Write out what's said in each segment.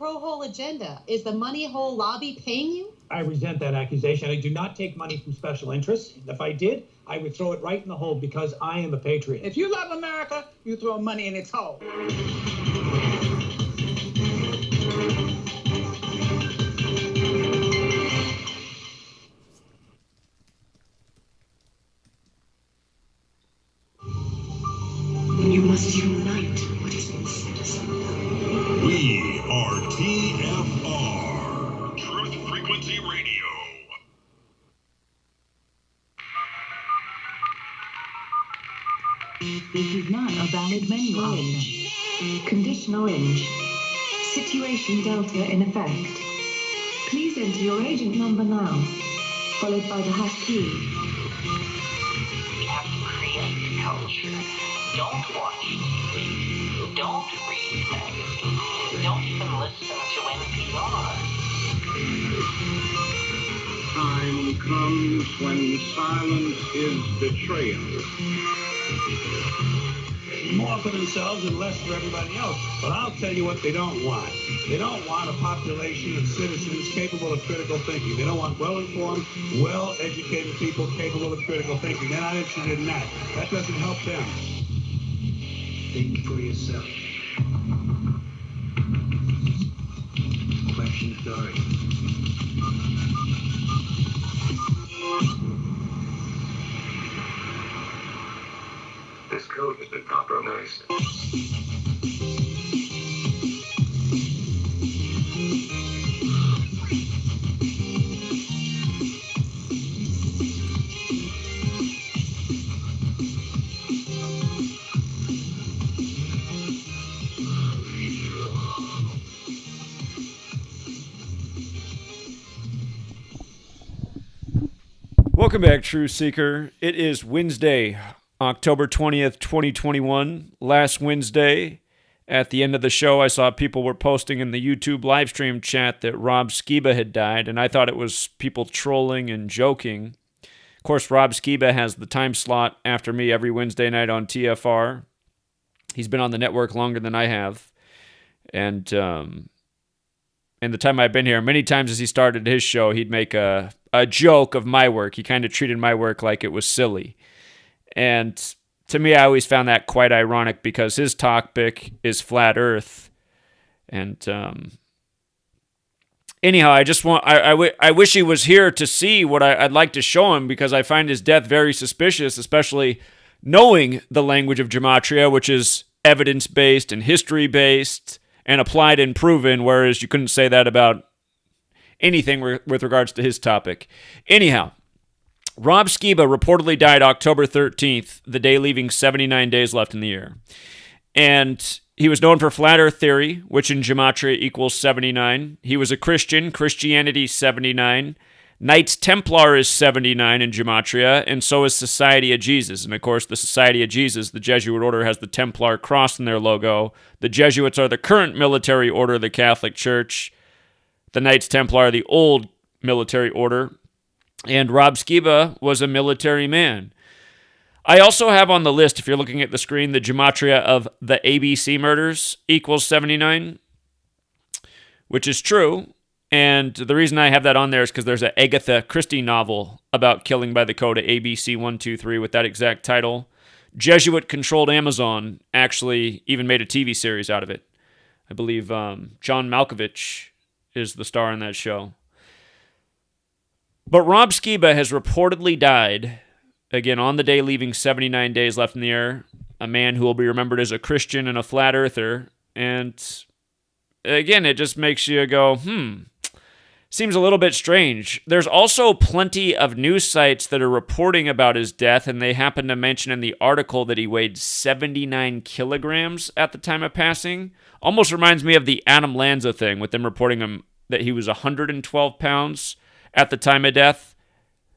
pro-hole agenda. Is the money hole lobby paying you? I resent that accusation. I do not take money from special interests. If I did, I would throw it right in the hole because I am a patriot. If you love America, you throw money in its hole. You must unite what is in citizen. We are TFR, Truth Frequency Radio. This is not a valid menu option. Condition orange. Situation delta in effect. Please enter your agent number now, followed by the hash key. We have to create culture. Don't watch TV. Don't read magazines. Don't even listen to NPR. Time comes when silence is betrayal. More for themselves and less for everybody else. But I'll tell you what they don't want. They don't want a population of citizens capable of critical thinking. They don't want well-informed, well-educated people capable of critical thinking. They're not interested in that. That doesn't help them. Think for yourself. Question authority. This code has been compromised. Welcome back, True Seeker. It is Wednesday, October 20th, 2021. Last Wednesday, at the end of the show, I saw people were posting in the YouTube live stream chat that Rob Skiba had died, and I thought it was people trolling and joking. Of course, Rob Skiba has the time slot after me every Wednesday night on TFR. He's been on the network longer than I have. And in the time I've been here, many times as he started his show, he'd make a joke of my work. He kind of treated my work like it was silly. And to me, I always found that quite ironic because his topic is flat Earth. And anyhow, I wish he was here to see what I'd like to show him because I find his death very suspicious, especially knowing the language of Gematria, which is evidence-based and history-based and applied and proven, whereas you couldn't say that about anything with regards to his topic. Anyhow, Rob Skiba reportedly died October 13th, the day leaving 79 days left in the year. And he was known for flat earth theory, which in Gematria equals 79. He was a Christian, Christianity 79. Knights Templar is 79 in Gematria, and so is Society of Jesus. And of course, the Society of Jesus, the Jesuit Order, has the Templar cross in their logo. The Jesuits are the current military order of the Catholic Church. The Knights Templar are the old military order. And Rob Skiba was a military man. I also have on the list, if you're looking at the screen, the Gematria of the ABC murders equals 79, which is true. And the reason I have that on there is because there's an Agatha Christie novel about killing by the code of ABC 123 with that exact title. Jesuit-controlled Amazon actually even made a TV series out of it. I believe John Malkovich is the star in that show. But Rob Skiba has reportedly died, again, on the day leaving 79 days left in the year, a man who will be remembered as a Christian and a flat earther. And again, it just makes you go, seems a little bit strange. There's also plenty of news sites that are reporting about his death, and they happen to mention in the article that he weighed 79 kilograms at the time of passing. Almost reminds me of the Adam Lanza thing, with them reporting him that he was 112 pounds at the time of death.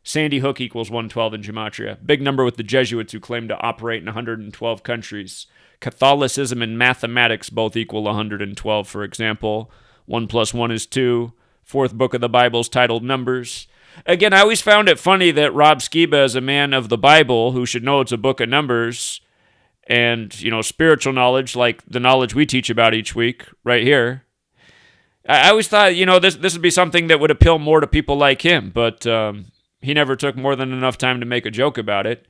Sandy Hook equals 112 in Gematria. Big number with the Jesuits who claim to operate in 112 countries. Catholicism and mathematics both equal 112, for example. 1 + 1 is 2. Fourth book of the Bible is titled Numbers. Again, I always found it funny that Rob Skiba is a man of the Bible who should know it's a book of numbers and, spiritual knowledge like the knowledge we teach about each week right here. I always thought, this would be something that would appeal more to people like him, but he never took more than enough time to make a joke about it.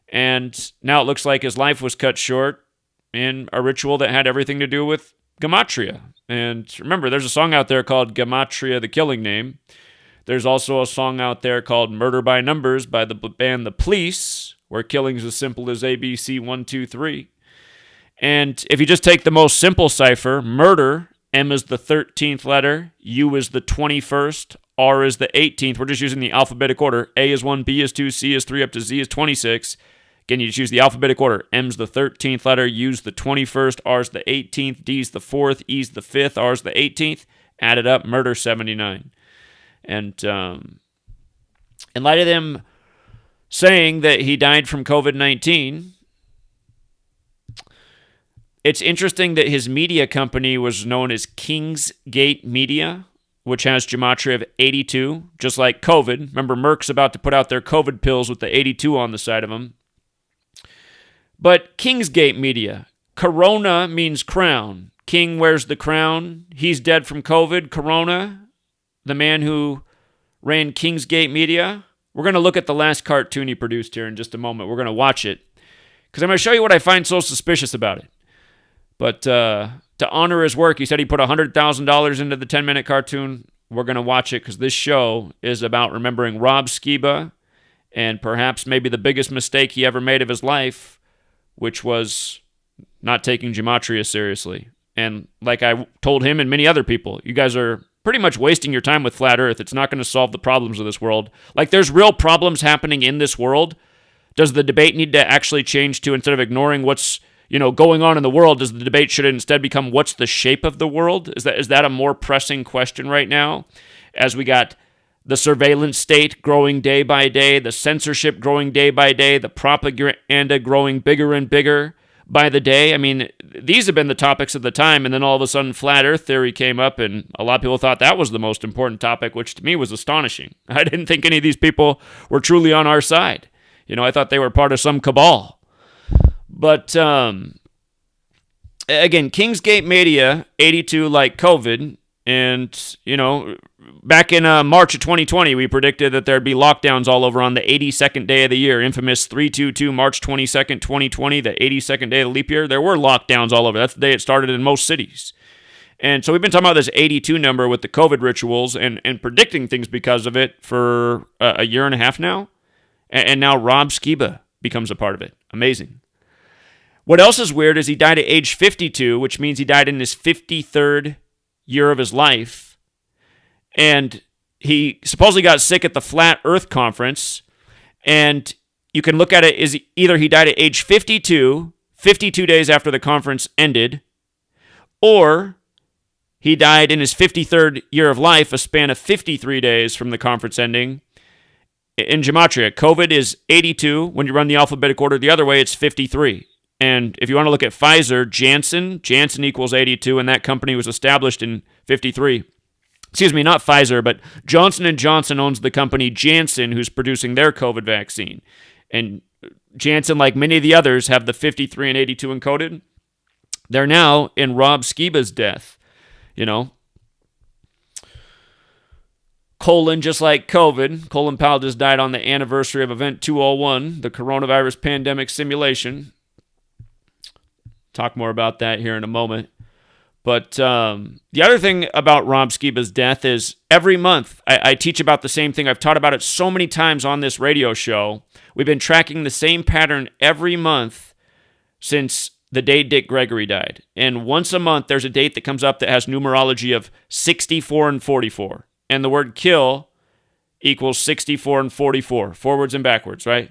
And now it looks like his life was cut short in a ritual that had everything to do with Gematria. And remember, there's a song out there called Gematria, the Killing Name. There's also a song out there called Murder by Numbers by the band The Police, where killing's as simple as ABC 1, 2, 3. And if you just take the most simple cipher, murder, M is the 13th letter, U is the 21st, R is the 18th. We're just using the alphabetic order. A is 1, B is 2, C is 3, up to Z is 26. Again, you just use the alphabetic order. M's the 13th letter, U's the 21st, R's the 18th, D's the 4th, E's the 5th, R's the 18th. Add it up, murder 79. And in light of them saying that he died from COVID-19, it's interesting that his media company was known as Kingsgate Media, which has Gematria of 82, just like COVID. Remember, Merck's about to put out their COVID pills with the 82 on the side of them. But Kingsgate Media, Corona means crown. King wears the crown. He's dead from COVID. Corona, the man who ran Kingsgate Media. We're going to look at the last cartoon he produced here in just a moment. We're going to watch it because I'm going to show you what I find so suspicious about it. But to honor his work, he said he put $100,000 into the 10-minute cartoon. We're going to watch it because this show is about remembering Rob Skiba and perhaps maybe the biggest mistake he ever made of his life, which was not taking Gematria seriously. And like I told him and many other people, you guys are pretty much wasting your time with Flat Earth. It's not going to solve the problems of this world. Like, there's real problems happening in this world. Does the debate need to actually change to, instead of ignoring what's going on in the world, does the debate should instead become what's the shape of the world? Is that a more pressing question right now? As we got the surveillance state growing day by day, the censorship growing day by day, the propaganda growing bigger and bigger by the day. I mean, these have been the topics of the time, and then all of a sudden Flat Earth theory came up, and a lot of people thought that was the most important topic, which to me was astonishing. I didn't think any of these people were truly on our side. I thought they were part of some cabal. But, again, Kingsgate Media, 82 like COVID, and, back in March of 2020, we predicted that there'd be lockdowns all over on the 82nd day of the year, infamous 322, March 22nd, 2020, the 82nd day of the leap year. There were lockdowns all over. That's the day it started in most cities. And so we've been talking about this 82 number with the COVID rituals and predicting things because of it for a year and a half now. And now Rob Skiba becomes a part of it. Amazing. What else is weird is he died at age 52, which means he died in his 53rd year of his life. And he supposedly got sick at the Flat Earth Conference. And you can look at it as either he died at age 52, 52 days after the conference ended, or he died in his 53rd year of life, a span of 53 days from the conference ending. In Gematria, COVID is 82. When you run the alphabetic order the other way, it's 53. And if you want to look at Pfizer, Janssen equals 82, and that company was established in 53. Excuse me, not Pfizer, but Johnson & Johnson owns the company Janssen, who's producing their COVID vaccine. And Janssen, like many of the others, have the 53 and 82 encoded. They're now in Rob Skiba's death. Colon, just like COVID. Colin Powell just died on the anniversary of Event 201, the coronavirus pandemic simulation. Talk more about that here in a moment. But the other thing about Rob Skiba's death is every month I teach about the same thing. I've taught about it so many times on this radio show. We've been tracking the same pattern every month since the day Dick Gregory died. And once a month, there's a date that comes up that has numerology of 64 and 44. And the word kill equals 64 and 44, forwards and backwards, right?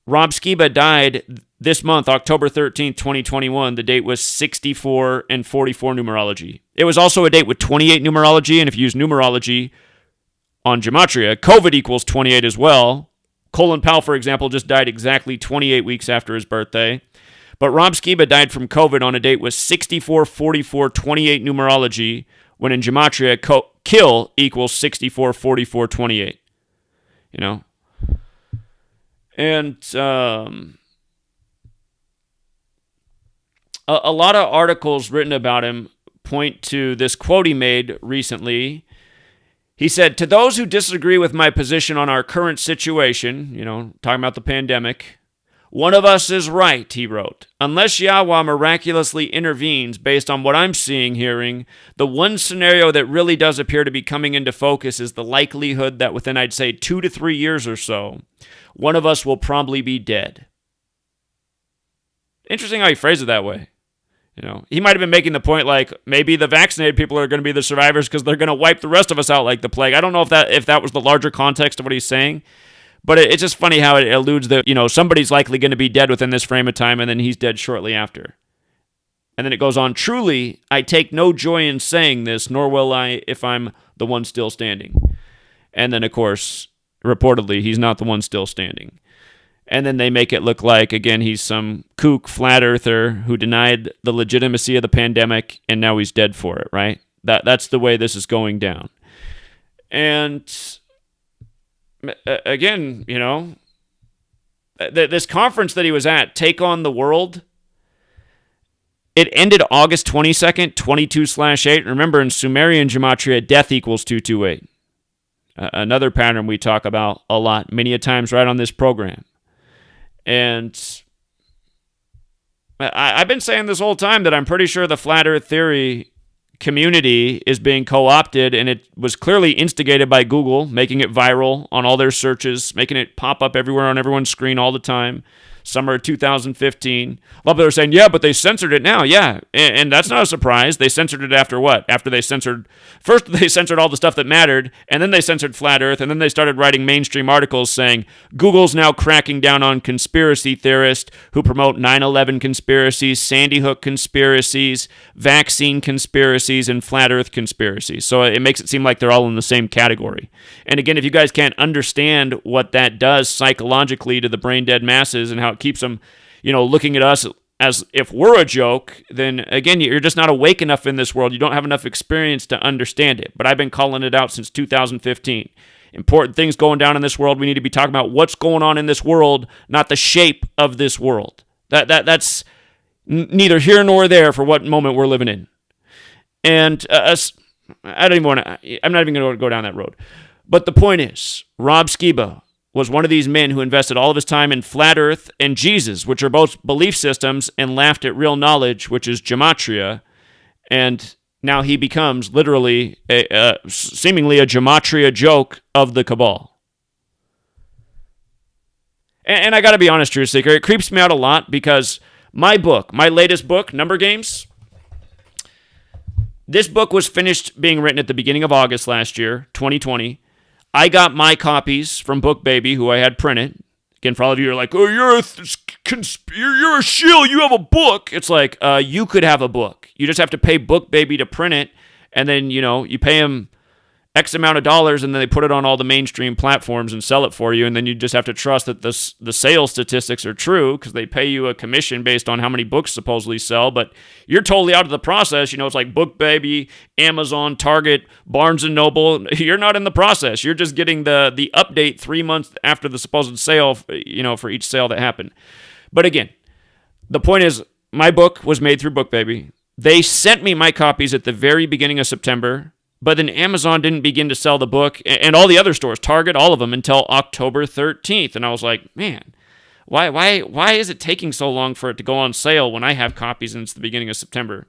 Rob Skiba died this month, October 13th, 2021. The date was 64 and 44 numerology. It was also a date with 28 numerology, and if you use numerology on Gematria, COVID equals 28 as well. Colin Powell, for example, just died exactly 28 weeks after his birthday. But Rob Skiba died from COVID on a date with 64, 44, 28 numerology, when in Gematria, kill equals 64, 44, 28. And a lot of articles written about him point to this quote he made recently. He said, "To those who disagree with my position on our current situation," talking about the pandemic, "one of us is right," he wrote. "Unless Yahweh miraculously intervenes based on what I'm hearing, the one scenario that really does appear to be coming into focus is the likelihood that within, I'd say, 2 to 3 years or so, one of us will probably be dead." Interesting how he phrased it that way. He might have been making the point like maybe the vaccinated people are going to be the survivors because they're going to wipe the rest of us out like the plague. I don't know if that was the larger context of what he's saying, but it's just funny how it alludes that, somebody's likely going to be dead within this frame of time, and then he's dead shortly after. And then it goes on, "Truly, I take no joy in saying this, nor will I if I'm the one still standing." And then, of course, reportedly, he's not the one still standing. And then they make it look like, again, he's some kook flat earther who denied the legitimacy of the pandemic, and now he's dead for it, right? That's the way this is going down. And again, this conference that he was at, Take on the World, it ended August 22nd, 22/8. Remember, in Sumerian gematria, death equals 228. Another pattern we talk about a lot, many a times right on this program. And I've been saying this whole time that I'm pretty sure the flat earth theory community is being co-opted, and it was clearly instigated by Google, making it viral on all their searches, making it pop up everywhere on everyone's screen all the time. Summer of 2015. A lot of people are saying, yeah, but they censored it now. Yeah, and that's not a surprise. They censored it after what? After they censored all the stuff that mattered, and then they censored Flat Earth, and then they started writing mainstream articles saying, Google's now cracking down on conspiracy theorists who promote 9/11 conspiracies, Sandy Hook conspiracies, vaccine conspiracies, and Flat Earth conspiracies. So it makes it seem like they're all in the same category. And again, if you guys can't understand what that does psychologically to the brain-dead masses and how it keeps them, looking at us as if we're a joke, then again, you're just not awake enough in this world. You don't have enough experience to understand it. But I've been calling it out since 2015. Important things going down in this world. We need to be talking about what's going on in this world, not the shape of this world. That's neither here nor there for what moment we're living in. And I'm not even going to go down that road. But the point is, Rob Skiba was one of these men who invested all of his time in Flat Earth and Jesus, which are both belief systems, and laughed at real knowledge, which is Gematria. And now he becomes literally, seemingly a Gematria joke of the cabal. And I got to be honest, Truth Seeker, it creeps me out a lot because my latest book, Number Games, this book was finished being written at the beginning of August last year, 2020. I got my copies from Book Baby, who I had printed. Again, for all of you who are like, oh, you're a shill, you have a book. It's like, you could have a book. You just have to pay Book Baby to print it, and then, you pay them X amount of dollars, and then they put it on all the mainstream platforms and sell it for you, and then you just have to trust that the sales statistics are true because they pay you a commission based on how many books supposedly sell, but you're totally out of the process. It's like Book Baby, Amazon, Target, Barnes & Noble. You're not in the process. You're just getting the update 3 months after the supposed sale, for each sale that happened. But again, the point is, my book was made through Book Baby. They sent me my copies at the very beginning of September, but then Amazon didn't begin to sell the book, and all the other stores, Target, all of them, until October 13th. And I was like, man, why is it taking so long for it to go on sale when I have copies and it's the beginning of September?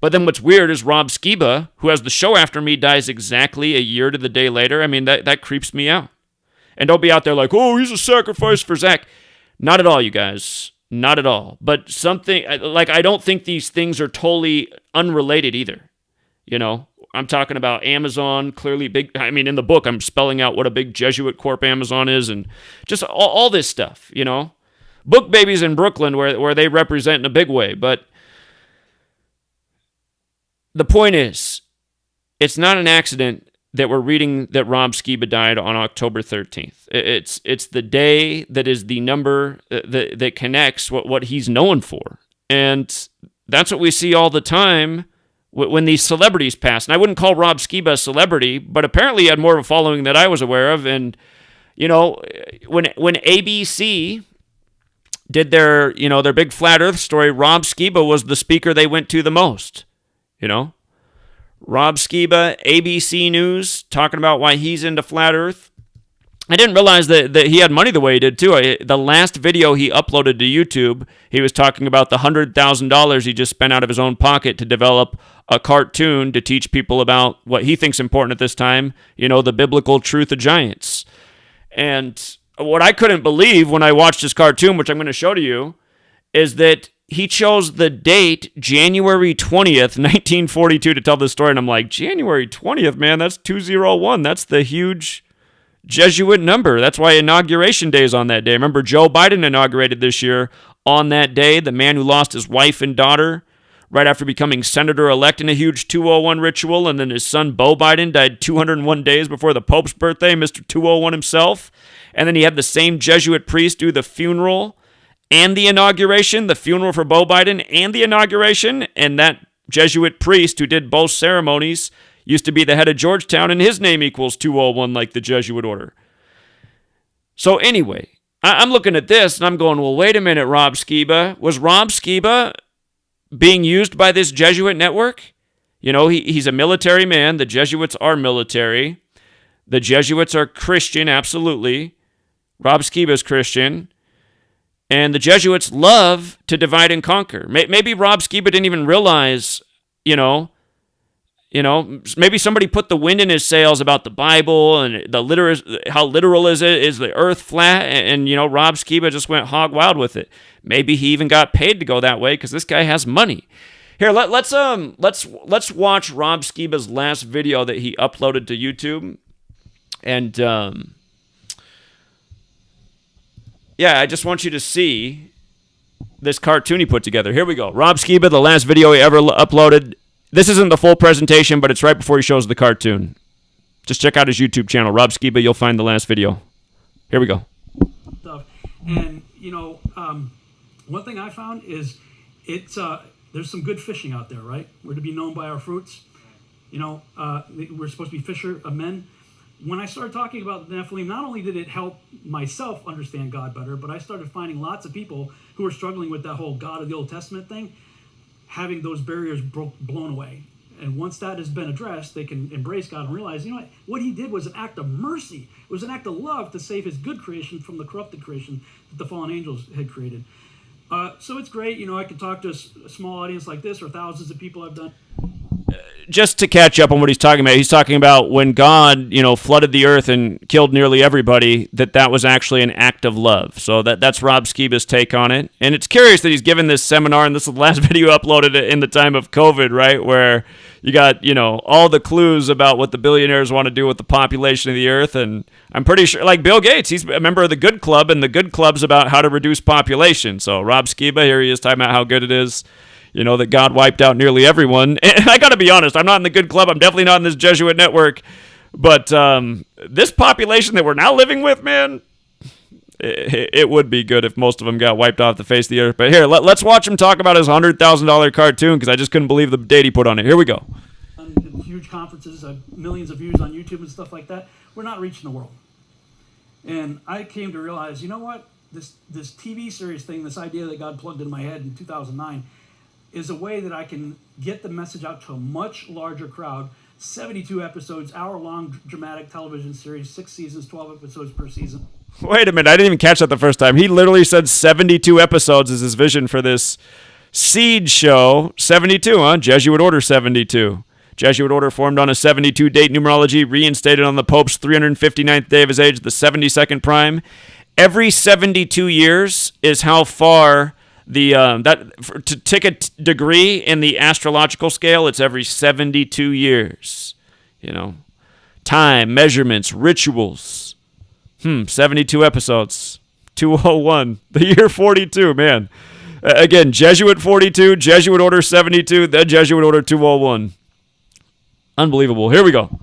But then what's weird is Rob Skiba, who has the show after me, dies exactly a year to the day later. I mean, that creeps me out. And don't be out there like, oh, he's a sacrifice for Zach. Not at all, you guys. Not at all. But something, I don't think these things are totally unrelated either. I'm talking about Amazon, clearly big. I mean, in the book, I'm spelling out what a big Jesuit Corp Amazon is and just all this stuff, Book Baby's in Brooklyn where they represent in a big way. But the point is, it's not an accident that we're reading that Rob Skiba died on October 13th. It's the day that is the number that connects what he's known for. And that's what we see all the time when these celebrities pass. And I wouldn't call Rob Skiba a celebrity, but apparently he had more of a following that I was aware of. And, when ABC did their big Flat Earth story, Rob Skiba was the speaker they went to the most. you know? Rob Skiba, ABC News, talking about why he's into flat Earth. I didn't realize that he had money the way he did, too. The last video he uploaded to YouTube, he was talking about the $100,000 he just spent out of his own pocket to develop a cartoon to teach people about what he thinks important at this time, you know, the biblical truth of giants. And what I couldn't believe when I watched his cartoon, which I'm going to show to you, is that he chose the date January 20th, 1942 to tell this story. And I'm like, January 20th, man, that's 201. That's the huge Jesuit number. That's why Inauguration Day is on that day. Remember, Joe Biden inaugurated this year on that day, the man who lost his wife and daughter right after becoming senator-elect in a huge 201 ritual, and then his son Beau Biden died 201 days before the Pope's birthday, Mr. 201 himself. And then he had the same Jesuit priest do the funeral and the inauguration, the funeral for Beau Biden and the inauguration, and that Jesuit priest who did both ceremonies used to be the head of Georgetown, and his name equals 201 like the Jesuit Order. So anyway, I'm looking at this, and I'm going, well, wait a minute, Rob Skiba. Was Rob Skiba being used by this Jesuit network? You know, he's a military man. The Jesuits are military. The Jesuits are Christian, absolutely. Rob Skiba's Christian. And the Jesuits love to divide and conquer. Maybe Rob Skiba didn't even realize, you know, maybe somebody put the wind in his sails about the Bible and how literal is the earth flat, and you know, Rob Skiba just went hog wild with it. Maybe he even got paid to go that way because this guy has money. Here, let's watch Rob Skiba's last video that he uploaded to YouTube, and yeah, I just want you to see this cartoon he put together. Here we go. Rob Skiba, the last video he ever uploaded. This isn't the full presentation, but it's right before he shows the cartoon. Just check out his YouTube channel, Rob Skiba. You'll find the last video. Here we go. And, you know, one thing I found is there's some good fishing out there, right? We're to be known by our fruits. You know, we're supposed to be fishermen. When I started talking about the Nephilim, not only did it help myself understand God better, but I started finding lots of people who were struggling with that whole God of the Old Testament thing, having those barriers blown away. And once that has been addressed, they can embrace God and realize, you know what he did was an act of mercy. It was an act of love to save his good creation from the corrupted creation that the fallen angels had created. So it's great. You know, I could talk to a small audience like this or thousands of people I've done. Just to catch up on what he's talking about when God, you know, flooded the earth and killed nearly everybody, that was actually an act of love. So that's Rob Skiba's take on it. And it's curious that he's given this seminar, and this is the last video uploaded in the time of COVID, right, where you got, you know, all the clues about what the billionaires want to do with the population of the earth. And I'm pretty sure, like Bill Gates, he's a member of the Good Club, and the Good Club's about how to reduce population. So Rob Skiba, here he is talking about how good it is, you know, that God wiped out nearly everyone. And I got to be honest, I'm not in the Good Club. I'm definitely not in this Jesuit network. But this population that we're now living with, man, it would be good if most of them got wiped off the face of the earth. But here, let's watch him talk about his $100,000 cartoon, because I just couldn't believe the date he put on it. Here we go. Huge conferences, millions of views on YouTube and stuff like that. We're not reaching the world. And I came to realize, you know what? This TV series thing, this idea that God plugged into my head in 2009, is a way that I can get the message out to a much larger crowd. 72 episodes, hour-long dramatic television series, 6 seasons, 12 episodes per season. Wait a minute, I didn't even catch that the first time. He literally said 72 episodes is his vision for this seed show. 72, huh? Jesuit Order 72. Jesuit Order formed on a 72-date numerology, reinstated on the Pope's 359th day of his age, the 72nd prime. Every 72 years is how far to take a degree in the astrological scale, it's every 72 years. You know, time, measurements, rituals. 72 episodes. 201. The year 42, man. Again, Jesuit 42, Jesuit Order 72, then Jesuit Order 201. Unbelievable. Here we go.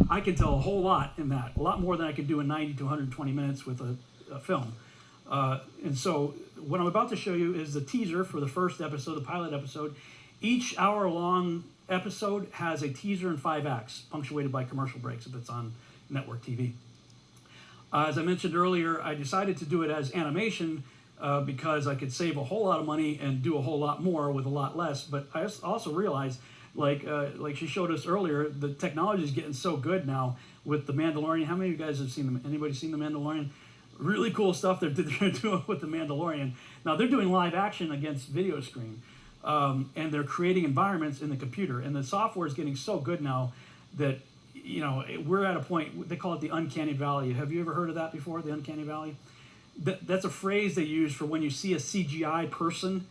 I can tell a whole lot in that. A lot more than I could do in 90 to 120 minutes with a film. And so what I'm about to show you is the teaser for the first episode, the pilot episode. Each hour-long episode has a teaser and 5 acts, punctuated by commercial breaks if it's on network TV. As I mentioned earlier, I decided to do it as animation because I could save a whole lot of money and do a whole lot more with a lot less. But I also realized, like she showed us earlier, the technology is getting so good now with The Mandalorian. How many of you guys have seen them? Anybody seen The Mandalorian? Really cool stuff they're doing with The Mandalorian. Now they're doing live action against video screen, and they're creating environments in the computer. And the software is getting so good now that, you know, we're at a point, they call it the Uncanny Valley. Have you ever heard of that before, the Uncanny Valley? That's a phrase they use for when you see a CGI person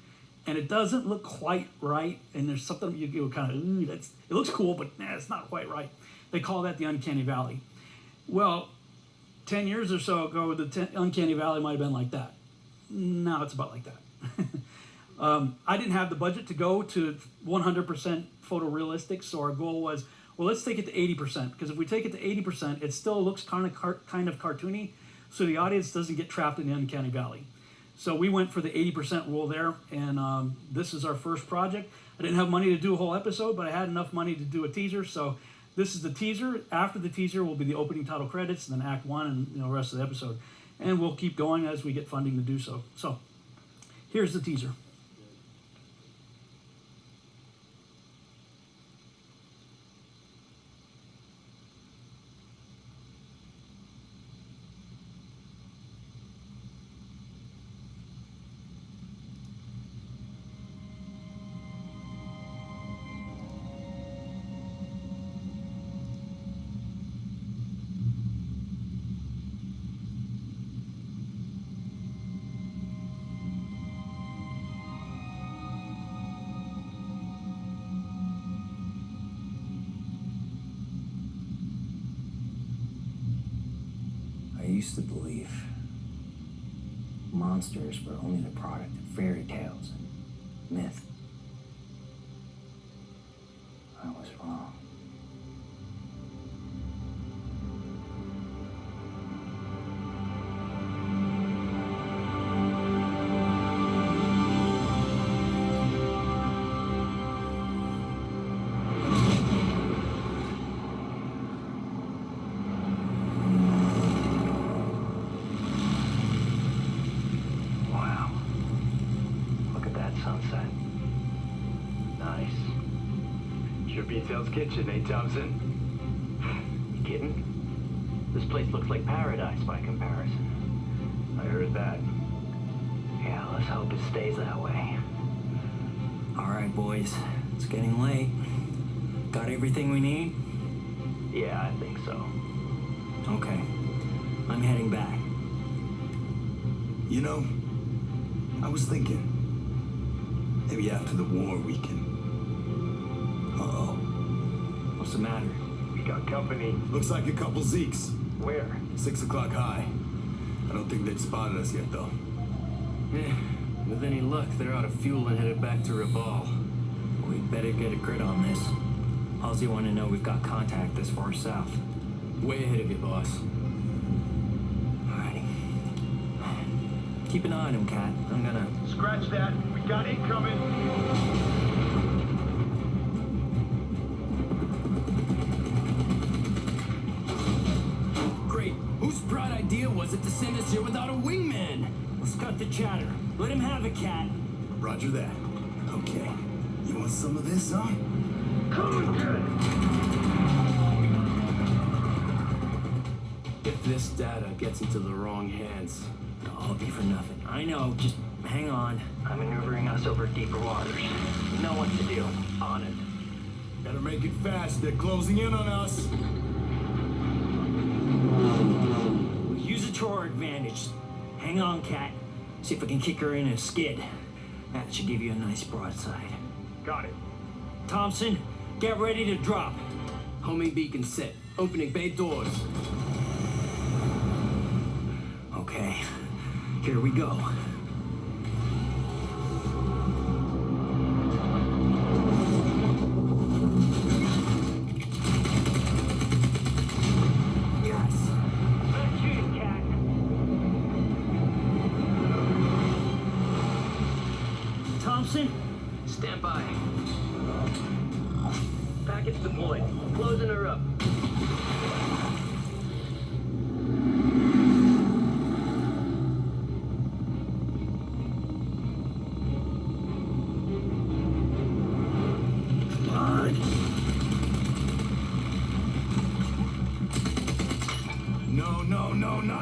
and it doesn't look quite right, and there's something you go kind of, it looks cool, but it's not quite right. They call that the Uncanny Valley. Well, 10 years or so ago, the Uncanny Valley might have been like that. Now it's about like that. I didn't have the budget to go to 100% photorealistic, so our goal was, well, let's take it to 80%, because if we take it to 80%, it still looks kind of cartoony, so the audience doesn't get trapped in the Uncanny Valley. So we went for the 80% rule there, and this is our first project. I didn't have money to do a whole episode, but I had enough money to do a teaser, so this is the teaser. After the teaser will be the opening title credits, and then Act 1 and the rest of the episode. And we'll keep going as we get funding to do so. So here's the teaser. I used to believe monsters were only the product of fairy tales and myth. I was wrong. Kitchen, eh, Thompson? You kidding? This place looks like paradise by comparison. I heard that. Yeah, let's hope it stays that way. All right, boys. It's getting late. Got everything we need? Yeah, I think so. Okay. I'm heading back. You know, I was thinking, maybe after the war we can... Uh-oh. What's the matter? We got company. Looks like a couple Zeeks. Where? 6 o'clock high. I don't think they've spotted us yet, though. Yeah, with any luck, they're out of fuel and headed back to Reval. We better get a grid on this. How's you want to know we've got contact this far south? Way ahead of you, boss. Alrighty. Keep an eye on him, Cat. I'm gonna... Scratch that. We got incoming. Whose bright idea was it to send us here without a wingman? Let's cut the chatter. Let him have it, Cat. Roger that. Okay. You want some of this, huh? If this data gets into the wrong hands, it'll all be for nothing. I know, just hang on. I'm maneuvering us over deeper waters. You know what to do. On it. Better make it fast. They're closing in on us. Use it to our advantage. Hang on, Cat. See if I can kick her in a skid. That should give you a nice broadside. Got it. Thompson, get ready to drop. Homing beacon set. Opening bay doors. Okay, here we go. Stand by. Package deployed. Closing her up.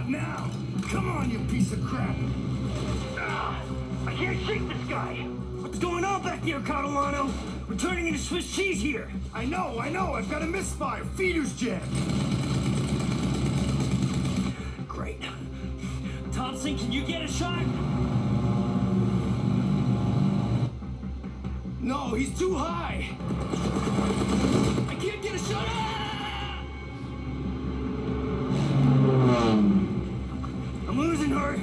Not now! Come on, you piece of crap! I can't shake this guy. What's going on back there, Catalano? We're turning into Swiss cheese here. I know! I've got a misfire. Feeder's jam. Great. Thompson, can you get a shot? No, he's too high. I can't get a shot. I'm losing her.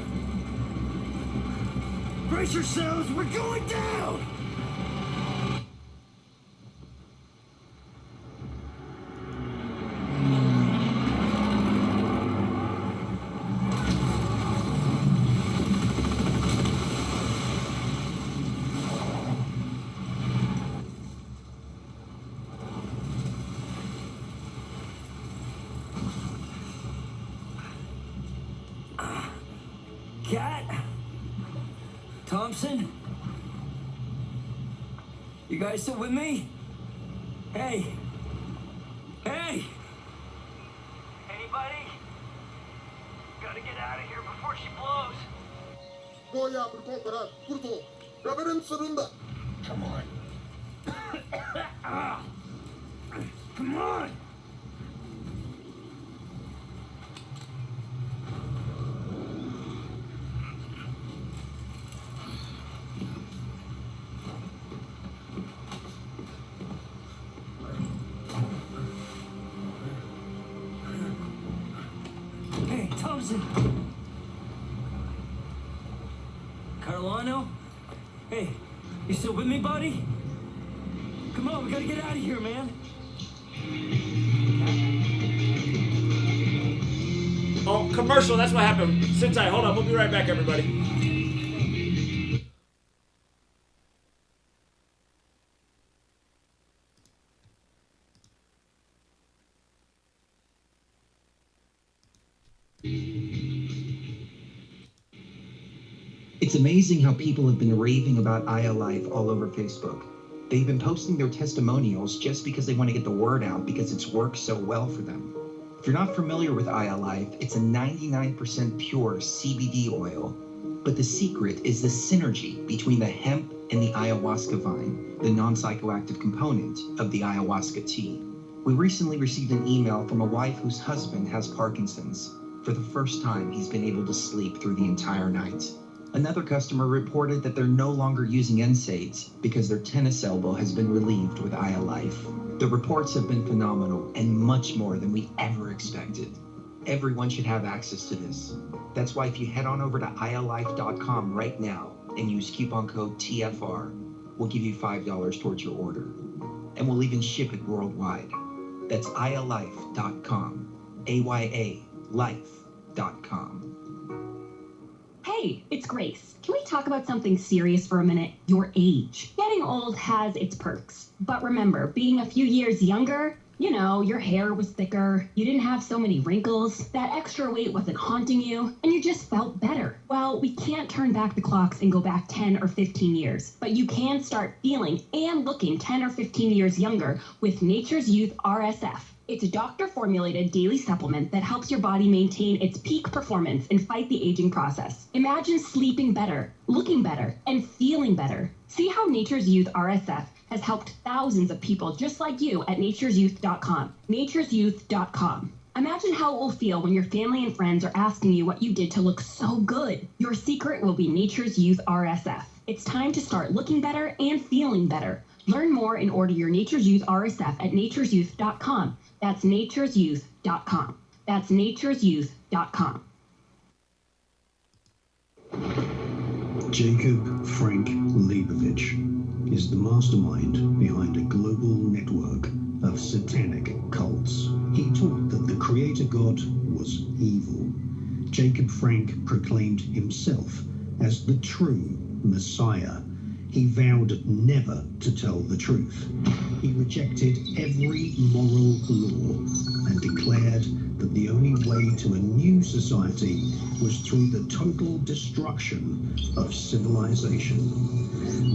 Brace yourselves, we're going down! Cat? Thompson? You guys still with me? Hey! Hey! Anybody? Gotta get out of here before she blows. Come on. Come on! Hey, Thompson! Carolano? Hey, you still with me, buddy? Come on, we gotta get out of here, man. Oh, commercial, that's what happened. Sit tight. Hold on, we'll be right back, everybody. It's amazing how people have been raving about ILife all over Facebook. They've been posting their testimonials just because they want to get the word out because it's worked so well for them. If you're not familiar with ILife, it's a 99% pure CBD oil. But the secret is the synergy between the hemp and the ayahuasca vine, the non-psychoactive component of the ayahuasca tea. We recently received an email from a wife whose husband has Parkinson's. For the first time, he's been able to sleep through the entire night. Another customer reported that they're no longer using NSAIDs because their tennis elbow has been relieved with ILife. The reports have been phenomenal and much more than we ever expected. Everyone should have access to this. That's why if you head on over to ILife.com right now and use coupon code TFR, we'll give you $5 towards your order. And we'll even ship it worldwide. That's ILife.com, AYALife.com. Hey, it's Grace. Can we talk about something serious for a minute? Your age. Getting old has its perks. But remember, being a few years younger, you know, your hair was thicker, you didn't have so many wrinkles, that extra weight wasn't haunting you, and you just felt better. Well, we can't turn back the clocks and go back 10 or 15 years, but you can start feeling and looking 10 or 15 years younger with Nature's Youth RSF. It's a doctor-formulated daily supplement that helps your body maintain its peak performance and fight the aging process. Imagine sleeping better, looking better, and feeling better. See how Nature's Youth RSF has helped thousands of people just like you at nature'syouth.com. nature'syouth.com. Imagine how it will feel when your family and friends are asking you what you did to look so good. Your secret will be Nature's Youth RSF. It's time to start looking better and feeling better. Learn more and order your Nature's Youth RSF at nature'syouth.com. That's nature'syouth.com. That's nature'syouth.com. Jacob Frank Leibovich is the mastermind behind a global network of satanic cults. He taught that the creator God was evil. Jacob Frank proclaimed himself as the true Messiah. He vowed never to tell the truth. He rejected every moral law and declared that the only way to a new society was through the total destruction of civilization.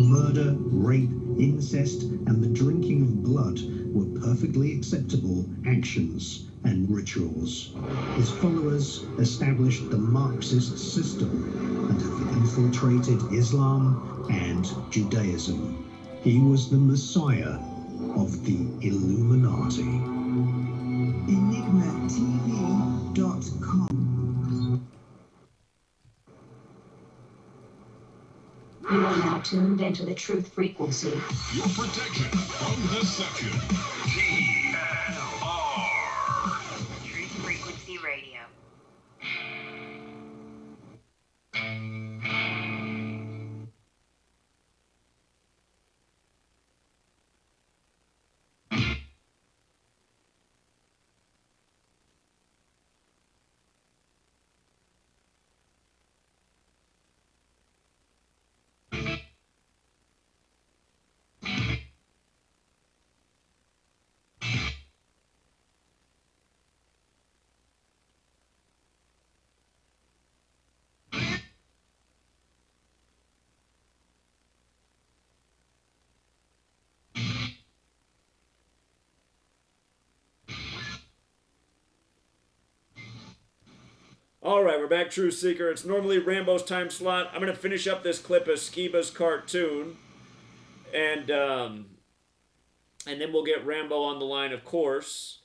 Murder, rape, incest, and the drinking of blood were perfectly acceptable actions and rituals. His followers established the Marxist system and have infiltrated Islam and Judaism. He was the Messiah of the Illuminati. EnigmaTV.com. You are now tuned into the truth frequency. Your protection from deception. TFR. Truth Frequency Radio. All right, we're back, Truth Seeker. It's normally Rambo's time slot. I'm going to finish up this clip of Skiba's cartoon, and then we'll get Rambo on the line, of course.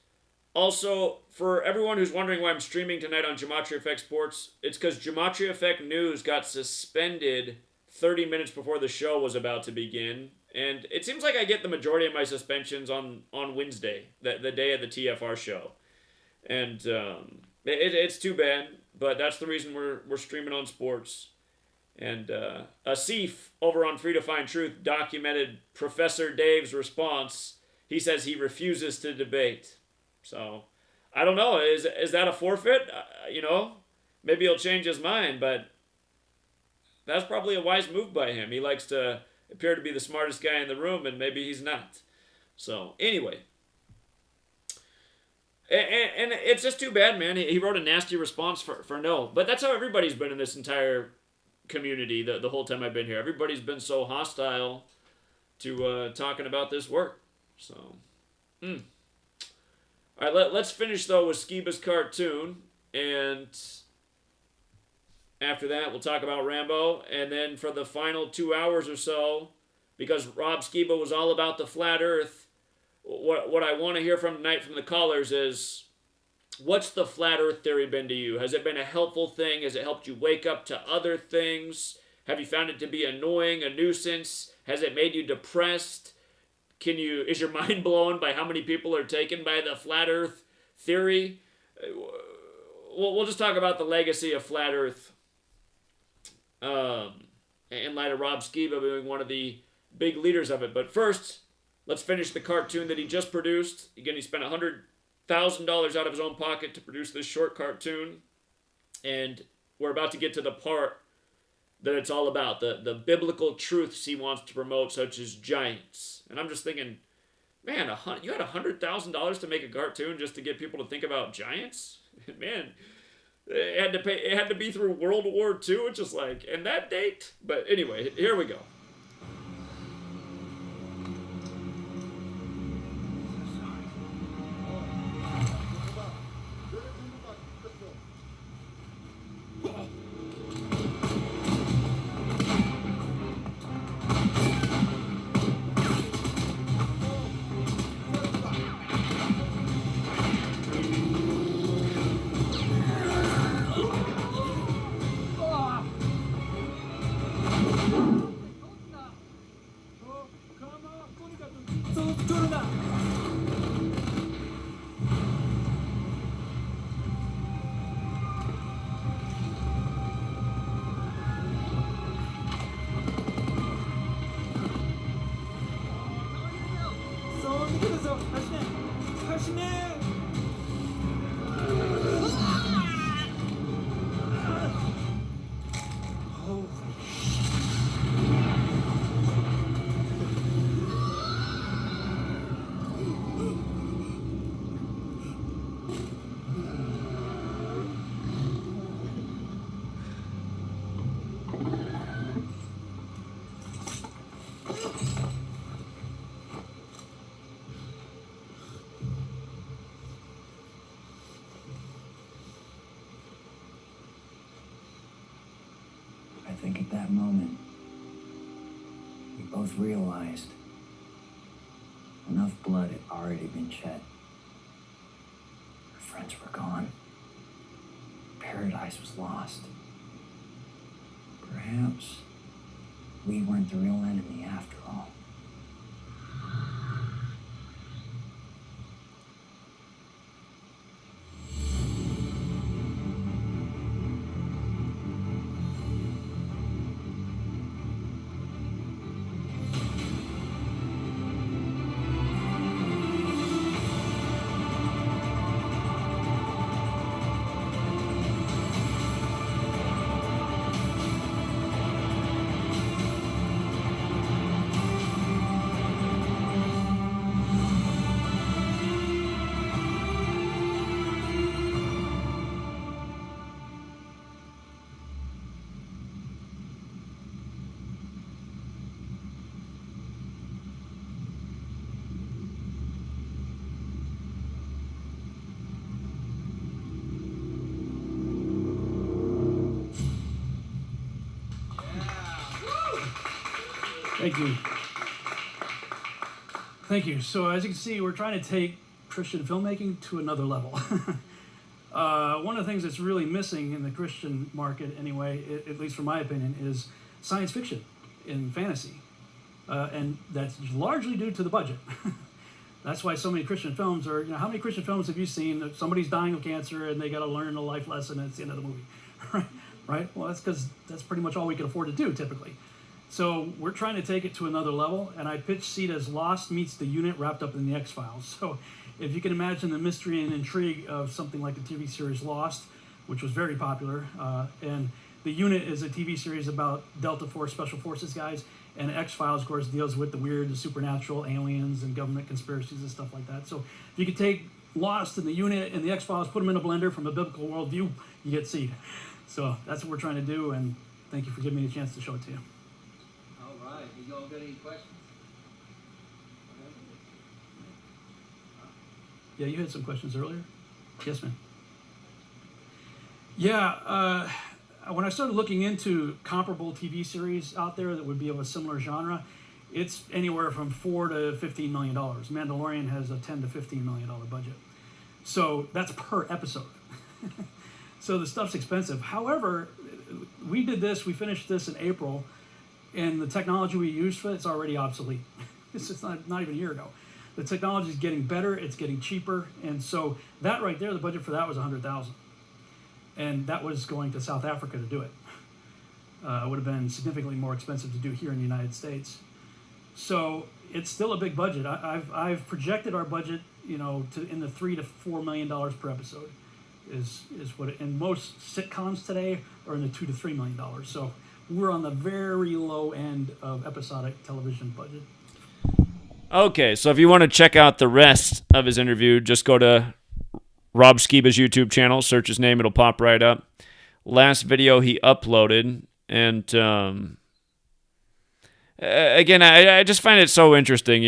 Also, for everyone who's wondering why I'm streaming tonight on Gematria Effect Sports, it's because GematriaEffectNews got suspended 30 minutes before the show was about to begin. And it seems like I get the majority of my suspensions on Wednesday, the day of the TFR show. And it's too bad, but that's the reason we're streaming on sports. And Asif over on Free to Find Truth documented Professor Dave's response. He says he refuses to debate. So, I don't know. Is that a forfeit? Maybe he'll change his mind, but that's probably a wise move by him. He likes to appear to be the smartest guy in the room, and maybe he's not. So, anyway. And it's just too bad, man. He wrote a nasty response for no. But that's how everybody's been in this entire community the whole time I've been here. Everybody's been so hostile to talking about this work. So, All right, let's finish, though, with Skiba's cartoon. And after that, we'll talk about Rambo. And then for the final 2 hours or so, because Rob Skiba was all about the flat earth, what I want to hear from tonight from the callers is, what's the flat earth theory been to you? Has it been a helpful thing? Has it helped you wake up to other things? Have you found it to be annoying, a nuisance? Has it made you depressed? Is your mind blown by how many people are taken by the flat earth theory? We'll just talk about the legacy of flat earth in light of Rob Skiba being one of the big leaders of it. But first, let's finish the cartoon that he just produced. Again, he spent $100,000 out of his own pocket to produce this short cartoon. And we're about to get to the part that it's all about, the biblical truths he wants to promote, such as giants. And I'm just thinking, man, you had $100,000 to make a cartoon just to get people to think about giants? Man, it had to be through World War II. It's just like, and that date? But anyway, here we go. think at that moment, we both realized enough blood had already been shed. Our friends were gone. Paradise was lost. Perhaps we weren't the real enemy after all. Thank you. Thank you. So as you can see, we're trying to take Christian filmmaking to another level. One of the things that's really missing in the Christian market, anyway, at least from my opinion, is science fiction and fantasy. And that's largely due to the budget. That's why so many Christian films are, how many Christian films have you seen? Somebody's dying of cancer and they got to learn a life lesson and it's the end of the movie. Right? Well, that's because that's pretty much all we can afford to do typically. So we're trying to take it to another level, and I pitched Seed as Lost meets the Unit wrapped up in the X-Files. So if you can imagine the mystery and intrigue of something like the TV series Lost, which was very popular, and the Unit is a TV series about Delta Force Special Forces guys, and X-Files, of course, deals with the weird, the supernatural, aliens, and government conspiracies and stuff like that. So if you could take Lost and the Unit and the X-Files, put them in a blender from a biblical worldview, you get Seed. So that's what we're trying to do, and thank you for giving me a chance to show it to you. You all got any questions? Yeah, you had some questions earlier? Yes, ma'am. Yeah, when I started looking into comparable TV series out there that would be of a similar genre, it's anywhere from $4 to $15 million. Mandalorian has a $10 to $15 million budget. So that's per episode. So the stuff's expensive. However, we finished this in April, and the technology we used for it's already obsolete. It's just not even a year ago. The technology is getting better, it's getting cheaper, and so that right there, the budget for that was $100,000, and that was going to South Africa to do it. It would have been significantly more expensive to do here in the United States. So it's still a big budget. I've projected our budget, to in the $3 to $4 million per episode, is what it, and most sitcoms today are in the $2 to $3 million. So we're on the very low end of episodic television budget. Okay, so if you want to check out the rest of his interview, just go to Rob Skiba's YouTube channel, search his name, it'll pop right up. Last video he uploaded, and again, I just find it so interesting,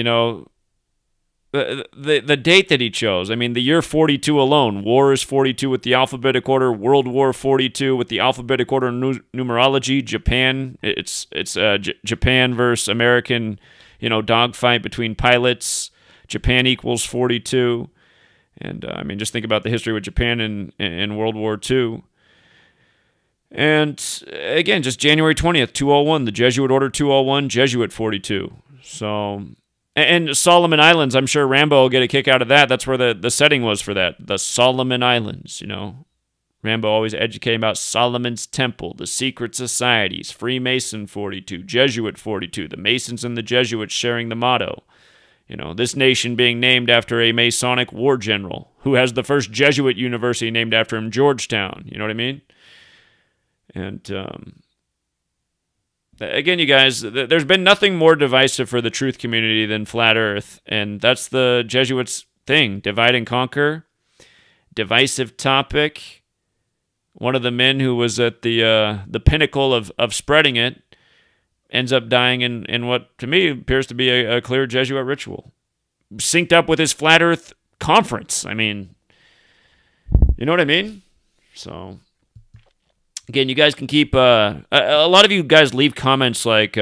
the date that he chose. I mean, the year 42 alone. War is 42 with the alphabetic order. World War 42 with the alphabetic order numerology. Japan, it's Japan versus American, dogfight between pilots. Japan equals 42. And, just think about the history with Japan in World War II. And, again, just January 20th, 201, the Jesuit Order 201, Jesuit 42. So, and Solomon Islands, I'm sure Rambo will get a kick out of that. That's where the setting was for that, the Solomon Islands, Rambo always educating about Solomon's Temple, the secret societies, Freemason 42, Jesuit 42, the Masons and the Jesuits sharing the motto. This nation being named after a Masonic war general who has the first Jesuit university named after him, Georgetown. You know what I mean? And again, you guys, there's been nothing more divisive for the truth community than flat Earth, and that's the Jesuits' thing: divide and conquer, divisive topic. One of the men who was at the pinnacle of spreading it ends up dying in what to me appears to be a clear Jesuit ritual, synced up with his flat Earth conference. I mean, you know what I mean? So. Again, you guys can keep... a lot of you guys leave comments like,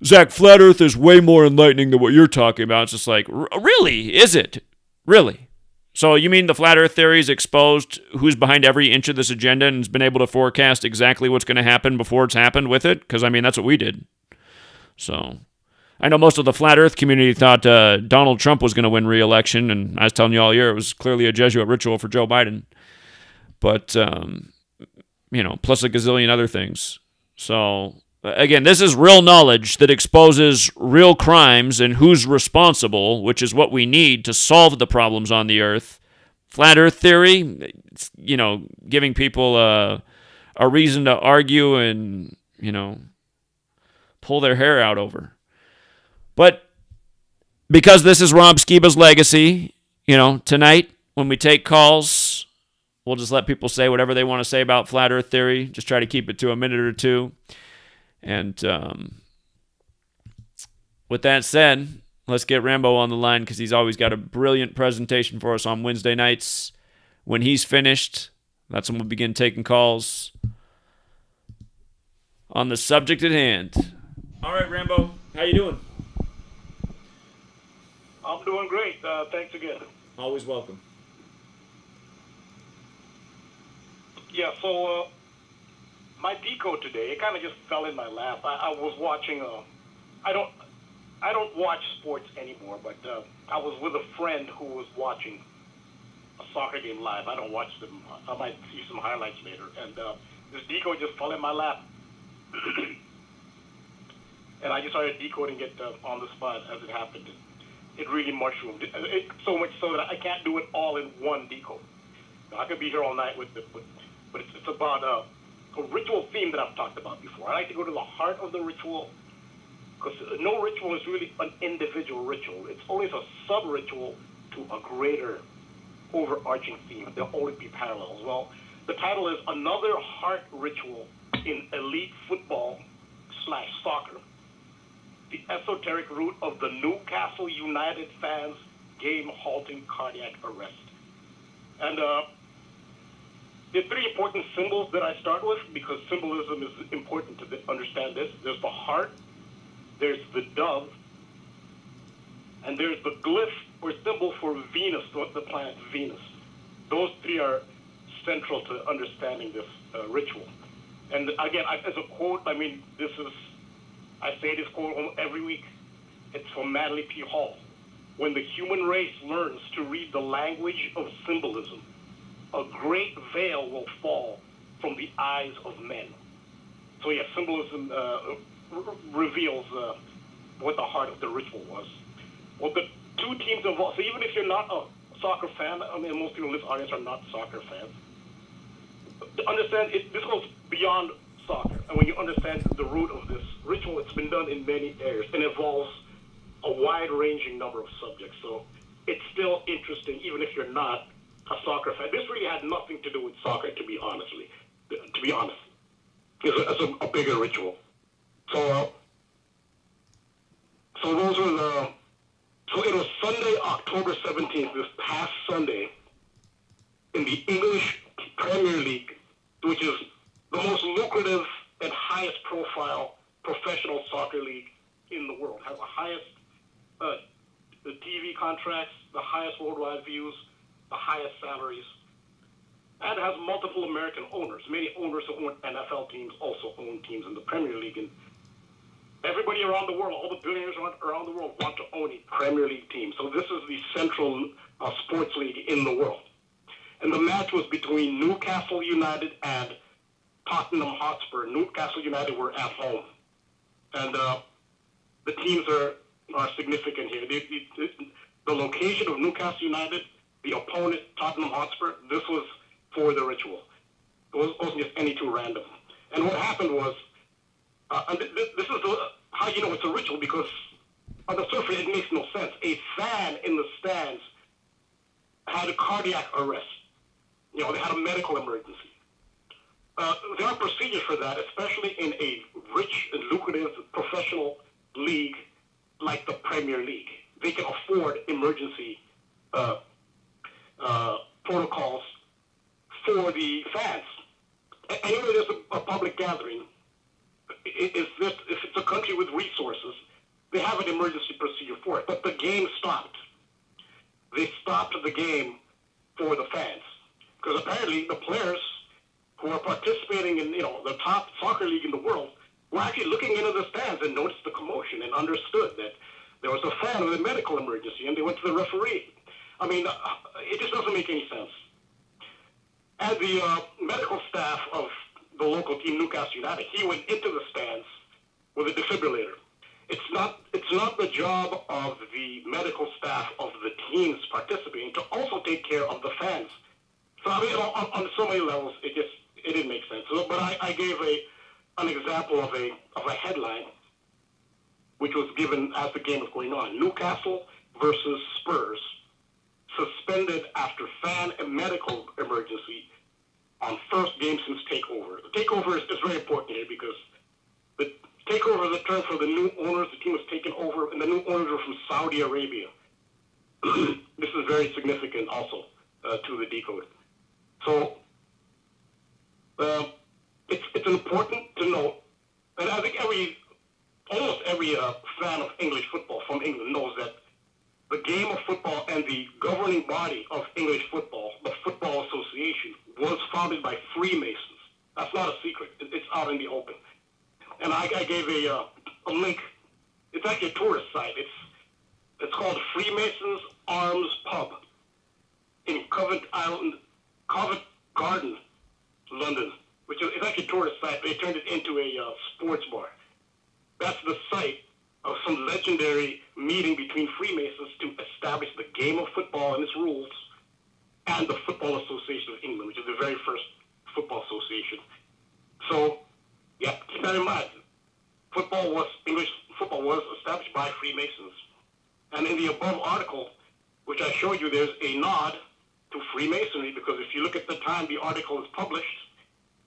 Zach, Flat Earth is way more enlightening than what you're talking about. It's just like, really? Is it? Really? So you mean the Flat Earth theory is exposed who's behind every inch of this agenda and has been able to forecast exactly what's going to happen before it's happened with it? Because, I mean, that's what we did. So... I know most of the Flat Earth community thought Donald Trump was going to win re-election, and I was telling you all year it was clearly a Jesuit ritual for Joe Biden. But, plus a gazillion other things. So, again, this is real knowledge that exposes real crimes and who's responsible, which is what we need to solve the problems on the Earth. Flat Earth theory, giving people a reason to argue and, pull their hair out over. But because this is Rob Skiba's legacy, tonight when we take calls, we'll just let people say whatever they want to say about Flat Earth theory. Just try to keep it to a minute or two. And with that said, let's get Rambo on the line because he's always got a brilliant presentation for us on Wednesday nights. When he's finished, that's when we'll begin taking calls on the subject at hand. All right, Rambo, how you doing? I'm doing great. Thanks again. Always welcome. Yeah, so my decode today, it kind of just fell in my lap. I was watching, I don't watch sports anymore, but I was with a friend who was watching a soccer game live. I don't watch them. I might see some highlights later. And this decode just fell in my lap. And I just started decoding it on the spot as it happened. It really mushroomed. So much so that I can't do it all in one decode. I could be here all night with it, but it's about a ritual theme that I've talked about before. I like to go to the heart of the ritual because no ritual is really an individual ritual. It's always a sub-ritual to a greater overarching theme. There'll always be parallels. Well, the title is Another Heart Ritual in Elite Football/Soccer. The esoteric root of the Newcastle United fans' game-halting cardiac arrest. And there are three important symbols that I start with because symbolism is important to understand this. There's the heart, there's the dove, and there's the glyph or symbol for Venus, the planet Venus. Those three are central to understanding this ritual. And again, as a quote, I say this quote every week. It's from Manly P. Hall. When the human race learns to read the language of symbolism, a great veil will fall from the eyes of men. So yeah, symbolism reveals what the heart of the ritual was. Well, the two teams involved, so even if you're not a soccer fan, most people in this audience are not soccer fans, understand this goes beyond soccer. And when you understand the root of this ritual, it's been done in many areas and involves a wide-ranging number of subjects. So it's still interesting, even if you're not a soccer fan. This really had nothing to do with soccer, to be honest. It's a bigger ritual. So those were so it was Sunday, October 17th, this past Sunday, in the English Premier League, which is the most lucrative and highest profile professional soccer league in the world. Has the highest the TV contracts, the highest worldwide views, the highest salaries, and has multiple American owners. Many owners who own NFL teams also own teams in the Premier League. And everybody around the world, all the billionaires around the world want to own a Premier League team. So this is the central sports league in the world. And the match was between Newcastle United and Tottenham Hotspur. Newcastle United were at home. And the teams are significant here. The location of Newcastle United, the opponent, Tottenham Hotspur, this was for the ritual. It wasn't just any two random. And what happened was, and this is how you know it's a ritual, because on the surface it makes no sense. A fan in the stands had a cardiac arrest. They had a medical emergency. There are procedures for that, especially in a rich and lucrative professional league like the Premier League. They can afford emergency protocols for the fans. anyway there's a public gathering, if it's a country with resources, they have an emergency procedure for it. But the game stopped. They stopped the game for the fans. Because apparently the players who are participating in, the top soccer league in the world were actually looking into the stands and noticed the commotion and understood that there was a fan with a medical emergency, and they went to the referee. I mean, it just doesn't make any sense. And the medical staff of the local team, Newcastle United, he went into the stands with a defibrillator. It's not the job of the medical staff of the teams participating to also take care of the fans. So I mean, on so many levels, it didn't make sense. So, but I gave an example of a headline, which was given as the game was going on: Newcastle versus Spurs, suspended after fan and medical emergency on first game since takeover. The takeover is very important here because the takeover is a term for the new owners. The team was taken over, and the new owners are from Saudi Arabia. This is very significant also to the decode. So it's important to note, and I think almost every fan of English football from England knows that the game of football and the governing body of English football, the Football Association, was founded by Freemasons. That's not a secret. It's out in the open. And I gave a link. It's actually a tourist site. It's called Freemasons Arms Pub in Covent Garden, London, which is actually a tourist site. They turned it into a sports bar. That's the site of some legendary meeting between Freemasons to establish the game of football and its rules, and the Football Association of England, which is the very first football association. So, yeah, keep that in mind. English football was established by Freemasons. And in the above article, which I showed you, there's a nod to Freemasonry, because if you look at the time the article is published,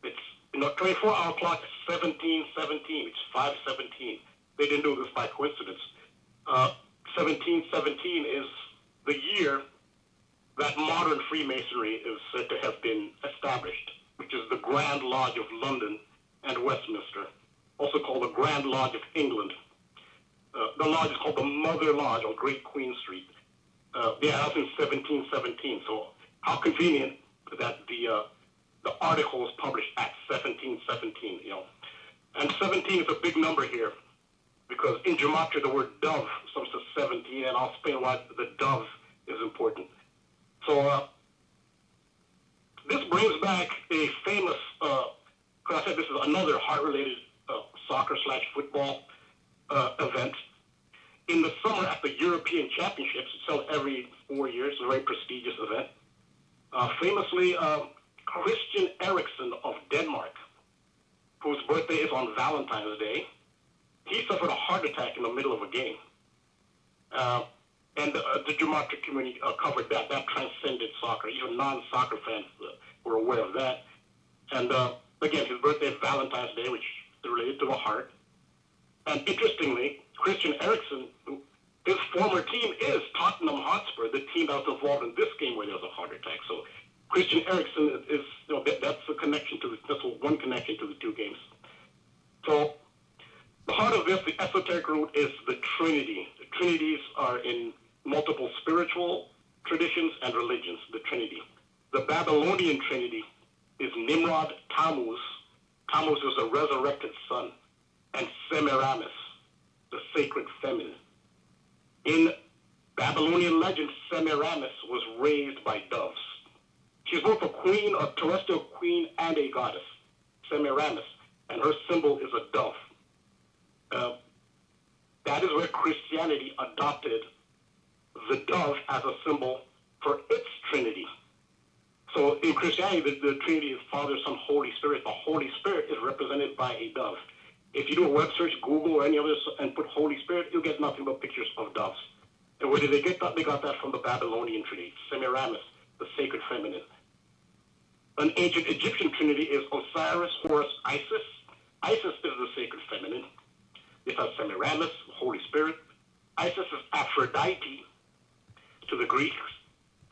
it's 24-hour clock is 1717. It's 5:17. They didn't do this by coincidence. 1717 is the year that modern Freemasonry is said to have been established, which is the Grand Lodge of London and Westminster, also called the Grand Lodge of England. The lodge is called the Mother Lodge on Great Queen Street. That's in 1717. So how convenient that the article was published at 1717. And 17 is a big number here, because in Gematria the word dove sums to 17, and I'll explain why the dove is important. So this brings back a famous, because I said this is another heart-related soccer/football event. In the summer at the European Championships, it's held every 4 years, it's a very prestigious event. Famously, Christian Eriksen of Denmark, whose birthday is on Valentine's Day, he suffered a heart attack in the middle of a game. And the Gematria community covered that. That transcended soccer. Even non-soccer fans were aware of that. And again, his birthday is Valentine's Day, which is related to the heart. And interestingly, Christian Eriksen, his former team is Tottenham Hotspur, the team that was involved in this game where there was a heart attack. So Christian Eriksen is, that's a connection to that's one connection to the two games. So part of this, the esoteric root, is the Trinity. The Trinities are in multiple spiritual traditions and religions, the Trinity. The Babylonian Trinity is Nimrod, Tammuz. Tammuz is a resurrected sun, and Semiramis, the sacred feminine. In Babylonian legend, Semiramis was raised by doves. She's both a queen, a terrestrial queen, and a goddess, Semiramis, and her symbol is a dove. That is where Christianity adopted the dove as a symbol for its Trinity. So in Christianity, the Trinity is Father, Son, Holy Spirit. The Holy Spirit is represented by a dove. If you do a web search, Google or any other, and put Holy Spirit, you'll get nothing but pictures of doves. And where did they get that? They got that from the Babylonian Trinity, Semiramis, the sacred feminine. An ancient Egyptian Trinity is Osiris, Horus, Isis. Isis is the sacred feminine. It has Semiramis, Holy Spirit. Isis is Aphrodite to the Greeks,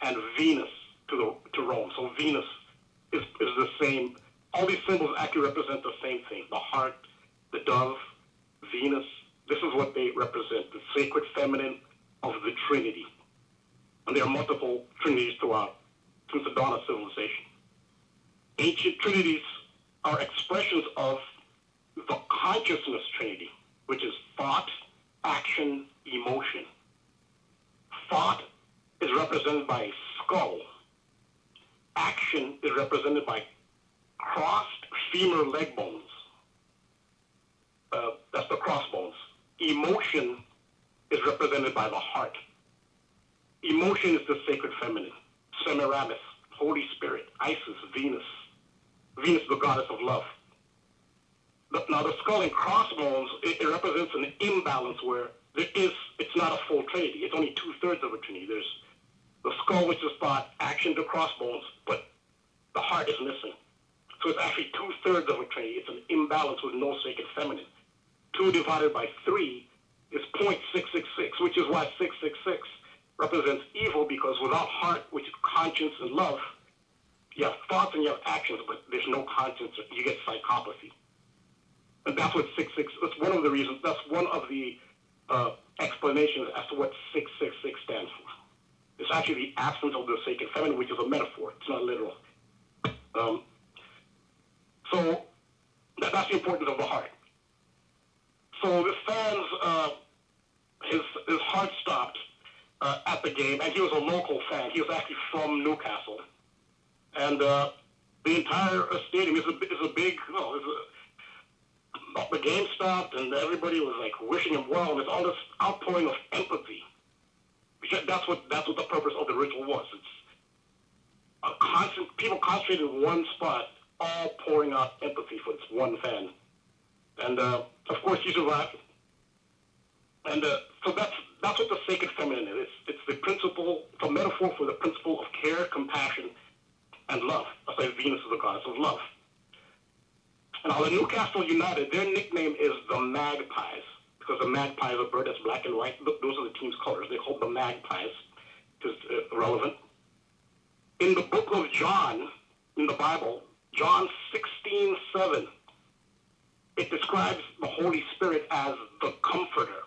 and Venus to Rome. So Venus is the same all these symbols actually represent the same thing: the heart, the dove, Venus. This is what they represent: the sacred feminine of the Trinity. And there are multiple trinities throughout since the dawn of civilization. Ancient trinities are expressions of the consciousness trinity, which is thought, action, emotion. Thought is represented by a skull. Action is represented by crossed femur leg bones. That's the crossbones. Emotion is represented by the heart. Emotion is the sacred feminine. Semiramis, Holy Spirit, Isis, Venus. Venus, the goddess of love. Now, the skull and crossbones, it represents an imbalance where it's not a full trinity. It's only 2/3 of a trinity. There's the skull, which is thought, action to crossbones, but the heart is missing. So it's actually 2/3 of a trinity. It's an imbalance with no sacred feminine. 2 divided by 3 is 0.666, which is why 666 represents evil, because without heart, which is conscience and love, you have thoughts and you have actions, but there's no conscience. You get psychopathy. And that's what 666, that's one of the reasons, that's one of the explanations as to what 666 stands for. It's actually the absence of the sacred feminine, which is a metaphor. It's not literal. So that's the importance of the heart. So this fan's, his heart stopped at the game, and he was a local fan. He was actually from Newcastle. And the entire stadium is a big, the game stopped, and everybody was like wishing him well. There's all this outpouring of empathy. That's what the purpose of the ritual was. It's a constant, people concentrated in one spot, all pouring out empathy for this one fan. And of course, he survived. And so that's what the sacred feminine is. It's the principle, it's a metaphor for the principle of care, compassion, and love. That's why Venus is the goddess of love. And now the Newcastle United, their nickname is the Magpies, because the magpie is a bird that's black and white. Those are the team's colors. They hold the Magpies, which is relevant. In the book of John, in the Bible, John 16:7, it describes the Holy Spirit as the Comforter.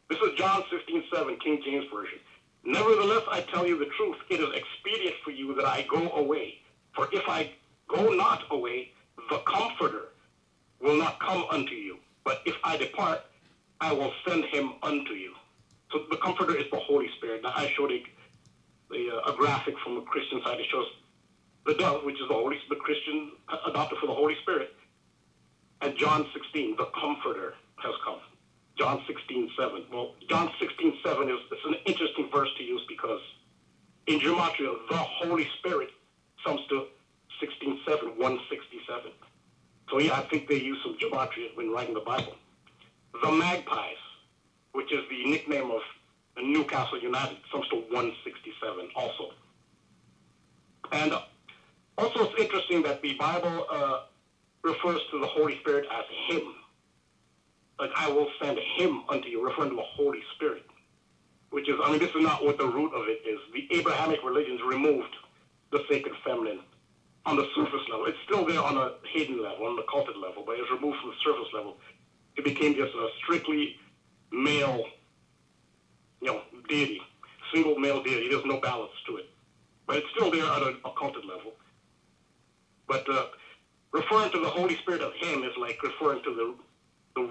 This is John 16:7, King James Version. Nevertheless, I tell you the truth, it is expedient for you that I go away. For if I go not away, the Comforter will not come unto you. But if I depart, I will send him unto you. So the Comforter is the Holy Spirit. Now, I showed a graphic from the Christian side. It shows the dove, which is the Christian adopted for the Holy Spirit. And John 16, the Comforter has come. John 16:7. Well, John 16:7 is an interesting verse to use because in Gematria, the Holy Spirit sums to 16:7, 167. So yeah, I think they use some Gematria when writing the Bible. The Magpies, which is the nickname of the Newcastle United, sums to 167 also. And also it's interesting that the Bible refers to the Holy Spirit as him. Like, I will send him unto you, referring to the Holy Spirit. Which is, this is not what the root of it is. The Abrahamic religions removed the sacred feminine on the surface level. It's still there on a hidden level, on the culted level, but it's removed from the surface level. It became just a strictly male, deity, single male deity. There's no balance to it. But it's still there at a occulted level. But referring to the Holy Spirit of him is like referring to the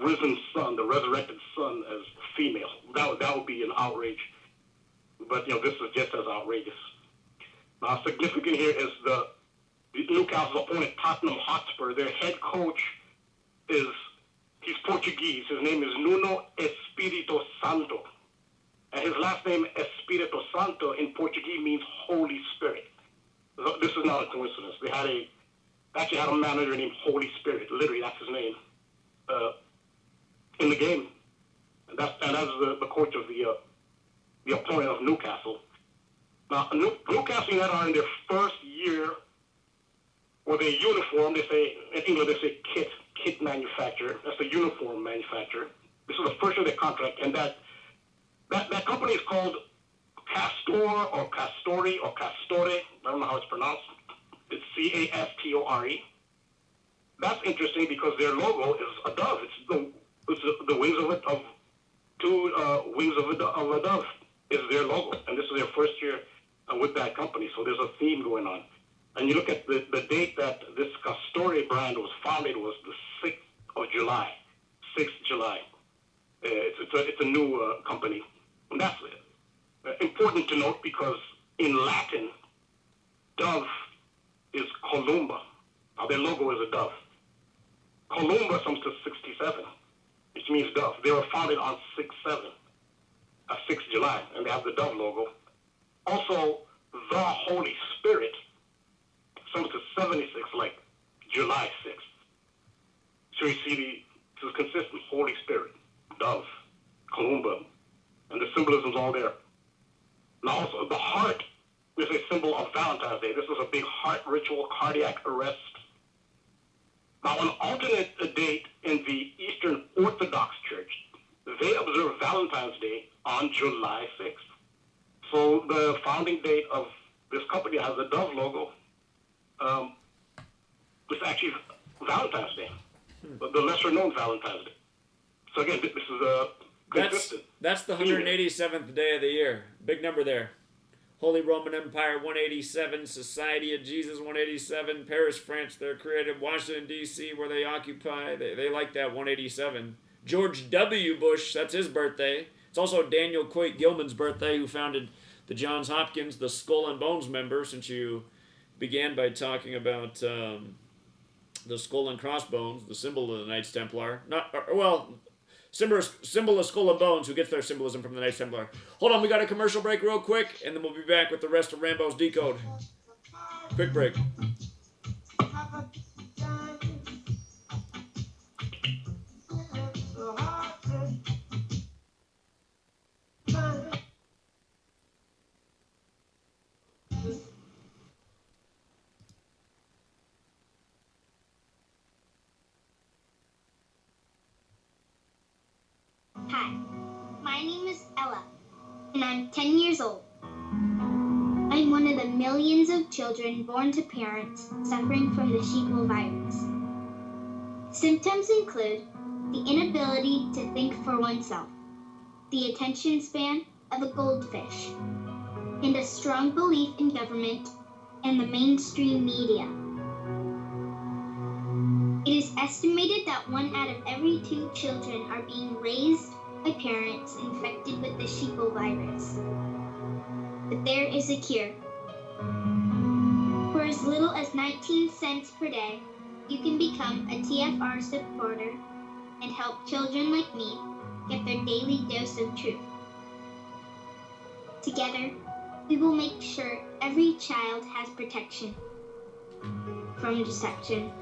risen son, the resurrected son, as female. That would be an outrage. But, this is just as outrageous. Now, significant here is the Newcastle's opponent, Tottenham Hotspur. Their head coach he's Portuguese. His name is Nuno Espírito Santo. And his last name, Espírito Santo, in Portuguese means Holy Spirit. So this is not a coincidence. They actually had a manager named Holy Spirit. Literally, that's his name. In the game, and that's the coach of the opponent of Newcastle. Now, Newcastle United are in their first year with a uniform. They say in England they say kit manufacturer. That's the uniform manufacturer. This is the first year of their contract, and that company is called Castor or Castori or Castore. I don't know how it's pronounced. It's Castore. that's interesting because their logo is a dove. It's the wings of two wings of a dove is their logo, and this is their first year with that company. So there's a theme going on. And you look at the date that this Castore brand was founded was the 6th of July. 6th July. It's a new company. And that's important to note because in Latin, dove is columba. Now their logo is a dove. Columba comes to 67, which means dove. They were founded on 6 July, and they have the dove logo. Also, the Holy Spirit comes to 76, like July 6th. So you see this is consistent. Holy Spirit, dove, columba, and the symbolism's all there. Now also, the heart is a symbol of Valentine's Day. This is a big heart ritual, cardiac arrest. Now, an alternate date in the Eastern Orthodox Church, they observe Valentine's Day on July 6th. So the founding date of this company has a dove logo. It's actually Valentine's Day, the lesser-known Valentine's Day. So again, this is consistent. That's the 187th day of the year. Big number there. Holy Roman Empire, 187. Society of Jesus, 187. Paris, France, they're created. Washington, D.C., where they occupy. They like that 187. George W. Bush, that's his birthday. It's also Daniel Coit Gilman's birthday, who founded the Johns Hopkins, the Skull and Bones member, since you began by talking about the skull and crossbones, the symbol of the Knights Templar. Symbol of Skull and Bones, who gets their symbolism from the Knights Templar. Hold on, we got a commercial break real quick, and then we'll be back with the rest of Rambo's Decode. Quick break. Hi, my name is Ella, and I'm 10 years old. I'm one of the millions of children born to parents suffering from the sheeple virus. Symptoms include the inability to think for oneself, the attention span of a goldfish, and a strong belief in government and the mainstream media. It is estimated that 1 out of every 2 children are being raised by parents infected with the sheeple virus. But there is a cure. For as little as 19 cents per day, you can become a TFR supporter and help children like me get their daily dose of truth. Together, we will make sure every child has protection from deception.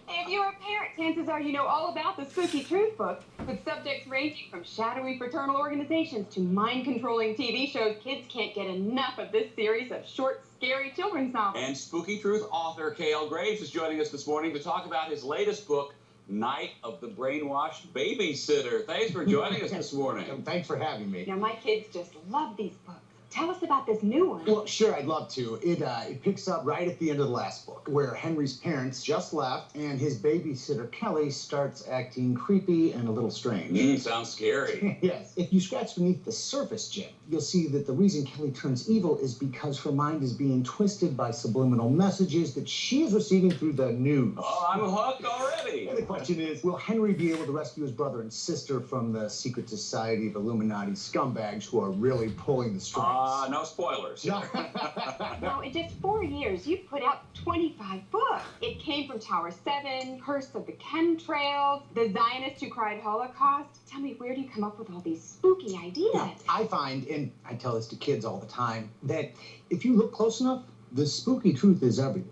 If you're a parent, chances are you know all about the Spooky Truth book, with subjects ranging from shadowy fraternal organizations to mind-controlling TV shows. Kids can't get enough of this series of short, scary children's novels. And Spooky Truth author Cale Graves is joining us this morning to talk about his latest book, Night of the Brainwashed Babysitter. Thanks for joining us this morning. Thanks for having me. Now, my kids just love these books. Tell us about this new one. Well, sure, I'd love to. It picks up right at the end of the last book, where Henry's parents just left, and his babysitter, Kelly, starts acting creepy and a little strange. Sounds scary. Yes. If you scratch beneath the surface, Jim, you'll see that the reason Kelly turns evil is because her mind is being twisted by subliminal messages that she is receiving through the news. Oh, I'm hooked already. And the question is, will Henry be able to rescue his brother and sister from the secret society of Illuminati scumbags who are really pulling the strings? No spoilers. Now, in just 4 years, you've put out 25 books. It came from Tower 7, Curse of the Chemtrails, The Zionist Who Cried Holocaust. Tell me, where do you come up with all these spooky ideas? Now, I find, and I tell this to kids all the time, that if you look close enough, the spooky truth is everywhere.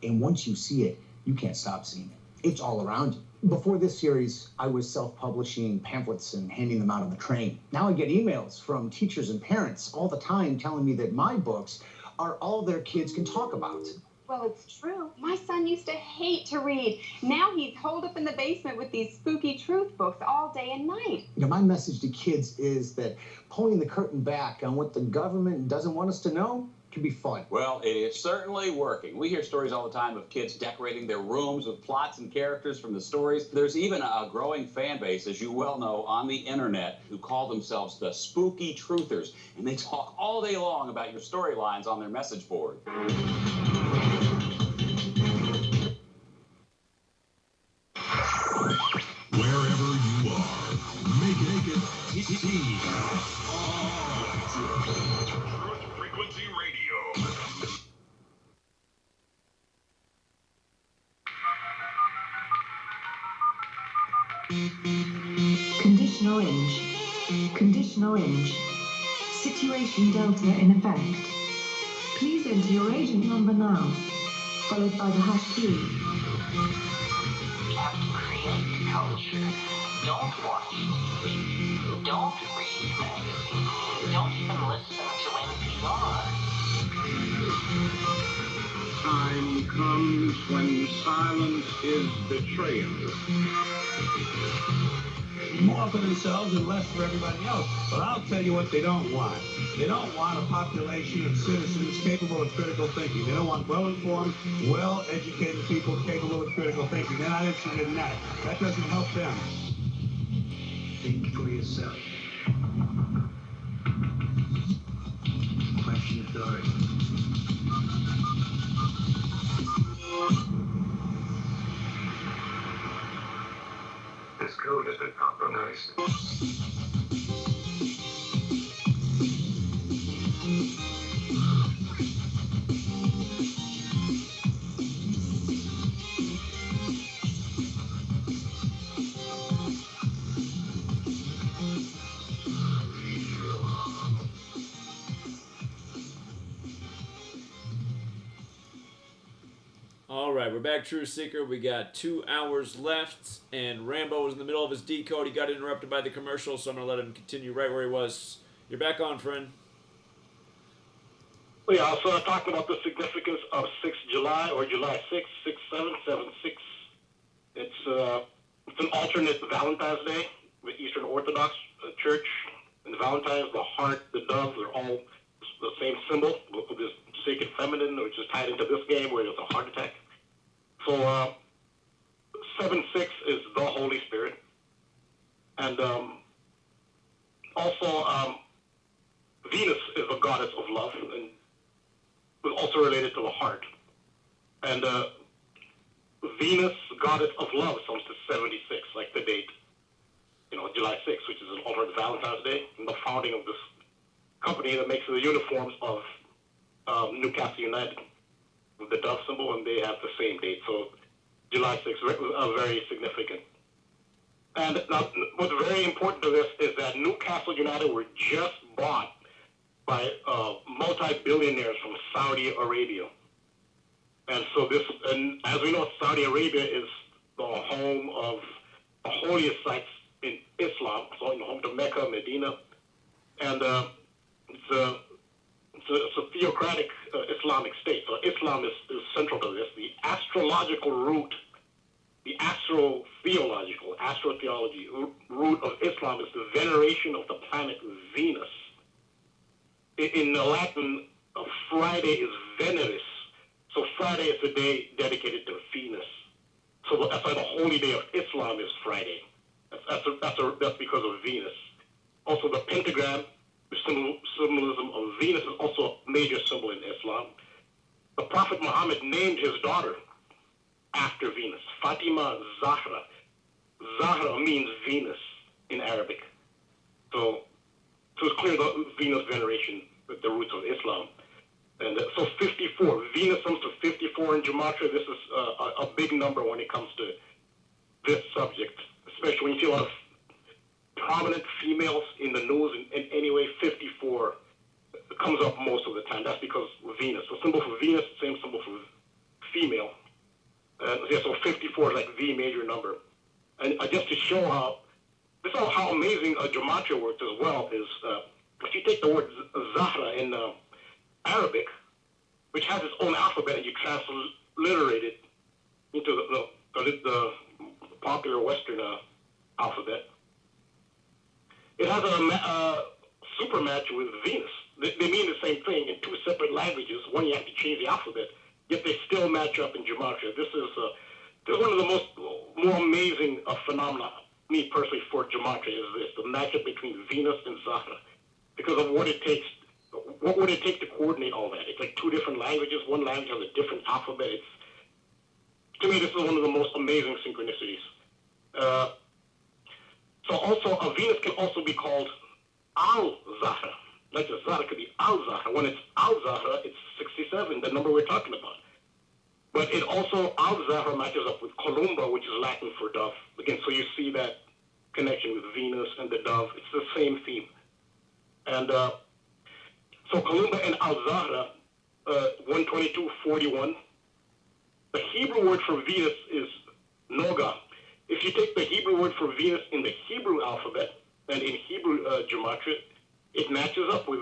And once you see it, you can't stop seeing it. It's all around you. Before this series, I was self-publishing pamphlets and handing them out on the train. Now I get emails from teachers and parents all the time telling me that my books are all their kids can talk about. Well, it's true. My son used to hate to read. Now he's holed up in the basement with these spooky truth books all day and night. Now, my message to kids is that pulling the curtain back on what the government doesn't want us to know can be fun. Well, it is certainly working. We hear stories all the time of kids decorating their rooms with plots and characters from the stories. There's even a growing fan base, as you well know, on the internet who call themselves the Spooky Truthers, and they talk all day long about your storylines on their message board. Wherever you are, make it TFR. Truth Frequency Radio. Condition orange. Condition orange. Situation Delta in effect. Please enter your agent number now, followed by the hash key. We have to create culture. Don't watch TV. Don't read magazines. Don't even listen to NPR. Time comes when silence is betrayal. More for themselves and less for everybody else. But I'll tell you what they don't want. They don't want a population of citizens capable of critical thinking. They don't want well-informed, well-educated people capable of critical thinking. They're not interested in that. That doesn't help them. Think for yourself. Question authority. This code has been compromised. All right, we're back, True Seeker. We got 2 hours left, and Rambo was in the middle of his decode. He got interrupted by the commercial, so I'm going to let him continue right where he was. You're back on, friend. Well, yeah, so I'm talking about the significance of 6th July or July 6th, 6/7/7/6. It's an alternate Valentine's Day, the Eastern Orthodox Church. And Valentine's, the heart, the dove, they're all the same symbol with this sacred feminine, which is tied into this game where there's a heart attack. So 7/6 is the Holy Spirit. And also Venus is the goddess of love and was also related to the heart. And Venus, goddess of love, comes to 76, like the date, July 6th, which is an alternate Valentine's Day, and the founding of this company that makes the uniforms of Newcastle United with the dove symbol, and they have the same date. So July 6th is very significant. And now, what's very important to this is that Newcastle United were just bought by multi-billionaires from Saudi Arabia. And so and as we know, Saudi Arabia is the home of the holiest sites in Islam, so home to Mecca, Medina, and it's a theocratic Islamic state. So Islam is central to this. The astrological root, the astrotheology root of Islam is the veneration of the planet Venus. In Latin, Friday is Veneris. So Friday is a day dedicated to Venus. So that's why the holy day of Islam is Friday. That's because of Venus. Also, the pentagram, the symbolism of Venus, is also a major symbol in Islam. The Prophet Muhammad named his daughter after Venus, Fatima Zahra. Zahra means Venus in Arabic. So it's clear the Venus veneration with the roots of Islam. And so 54, Venus comes to 54 in Gematria. This is a big number when it comes to this subject, especially when you see a lot of prominent females in the news in any way. 54 comes up most of the time. That's because of Venus. The symbol for Venus, same symbol for female. So 54 is like the major number. And just to show how amazing Gematria works as well is if you take the word Zahra in Arabic, which has its own alphabet, and you transliterate it into the popular Western alphabet, it has a super match with Venus. They mean the same thing in two separate languages. One, you have to change the alphabet, yet they still match up in Gematria. This is one of the more amazing phenomena, me personally, for Gematria is this, the matchup between Venus and Zahra, because of what it takes. What would it take to coordinate all that? It's like two different languages. One language has a different alphabet. To me, this is one of the most amazing synchronicities. So also, a Venus can also be called Al-Zahra. Like the Zahra could be Al-Zahra. When it's Al-Zahra, it's 67, the number we're talking about. But it also, Al-Zahra matches up with Columba, which is Latin for dove. Again, so you see that connection with Venus and the dove. It's the same theme. And so Columba and Al-Zahra, 122:41. The Hebrew word for Venus is Noga. If you take the Hebrew word for Venus in the Hebrew alphabet and in Hebrew Gematria, it matches up with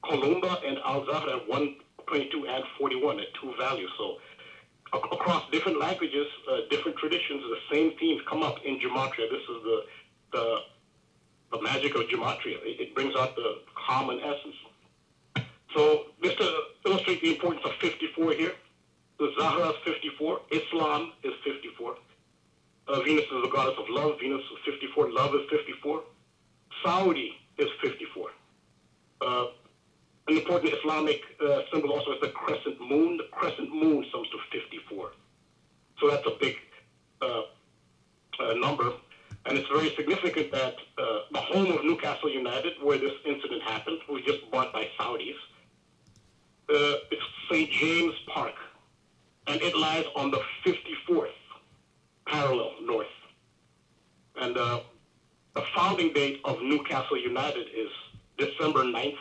Columba and Al-Zahra at 122 and 41 at two values. So across different languages, different traditions, the same themes come up in Gematria. This is the magic of Gematria. It brings out the common essence. So just to illustrate the importance of 54 here, the Zahra is 54, Islam is 54. Venus is the goddess of love. Venus is 54. Love is 54. Saudi is 54. An important Islamic symbol also is the crescent moon. The crescent moon sums to 54. So that's a big number. And it's very significant that the home of Newcastle United, where this incident happened, was just bought by Saudis. It's St. James Park. And it lies on the 54th parallel north. And the founding date of Newcastle United is December 9th,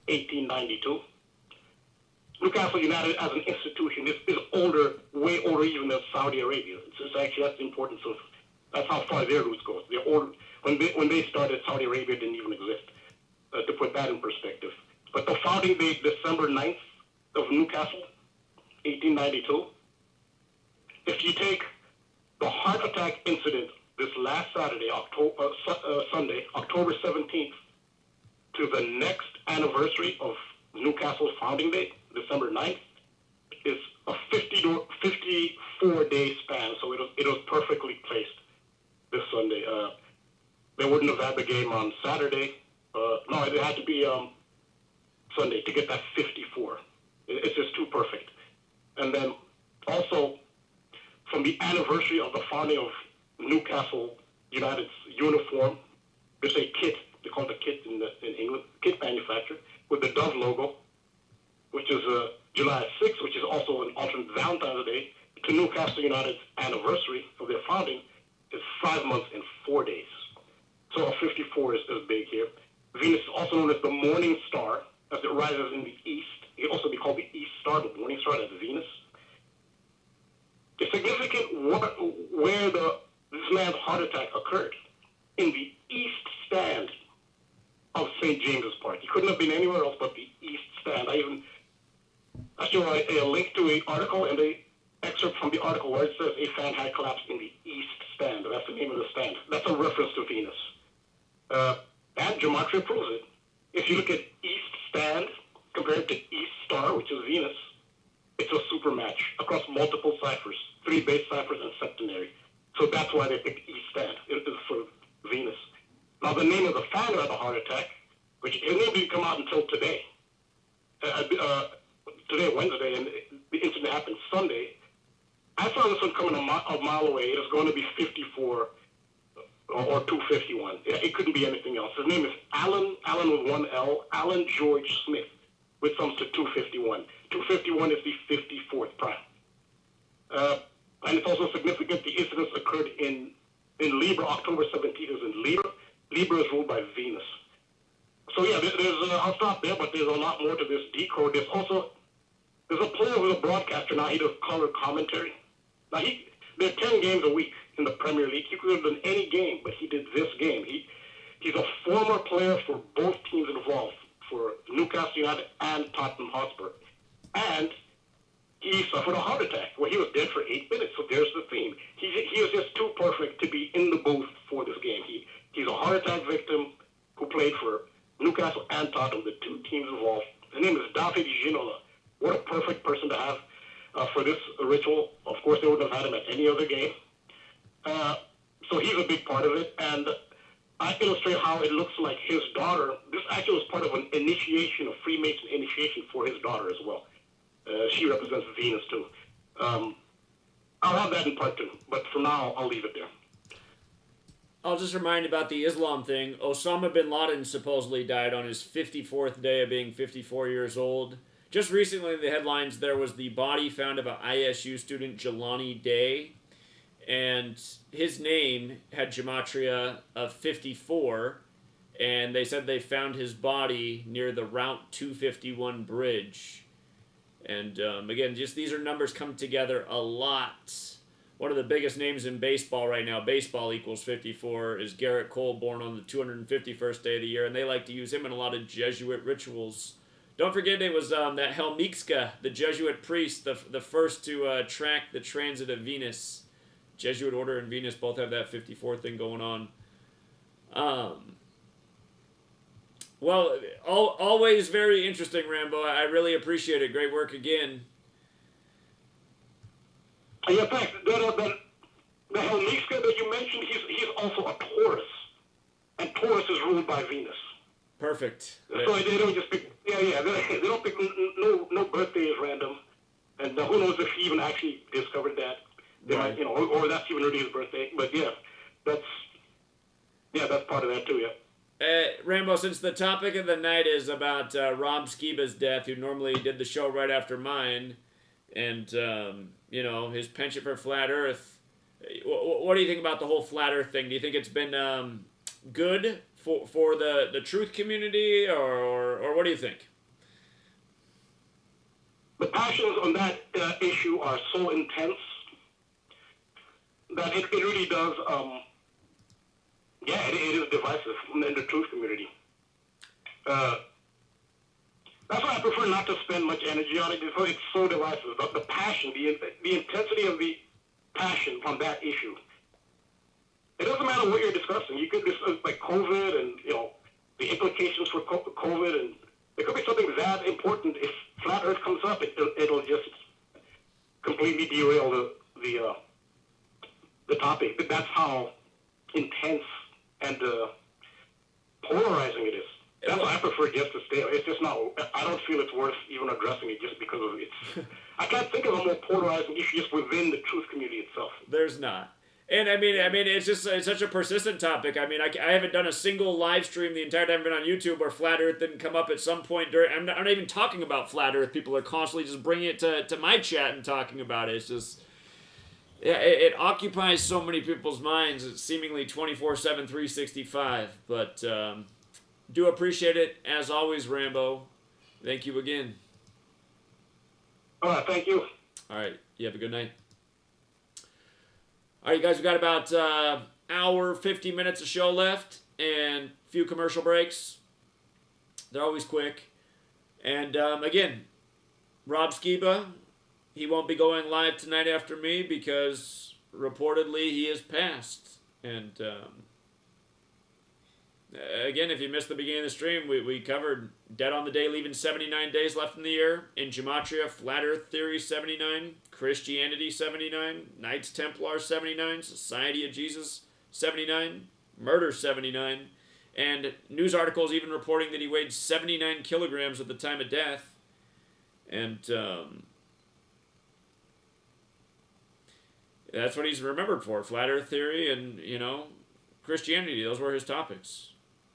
1892. Newcastle United as an institution is older, way older even than Saudi Arabia. It's actually, that's the importance of, that's how far their roots go. They're older. When they started, Saudi Arabia didn't even exist, to put that in perspective. But the founding date, December 9th of Newcastle, 1892. If you take the heart attack incident this last Saturday, Sunday, October 17th, to the next anniversary of Newcastle's founding date, December 9th, is a 54-day span. So it was perfectly placed this Sunday. They wouldn't have had the game on Saturday. No, it had to be Sunday to get that 54. It's just too perfect. And then also, from the anniversary of the founding of Newcastle United's uniform, there's a kit, they call it a kit in England, kit manufacturer, with the Dove logo, which is July 6th, which is also an alternate Valentine's Day, to Newcastle United's anniversary of their founding is 5 months and 4 days. So a 54 is big here. Venus is also known as the morning star, as it rises in the east. It can also be called the East Star, the morning star, that's Venus. It's significant where this man's heart attack occurred, in the east stand of St. James's Park. He couldn't have been anywhere else but the east stand. I show a link to an article and an excerpt from the article where it says a fan had collapsed in the east stand. That's the name of the stand. That's a reference to Venus. And Gematria proves it. If you look at east stand compared to east star, which is Venus, it's a super match across multiple ciphers, 3 base ciphers and septenary. So that's why they picked east stand. It is for Venus. Now the name of the fan who had the heart attack, which his name didn't come out until today. Today, Wednesday, and the incident happened Sunday. I saw this one coming a mile away. It was going to be 54 or 251. It couldn't be anything else. His name is Alan with one L, Alan George Smith, which sums to 251. 251 is the 54th prime. And it's also significant the incidents occurred in Libra. October 17th is in Libra. Libra is ruled by Venus. So yeah, I'll stop there, but there's a lot more to this decode. There's a player who's a broadcaster now. He does color commentary. Now there are 10 games a week in the Premier League. He could have done any game, but he did this game. He's a former player for both teams involved, for Newcastle United and Tottenham Hotspur. And he suffered a heart attack where he was dead for 8 minutes. So there's the theme. He is just too perfect to be in the booth for this game. He's a heart attack victim who played for Newcastle and Tottenham, the two teams involved. His name is David Ginola. what a perfect person to have for this ritual. Of course, they wouldn't have had him at any other game. So he's a big part of it, and I illustrate how it looks like his daughter. This actually was part of an initiation, a Freemason initiation for his daughter as well. She represents Venus too. I'll have that in part 2, but for now, I'll leave it there. I'll just remind about the Islam thing. Osama bin Laden supposedly died on his 54th day of being 54 years old. Just recently in the headlines, there was the body found of an ISU student, Jelani Day, and his name had Gematria of 54, and they said they found his body near the Route 251 bridge. And again, just these are numbers come together a lot. One of the biggest names in baseball right now, baseball equals 54, is Garrett Cole, born on the 251st day of the year, and they like to use him in a lot of Jesuit rituals. Don't forget it was that Helmixka, the Jesuit priest, the first to track the transit of Venus. Jesuit Order and Venus both have that 54 thing going on. Well, always very interesting, Rambo. I really appreciate it. Great work again. Yeah, in fact, the Helmixka that you mentioned, he's also a Taurus, and Taurus is ruled by Venus. Perfect. So they don't just pick. They don't pick. No birthday is random, and who knows if he even actually discovered that. They Right. might, or that's even really his birthday. But that's part of that too. Yeah. Rambo, since the topic of the night is about Rob Skiba's death, who normally did the show right after mine, and his penchant for flat Earth, what do you think about the whole flat Earth thing? Do you think it's been good for the truth community, or what do you think? The passions on that issue are so intense that it really does. It is divisive in the truth community. That's why I prefer not to spend much energy on it, because it's so divisive. The passion, the intensity of the passion on that issue. It doesn't matter what you're discussing. You could discuss like COVID and the implications for COVID, and it could be something that important. If flat Earth comes up, it'll just completely derail the topic. That's how intense and polarizing it is. That's why I prefer just to stay. It's just not. I don't feel it's worth even addressing it just because of it. I can't think of a more polarizing issue just within the truth community itself. There's not. And I mean, it's such a persistent topic. I mean, I haven't done a single live stream the entire time I've been on YouTube where flat Earth didn't come up at some point during. I'm not even talking about flat Earth. People are constantly just bringing it to my chat and talking about it. It's just, it occupies so many people's minds. It's seemingly 24/7, 365. But do appreciate it as always, Rambo. Thank you again. All right, thank you. All right, you have a good night. All right, you guys, we got about hour, 50 minutes of show left and a few commercial breaks. They're always quick. And again, Rob Skiba, he won't be going live tonight after me because reportedly he has passed. And again, if you missed the beginning of the stream, we covered Dead on the Day, leaving 79 days left in the year. In Gematria, Flat Earth Theory 79, Christianity 79, Knights Templar 79, Society of Jesus 79, Murder 79, and news articles even reporting that he weighed 79 kilograms at the time of death. And that's what he's remembered for, Flat Earth Theory and, Christianity. Those were his topics.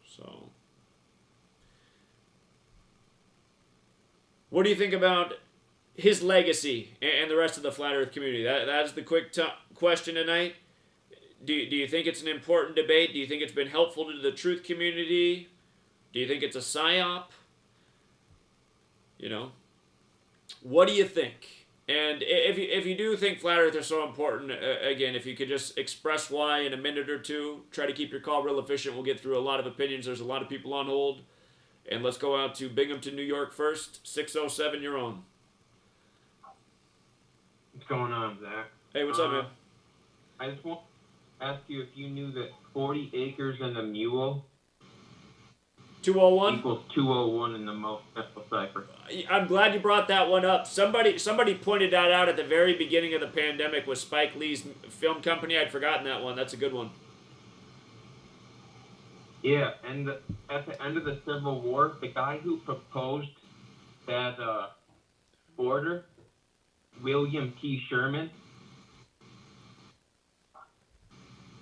So, what do you think about his legacy and the rest of the Flat Earth community? That's the quick question tonight. Do you think it's an important debate? Do you think it's been helpful to the truth community? Do you think it's a psyop? What do you think? And if you do think Flat Earth is so important, again, if you could just express why in a minute or two, try to keep your call real efficient. We'll get through a lot of opinions. There's a lot of people on hold. And let's go out to Binghamton, New York first. 607, you're on. What's going on, Zach? Hey, what's up, man? I just want to ask you if you knew that 40 acres and a mule 201 equals 201 in the most simple cipher. I'm glad you brought that one up. Somebody pointed that out at the very beginning of the pandemic with Spike Lee's film company. I'd forgotten that one. That's a good one. Yeah, and at the end of the Civil War, the guy who proposed that order, William T. Sherman,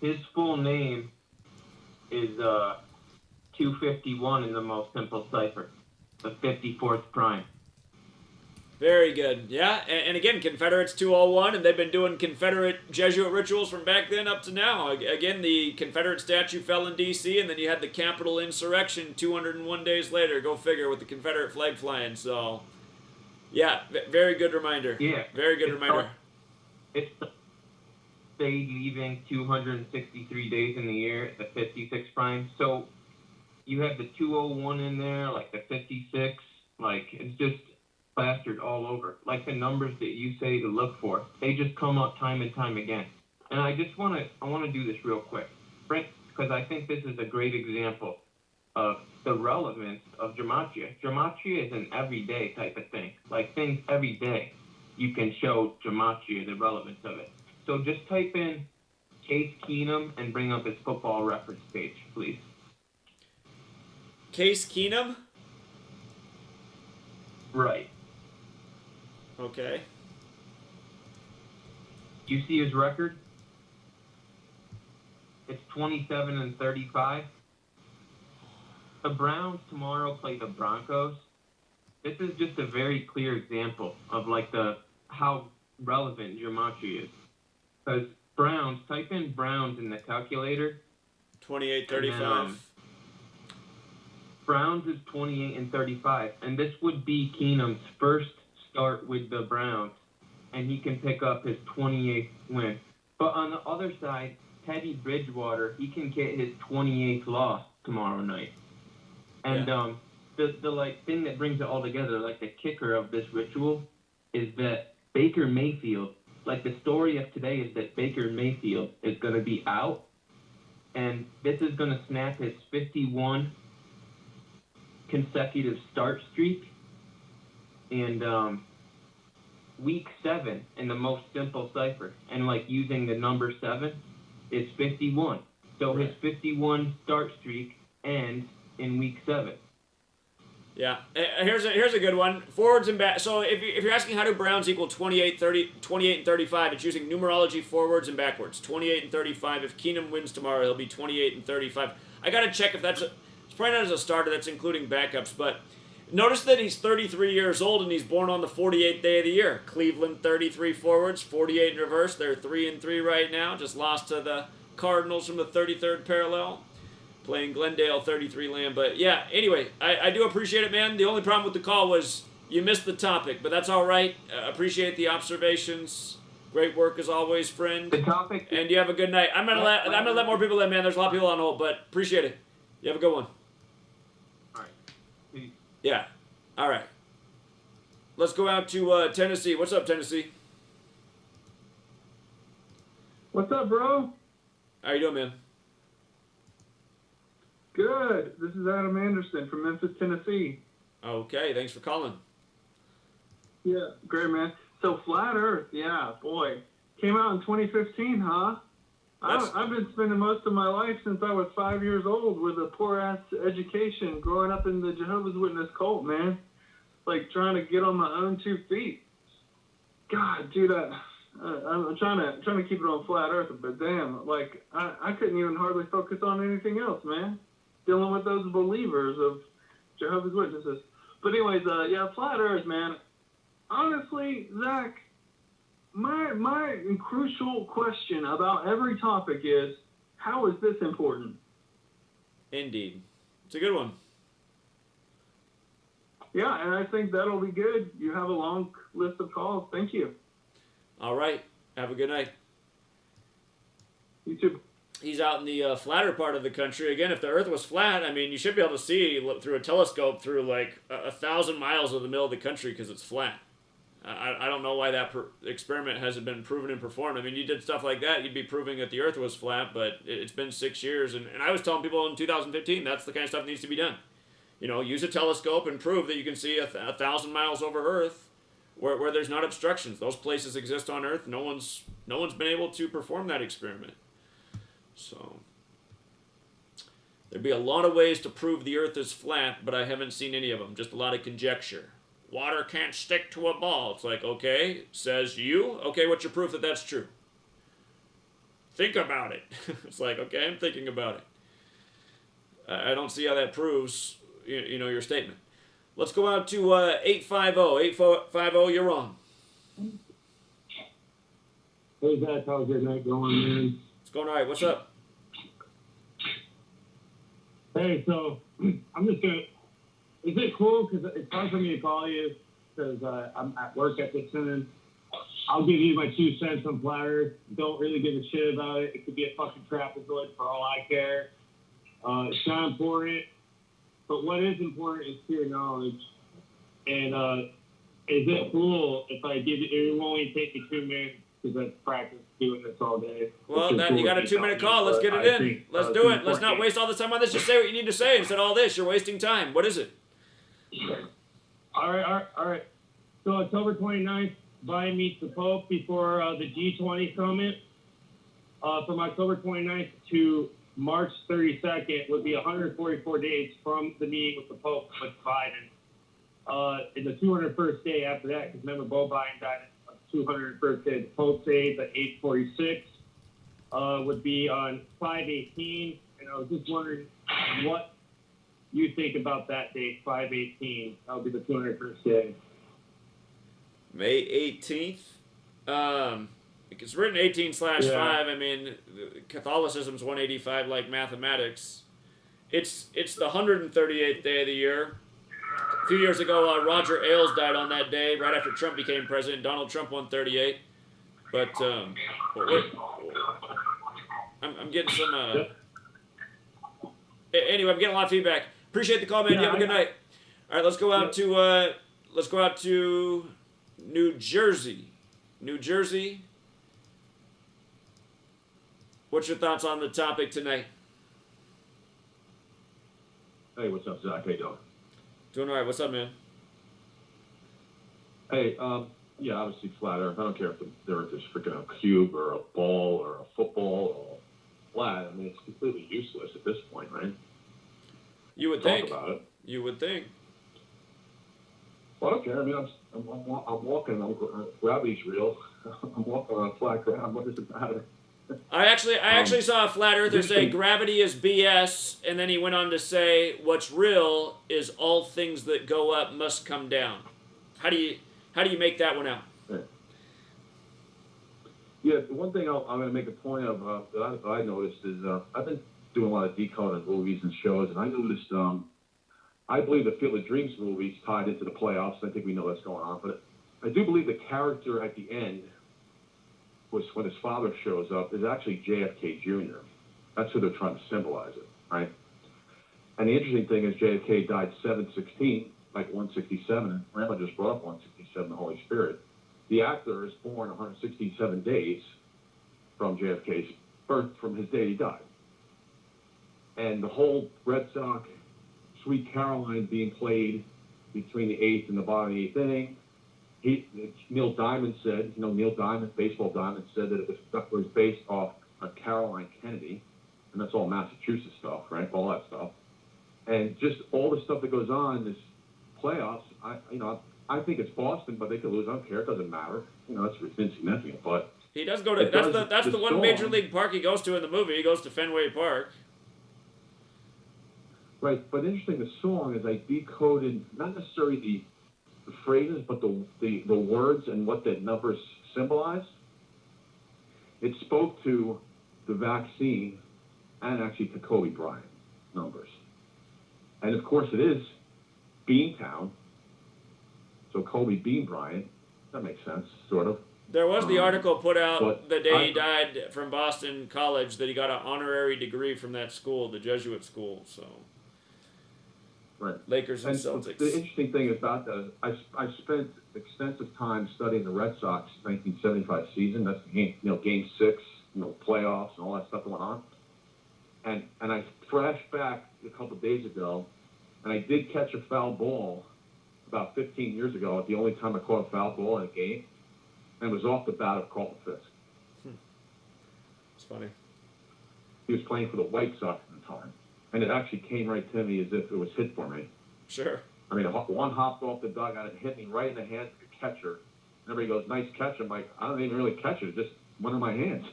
his full name is 251 in the most simple cipher, the 54th prime. Very good. Yeah, and again, Confederates 201, and they've been doing Confederate Jesuit rituals from back then up to now. Again, the Confederate statue fell in D.C., and then you had the Capitol insurrection 201 days later. Go figure, with the Confederate flag flying. So, yeah, very good reminder. Yeah. Very good reminder. It's say leaving 263 days in the year at the 56 prime. So you have the 201 in there, like the 56, like it's just plastered all over. Like the numbers that you say to look for, they just come up time and time again. And I want to do this real quick, because I think this is a great example of the relevance of Gematria. Gematria is an everyday type of thing. Like things every day, you can show Gematria the relevance of it. So just type in Case Keenum and bring up his football reference page, please. Case Keenum? Right. Okay. You see his record? It's 27-35. The Browns tomorrow play the Broncos. This is just a very clear example of like how relevant Gematria is. Because Browns, type in Browns in the calculator. 28-35. Browns is 28-35, and this would be Keenum's first start with the Browns, and he can pick up his 28th win. But on the other side, Teddy Bridgewater, he can get his 28th loss tomorrow night. And the like thing that brings it all together, like the kicker of this ritual, is that Baker Mayfield, like the story of today is that Baker Mayfield is going to be out, and this is going to snap his 51 consecutive start streak. And week 7 in the most simple cipher, and like using the number 7 is 51. So his 51 start streak ends in week 7. Yeah, here's a good one. Forwards and back. So if you're asking how do Browns equal 28 and 35, it's using numerology forwards and backwards. 28 and 35. If Keenum wins tomorrow, he'll be 28 and 35. I gotta check if it's probably not as a starter. That's including backups. But notice that he's 33 years old and he's born on the 48th day of the year. Cleveland 33 forwards, 48 in reverse. They're 3-3 right now. Just lost to the Cardinals from the 33rd parallel. Playing Glendale 33 land. But yeah, anyway, I do appreciate it, man. The only problem with the call was you missed the topic, but that's all right. Appreciate the observations. Great work as always, friend. The topic. And you have a good night. I'm gonna let more people in, man. There's a lot of people on hold, but appreciate it. You have a good one. All right. Peace. Yeah. All right. Let's go out to Tennessee. What's up, Tennessee? What's up, bro? How you doing, man? Good. This is Adam Anderson from Memphis, Tennessee. Okay, thanks for calling. Yeah, great, man. So Flat Earth, yeah, boy. Came out in 2015, huh? I've been spending most of my life since I was 5 years old with a poor-ass education growing up in the Jehovah's Witness cult, man. Like, trying to get on my own 2 feet. God, dude, I'm trying to keep it on Flat Earth, but damn, like, I couldn't even hardly focus on anything else, man. Dealing with those believers of Jehovah's Witnesses. But anyways, yeah, Flat Earth, man. Honestly, Zach, my crucial question about every topic is, how is this important? Indeed. It's a good one. Yeah, and I think that'll be good. You have a long list of calls. Thank you. All right. Have a good night. You too. He's out in the flatter part of the country. Again, if the Earth was flat, I mean, you should be able to see through a telescope through like 1,000 miles of the middle of the country because it's flat. I don't know why that experiment hasn't been proven and performed. I mean, you did stuff like that, you'd be proving that the Earth was flat, but it's been 6 years. And I was telling people in 2015 that's the kind of stuff that needs to be done. use a telescope and prove that you can see 1,000 miles over Earth where there's not obstructions. Those places exist on Earth. No one's been able to perform that experiment. So there'd be a lot of ways to prove the Earth is flat, but I haven't seen any of them. Just a lot of conjecture. Water can't stick to a ball. It's like, okay, says you. Okay, what's your proof that that's true? Think about it. It's like, okay, I'm thinking about it. I don't see how that proves, your statement. Let's go out to 850. 850, you're on. Hey, Zach, how's your night going, man? It's going all right. What's up? Hey, so I'm just going to... Is it cool? Because it's hard for me to call you because I'm at work at this minute. I'll give you my 2 cents on Flat Earth. Don't really give a shit about it. It could be a fucking trapezoid for all I care. It's not important. But what is important is pure knowledge. And is it cool if I give you... It will only take me 2 minutes because I've practiced doing this all day. Well, then you got a 2-minute call. Let's get it in. Let's do it. Let's not waste all the time on this. Just say what you need to say. Instead of all this, you're wasting time. What is it? All right. So October 29th, Biden meets the Pope before the G20 summit. From October 29th to March 32nd would be 144 days from the meeting with the Pope with Biden. In the 201st day after that, because remember, Bo Biden died on the 201st day. The Pope's age at 846 would be on 518. And I was just wondering what you think about that date, 518. That would be the 201st day. May 18th. It's written 18/5. Yeah. I mean, Catholicism's 185 like mathematics. It's the 138th day of the year. A few years ago, Roger Ailes died on that day, right after Trump became president. Donald Trump 138. But I'm getting some. Anyway, I'm getting a lot of feedback. Appreciate the call, man. You have a good night. All right, let's go out to New Jersey. New Jersey. What's your thoughts on the topic tonight? Hey, what's up, Zach? How you doing? Doing all right. What's up, man? Hey, yeah, obviously flat Earth. I don't care if the Earth is freaking a cube or a ball or a football or flat. I mean, it's completely useless at this point, right? You would Talk think. about it. You would think. Well, I don't care. I mean, I'm walking. Gravity's real. I'm walking on a flat ground. What does it matter? I actually saw a flat earther say gravity is BS, and then he went on to say what's real is all things that go up must come down. How do you make that one out? Yeah, the one thing I'm going to make a point of that I noticed is I've been doing a lot of decoding movies and shows, and I noticed I believe the Field of Dreams movie's tied into the playoffs. I think we know what's going on, but I do believe the character at the end was when his father shows up is actually JFK Jr. That's who they're trying to symbolize it, right? And the interesting thing is JFK died 7/16, like 167, and Grandma just brought up 167, the Holy Spirit. The actor is born 167 days from JFK's birth, from his day he died. And the whole Red Sox, Sweet Caroline being played between the 8th and the bottom of the 8th inning, Neil Diamond said, Neil Diamond, Baseball Diamond, said that it was based off of Caroline Kennedy, and that's all Massachusetts stuff, right? All that stuff. And just all the stuff that goes on in this playoffs, I think it's Boston, but they could lose. I don't care. It doesn't matter. That's insignificant. But he does go to that's the one major league park he goes to in the movie. He goes to Fenway Park. Right, but interesting. The song is I decoded not necessarily the phrases, but the words and what the numbers symbolize. It spoke to the vaccine and actually to Kobe Bryant numbers. And of course it is Beantown. So Kobe Bean Bryant, that makes sense, sort of. There was the article put out the day he died from Boston College that he got an honorary degree from that school, the Jesuit school, so. Right. Lakers and Celtics. The interesting thing about that is I spent extensive time studying the Red Sox 1975 season. That's game 6, playoffs and all that stuff going on. And I flashed back a couple of days ago And I did catch a foul ball about 15 years ago, the only time I caught a foul ball in a game, and it was off the bat of Carlton Fisk. It's funny. He was playing for the White Sox at the time, and it actually came right to me as if it was hit for me. Sure. I mean, one hopped off the dugout and hit me right in the hands of the catcher. And everybody goes, nice catch. I'm like, I don't even really catch it. It just went in my hands.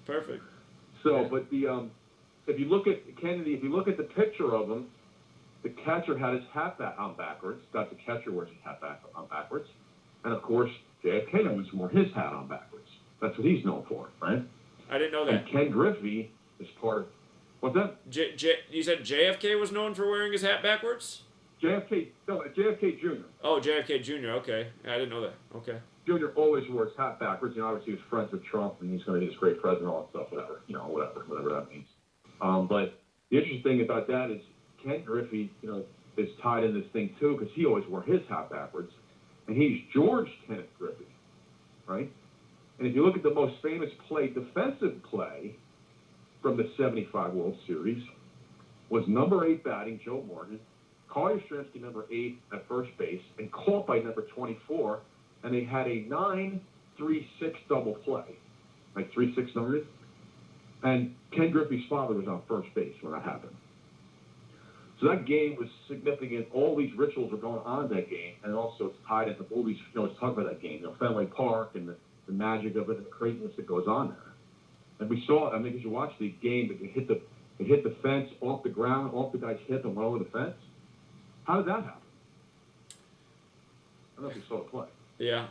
Perfect. So, but if you look at Kennedy, if you look at the picture of him, the catcher had his hat back on backwards. That's the catcher wears his hat back on backwards. And of course, JFK always wore his hat on backwards. That's what he's known for, right? I didn't know that. And Ken Griffey is part of, what's that? You said JFK was known for wearing his hat backwards? JFK Jr. Oh, JFK Jr. Okay. I didn't know that. Okay. Jr. always wore his hat backwards. You know, obviously he was friends with Trump, and he's going to be this great president, all that stuff, whatever. You know, whatever that means. But the interesting thing about that is Ken Griffey, you know, is tied in this thing too, because he always wore his hat backwards, and he's George Kenneth Griffey, right? And if you look at the most famous defensive play from the '75 World Series, was number 8 batting Joe Morgan, Carl Yastrzemski number 8 at first base, and caught by number 24, and they had a 9-3-6 double play, like 3-6 numbers. And Ken Griffey's father was on first base when that happened. So that game was significant. All these rituals were going on in that game, and also it's tied into movies. You know, it's talking about that game, you know, Fenway Park and the magic of it and the craziness that goes on there. And we saw, I mean, as you watch the game, it hit the fence off the ground, off the guy's hip, and went over the fence. How did that happen? I don't know if you saw the play. Yeah.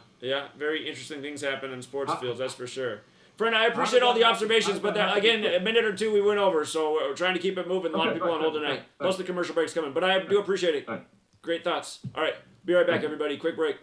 Very interesting things happen in sports fields, that's for sure. Friend, I appreciate all the observations, but again, a minute or two we went over, so we're trying to keep it moving. A lot of people on hold tonight, plus the commercial break's coming. But I do appreciate it. Great thoughts. All right, be right back, everybody. Quick break.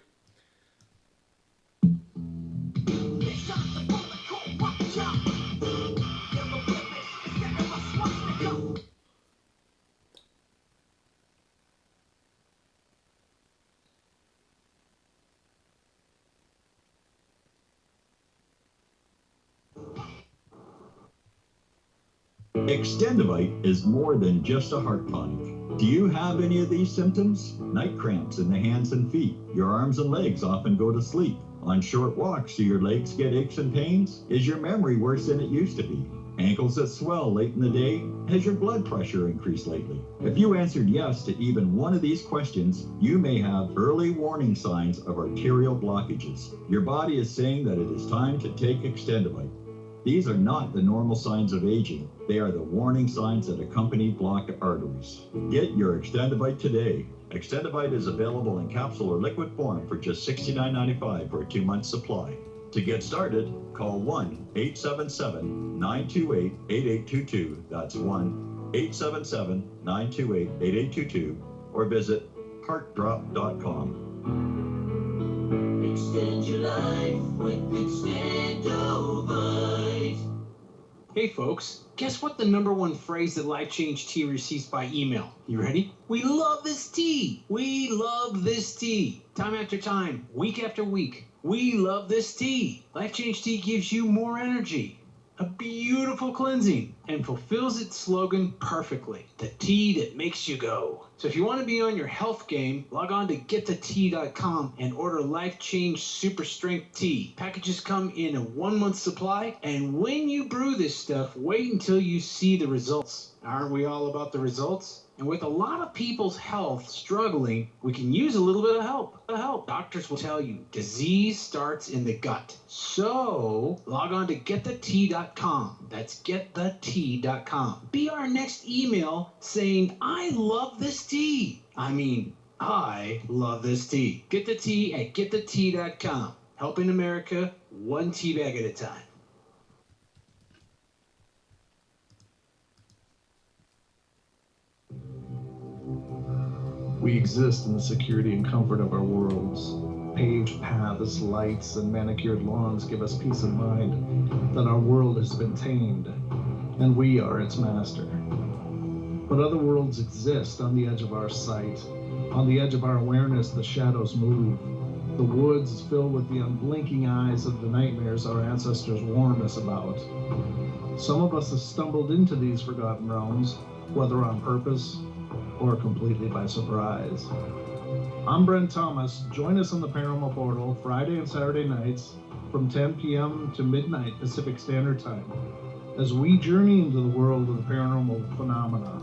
Extendivite is more than just a heart tonic. Do you have any of these symptoms? Night cramps in the hands and feet. Your arms and legs often go to sleep. On short walks, do your legs get aches and pains? Is your memory worse than it used to be? Ankles that swell late in the day? Has your blood pressure increased lately? If you answered yes to even one of these questions, you may have early warning signs of arterial blockages. Your body is saying that it is time to take Extendivite. These are not the normal signs of aging. They are the warning signs that accompany blocked arteries. Get your Extendivite today. Extendivite is available in capsule or liquid form for just $69.95 for a 2-month supply. To get started, call 1-877-928-8822. That's 1-877-928-8822, or visit heartdrop.com. Extend your life with Extendivite. Hey folks, guess what the #1 phrase that Life Change Tea receives by email? You ready? We love this tea! We love this tea! Time after time, week after week, we love this tea! Life Change Tea gives you more energy, a beautiful cleansing, and fulfills its slogan perfectly. The tea that makes you go. So if you want to be on your health game, log on to getthetea.com and order Life Change Super Strength Tea. Packages come in a 1-month supply, and when you brew this stuff, wait until you see the results. Aren't we all about the results? And with a lot of people's health struggling, we can use a little bit of help. Doctors will tell you disease starts in the gut. So log on to getthetea.com. That's getthetea.com. Be our next email saying, I love this tea. I mean, I love this tea. Get the tea at getthetea.com. Helping America one tea bag at a time. We exist in the security and comfort of our worlds. Paved paths, lights, and manicured lawns give us peace of mind that our world has been tamed, and we are its master. But other worlds exist on the edge of our sight. On the edge of our awareness, the shadows move. The woods is filled with the unblinking eyes of the nightmares our ancestors warned us about. Some of us have stumbled into these forgotten realms, whether on purpose or completely by surprise. I'm Brent Thomas. Join us on the Paranormal Portal Friday and Saturday nights from 10 p.m. to midnight Pacific Standard Time as we journey into the world of the paranormal phenomena.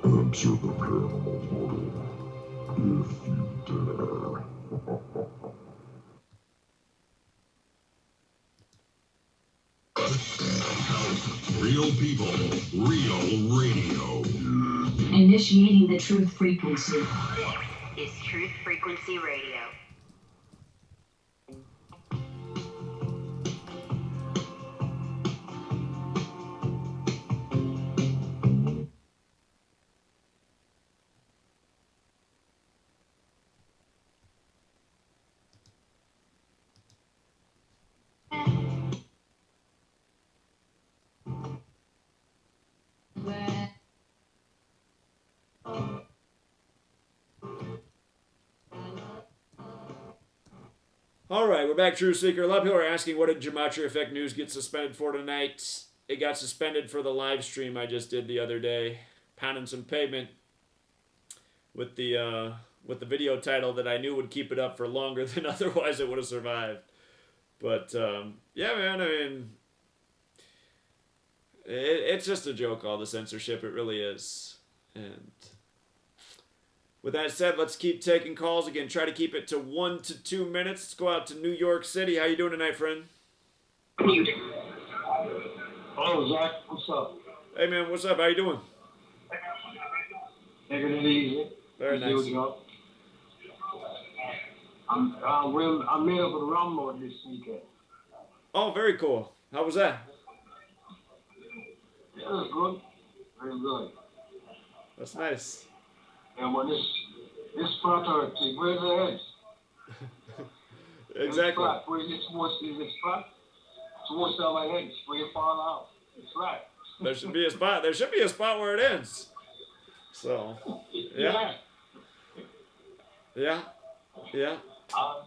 Enter the Paranormal Portal if you dare. Real people, real radio. Initiating the truth frequency. This is Truth Frequency Radio. All right, we're back, True Seeker. A lot of people are asking, what did Gematria Effect News get suspended for tonight? It got suspended for the live stream I just did the other day, pounding some pavement with the video title that I knew would keep it up for longer than otherwise it would have survived. But yeah, man, I mean, it's just a joke, all the censorship. It really is. And with that said, let's keep taking calls again. Try to keep it to 1 to 2 minutes. Let's go out to New York City. How you doing tonight, friend? Hello, Zach. What's up? Hey, man. What's up? How you doing? Taking it easy. Very nice. I made up with Rumble this weekend. Oh, very cool. How was that? Yeah, it was good. Very good. That's nice. Yeah, but this flat earth thing, where's the heads? Exactly. It's flat. Where is it supposed to be? Is it flat? It's supposed to have my heads where you fall out. It's flat. There should be a spot. There should be a spot where it ends. So, yeah. Yeah. Yeah. I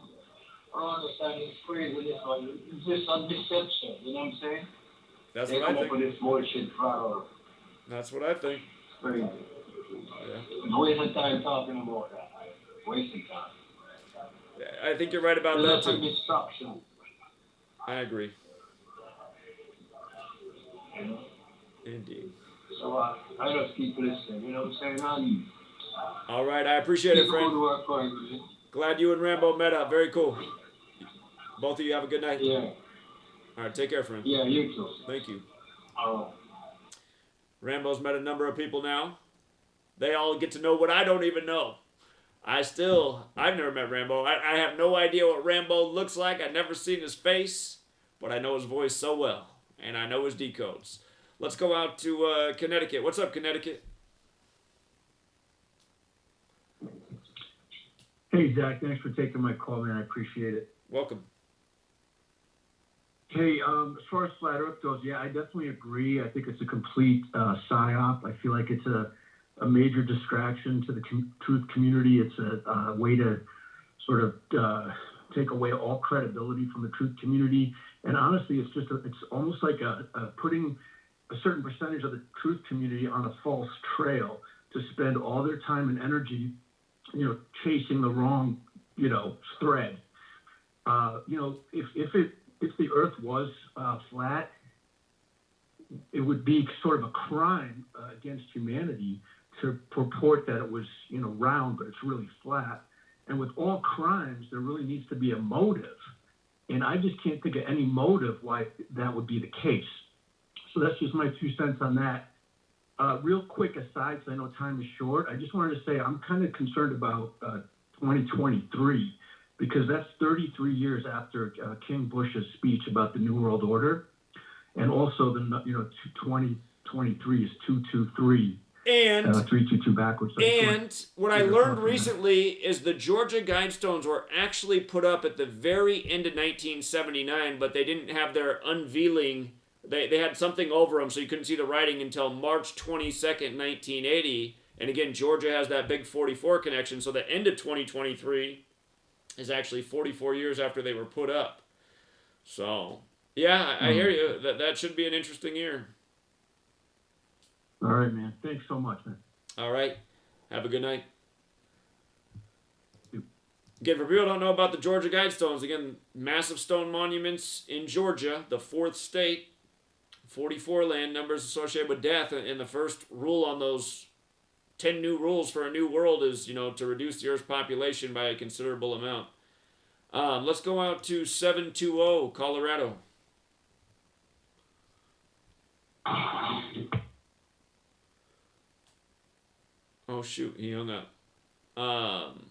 don't understand this crazy with this one. It's just a deception, you know what I'm saying? That's they what I come think. up with this bullshit flat earth. That's what I think. It's crazy. Yeah. Wasting time talking about that. Wasting time. I think you're right about that too. Destruction. I agree. You know? Indeed. So I just keep listening. You know what I'm saying? All right, I appreciate it, friend. Good work for you. Glad you and Rambo met up. Very cool. Both of you have a good night. Yeah. All right, take care, friend. Yeah, you too. Thank you. All right. Rambo's met a number of people now. They all get to know what I don't even know. I've never met Rambo. I have no idea what Rambo looks like. I've never seen his face, but I know his voice so well, and I know his decodes. Let's go out to Connecticut. What's up, Connecticut? Hey, Zach. Thanks for taking my call, man. I appreciate it. Welcome. Hey, as far as Flat Earth goes, yeah, I definitely agree. I think it's a complete psyop. I feel like it's a major distraction to the truth community. It's a way to sort of take away all credibility from the truth community. And honestly, it's almost like putting a certain percentage of the truth community on a false trail to spend all their time and energy, chasing the wrong, thread. If the Earth was flat, it would be sort of a crime against humanity to purport that it was, round, but it's really flat. And with all crimes, there really needs to be a motive. And I just can't think of any motive why that would be the case. So that's just my 2 cents on that. Real quick aside, because I know time is short, I just wanted to say I'm kind of concerned about 2023, because that's 33 years after King Bush's speech about the New World Order. And also, 2023 is 223. And 322 backwards. And what I learned recently is the Georgia Guidestones were actually put up at the very end of 1979, but they didn't have their unveiling. They had something over them, so you couldn't see the writing until March 22nd, 1980. And again, Georgia has that big 44 connection, so the end of 2023 is actually 44 years after they were put up. So, yeah, I hear you. That should be an interesting year. All right, man. Thanks so much, man. All right. Have a good night. Again, for people who don't know about the Georgia Guidestones, again, massive stone monuments in Georgia, the fourth state, 44 land numbers associated with death, and the first rule on those 10 new rules for a new world is, to reduce the Earth's population by a considerable amount. Let's go out to 720, Colorado. Oh, shoot, he hung up.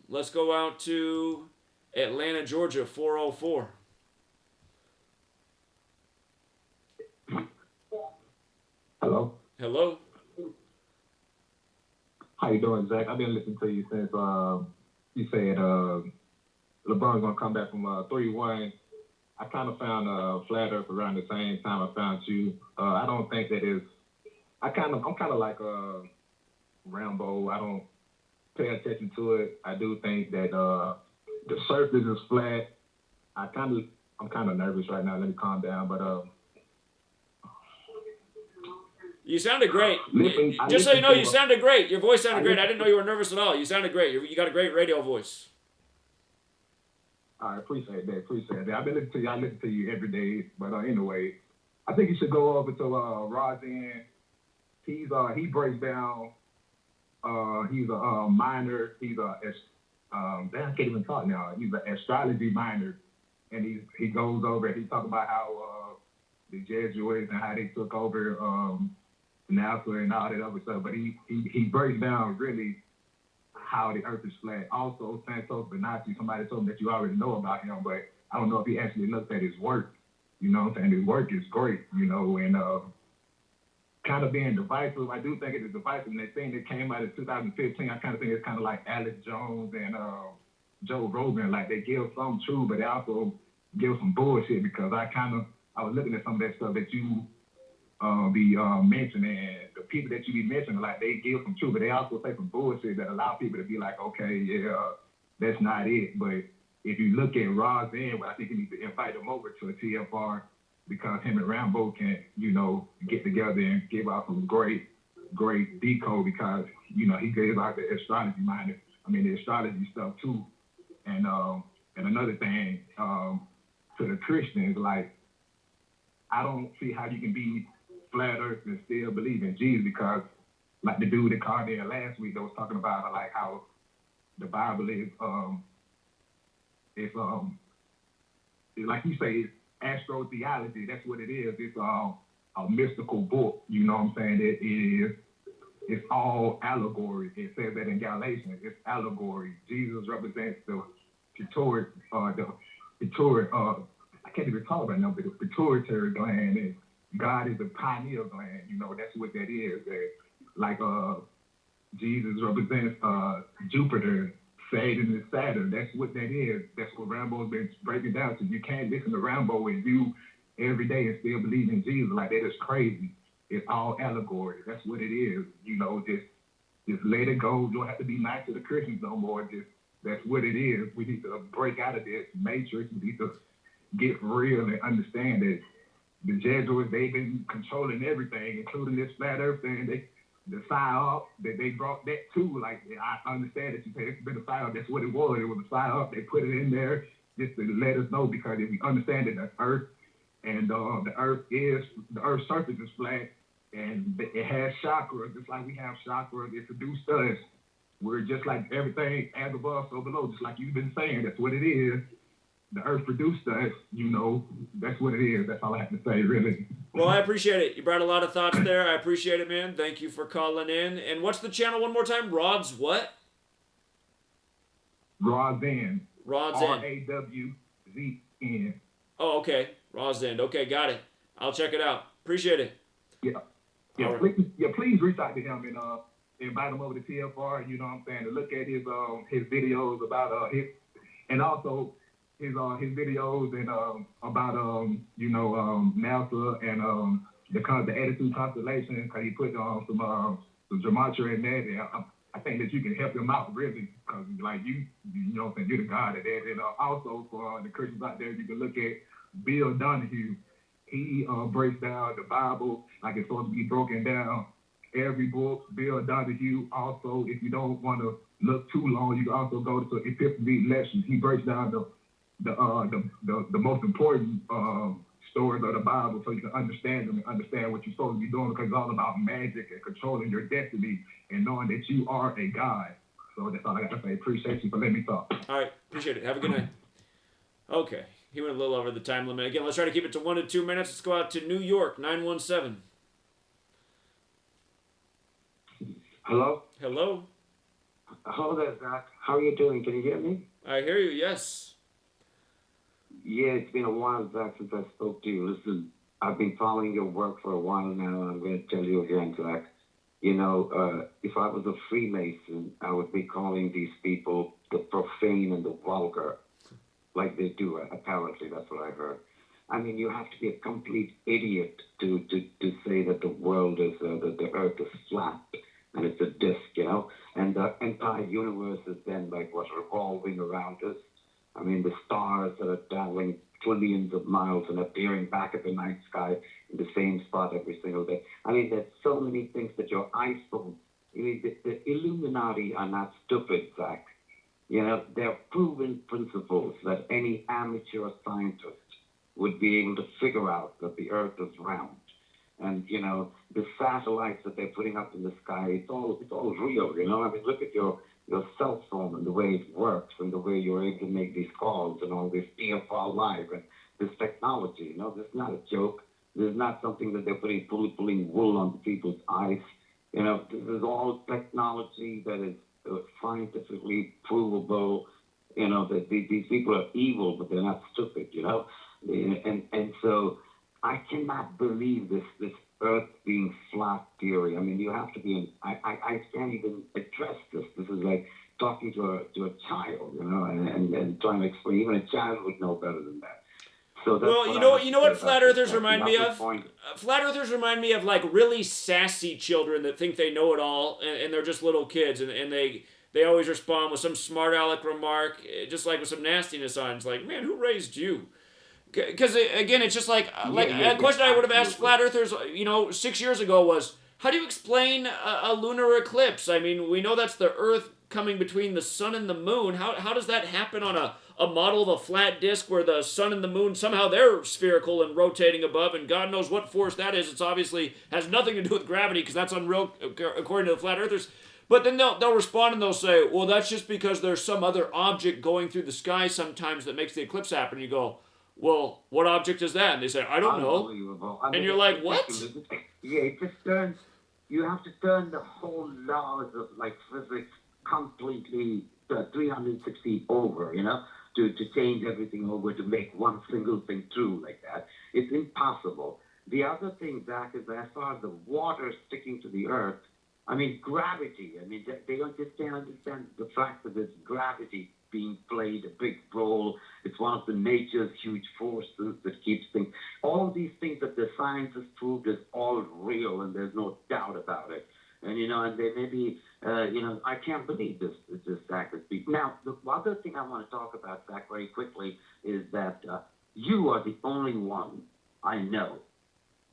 Let's go out to Atlanta, Georgia, 404. Hello. Hello. How you doing, Zach? I've been listening to you since you said LeBron's gonna come back from 3-1. I kind of found Flat Earth around the same time I found you. I don't think that is. I'm kind of like Rambo. I don't pay attention to it. I do think that the surface is flat. I'm kind of nervous right now. Let me calm down. But you sounded great. Just so you know, you sounded great. Your voice sounded great. I didn't know you were nervous at all. You sounded great. You got a great radio voice. I appreciate that. I've been listening to you. I listen to you every day. But anyway, I think you should go over to Rosin. He breaks down. He's a minor. He's I can't even talk now. He's an astrology minor, and he goes over. He talks about how the Jesuits and how they took over NASA and all that other stuff. But he breaks down really how the Earth is flat. Also, Santos Bonacci, somebody told me that you already know about him, but I don't know if he actually looked at his work. You know what I'm saying? His work is great, and kind of being divisive. I do think it is divisive. And that thing that came out in 2015, I kind of think it's kind of like Alex Jones and Joe Rogan. Like, they give some true, but they also give some bullshit, because I was looking at some of that stuff that you be mentioning, and the people that you be mentioning, like, they give some truth, but they also say some bullshit that allow people to be like, okay, yeah, that's not it. But if you look at Rosin, I think you need to invite him over to a TFR, because him and Rambo can, get together and give out some great decode, because, he gave out the astrology the astrology stuff too. And another thing, to the Christians, like, I don't see how you can be flat earth and still believe in Jesus, because like the dude that called in last week that was talking about like how the Bible is it's like you say, it's astrotheology. That's what it is. It's a mystical book. You know what I'm saying? It's all allegory. It says that in Galatians. It's allegory. Jesus represents the pituitary, I can't even talk about it now, but the pituitary gland, and God is the pineal gland. That's what that is. Like Jesus represents Jupiter, Satan is Saturn. That's what that is. That's what Rambo's been breaking down. So you can't listen to Rambo and you every day and still believe in Jesus. Like, that is crazy. It's all allegory. That's what it is. Just let it go. You don't have to be nice to the Christians no more. That's what it is. We need to break out of this matrix. We need to get real and understand that the Jesuits, they've been controlling everything, including this flat earth thing. The PSYOP, that they brought that too. Like, I understand that you say it's been a PSYOP. That's what it was. It was a PSYOP. They put it in there just to let us know, because if we understand that the earth and the earth's surface is flat, and it has chakras, just like we have chakras. It produced us. We're just like everything, as above, so below, just like you've been saying. That's what it is. The earth produced us, that's what it is. That's all I have to say, really. Well, I appreciate it. You brought a lot of thoughts there. I appreciate it, man. Thank you for calling in. And what's the channel one more time? Rod's what? Rosin. Rosin. Rawzn. Oh, okay. Rosin. Okay, got it. I'll check it out. Appreciate it. Yeah. Right. Please reach out to him and invite him over to TFR, you know what I'm saying, to look at his videos about and also his videos and about NASA and the Attitude Constellation, because he put some Gematria in there. I think that you can help him out, really, because like you know what I'm saying, you're the God of that. And also for the Christians out there, you can look at Bill Donahue. He breaks down the Bible like it's supposed to be broken down, every book. Bill Donahue also, if you don't want to look too long, you can also go to Epiphany Lections. He breaks down the most important stories of the Bible so you can understand them and understand what you're supposed to be doing, because it's all about magic and controlling your destiny and knowing that you are a God. So that's all I got to say. Appreciate you for letting me talk. All right, appreciate it. Have a good night. Okay, he went a little over the time limit. Again, let's try to keep it to 1 to 2 minutes. Let's go out to New York, 917. Hello? Hello? Hello there, Zach. How are you doing? Can you hear me? I hear you, yes. Yeah, it's been a while, Zach, since I spoke to you. Listen, I've been following your work for a while now, and I'm going to tell you again, Zach. You know, if I was a Freemason, I would be calling these people the profane and the vulgar, like they do, apparently. That's what I heard. I mean, you have to be a complete idiot to say that the world is, that the earth is flat and it's a disk, you know, and the entire universe is then like what's revolving around us. I mean, the stars that are traveling trillions of miles and appearing back at the night sky in the same spot every single day. I mean, there's so many things that your eyes don't. I mean, the Illuminati are not stupid, Zach. You know, they're proven principles that any amateur scientist would be able to figure out that the earth is round. And, you know, the satellites that they're putting up in the sky, it's all real, you know. I mean, look at your cell phone and the way it works and the way you're able to make these calls and all this TFR live and this technology, you know. This is not a joke. This is not something that they're pulling wool on people's eyes. You know, this is all technology that is scientifically provable. You know, that these people are evil, but they're not stupid, you know. And so I cannot believe this Earth being flat theory. I mean, you have to be I can't even address this. This is like talking to a child, you know, and trying to explain. Even a child would know better than that. So that's Well, you know what flat earthers remind me of? Flat earthers remind me of like really sassy children that think they know it all, and they're just little kids, and they always respond with some smart aleck remark, just like with some nastiness on. It's like, man, who raised you? Because again, it's just like a question I would have asked flat earthers, 6 years ago was, how do you explain a lunar eclipse? I mean, we know that's the Earth coming between the sun and the moon. How does that happen on a model of a flat disk where the sun and the moon, somehow they're spherical and rotating above, and God knows what force that is. It's obviously has nothing to do with gravity because that's unreal according to the flat earthers. But then they'll respond and they'll say, well, that's just because there's some other object going through the sky sometimes that makes the eclipse happen. And you go, well, what object is that? And they say, I don't know. I mean, and you're like, what? Yeah, it just turns, you have to turn the whole laws of like physics completely 360 over, you know, to change everything over to make one single thing true like that. It's impossible. The other thing, Zach, is that as far as the water sticking to the earth, I mean, gravity. I mean, they don't just can't understand the fact that there's gravity being played a big role. It's one of the nature's huge forces that keeps things. All these things that the science has proved is all real, and there's no doubt about it. And, you know, and they may be, I can't believe this Zach is speaking. Now, the other thing I want to talk about, Zach, very quickly, is that you are the only one I know,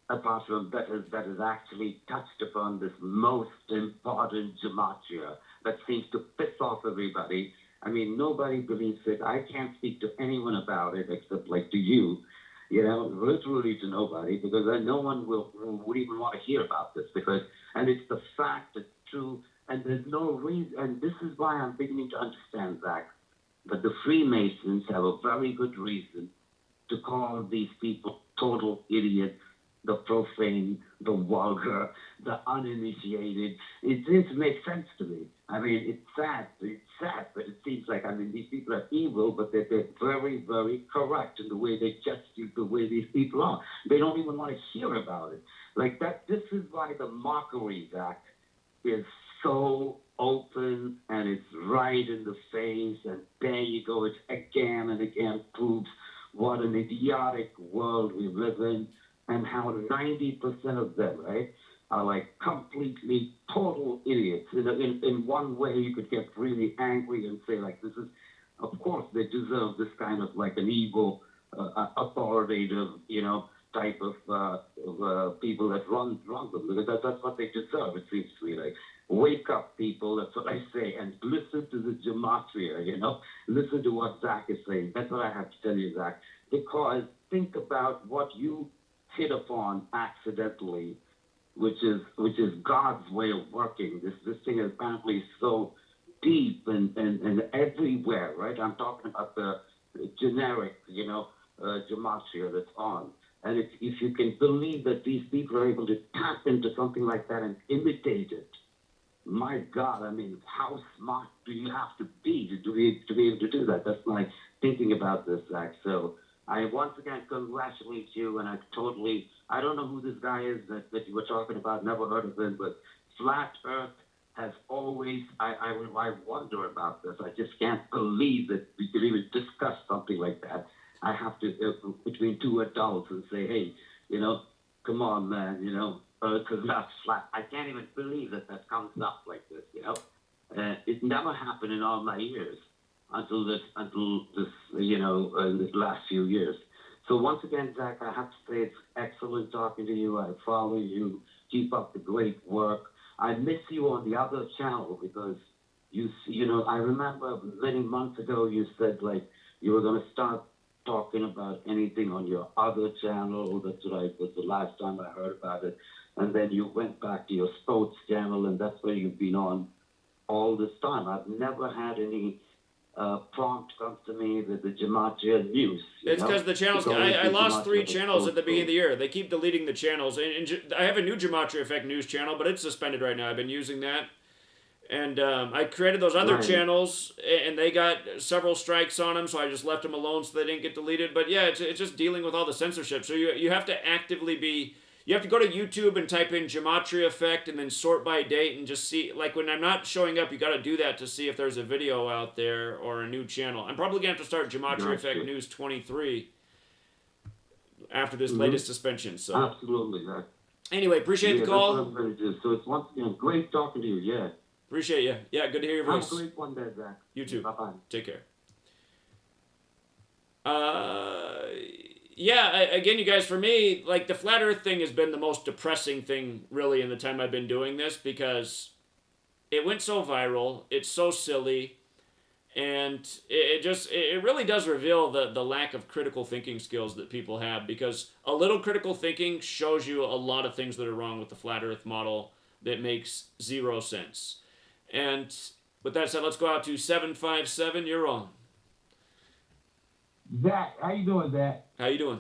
apart from that has actually touched upon this most important gematria that seems to piss off everybody. I mean, nobody believes it. I can't speak to anyone about it except like to you, you know, literally to nobody, because no one would even want to hear about this and it's the fact, it's true, and there's no reason, and this is why I'm beginning to understand, Zach, that the Freemasons have a very good reason to call these people total idiots, the profane, the vulgar, the uninitiated. It just makes sense to me. I mean, it's sad, but it seems like, I mean, these people are evil, but they're very, very correct in the way they judge the way these people are. They don't even want to hear about it. Like that, this is why the mockery, Zach, is so open and it's right in the face, and there you go, it again and again proves what an idiotic world we live in, and how 90% of them, right, are like completely total idiots. In one way, you could get really angry and say, like, this is, of course, they deserve this kind of like an evil, authoritative, you know, type of people that run them, because that's what they deserve, it seems to me. Like, wake up, people, that's what I say, and listen to the gematria, listen to what Zach is saying. That's what I have to tell you, Zach, because think about what you hit upon accidentally, which is God's way of working. This thing is apparently so deep and everywhere, right? I'm talking about the generic, gematria that's on. And if you can believe that these people are able to tap into something like that and imitate it, my God, I mean, how smart do you have to be to be able to do that? That's my thinking about this, Zach. So I once again congratulate you, and I don't know who this guy is that you were talking about, never heard of him, but Flat Earth has always, I wonder about this. I just can't believe that we could even discuss something like that. I have to, between two adults, and say, hey, come on, man, Earth is not flat. I can't even believe that comes up like this, It never happened in all my years until this, in this last few years. So once again, Zach, I have to say it's excellent talking to you. I follow you. Keep up the great work. I miss you on the other channel because I remember many months ago you said like you were going to start talking about anything on your other channel. That's right. That's the last time I heard about it. And then you went back to your sports channel, and that's where you've been on all this time. I've never had any prompt come to me with the Gematria News. It's because the channels, I lost 3 channels at the beginning of the year. They keep deleting the channels. And I have a new GematriaEffectNews channel, but it's suspended right now. I've been using that. And I created those other channels, and they got several strikes on them, so I just left them alone so they didn't get deleted. But yeah, it's just dealing with all the censorship. So you have to actively be... You have to go to YouTube and type in Gematria Effect and then sort by date and just see, like when I'm not showing up, you got to do that to see if there's a video out there or a new channel. I'm probably going to have to start GematriaEffectNews 23 after this latest suspension. So absolutely. Anyway, appreciate the call. That's what I'm going to do. So it's once again great talking to you. Yeah. Appreciate you. Yeah, good to hear your voice. Have a great one there, Zach. You too. Bye-bye. Take care. Yeah, again, you guys, for me, like, the Flat Earth thing has been the most depressing thing, really, in the time I've been doing this, because it went so viral, it's so silly, and it really does reveal the lack of critical thinking skills that people have, because a little critical thinking shows you a lot of things that are wrong with the Flat Earth model that makes 0 sense. And with that said, let's go out to 757. You're on. Zach, how you doing, Zach? How you doing?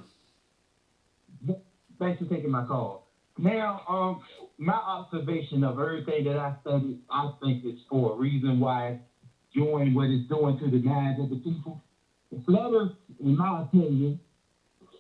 Thanks for taking my call. Now, my observation of everything that I studied, I think it's for a reason why it's doing what it's doing to the minds of the people. The Flat Earth, in my opinion,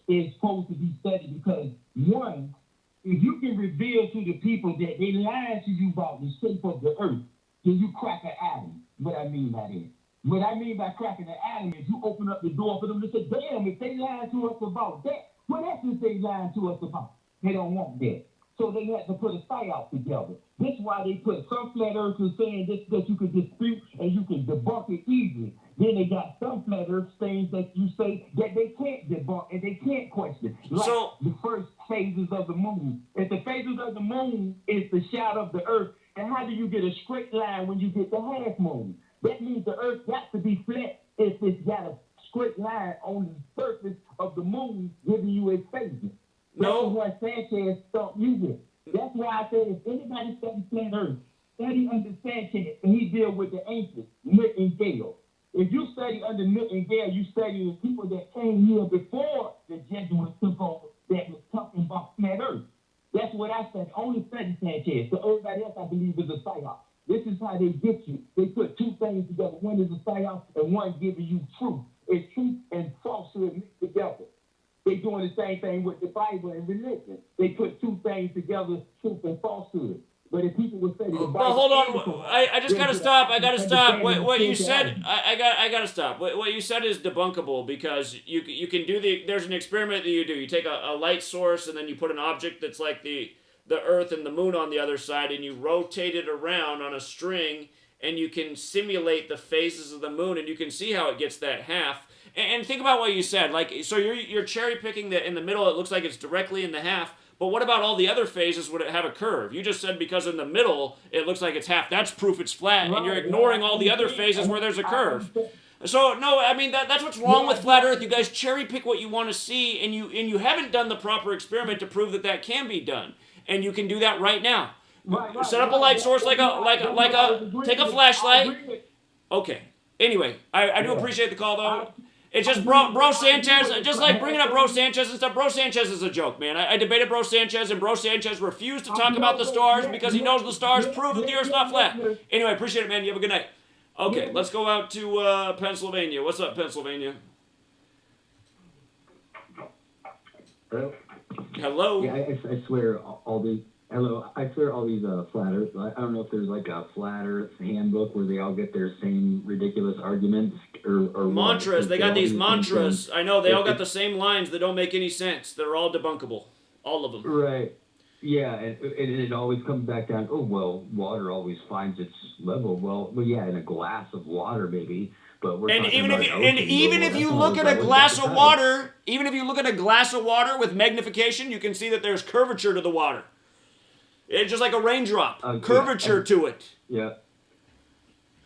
is supposed to be studied because, one, if you can reveal to the people that they lied to you about the shape of the earth, then you crack an atom. What I mean by that. What I mean by cracking the atom is you open up the door for them to say, damn, if they lied to us about that, what else is they lying to us about? They don't want that. So they had to put a psyop together. That's why they put some flat earthers saying this that you can dispute and you can debunk it easily. Then they got some flat earth things that you say that they can't debunk and they can't question. Like the first phases of the moon. If the phases of the moon is the shadow of the earth, and how do you get a straight line when you get the half moon? That means the earth got to be flat if it's got a straight line on the surface of the moon giving you its phases. No. That's what Sanchez thought you did. That's why I said if anybody studies flat earth, study under Sanchez, and he deal with the ancients, Nook and Gale. If you study under Nook and Gale, you study the people that came here before the Jesuits took over that was talking about flat earth. That's what I study. Only study Sanchez. So everybody else, I believe, is a psyop. This is how they get you. They put two things together. One is a psyop and one giving you truth. It's truth and falsehood mixed together. They're doing the same thing with the Bible and religion. They put two things together, truth and falsehood. But if people would say the Bible... But hold on, I just gotta stop. I gotta stop. What you said, I gotta stop. What you said is debunkable because you can do there's an experiment that you do. You take a light source and then you put an object that's like the Earth and the Moon on the other side, and you rotate it around on a string, and you can simulate the phases of the Moon, and you can see how it gets that half. And think about what you said. Like, so you're cherry picking that in the middle. It looks like it's directly in the half. But what about all the other phases would it have a curve? You just said because in the middle it looks like it's half. That's proof it's flat, and you're ignoring all the other phases where there's a curve. So no, I mean that's what's wrong with flat Earth. You guys cherry pick what you want to see, and you haven't done the proper experiment to prove that can be done, and you can do that right now. Set up a light source take a flashlight. Okay. Anyway, I do appreciate the call though. It's just bro Sanchez, just like bringing up bro Sanchez and stuff. Bro Sanchez is a joke, man. I debated bro Sanchez, and bro Sanchez refused to talk about the stars because he knows the stars prove that the Earth's not flat. Anyway, appreciate it, man. You have a good night. Okay, let's go out to Pennsylvania. What's up, Pennsylvania? Hello. Yeah, I swear all these. Hello, I swear all these flat Earth. I don't know if there's like a flat Earth handbook where they all get their same ridiculous arguments or mantras. They got these mantras. Things. I know they all got the same lines that don't make any sense. They're all debunkable, all of them. Right. Yeah, and it always comes back down. Oh well, water always finds its level. Well, yeah, in a glass of water maybe. But we're even if you look at a glass of water, even if you look at a glass of water with magnification, you can see that there's curvature to the water. It's just like a raindrop, curvature to it. Yeah.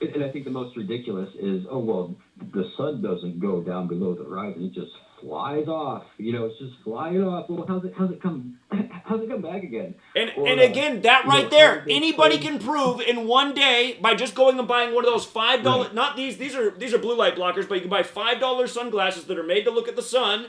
And I think the most ridiculous is, oh, well, the sun doesn't go down below the horizon. It just flies off. You know, it's just flying off. Well, how's it come back again? And again, that right there, anybody can prove in one day by just going and buying one of those $5, right. Not these are blue light blockers, but you can buy $5 sunglasses that are made to look at the sun,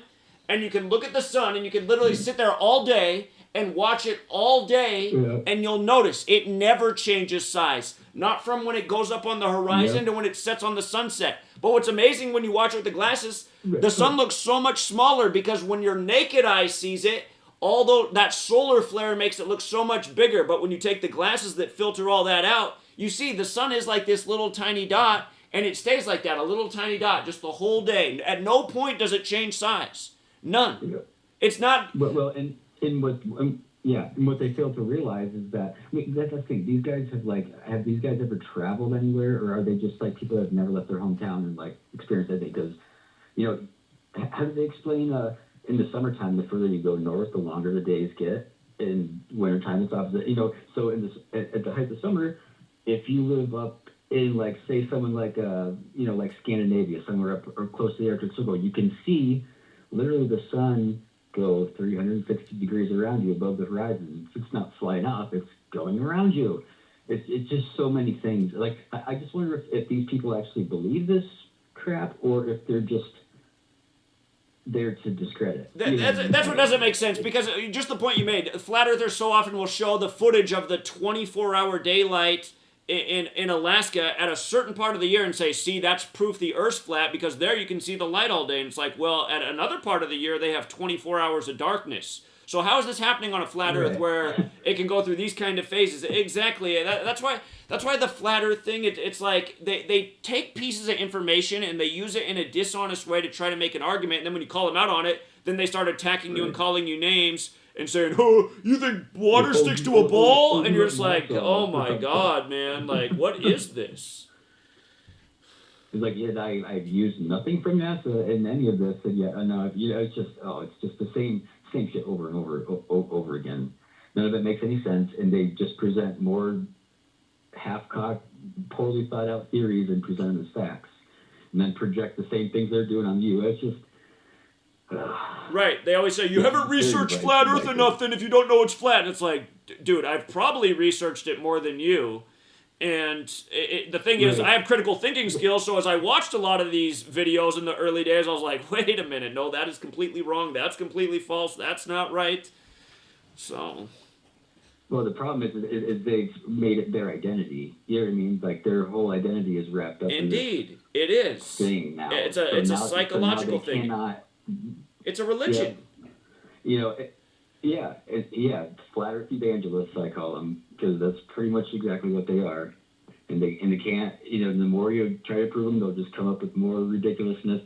and you can look at the sun, and you can literally sit there all day and watch it all day, and you'll notice it never changes size. Not from when it goes up on the horizon to when it sets on the sunset. But what's amazing when you watch it with the glasses, the sun looks so much smaller because when your naked eye sees it, although that solar flare makes it look so much bigger, but when you take the glasses that filter all that out, you see the sun is like this little tiny dot, and it stays like that, a little tiny dot, just the whole day. At no point does it change size. None. It's not... And what they fail to realize is that that's the thing. These guys have these guys ever traveled anywhere, or are they just like people that have never left their hometown and like experienced anything? Because, you know, how do they explain in the summertime, the further you go north, the longer the days get. In wintertime, it's opposite. You know, so at the height of summer, if you live up in like say someone like like Scandinavia, somewhere up or close to the Arctic Circle, you can see literally the sun go 360 degrees around you above the horizon. It's not flying off, it's going around you. It's just so many things. Like, I just wonder if these people actually believe this crap, or if they're just there to discredit. That's what doesn't make sense, because just the point you made, flat earthers so often will show the footage of the 24-hour daylight in Alaska at a certain part of the year and say, see, that's proof the Earth's flat, because there you can see the light all day. And it's like, well, at another part of the year, they have 24 hours of darkness. So how is this happening on a flat Earth where it can go through these kind of phases? Exactly. That's why the flat Earth thing, it's like they take pieces of information and they use it in a dishonest way to try to make an argument. And then when you call them out on it, then they start attacking you and calling you names and saying, oh, you think water sticks to a ball? And you're just like, oh my God, man, like, what is this? It's like, yeah, I've used nothing from NASA in any of this, and no, it's just the same shit over and over again. None of it makes any sense, and they just present more half-cocked, poorly thought-out theories and present them as facts, and then project the same things they're doing on you. It's just... Right, they always say, you haven't researched flat Earth enough then if you don't know it's flat. And it's like, dude, I've probably researched it more than you. And the thing is, I have critical thinking skills, so as I watched a lot of these videos in the early days, I was like, wait a minute, no, that is completely wrong, that's completely false, that's not right. So... Well, the problem is they've made it their identity. You know what I mean? Like, their whole identity is wrapped up in this it is. thing now. It's a psychological thing. It's a religion. Flat Earth evangelists, I call them, because that's pretty much exactly what they are. And they can't, the more you try to prove them, they'll just come up with more ridiculousness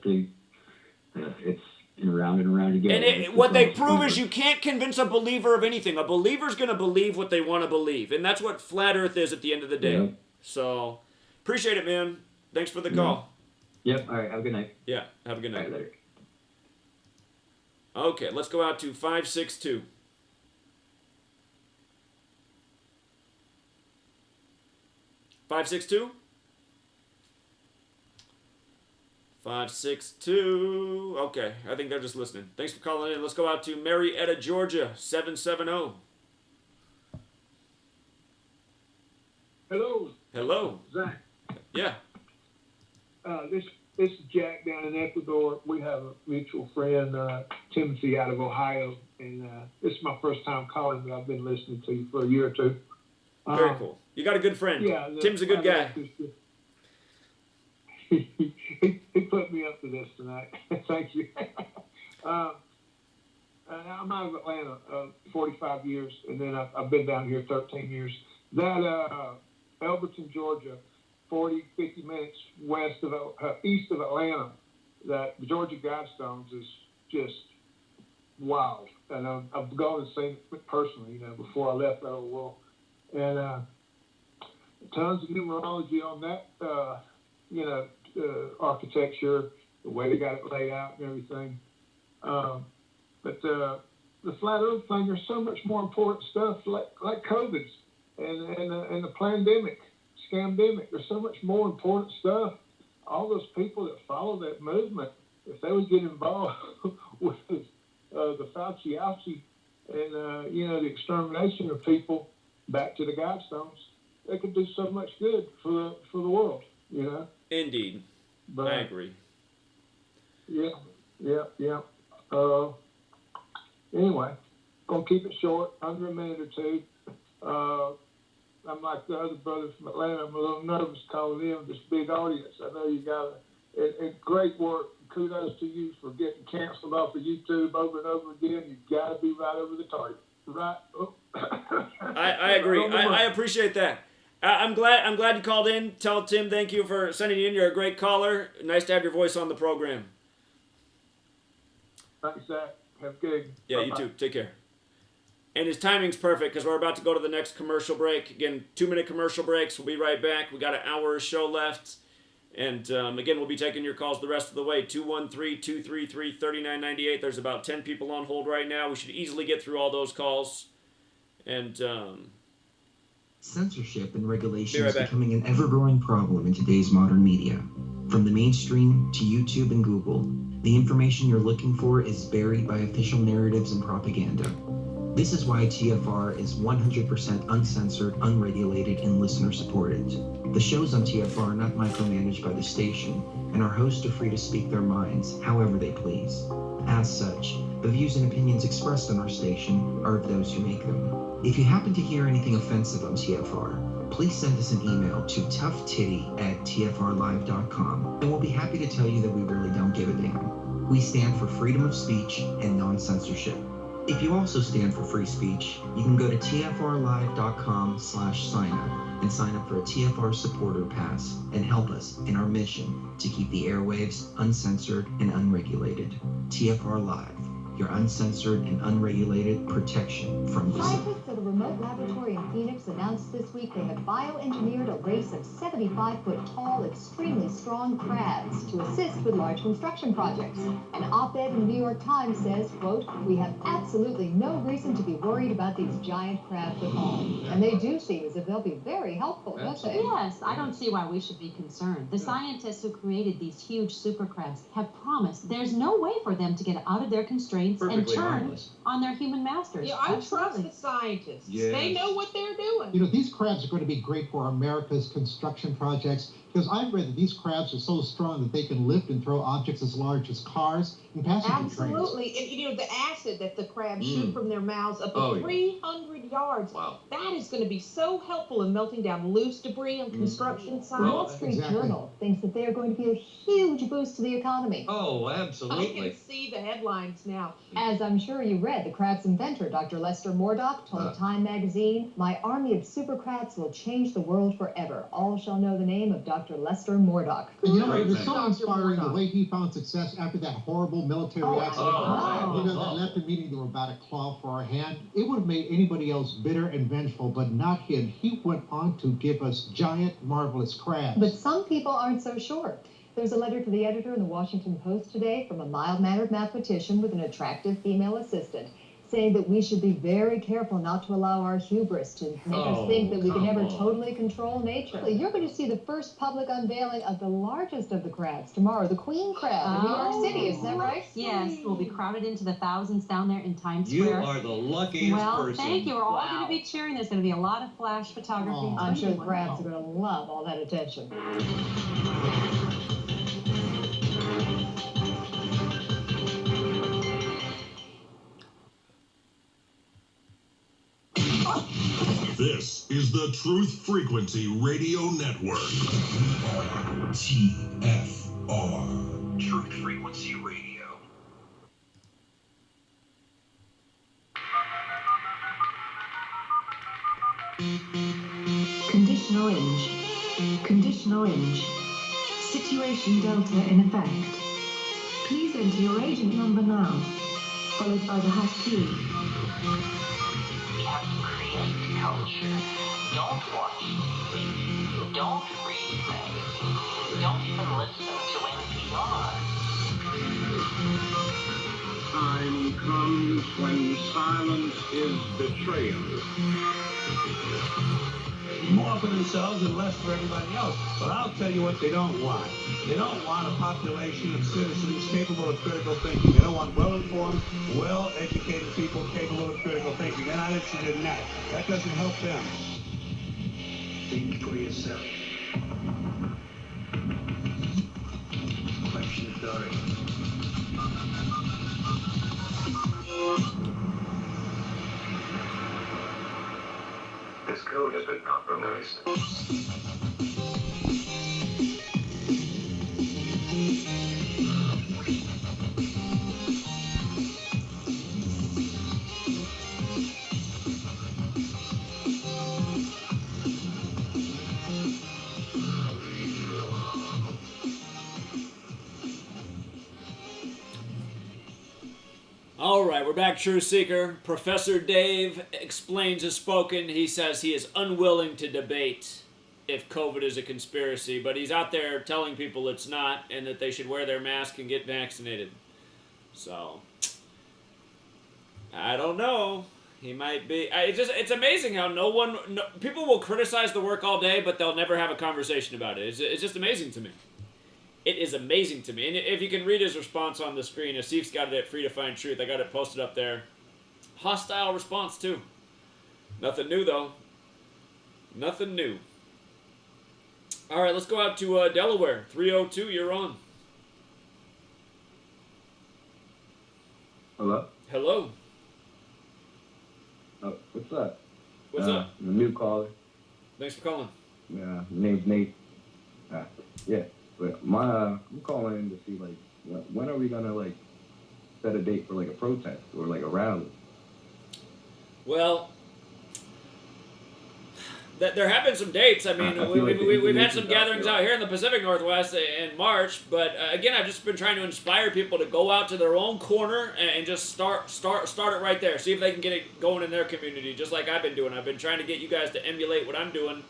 it's around and around again. And what they prove is you can't convince a believer of anything. A believer's going to believe what they want to believe. And that's what flat Earth is at the end of the day. Yeah. So, appreciate it, man. Thanks for the call. Yep. All right. Have a good night. Yeah. Have a good night. All right, later. Okay, let's go out to 562. 562? 562. Okay, I think they're just listening. Thanks for calling in. Let's go out to Marietta, Georgia, 770. Hello. Hello. Zach. Yeah. This is Jack down in Ecuador. We have a mutual friend, Timothy, out of Ohio, and this is my first time calling, but I've been listening to you for a year or two. Very cool. You got a good friend. Yeah, Tim's a good guy. He put me up to this tonight. Thank you. I'm out of Atlanta 45 years, and then I've been down here 13 years. That Elberton, Georgia, 40, 50 minutes east of Atlanta, that the Georgia Guidestones is just wild. And I've gone and seen it personally, before I left that old world. And tons of numerology on that, architecture, the way they got it laid out and everything. But the flat earth thing, there's so much more important stuff like COVID and the pandemic, scamdemic. There's so much more important stuff. All those people that follow that movement, if they would get involved with the Fauci and the extermination of people back to the Guidestones, they could do so much good for the world, Indeed. But, I agree. Yeah. Anyway, gonna keep it short, under a minute or two. I'm like the other brothers from Atlanta. I'm a little nervous calling in with this big audience. I know you got it. Great work. Kudos to you for getting canceled off of YouTube over and over again. You've got to be right over the target. Right. Oh. I agree. I appreciate that. I'm glad you called in. Tell Tim thank you for sending in. You're a great caller. Nice to have your voice on the program. Thanks, Zach. Have a good. Yeah, Bye-bye. you too. Take care. And his timing's perfect because we're about to go to the next commercial break. Again, 2-minute commercial breaks. We'll be right back. We got an hour of show left. And again, we'll be taking your calls the rest of the way. 213-233-3998. There's about 10 people on hold right now. We should easily get through all those calls. And censorship and regulation is becoming an ever-growing problem in today's modern media. From the mainstream to YouTube and Google, the information you're looking for is buried by official narratives and propaganda. This is why TFR is 100% uncensored, unregulated, and listener-supported. The shows on TFR are not micromanaged by the station, and our hosts are free to speak their minds however they please. As such, the views and opinions expressed on our station are of those who make them. If you happen to hear anything offensive on TFR, please send us an email to toughtitty@tfrlive.com, and we'll be happy to tell you that we really don't give a damn. We stand for freedom of speech and non-censorship. If you also stand for free speech, you can go to tfrlive.com/sign-up and sign up for a TFR supporter pass and help us in our mission to keep the airwaves uncensored and unregulated. TFR Live, your uncensored and unregulated protection from disease. Scientists at a remote laboratory in Phoenix announced this week they have bioengineered a race of 75-foot-tall, extremely strong crabs to assist with large construction projects. An op-ed in the New York Times says, quote, "We have absolutely no reason to be worried about these giant crabs at all." And they do seem as if they'll be very helpful, don't they? Yes, I don't see why we should be concerned. The scientists who created these huge super crabs have promised there's no way for them to get out of their constraints and Perfectly turn harmless. on their human masters. Yeah, I trust the scientists. Yes. They know what they're doing. You know, these crabs are going to be great for America's construction projects because I've read that these crabs are so strong that they can lift and throw objects as large as cars and passenger trains. Absolutely. And, the acid that the crabs shoot from their mouths up to 300 yards. Wow. That is going to be so helpful in melting down loose debris on construction sites. The Wall Street Journal thinks that they are going to be a huge boost to the economy. Oh, absolutely. I can see the headlines now. As I'm sure you read, the crab's inventor, Dr. Lester Murdoch, told Time magazine, "My army of super crabs will change the world forever. All shall know the name of Dr. Lester Murdoch." And you know, it was so inspiring the way he found success after that horrible military accident. That left him meaning they were about to claw for our hand. It would have made anybody else bitter and vengeful, but not him. He went on to give us giant, marvelous crabs. But some people aren't so sure. There's a letter to the editor in the Washington Post today from a mild-mannered mathematician with an attractive female assistant, saying that we should be very careful not to allow our hubris to make us think that we can never totally control nature. You're going to see the first public unveiling of the largest of the crabs tomorrow, the queen crab in New York City. Isn't that right? Yes, we'll be crowded into the thousands down there in Times You Square. are the luckiest well, person. thank you. We're all going to be cheering. There's going to be a lot of flash photography. I'm sure the crabs are going to love all that attention. This is the Truth Frequency Radio Network. TFR. Truth Frequency Radio. Condition orange. Condition orange. Situation Delta in effect. Please enter your agent number now, followed by the hash key. We have to create culture. Don't watch TV. Don't read magazines. Don't even listen to NPR. Time comes when silence is betrayal. More for themselves and less for everybody else. But I'll tell you what they don't want. They don't want a population of citizens capable of critical thinking. They don't want well-informed, well-educated people capable of critical thinking. They're not interested in that. That doesn't help them. Think for yourself. Question authority. This code has been compromised. All right, we're back, Truth Seeker. Professor Dave explains as spoken. He says he is unwilling to debate if COVID is a conspiracy, but he's out there telling people it's not and that they should wear their mask and get vaccinated. So, I don't know. He might be. It's amazing how people will criticize the work all day, but they'll never have a conversation about it. It's just amazing to me. It is amazing to me. And if you can read his response on the screen, Asif's got it at Free to Find Truth. I got it posted up there. Hostile response, too. Nothing new, though. Nothing new. All right, let's go out to Delaware. 302, you're on. Hello? Hello. Oh, what's up? What's up? I'm a new caller. Thanks for calling. Yeah, name's Nate. Yeah. But I'm calling in to see, like, when are we going to, like, set a date for, like, a protest or, like, a rally? Well, there have been some dates. I mean, we've had some gatherings out here in the Pacific Northwest in March. But, again, I've just been trying to inspire people to go out to their own corner and just start it right there. See if they can get it going in their community, just like I've been doing. I've been trying to get you guys to emulate what I'm doing.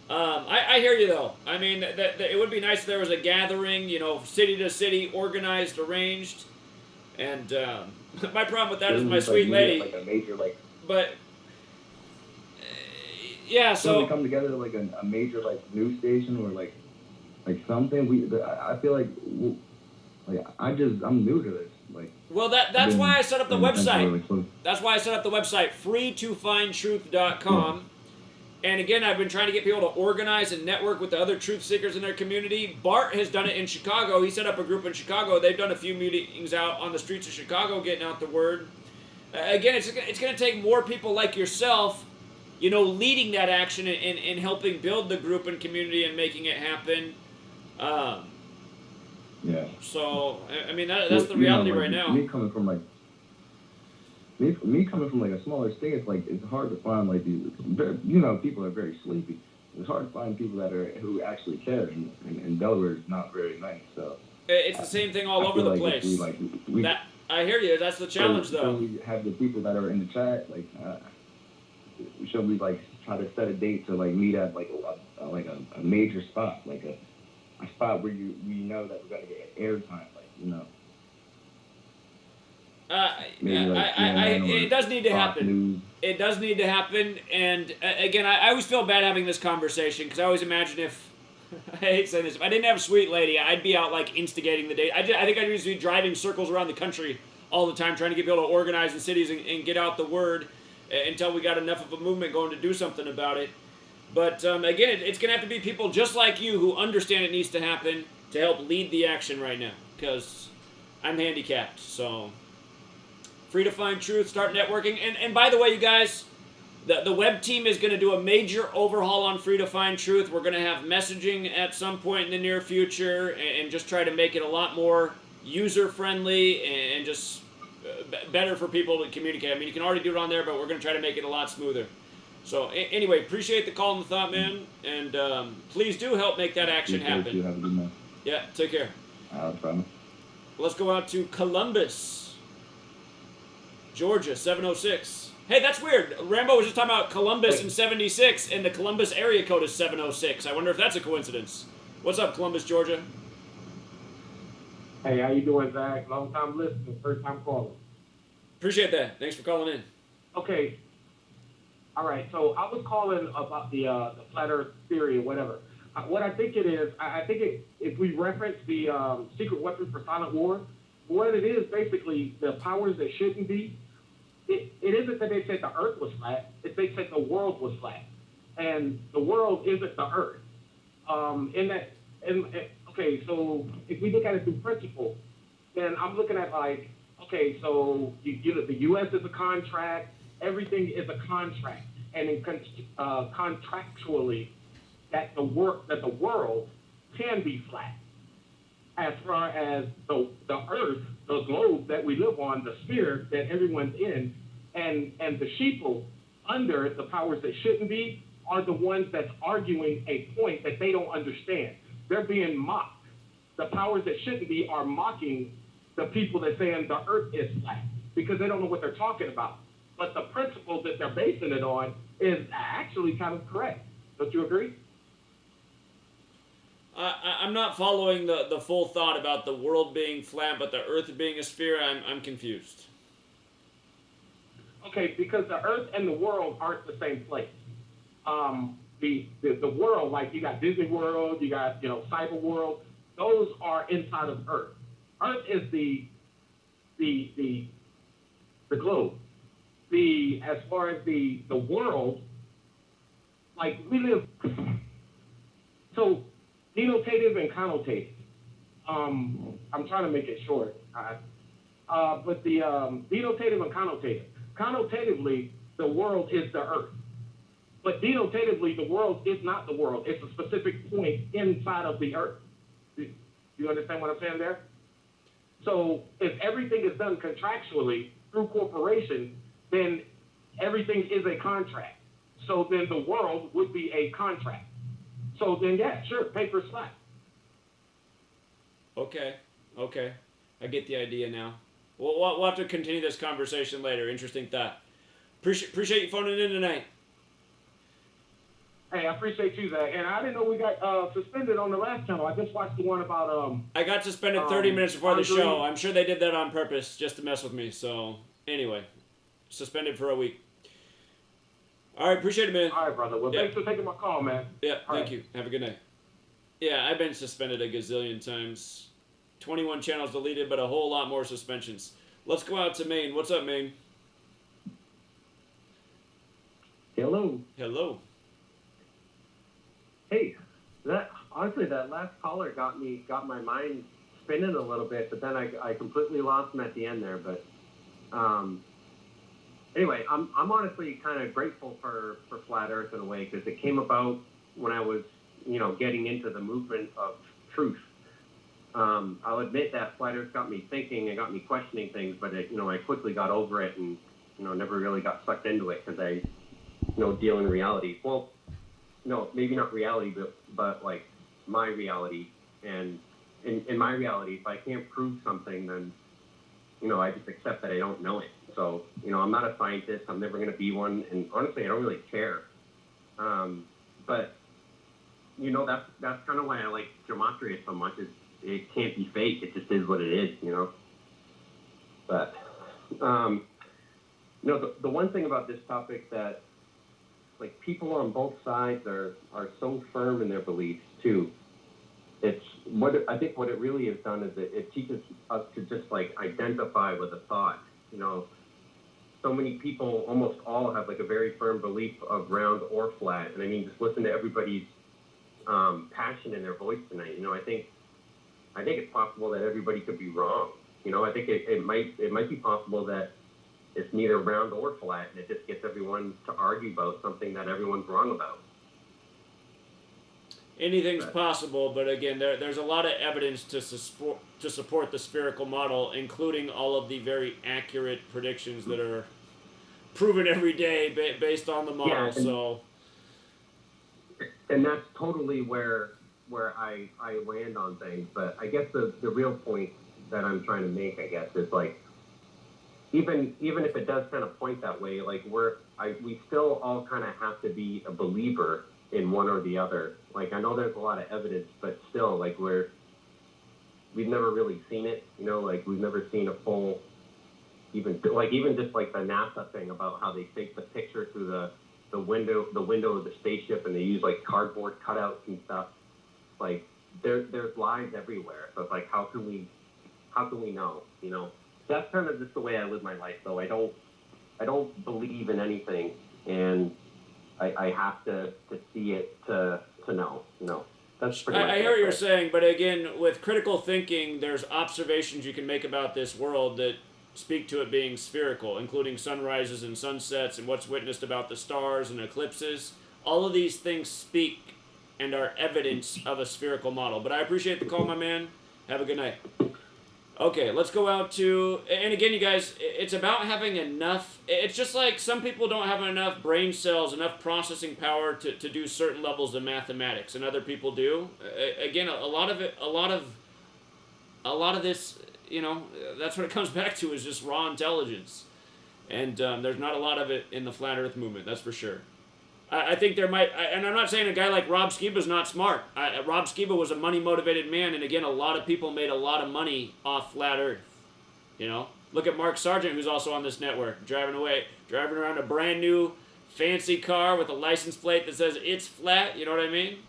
I hear you, though. I mean, it would be nice if there was a gathering, city to city, organized, arranged. And my problem with that is my sweet lady. Like a major, like. But yeah, so we come together to like a major like news station or like something. I feel like I'm new to this. Like. Well, that's why I set up the website. That's why I set up the website, freetofindtruth.com. And again, I've been trying to get people to organize and network with the other truth seekers in their community. Bart has done it in Chicago. He set up a group in Chicago. They've done a few meetings out on the streets of Chicago getting out the word. Again, it's going to take more people like yourself, leading that action and helping build the group and community and making it happen. Yeah. So, I mean, that's the reality right now. Me coming from like a smaller state, it's hard to find like these. People are very sleepy. It's hard to find people who actually care, and Delaware is not very nice. So it's the same thing all over the place. I hear you. That's the challenge, though. We have the people that are in the chat. Should we try to set a date to meet at a major spot, like a a spot where we know that we're gonna get airtime, Maybe like CNN or it does need to Fox happen. News. It does need to happen. And again, I always feel bad having this conversation because I always imagine if I hate saying this, if I didn't have a sweet lady, I'd be out like instigating the date. I think I'd just be driving circles around the country all the time, trying to get people to organize in cities and get out the word until we got enough of a movement going to do something about it. But again, it's going to have to be people just like you who understand it needs to happen to help lead the action right now, because I'm handicapped. So, free to find truth, start networking. And by the way, you guys, the web team is going to do a major overhaul on Free to Find Truth. We're going to have messaging at some point in the near future and just try to make it a lot more user-friendly and just better for people to communicate. I mean, you can already do it on there, but we're going to try to make it a lot smoother. So, anyway, appreciate the call and the thought, man. And please do help make that action happen. You have a good night. Yeah, take care. I'll try. Let's go out to Columbus, Georgia, 706. Hey, that's weird. Rambo was just talking about Columbus in 76, and the Columbus area code is 706. I wonder if that's a coincidence. What's up, Columbus, Georgia? Hey, how you doing, Zach? Long time listener, first time caller. Appreciate that. Thanks for calling in. Okay. All right. So I was calling about the flat Earth theory or whatever. What I think it is, I think if we reference the secret weapons for silent war, what it is basically the powers that shouldn't be. It isn't that they said the Earth was flat. It's they said the world was flat, and the world isn't the Earth. Okay, so if we look at it through principle, then I'm looking at like, okay, so the U.S. is a contract. Everything is a contract, and contractually, that the world can be flat. As far as the Earth, the globe that we live on, the sphere that everyone's in, and the sheeple under the powers that shouldn't be are the ones that's arguing a point that they don't understand. They're being mocked. The powers that shouldn't be are mocking the people that saying the Earth is flat because they don't know what they're talking about. But the principle that they're basing it on is actually kind of correct. Don't you agree? I'm not following the full thought about the world being flat, but the Earth being a sphere. I'm confused. Okay, because the Earth and the world aren't the same place. The world, like you got Disney World, you got Cyber World. Those are inside of Earth. Earth is the globe. As far as the world, like we live. So denotative and connotative. I'm trying to make it short. But the denotative and connotative. Connotatively, the world is the Earth. But denotatively, the world is not the world. It's a specific point inside of the Earth. Do you understand what I'm saying there? So if everything is done contractually through corporation, then everything is a contract. So then the world would be a contract. So then, yeah, sure, paper's flat. Okay. I get the idea now. We'll have to continue this conversation later. Interesting thought. Appreciate you phoning in tonight. Hey, I appreciate you, Zach. And I didn't know we got suspended on the last channel. I just watched the one about... I got suspended 30 minutes before the show. I'm sure they did that on purpose just to mess with me. So, anyway, suspended for a week. All right, appreciate it, man. All right, brother. Well, thanks for taking my call, man. Yeah, thank you. Have a good night. Yeah, I've been suspended a gazillion times. 21 channels deleted, but a whole lot more suspensions. Let's go out to Maine. What's up, Maine? Hello. Hello. Hey, that last caller got my mind spinning a little bit, but then I completely lost him at the end there. But anyway, I'm honestly kind of grateful for Flat Earth in a way because it came about when I was getting into the movement of truth. I'll admit that Flat Earth got me thinking and got me questioning things, but I quickly got over it and never really got sucked into it because I deal in reality. Well, no, maybe not reality, but like my reality. And in my reality, if I can't prove something, then I just accept that I don't know it. So I'm not a scientist. I'm never going to be one, and honestly, I don't really care. But you know, that's kind of why I like Gematria so much. It can't be fake. It just is what it is, you know. But you know, the one thing about this topic that, like, people on both sides are so firm in their beliefs too. It's I think what it really has done is it teaches us to just like identify with a thought. You know, so many people, almost all, have like a very firm belief of round or flat. And I mean, just listen to everybody's passion in their voice tonight. You know, I think it's possible that everybody could be wrong. You know, I think it might be possible that it's neither round or flat, and it just gets everyone to argue about something that everyone's wrong about. Anything's possible, but again, there's a lot of evidence to support the spherical model, including all of the very accurate predictions that are proven every day based on the model. And that's totally where I land on things. But I guess the real point that I'm trying to make, I guess, is like, even if it does kind of point that way, like we still all kind of have to be a believer in one or the other. Like, I know there's a lot of evidence, but still, like, we've never really seen it, you know, like, we've never seen a full, even just like the NASA thing about how they take the picture through the window of the spaceship, and they use like cardboard cutouts and stuff. Like, there's lies everywhere. So it's like, how can we know, you know? That's kind of just the way I live my life, though. I don't believe in anything, and I have to see it to know, you know. That's pretty much I hear what you're saying, but again, with critical thinking, there's observations you can make about this world that speak to it being spherical, including sunrises and sunsets and what's witnessed about the stars and eclipses. All of these things speak and are evidence of a spherical model. But I appreciate the call, my man. Have a good night. Okay, let's go out to, and again, you guys, it's about having enough. It's just like some people don't have enough brain cells, enough processing power to do certain levels of mathematics, and other people do. Again, a lot of this, you know, that's what it comes back to, is just raw intelligence. And there's not a lot of it in the Flat Earth movement, that's for sure. I think there might, and I'm not saying a guy like Rob Skiba is not smart. Rob Skiba was a money-motivated man, and again, a lot of people made a lot of money off Flat Earth. You know, look at Mark Sargent, who's also on this network, driving around a brand new, fancy car with a license plate that says it's flat. You know what I mean?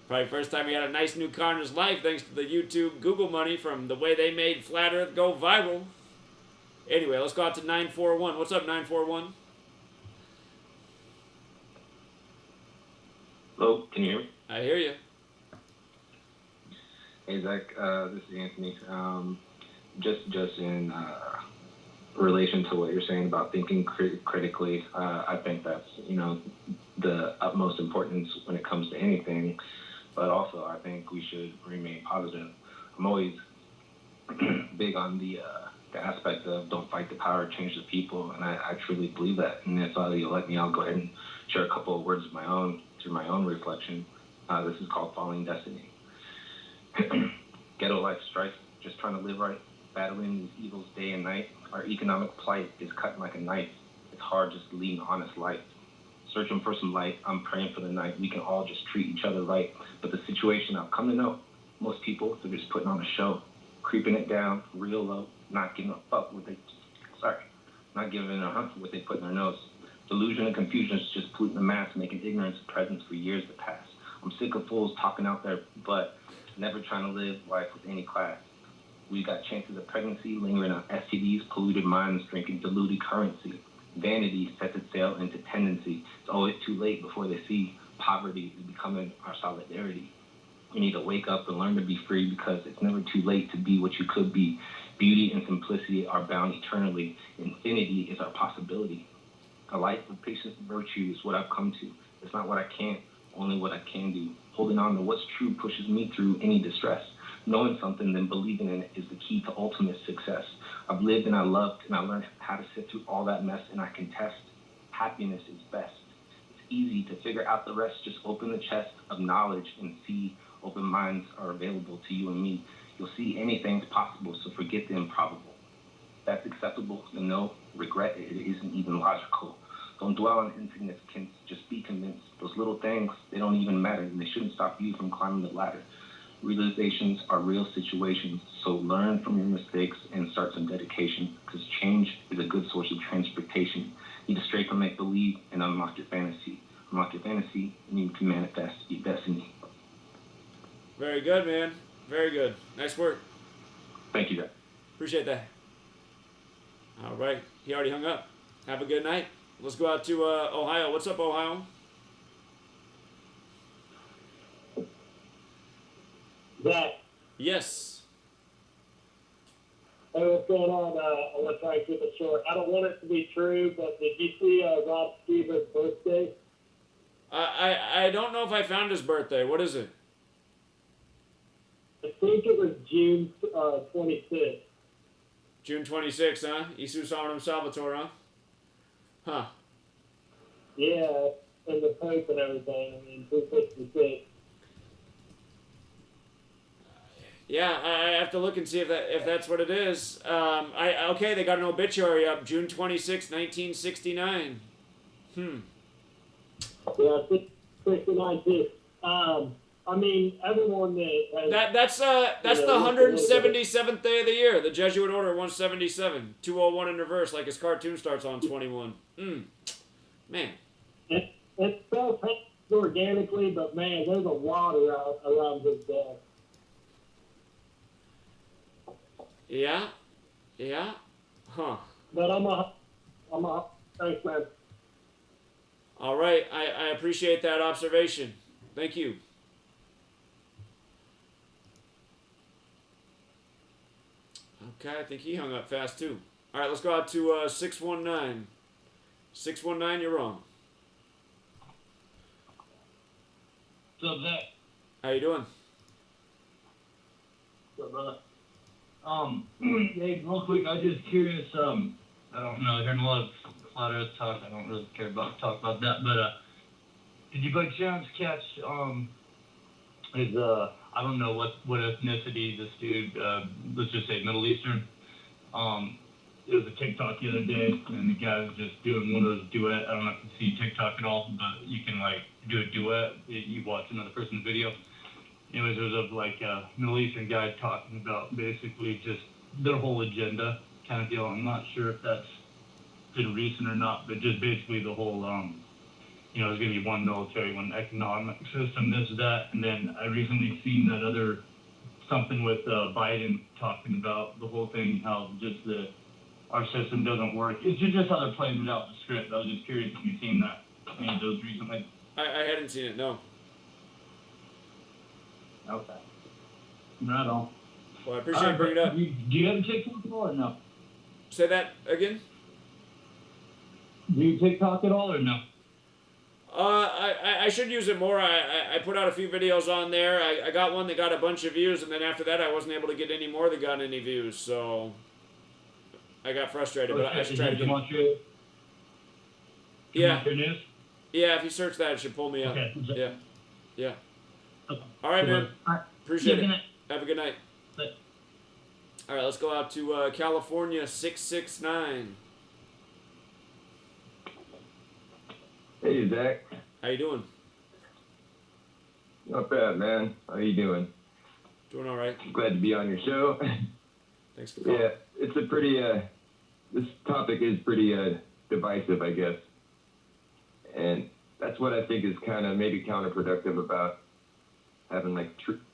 Probably first time he had a nice new car in his life, thanks to the YouTube Google money from the way they made Flat Earth go viral. Anyway, let's go out to 941. What's up, 941? Hello, can you hear me? I hear you. Hey, Zach, this is Anthony. Just in relation to what you're saying about thinking critically, I think that's, you know, the utmost importance when it comes to anything. But also, I think we should remain positive. I'm always big on the aspect of don't fight the power, change the people, and I truly believe that. And if you'll let me, I'll go ahead and share a couple of words of my own through my own reflection. This is called Falling Destiny. Ghetto life strife, just trying to live right, battling these evils day and night. Our economic plight is cut like a knife. It's hard just to lead an honest life. Searching for some light, I'm praying for the night we can all just treat each other right. But the situation I've come to know, most people, they're just putting on a show, creeping it down real low, not giving a fuck what they, not giving a hunt for what they put in their nose. Delusion and confusion is just polluting the mass, making ignorance a presence for years to pass. I'm sick of fools talking out their butt, never trying to live life with any class. We got chances of pregnancy, lingering on STDs, polluted minds, drinking diluted currency. Vanity sets its sail into tendency. It's always too late before they see poverty is becoming our solidarity. We need to wake up and learn to be free, because it's never too late to be what you could be. Beauty and simplicity are bound eternally. Infinity is our possibility. A life of patience and virtue is what I've come to. It's not what I can't, only what I can do. Holding on to what's true pushes me through any distress. Knowing something, then believing in it is the key to ultimate success. I've lived and I loved, and I learned how to sit through all that mess, and I can test. Happiness is best. It's easy to figure out the rest. Just open the chest of knowledge and see. Open minds are available to you and me. You'll see anything's possible, so forget the improbable. That's acceptable, then no regret, it isn't even logical. Don't dwell on insignificance. Just be convinced. Those little things, they don't even matter, and they shouldn't stop you from climbing the ladder. Realizations are real situations, so learn from your mistakes and start some dedication, because change is a good source of transportation. You need to stray from make-believe and unlock your fantasy. Unlock your fantasy, and you can manifest your destiny. Very good, man. Very good. Nice work. Thank you, guys. Appreciate that. All right. He already hung up. Have a good night. Let's go out to Ohio. What's up, Ohio? Zach. Yes. Hey, what's going on? I want to try and keep it short. I don't want it to be true, but did you see Rob Skiba's birthday? I don't know if I found his birthday. What is it? I think it was June 26th. June 26th, huh? Isu Salvador Salvatore, huh? Huh. Yeah, and the Pope and everything. I mean, 266. Yeah, I have to look and see if that's what it is. Okay, they got an obituary up, June 26, 1969. Yeah, 69 too. I mean, everyone that has, That's the 177th day of the year. The Jesuit Order 177, 201 in reverse, like his cartoon starts on 21. Man. It's spelled organically, but man, there's a lot around his death. Yeah. Yeah. Huh. But I'm a thanks, man. All right. I appreciate that observation. Thank you. Okay, I think he hung up fast too. All right, let's go out to 619. 619, you're wrong. What's up, Zach? How you doing? What's up, brother? Hey, real quick, I was just curious, I don't know, hearing a lot of flat earth talk, I don't really care about talk about that, but, did you by chance catch, I don't know what ethnicity this dude, let's just say Middle Eastern, it was a TikTok the other day, and the guy was just doing one of those duet, I don't know if you see TikTok at all, but you can, like, do a duet, you watch another person's video. Anyways, there was a Middle Eastern guy talking about basically just their whole agenda kind of deal. I'm not sure if that's been recent or not, but just basically the whole, there's going to be one military, one economic system, this, that. And then I recently seen that other something with Biden talking about the whole thing, how just our system doesn't work. It's just how they're playing it out in the script. I was just curious if you've seen that, any of those recently. I hadn't seen it, no. Okay. Right on. Well, I appreciate you bringing it up. Do you have a TikTok at all or no? Say that again? Do you TikTok at all or no? I should use it more. I put out a few videos on there. I got one that got a bunch of views, and then after that I wasn't able to get any more that got any views, so I got frustrated, but I should try to get... Yeah. News? Yeah, if you search that, it should pull me up. Okay. Yeah. Yeah. Okay. All right, man. Appreciate it. Night. Have a good night. Bye. All right, let's go out to California 669. Hey, Zach. How you doing? Not bad, man. How you doing? Doing all right. Glad to be on your show. Thanks for calling. Yeah, it's a pretty, this topic is pretty divisive, I guess. And that's what I think is kind of maybe counterproductive about having like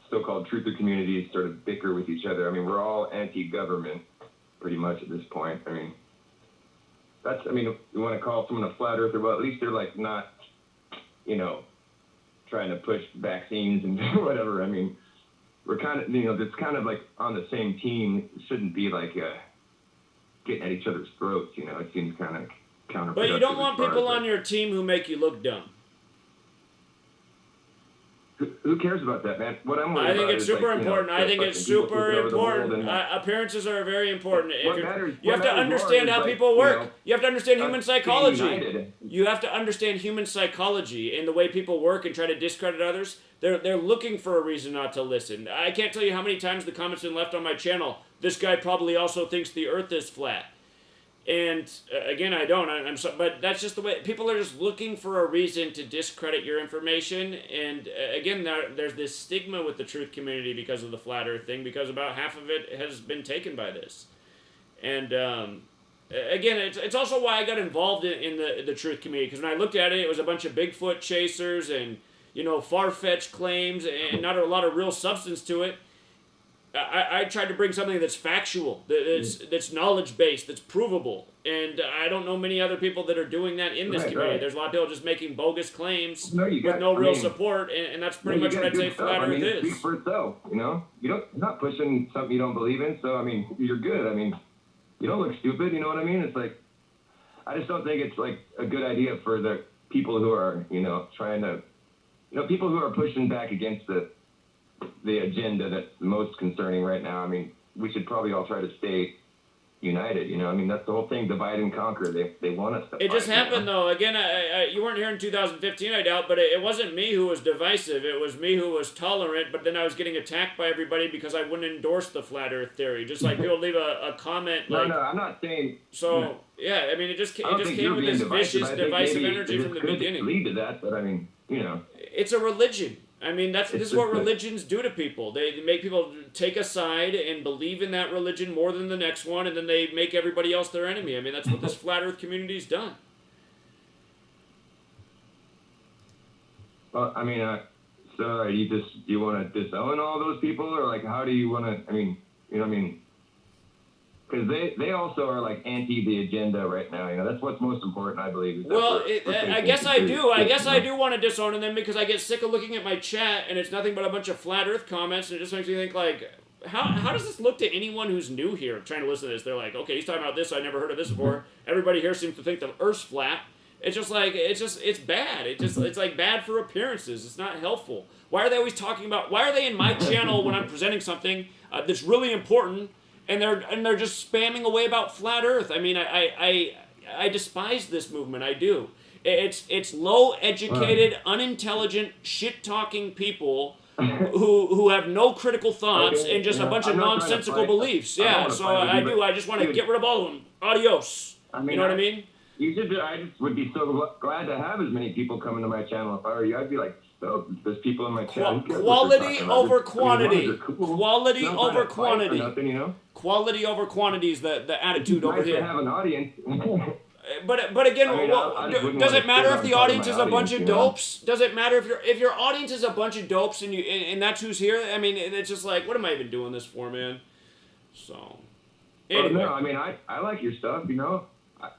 so-called truther communities sort of bicker with each other. I mean, we're all anti-government pretty much at this point. I mean, you want to call someone a flat earther, well, at least they're like not, trying to push vaccines and whatever. I mean, we're kind of, it's kind of like on the same team. It shouldn't be like getting at each other's throats, It seems kind of counterproductive. But you don't want people on your team who make you look dumb. Who cares about that, man? What I'm worried I think about it's is super like, important. I think it's super important. Appearances are very important. You have to understand how people work. You have to understand human psychology. You have to understand human psychology and the way people work and try to discredit others. They're looking for a reason not to listen. I can't tell you how many times the comments been left on my channel. This guy probably also thinks the earth is flat. And again, I don't. I'm so, but that's just the way people are just looking for a reason to discredit your information. And again, there's this stigma with the truth community because of the flat Earth thing, because about half of it has been taken by this. And again, it's also why I got involved in the truth community, because when I looked at it, it was a bunch of Bigfoot chasers and far-fetched claims and not a lot of real substance to it. I tried to bring something that's factual, that's knowledge-based, that's provable. And I don't know many other people that are doing that in this community. Right. There's a lot of people just making bogus claims with no real support, and that's pretty much what I'd say flat Earth It is. speaks for itself, You're not pushing something you don't believe in, so, you're good. You don't look stupid, you know what I mean? It's like, I just don't think it's, like, a good idea for the people who are, trying to, people who are pushing back against the agenda that's most concerning right now. We should probably all try to stay united, that's the whole thing, divide and conquer. They want us to It just happened, though. Again, you weren't here in 2015, I doubt, but it wasn't me who was divisive. It was me who was tolerant, but then I was getting attacked by everybody because I wouldn't endorse the flat Earth theory. Just like people leave a comment like... No, I'm not saying... So, yeah, it just came with this vicious, divisive energy from the beginning. Lead to that, but It's a religion. This is what religions do to people. They make people take a side and believe in that religion more than the next one, and then they make everybody else their enemy. That's what this flat Earth community's done. Well, so do you want to disown all those people, or like how do you want to? Because they also are like anti the agenda right now. That's what's most important, I believe. I guess I do. I guess I do want to disown them because I get sick of looking at my chat and it's nothing but a bunch of flat Earth comments, and it just makes me think like, how does this look to anyone who's new here trying to listen to this? They're like, okay, he's talking about this. I never heard of this before. Everybody here seems to think the Earth's flat. It's just like it's bad. It's like bad for appearances. It's not helpful. Why are they always talking about? Why are they in my channel when I'm presenting something that's really important? And they're just spamming away about flat Earth. I despise this movement. I do. It's low educated, unintelligent, shit talking people who have no critical thoughts and just a bunch of nonsensical beliefs. Yeah, so I do. I just want to get rid of all of them. Adios. You know what I mean? I just would be so glad to have as many people come into my channel. If I were you, I'd be like, oh, there's people in my channel. Quality over quantity. Quality over quantity. Nothing, Quality over quantity is the attitude over here. To have an audience. But again, does it matter if the audience is a bunch of dopes? Does it matter if your audience is a bunch of dopes and that's who's here? It's just like, what am I even doing this for, man? So, anyway. Well, no, I like your stuff.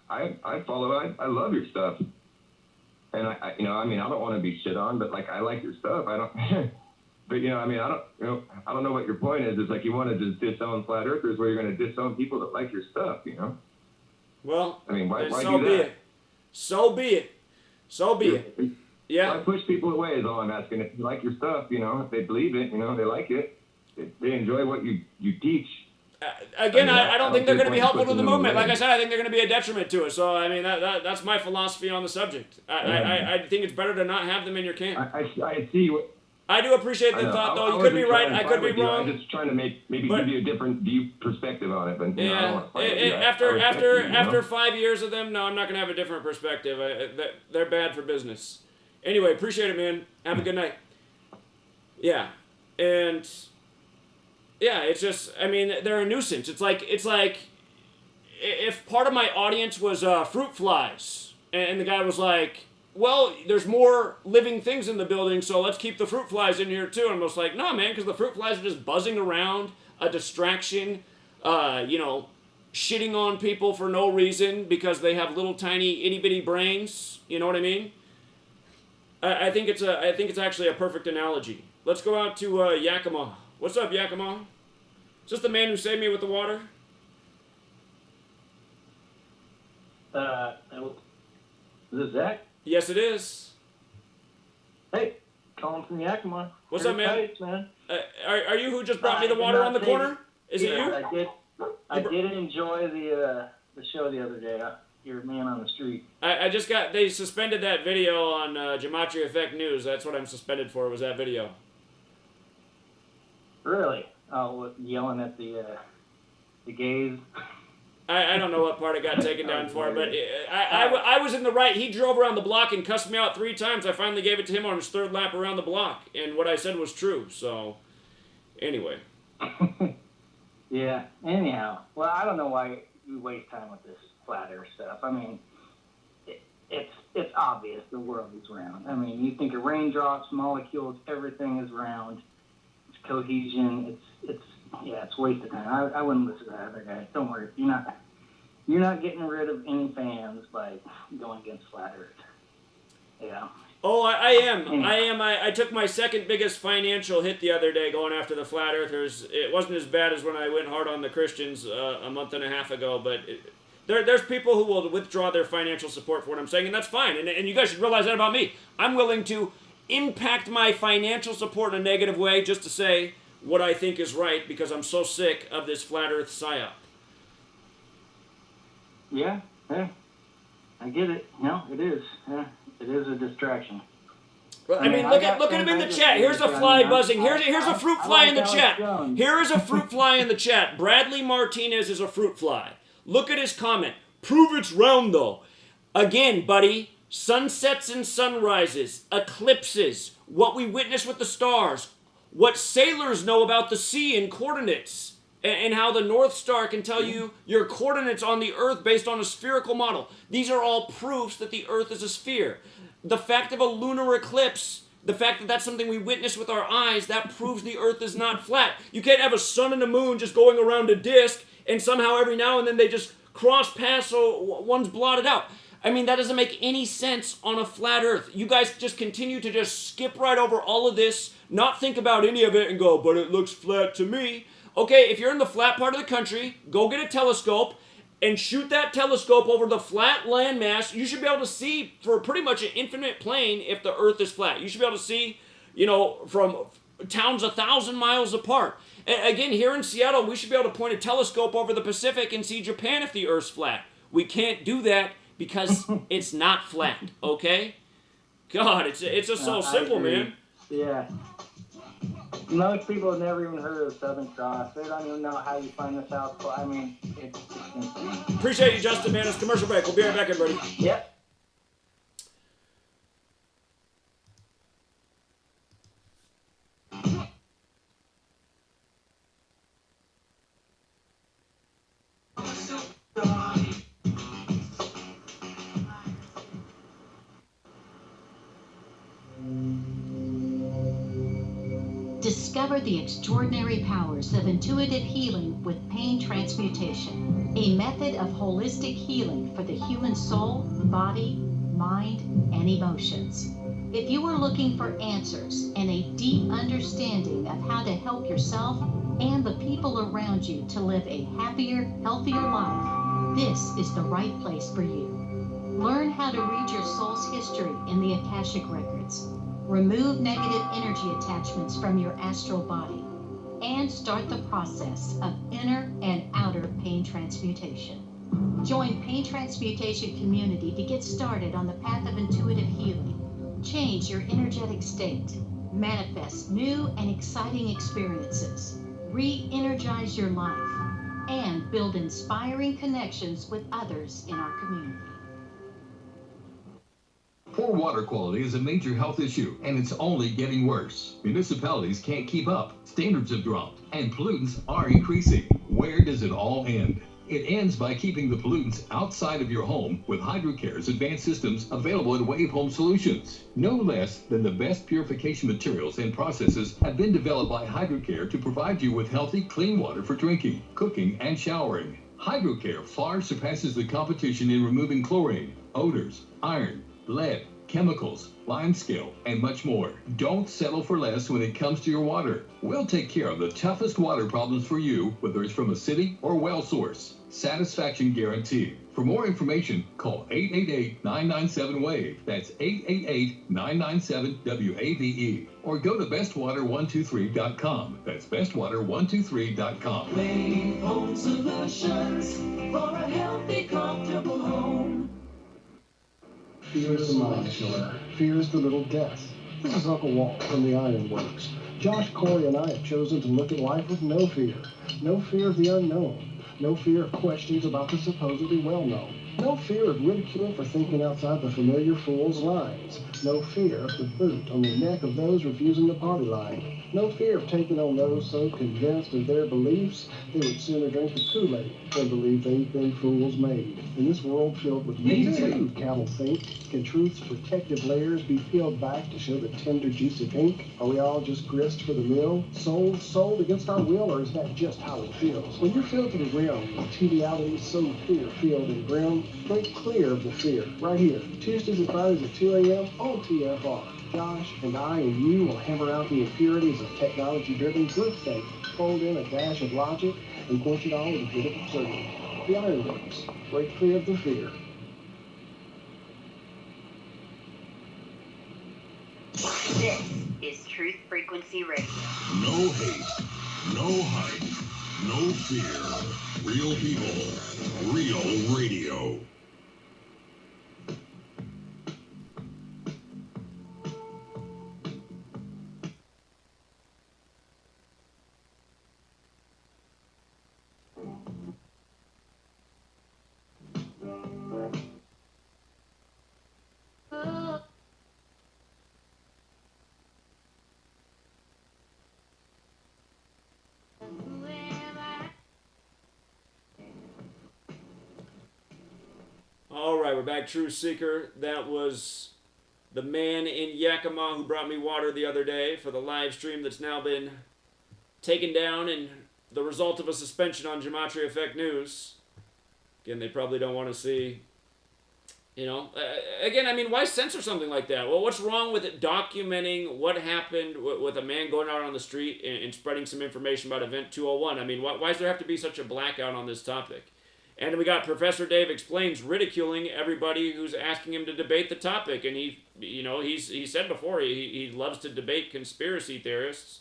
I follow. I love your stuff. And I don't want to be shit on, but like I like your stuff. I don't. But I don't know what your point is. It's like you want to just disown flat earthers, where you're going to disown people that like your stuff. Well, why so do be that? it. So be it. So be it. Yeah. I push people away is all I'm asking. If you like your stuff, if they believe it, they like it, they enjoy what you teach. Again, I don't think they're going to be helpful to the movement. Like I said, I think they're going to be a detriment to it. So, that's my philosophy on the subject. I think it's better to not have them in your camp. I see what... I do appreciate the thought, though. You could be right. I could be wrong. I'm just trying to maybe give you a different perspective on it. But yeah, I don't want to fight with you. After 5 years of them, no, I'm not going to have a different perspective. They're bad for business. Anyway, appreciate it, man. Have a good night. Yeah, and yeah, it's just, they're a nuisance. It's like if part of my audience was fruit flies, and the guy was like, well, there's more living things in the building, so let's keep the fruit flies in here too. And I'm just like, no, man, because the fruit flies are just buzzing around, a distraction, shitting on people for no reason because they have little tiny itty bitty brains. You know what I mean? I think it's actually a perfect analogy. Let's go out to Yakima. What's up, Yakima? Is this the man who saved me with the water? Is this Zach? Yes, it is. Hey, calling from Yakima. What's up, man? Thanks, man. Are you who just brought me the water on the corner? Is it you? I did enjoy the show the other day. Your man on the street. They suspended that video on GematriaEffectNews. That's what I'm suspended for, was that video. Really? Oh, yelling at the gays? I don't know what part it got taken down for, but I was in the right. He drove around the block and cussed me out 3 times. I finally gave it to him on his 3rd lap around the block, and what I said was true. So, anyway. Yeah. Anyhow, well, I don't know why we waste time with this flat Earth stuff. I mean, it's obvious the world is round. I mean, you think of raindrops, molecules, everything is round. It's cohesion. It's a waste of time. I wouldn't listen to that other guy. Don't worry. You're not getting rid of any fans by going against flat Earth. Yeah. Oh, I am. I took my 2nd biggest financial hit the other day going after the flat earthers. It wasn't as bad as when I went hard on the Christians a month and a half ago, but there's people who will withdraw their financial support for what I'm saying, and that's fine. And you guys should realize that about me. I'm willing to impact my financial support in a negative way just to say what I think is right because I'm so sick of this flat earth psyop. Yeah. I get it. No, it is. Yeah. It is a distraction. Well, I mean, look at him in the chat. Here's a fly buzzing. Here's a fruit fly in the chat. Here is a fruit fly in the chat. Bradley Martinez is a fruit fly. Look at his comment. Prove it's round, though. Again, buddy, sunsets and sunrises, eclipses, what we witness with the stars, what sailors know about the sea and coordinates, and how the North Star can tell you your coordinates on the Earth based on a spherical model. These are all proofs that the Earth is a sphere. The fact of a lunar eclipse, the fact that that's something we witness with our eyes, that proves the Earth is not flat. You can't have a sun and a moon just going around a disk, and somehow every now and then they just cross paths so one's blotted out. I mean, that doesn't make any sense on a flat Earth. You guys just continue to just skip right over all of this, not think about any of it, and go, but it looks flat to me. Okay, if you're in the flat part of the country, go get a telescope and shoot that telescope over the flat landmass. You should be able to see for pretty much an infinite plane if the Earth is flat. You should be able to see, from towns 1,000 miles apart. And again, here in Seattle, we should be able to point a telescope over the Pacific and see Japan if the Earth's flat. We can't do that because it's not flat, okay? God, it's just so simple, man. Yeah. Most people have never even heard of the Southern Cross. They don't even know how you find the South Pole. I mean, it's insane. Appreciate you, Justin, man. It's commercial break. We'll be right back, everybody. Yep. Discover the extraordinary powers of intuitive healing with pain transmutation, a method of holistic healing for the human soul, body, mind, and emotions. If you are looking for answers and a deep understanding of how to help yourself and the people around you to live a happier, healthier life, this is the right place for you. Learn how to read your soul's history in the Akashic Records. Remove negative energy attachments from your astral body and start the process of inner and outer pain transmutation. Join Pain Transmutation Community to get started on the path of intuitive healing. Change your energetic state. Manifest new and exciting experiences. Re-energize your life and build inspiring connections with others in our community. Poor water quality is a major health issue, and it's only getting worse. Municipalities can't keep up, standards have dropped, and pollutants are increasing. Where does it all end? It ends by keeping the pollutants outside of your home with HydroCare's advanced systems available at Wave Home Solutions. No less than the best purification materials and processes have been developed by HydroCare to provide you with healthy, clean water for drinking, cooking, and showering. HydroCare far surpasses the competition in removing chlorine, odors, iron, lead, chemicals, limescale, and much more. Don't settle for less when it comes to your water. We'll take care of the toughest water problems for you, whether it's from a city or well source. Satisfaction guaranteed. For more information, call 888-997-WAVE. That's 888-997-WAVE. Or go to bestwater123.com. That's bestwater123.com. Wave Home Solutions for a healthy, comfortable home. Fear is the mind killer. Fear is the little death. This is Uncle Walt from the Ironworks. Josh, Corey, and I have chosen to look at life with no fear. No fear of the unknown. No fear of questions about the supposedly well-known. No fear of ridicule for thinking outside the familiar fool's lines. No fear of the boot on the neck of those refusing the party line. No fear of taking on those so convinced of their beliefs they would sooner drink the Kool-Aid than believe they've been fools made. In this world filled with me too, cattle think, can truth's protective layers be peeled back to show the tender, juicy pink? Are we all just grist for the mill? Sold against our will, or is that just how it feels? When you're filled to the rim with trivialities so fear-filled and grim, break clear of the fear, right here. Tuesdays and Fridays at 2 a.m. on TFR. Josh and I and you will hammer out the impurities of technology-driven groupthink, fold in a dash of logic, and quench it all with a bit of absurdity. The Ironworks. Break clear of the fear. This is Truth Frequency Radio. No hate, no hype, no fear. Real people, real radio. All right, we're back, True Seeker. That was the man in Yakima who brought me water the other day for the live stream that's now been taken down and the result of a suspension on GematriaEffectNews. Again, they probably don't want to see, again, I mean, why censor something like that? Well, what's wrong with it documenting what happened with a man going out on the street and spreading some information about Event 201? I mean, why does there have to be such a blackout on this topic? And we got Professor Dave Explains ridiculing everybody who's asking him to debate the topic. And he said before he loves to debate conspiracy theorists.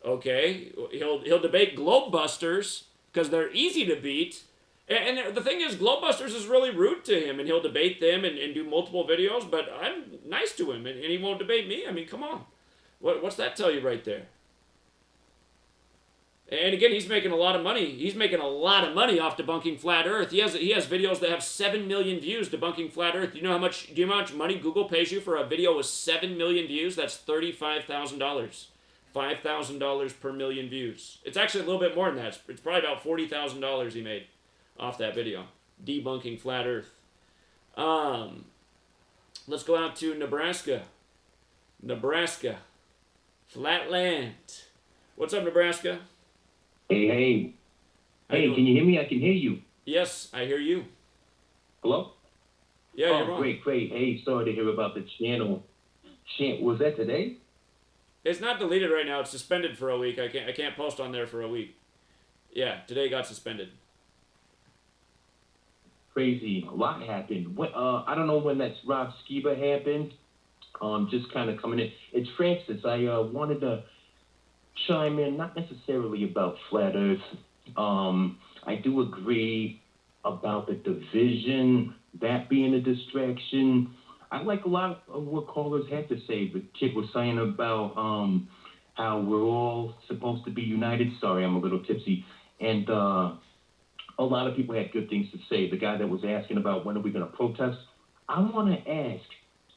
Okay, he'll debate globebusters because they're easy to beat. And the thing is, globebusters is really rude to him, and he'll debate them and do multiple videos. But I'm nice to him, and he won't debate me. I mean, come on, what's that tell you right there? And again, he's making a lot of money. He's making a lot of money off debunking flat Earth. He has videos that have 7 million views debunking flat Earth. Do you know how much money Google pays you for a video with 7 million views? That's $35,000. $5,000 per million views. It's actually a little bit more than that. It's probably about $40,000 he made off that video debunking flat Earth. Let's go out to Nebraska. Flatland. What's up, Nebraska? Hey, can you hear me? I can hear you. Yes, I hear you. Hello? Yeah, you're on. Great. Hey, sorry to hear about the channel. Was that today? It's not deleted right now. It's suspended for a week. I can't post on there for a week. Yeah, today got suspended. Crazy. A lot happened. I don't know when that's Rob Skiba happened. Just kind of coming in. It's Francis. I wanted to chime in, not necessarily about flat Earth. I do agree about the division, that being a distraction. I like a lot of what callers had to say. The kid was saying about how we're all supposed to be united. Sorry, I'm a little tipsy. And a lot of people had good things to say. The guy that was asking about when are we going to protest, I want to ask,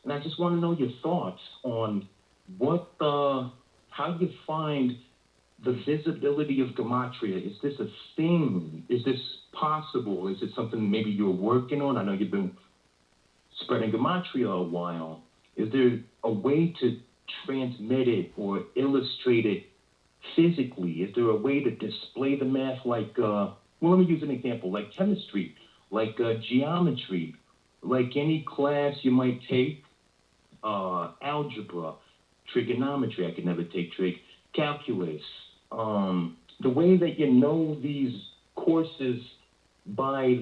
and I just want to know your thoughts on how you find the visibility of Gematria. Is this a thing? Is this possible? Is it something maybe you're working on? I know you've been spreading Gematria a while. Is there a way to transmit it or illustrate it physically? Is there a way to display the math like, let me use an example, like chemistry, like geometry, like any class you might take, algebra, trigonometry, I could never take trig, calculus, the way that you know these courses by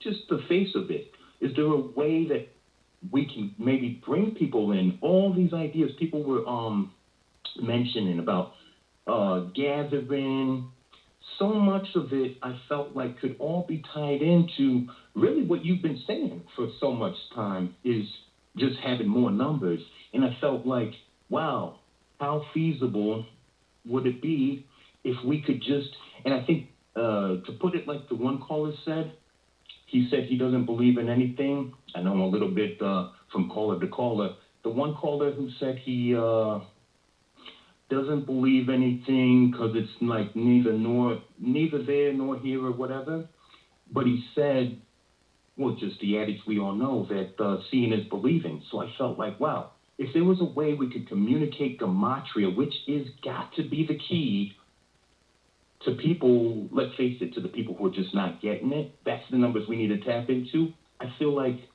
just the face of it. Is there a way that we can maybe bring people in? All these ideas people were mentioning about gathering, so much of it I felt like could all be tied into really what you've been saying for so much time is just having more numbers. And I felt like, wow, how feasible would it be if we could just, and I think to put it like the one caller said, he said he doesn't believe in anything. I know I'm a little bit from caller to caller. The one caller who said he doesn't believe anything because it's like neither there nor here or whatever. But he said, well, just the adage we all know that seeing is believing. So I felt like, wow, if there was a way we could communicate Gematria, which is got to be the key to people, let's face it, to the people who are just not getting it, that's the numbers we need to tap into. I feel like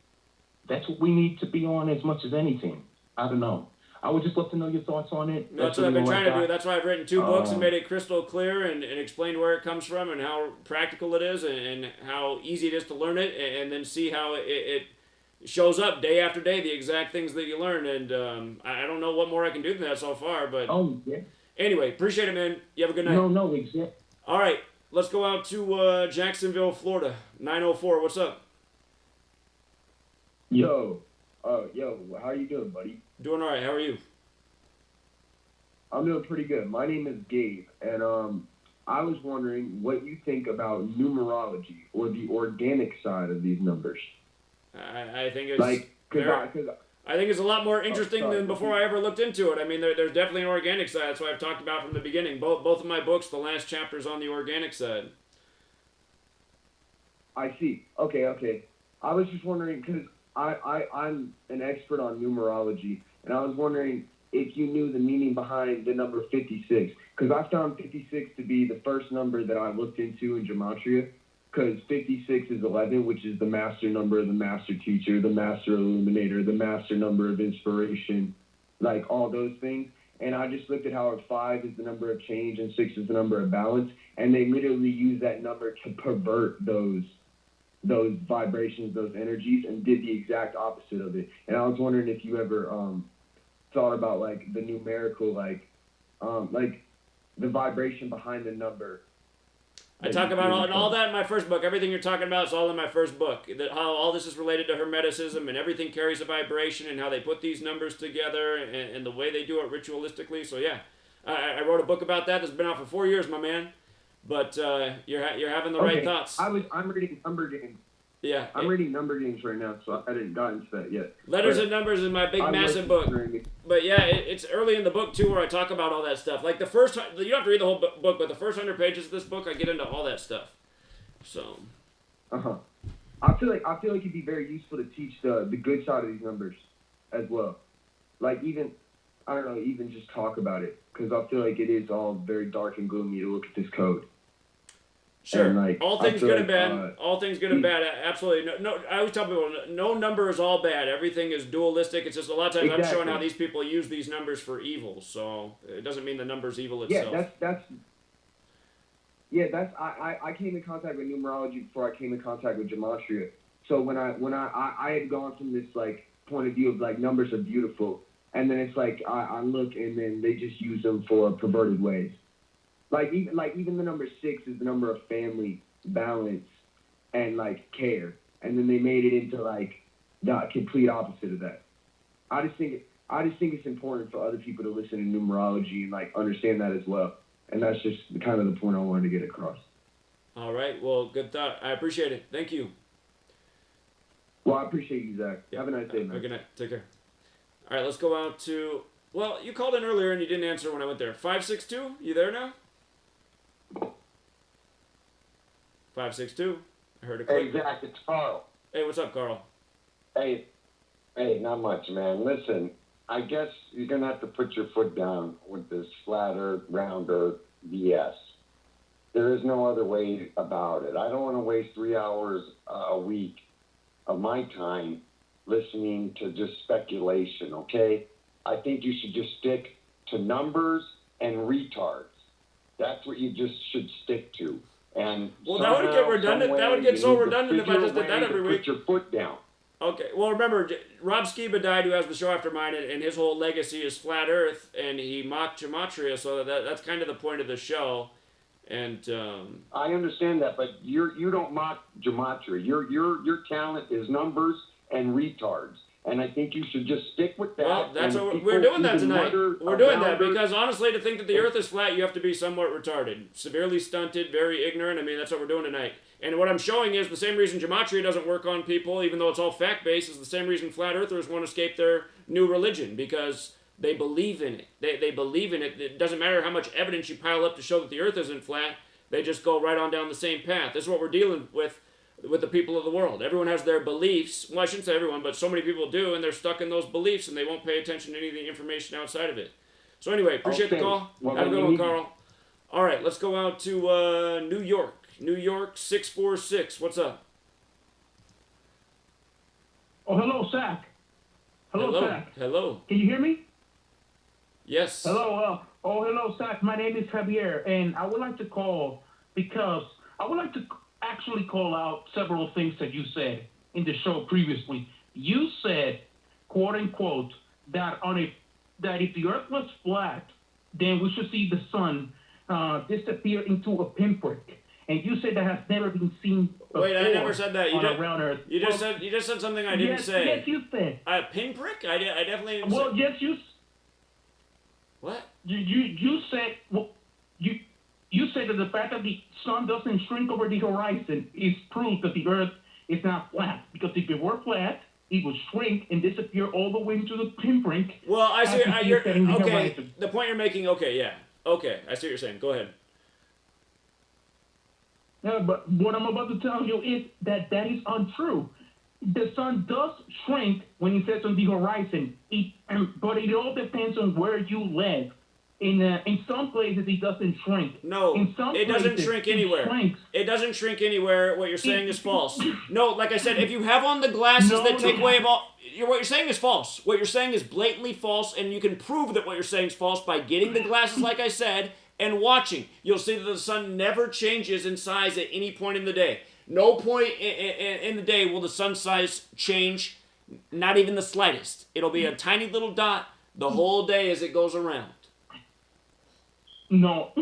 that's what we need to be on as much as anything. I don't know. I would just love to know your thoughts on it. That's what I've been trying to do. That's why I've written 2 books and made it crystal clear and explained where it comes from and how practical it is and how easy it is to learn it, and then see how it shows up day after day, the exact things that you learn. And I don't know what more I can do than that so far. But anyway, appreciate it, man. You have a good night. No, exactly. All right, let's go out to Jacksonville, Florida. 904, what's up? Yo, how you doing, buddy? Doing all right. How are you? I'm doing pretty good. My name is Gabe, and I was wondering what you think about numerology or the organic side of these numbers. I think it's I think it's a lot more interesting than before I ever looked into it. I mean, there's definitely an organic side. That's what I've talked about from the beginning. Both of my books, the last chapter's on the organic side. I see. Okay. I was just wondering because I'm an expert on numerology, and I was wondering if you knew the meaning behind the number 56, because I found 56 to be the first number that I looked into in Gematria, because 56 is 11, which is the master number of the master teacher, the master illuminator, the master number of inspiration, like all those things. And I just looked at how 5 is the number of change and 6 is the number of balance, and they literally use that number to pervert those vibrations, those energies, and did the exact opposite of it. And I was wondering if you ever thought about like the numerical, like the vibration behind the number. I talk about all that in my first book. Everything you're talking about is all in my first book. How all this is related to Hermeticism, and everything carries a vibration, and how they put these numbers together, and the way they do it ritualistically. So yeah, I wrote a book about that that's been out for 4 years, my man. But you're having the right thoughts. I'm reading number games. Yeah. I'm reading number games right now, so I didn't got into that yet. Letters and Numbers is my big, massive book. But yeah, it's early in the book, too, where I talk about all that stuff. Like the first, you don't have to read the whole book, but the first 100 pages of this book, I get into all that stuff. So. I feel like it'd be very useful to teach the good side of these numbers as well. Like even just talk about it, because I feel like it is all very dark and gloomy to look at this code. Sure. And all things good and bad. All things good and bad. Absolutely. No. I always tell people, no number is all bad. Everything is dualistic. It's just a lot of times I'm showing how these people use these numbers for evil. So it doesn't mean the number's evil itself. I came in contact with numerology before I came in contact with Gematria. So when I had gone from this like point of view of like numbers are beautiful, and then it's like I look and then they just use them for perverted ways. Like even the number 6 is the number of family, balance, and like care, and then they made it into like the complete opposite of that. I just think it's important for other people to listen to numerology and like understand that as well, and that's just kind of the point I wanted to get across. All right. Well, good thought. I appreciate it. Thank you. Well, I appreciate you, Zach. Have a nice day, man. Good night. Take care. All right. Let's go out to. Well, you called in earlier and you didn't answer when I went there. 562. You there now? 562. I heard a click. Hey, Zach, it's Carl. Hey, what's up, Carl? Hey, not much, man. Listen, I guess you're going to have to put your foot down with this flat earth, round earth BS. There is no other way about it. I don't want to waste 3 hours a week of my time listening to just speculation, okay? I think you should just stick to numbers and retards. That's what you just should stick to. And well, that would get redundant. That would get so redundant if I just did that every week. Put your foot down. Okay. Well, remember, Rob Skiba died, who has the show after mine, and his whole legacy is flat Earth, and he mocked Gematria, so that's kind of the point of the show. And I understand that, but you don't mock Gematria. Your talent is numbers and retards, And I think you should just stick with that. Well, that's and what we're doing that even tonight. mutter We're doing that around her. because honestly, to think that the Earth is flat, you have to be somewhat retarded, severely stunted, very ignorant. I mean, that's what we're doing tonight. And what I'm showing is the same reason Gematria doesn't work on people, even though it's all fact-based, is the same reason flat earthers won't escape their new religion, because they believe in it. They believe in it. It doesn't matter how much evidence you pile up to show that the Earth isn't flat. They just go right on down the same path. This is what we're dealing with the people of the world. Everyone has their beliefs. Well, I shouldn't say everyone, but so many people do, and they're stuck in those beliefs, and they won't pay attention to any of the information outside of it. So anyway, appreciate the call. Well, Have a good one, Carl. All right, let's go out to New York. New York 646. What's up? Oh, hello, Zach. Hello, Zach. Hello. Can you hear me? Yes. Hello. Hello, Zach. My name is Javier, and I would like to call because I would like to actually call out several things that you said in the show previously. You said, quote unquote, that if the Earth was flat, then we should see the sun disappear into a pinprick. And you said that has never been seen before. Wait, I never said that. Around Earth. You just said something I didn't say. Yes, you said. A pinprick? I definitely didn't say. Well, yes, you. What? You said you said that the fact that the sun doesn't shrink over the horizon is proof that the Earth is not flat. Because if it were flat, it would shrink and disappear all the way into the pinprick. Well, I see. Okay. Horizon. The point you're making. Okay, yeah. Okay, I see what you're saying. Go ahead. Yeah, but what I'm about to tell you is that is untrue. The sun does shrink when it sets on the horizon. But it all depends on where you live. In some places, it doesn't shrink. No, in some it doesn't places, shrink it anywhere. shrinks. It doesn't shrink anywhere. What you're saying is false. No, like I said, if you have on the glasses that take away what you're saying is false. What you're saying is blatantly false, and you can prove that what you're saying is false by getting the glasses, like I said, and watching. You'll see that the sun never changes in size at any point in the day. No point in the day will the sun size change, not even the slightest. It'll be a tiny little dot the whole day as it goes around. No,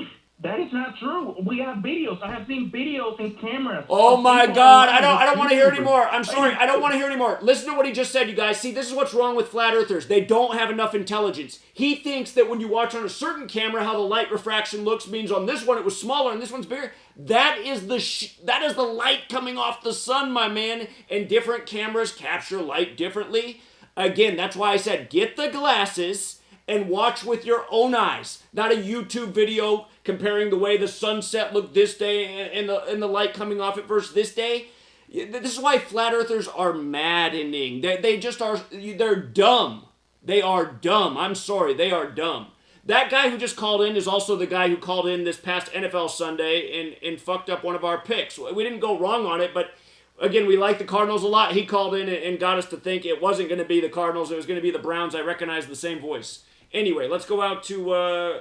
that is not true. We have videos. I have seen videos and cameras. Oh my God! I don't want to hear anymore. I'm sorry. I don't want to hear anymore. Listen to what he just said, you guys. See, this is what's wrong with flat earthers. They don't have enough intelligence. He thinks that when you watch on a certain camera how the light refraction looks means on this one it was smaller and this one's bigger. That is the light coming off the sun, my man. And different cameras capture light differently. Again, that's why I said get the glasses and watch with your own eyes, not a YouTube video comparing the way the sunset looked this day and the light coming off it versus this day. This is why flat earthers are maddening. They just are. They're dumb. They are dumb. I'm sorry, they are dumb. That guy who just called in is also the guy who called in this past NFL Sunday and fucked up one of our picks. We didn't go wrong on it, but again, we like the Cardinals a lot. He called in and got us to think it wasn't going to be the Cardinals. It was going to be the Browns. I recognize the same voice. Anyway, let's go out to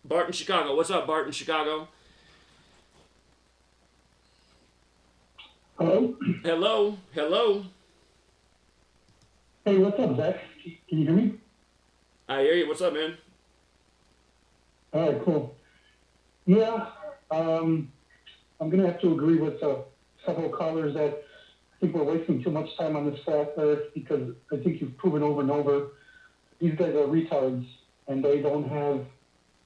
Bart in Chicago. What's up, Bart in Chicago? Hello? Hello? Hey, what's up, Zach? Can you hear me? I hear you. What's up, man? All right, cool. Yeah, I'm going to have to agree with several callers that I think we're wasting too much time on this flat earth because I think you've proven over and over these guys are retards and they don't have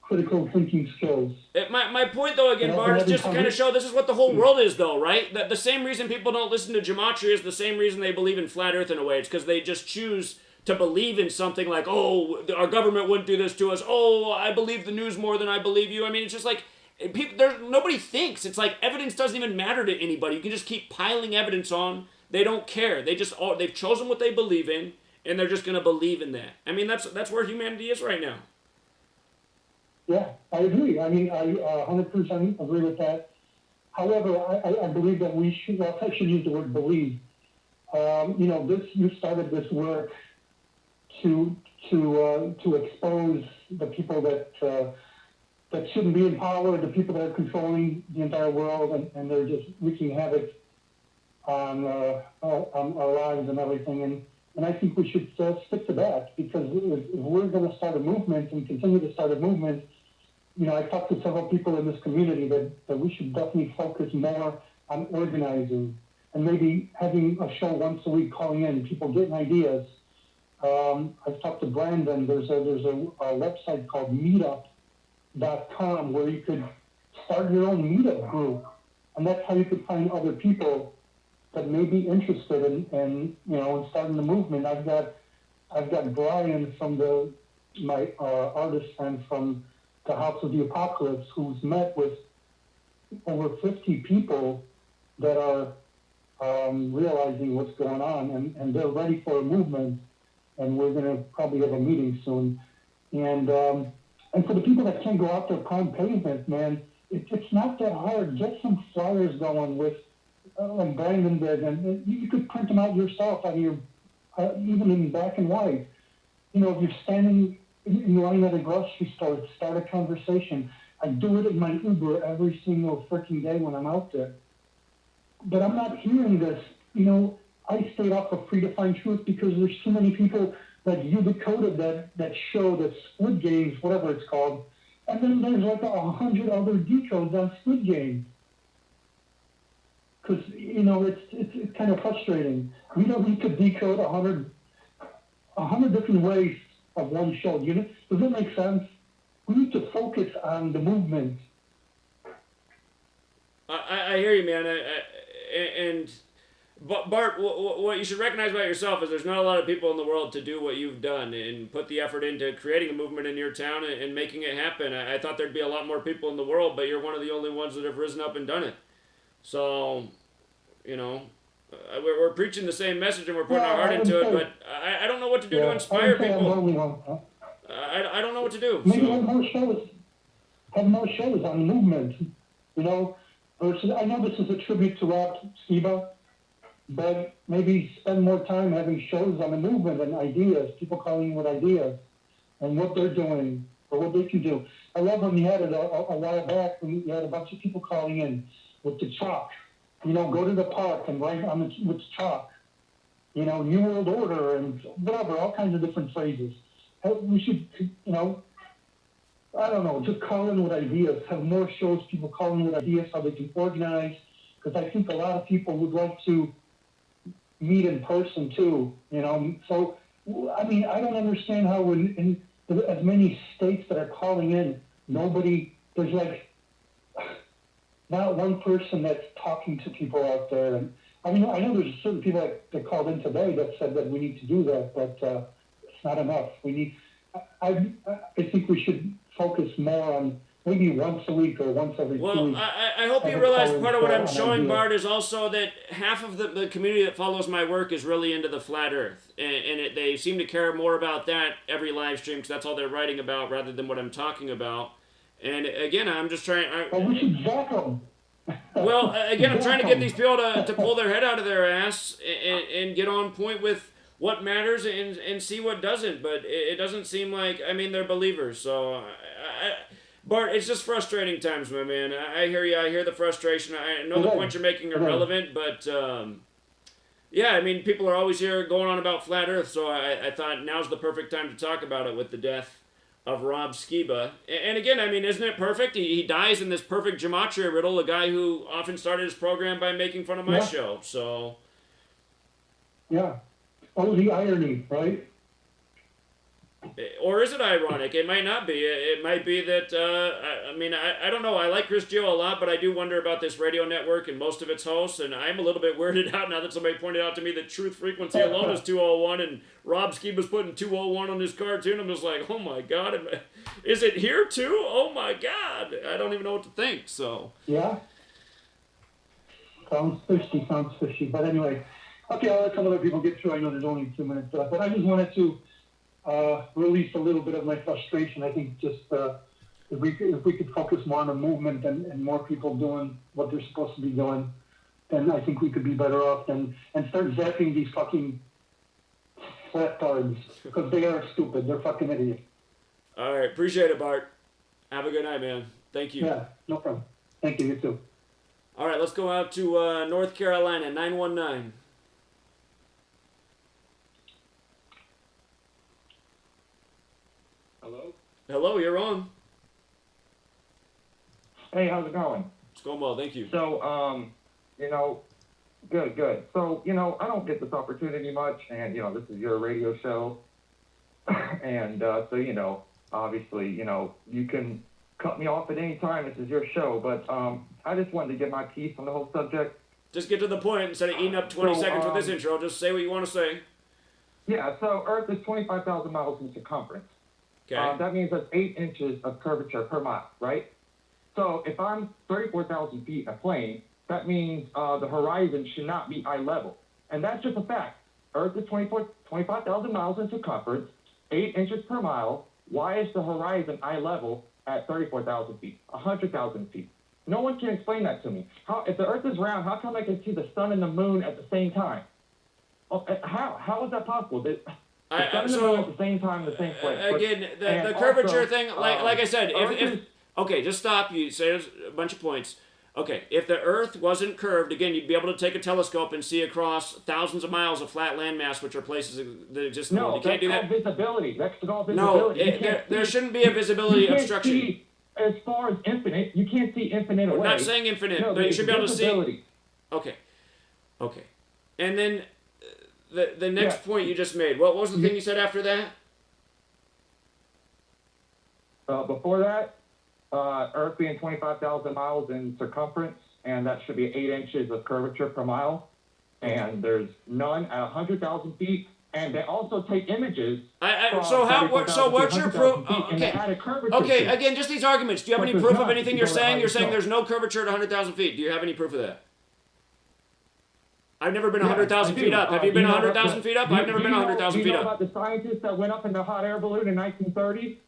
critical thinking skills. My point, though, again, Bart, is just to kind of show this is what the whole world is, though, right? That the same reason people don't listen to Gematria is the same reason they believe in flat earth in a way. It's because they just choose to believe in something like, oh, our government wouldn't do this to us. Oh, I believe the news more than I believe you. I mean, it's just like, nobody thinks. It's like evidence doesn't even matter to anybody. You can just keep piling evidence on. They don't care. They've chosen what they believe in, and they're just going to believe in that. I mean, that's where humanity is right now. Yeah, I agree. I mean, I 100% agree with that. However, I believe that we should, well, I should use the word believe. You started this work to expose the people that shouldn't be in power, the people that are controlling the entire world, and they're just wreaking havoc on our lives and everything. And I think we should stick to that, because if we're going to start a movement and continue to start a movement, I talked to several people in this community that we should definitely focus more on organizing and maybe having a show once a week, calling in, people getting ideas, I've talked to Brandon. There's a website called meetup.com where you could start your own meetup group, and that's how you could find other people that may be interested in starting the movement. I've got Brian from my artist friend from the House of the Apocalypse, who's met with over 50 people that are realizing what's going on, and they're ready for a movement, and we're going to probably have a meeting soon. And for the people that can't go out there pound pavement, man, it's not that hard. Get some flyers going with, like Brandon did, and you could print them out yourself on your, even in black and white. You know, if you're standing in line at a grocery store, start a conversation. I do it in my Uber every single freaking day when I'm out there. But I'm not hearing this. You know, I stayed off of Free to Find Truth because there's too many people that you decoded that show, that Squid Games, whatever it's called. And then there's like 100 other decodes on Squid Game. Because, you know, it's kind of frustrating. We don't need to decode 100 different ways of one show. Does that make sense? We need to focus on the movement. I hear you, man. And Bart, what you should recognize about yourself is there's not a lot of people in the world to do what you've done and put the effort into creating a movement in your town and making it happen. I thought there'd be a lot more people in the world, but you're one of the only ones that have risen up and done it. So, you know, we're preaching the same message and we're putting our heart into it, but I don't know what to do to inspire people. I don't know what to do. Maybe have more shows. Have more shows on the movement. You know, I know this is a tribute to Rob Skiba, but maybe spend more time having shows on the movement and ideas, people calling with ideas, and what they're doing or what they can do. I love when you had it a while back when you had a bunch of people calling in with the chalk. You know, go to the park and write on with chalk. You know, New World Order and whatever, all kinds of different phrases. We should, you know, I don't know, just call in with ideas, have more shows, people calling in with ideas, how they can organize, because I think a lot of people would like to meet in person too, you know. So, I mean, I don't understand how in as many states that are calling in, there's like not one person that's talking to people out there. And I mean, I know there's certain people that called in today that said that we need to do that, but it's not enough. I think we should focus more on maybe once a week or once every 2 weeks. Well, I hope you realize part of what I'm showing, Bart, is also that half of the community that follows my work is really into the flat earth. And they seem to care more about that every live stream because that's all they're writing about rather than what I'm talking about. And again, I'm just trying... we should jack them. Well, again, I'm trying to get these people to pull their head out of their ass and get on point with what matters and see what doesn't. But it doesn't seem like... I mean, they're believers, so... Bart, it's just frustrating times, my man. I hear you. I hear the frustration. I know the points you're making are relevant, but yeah, I mean, people are always here going on about flat Earth, so I thought now's the perfect time to talk about it with the death of Rob Skiba. And again, I mean, isn't it perfect? He dies in this perfect Gematria riddle, a guy who often started his program by making fun of my show, so... Yeah. Oh, the irony, right? Or is it ironic? It might not be. It might be that, I mean, I don't know. I like Chris Gio a lot, but I do wonder about this radio network and most of its hosts, and I'm a little bit weirded out now that somebody pointed out to me that truth frequency alone is 201, and Rob Skiba's putting 201 on his cartoon. I'm just like, oh my God, is it here too? Oh my God. I don't even know what to think, so. Yeah. Sounds fishy, but anyway. Okay, I'll let some other people get through. I know there's only 2 minutes left, but I just wanted to release a little bit of my frustration. I think just if we could focus more on the movement and more people doing what they're supposed to be doing, then I think we could be better off and start zapping these fucking flattards because they are stupid. They're fucking idiots. All right, appreciate it, Bart. Have a good night, man. Thank you. Yeah, no problem. Thank you. You too. All right, let's go out to North Carolina, 919. Hello, you're on. Hey, how's it going? It's going well, thank you. So, you know, good. So, you know, I don't get this opportunity much, and, you know, this is your radio show, And so, obviously, you can cut me off at any time. This is your show. But I just wanted to get my piece on the whole subject. Just get to the point instead of eating up 20 seconds with this intro. Just say what you want to say. Yeah, so Earth is 25,000 miles in circumference. Okay. That means that's 8 inches of curvature per mile, right? So if I'm 34,000 feet in a plane, that means the horizon should not be eye level. And that's just a fact. Earth is 25,000 miles in circumference, 8 inches per mile. Why is the horizon eye level at 34,000 feet, 100,000 feet? No one can explain that to me. If the Earth is round, how come I can see the sun and the moon at the same time? How is that possible? The sun and the moon at the same time in the same place. Again, the curvature thing, like I said, if okay, just stop. You say there's a bunch of points. Okay, if the Earth wasn't curved, again, you'd be able to take a telescope and see across thousands of miles of flat landmass, which are places that exist in the world. You can't do that. No, visibility. That's called visibility. No, there shouldn't be a visibility obstruction. See, as far as infinite, you can't see infinite away. We're not saying infinite, no, but you should be able to see. Okay. And then the next point you just made. What was the thing you said after that? Before that, Earth being 25,000 miles in circumference, and that should be 8 inches of curvature per mile. And there's none at 100,000 feet. And they also take images. So what's your proof? Okay, again, just these arguments. Do you have any proof of anything you're saying? You're saying there's no curvature at 100,000 feet. Do you have any proof of that? I've never been 100,000 feet up. Have you been 100,000 feet up? I've never been 100,000 feet up. Do you know about the scientist that went up in the hot air balloon in 1930?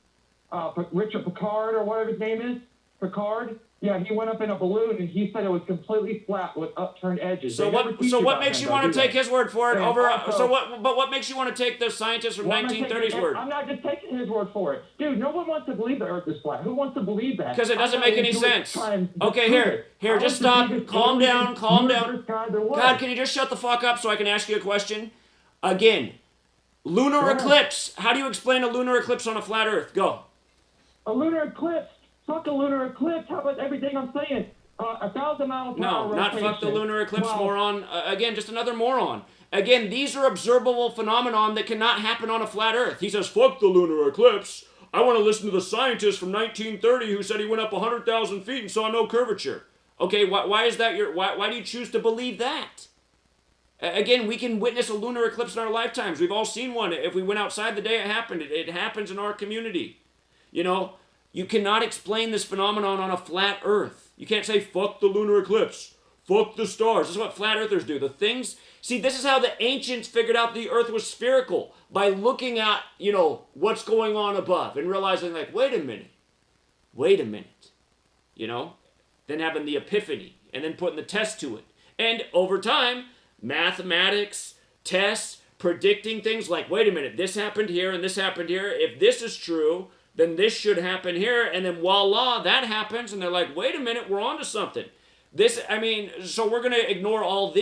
Richard Picard, or whatever his name is? Picard? Yeah, he went up in a balloon and he said it was completely flat with upturned edges. So what makes you want to take his word for it over? What makes you want to take the scientist from 1930's word? I'm not just taking his word for it, dude. No one wants to believe the Earth is flat. Who wants to believe that? Because it doesn't make any sense. Okay, here, just stop. Calm down. God, can you just shut the fuck up so I can ask you a question? Again, lunar eclipse. How do you explain a lunar eclipse on a flat Earth? Go. A lunar eclipse. Fuck a lunar eclipse. How about everything I'm saying? 1,000 miles per hour. No, not fuck the lunar eclipse, moron. Again, just another moron. Again, these are observable phenomenon that cannot happen on a flat Earth. He says, fuck the lunar eclipse. I want to listen to the scientist from 1930 who said he went up 100,000 feet and saw no curvature. Okay, why is that why do you choose to believe that? Again, we can witness a lunar eclipse in our lifetimes. We've all seen one. If we went outside the day it happened, it happens in our community. You cannot explain this phenomenon on a flat Earth. You can't say, fuck the lunar eclipse. Fuck the stars. This is what flat earthers do. See, this is how the ancients figured out the Earth was spherical. By looking at, what's going on above and realizing, like, wait a minute. Then having the epiphany and then putting the test to it. And over time, mathematics, tests, predicting things like, wait a minute, this happened here and this happened here. If this is true, then this should happen here, and then voila, that happens, and they're like, wait a minute, we're onto something. So we're going to ignore all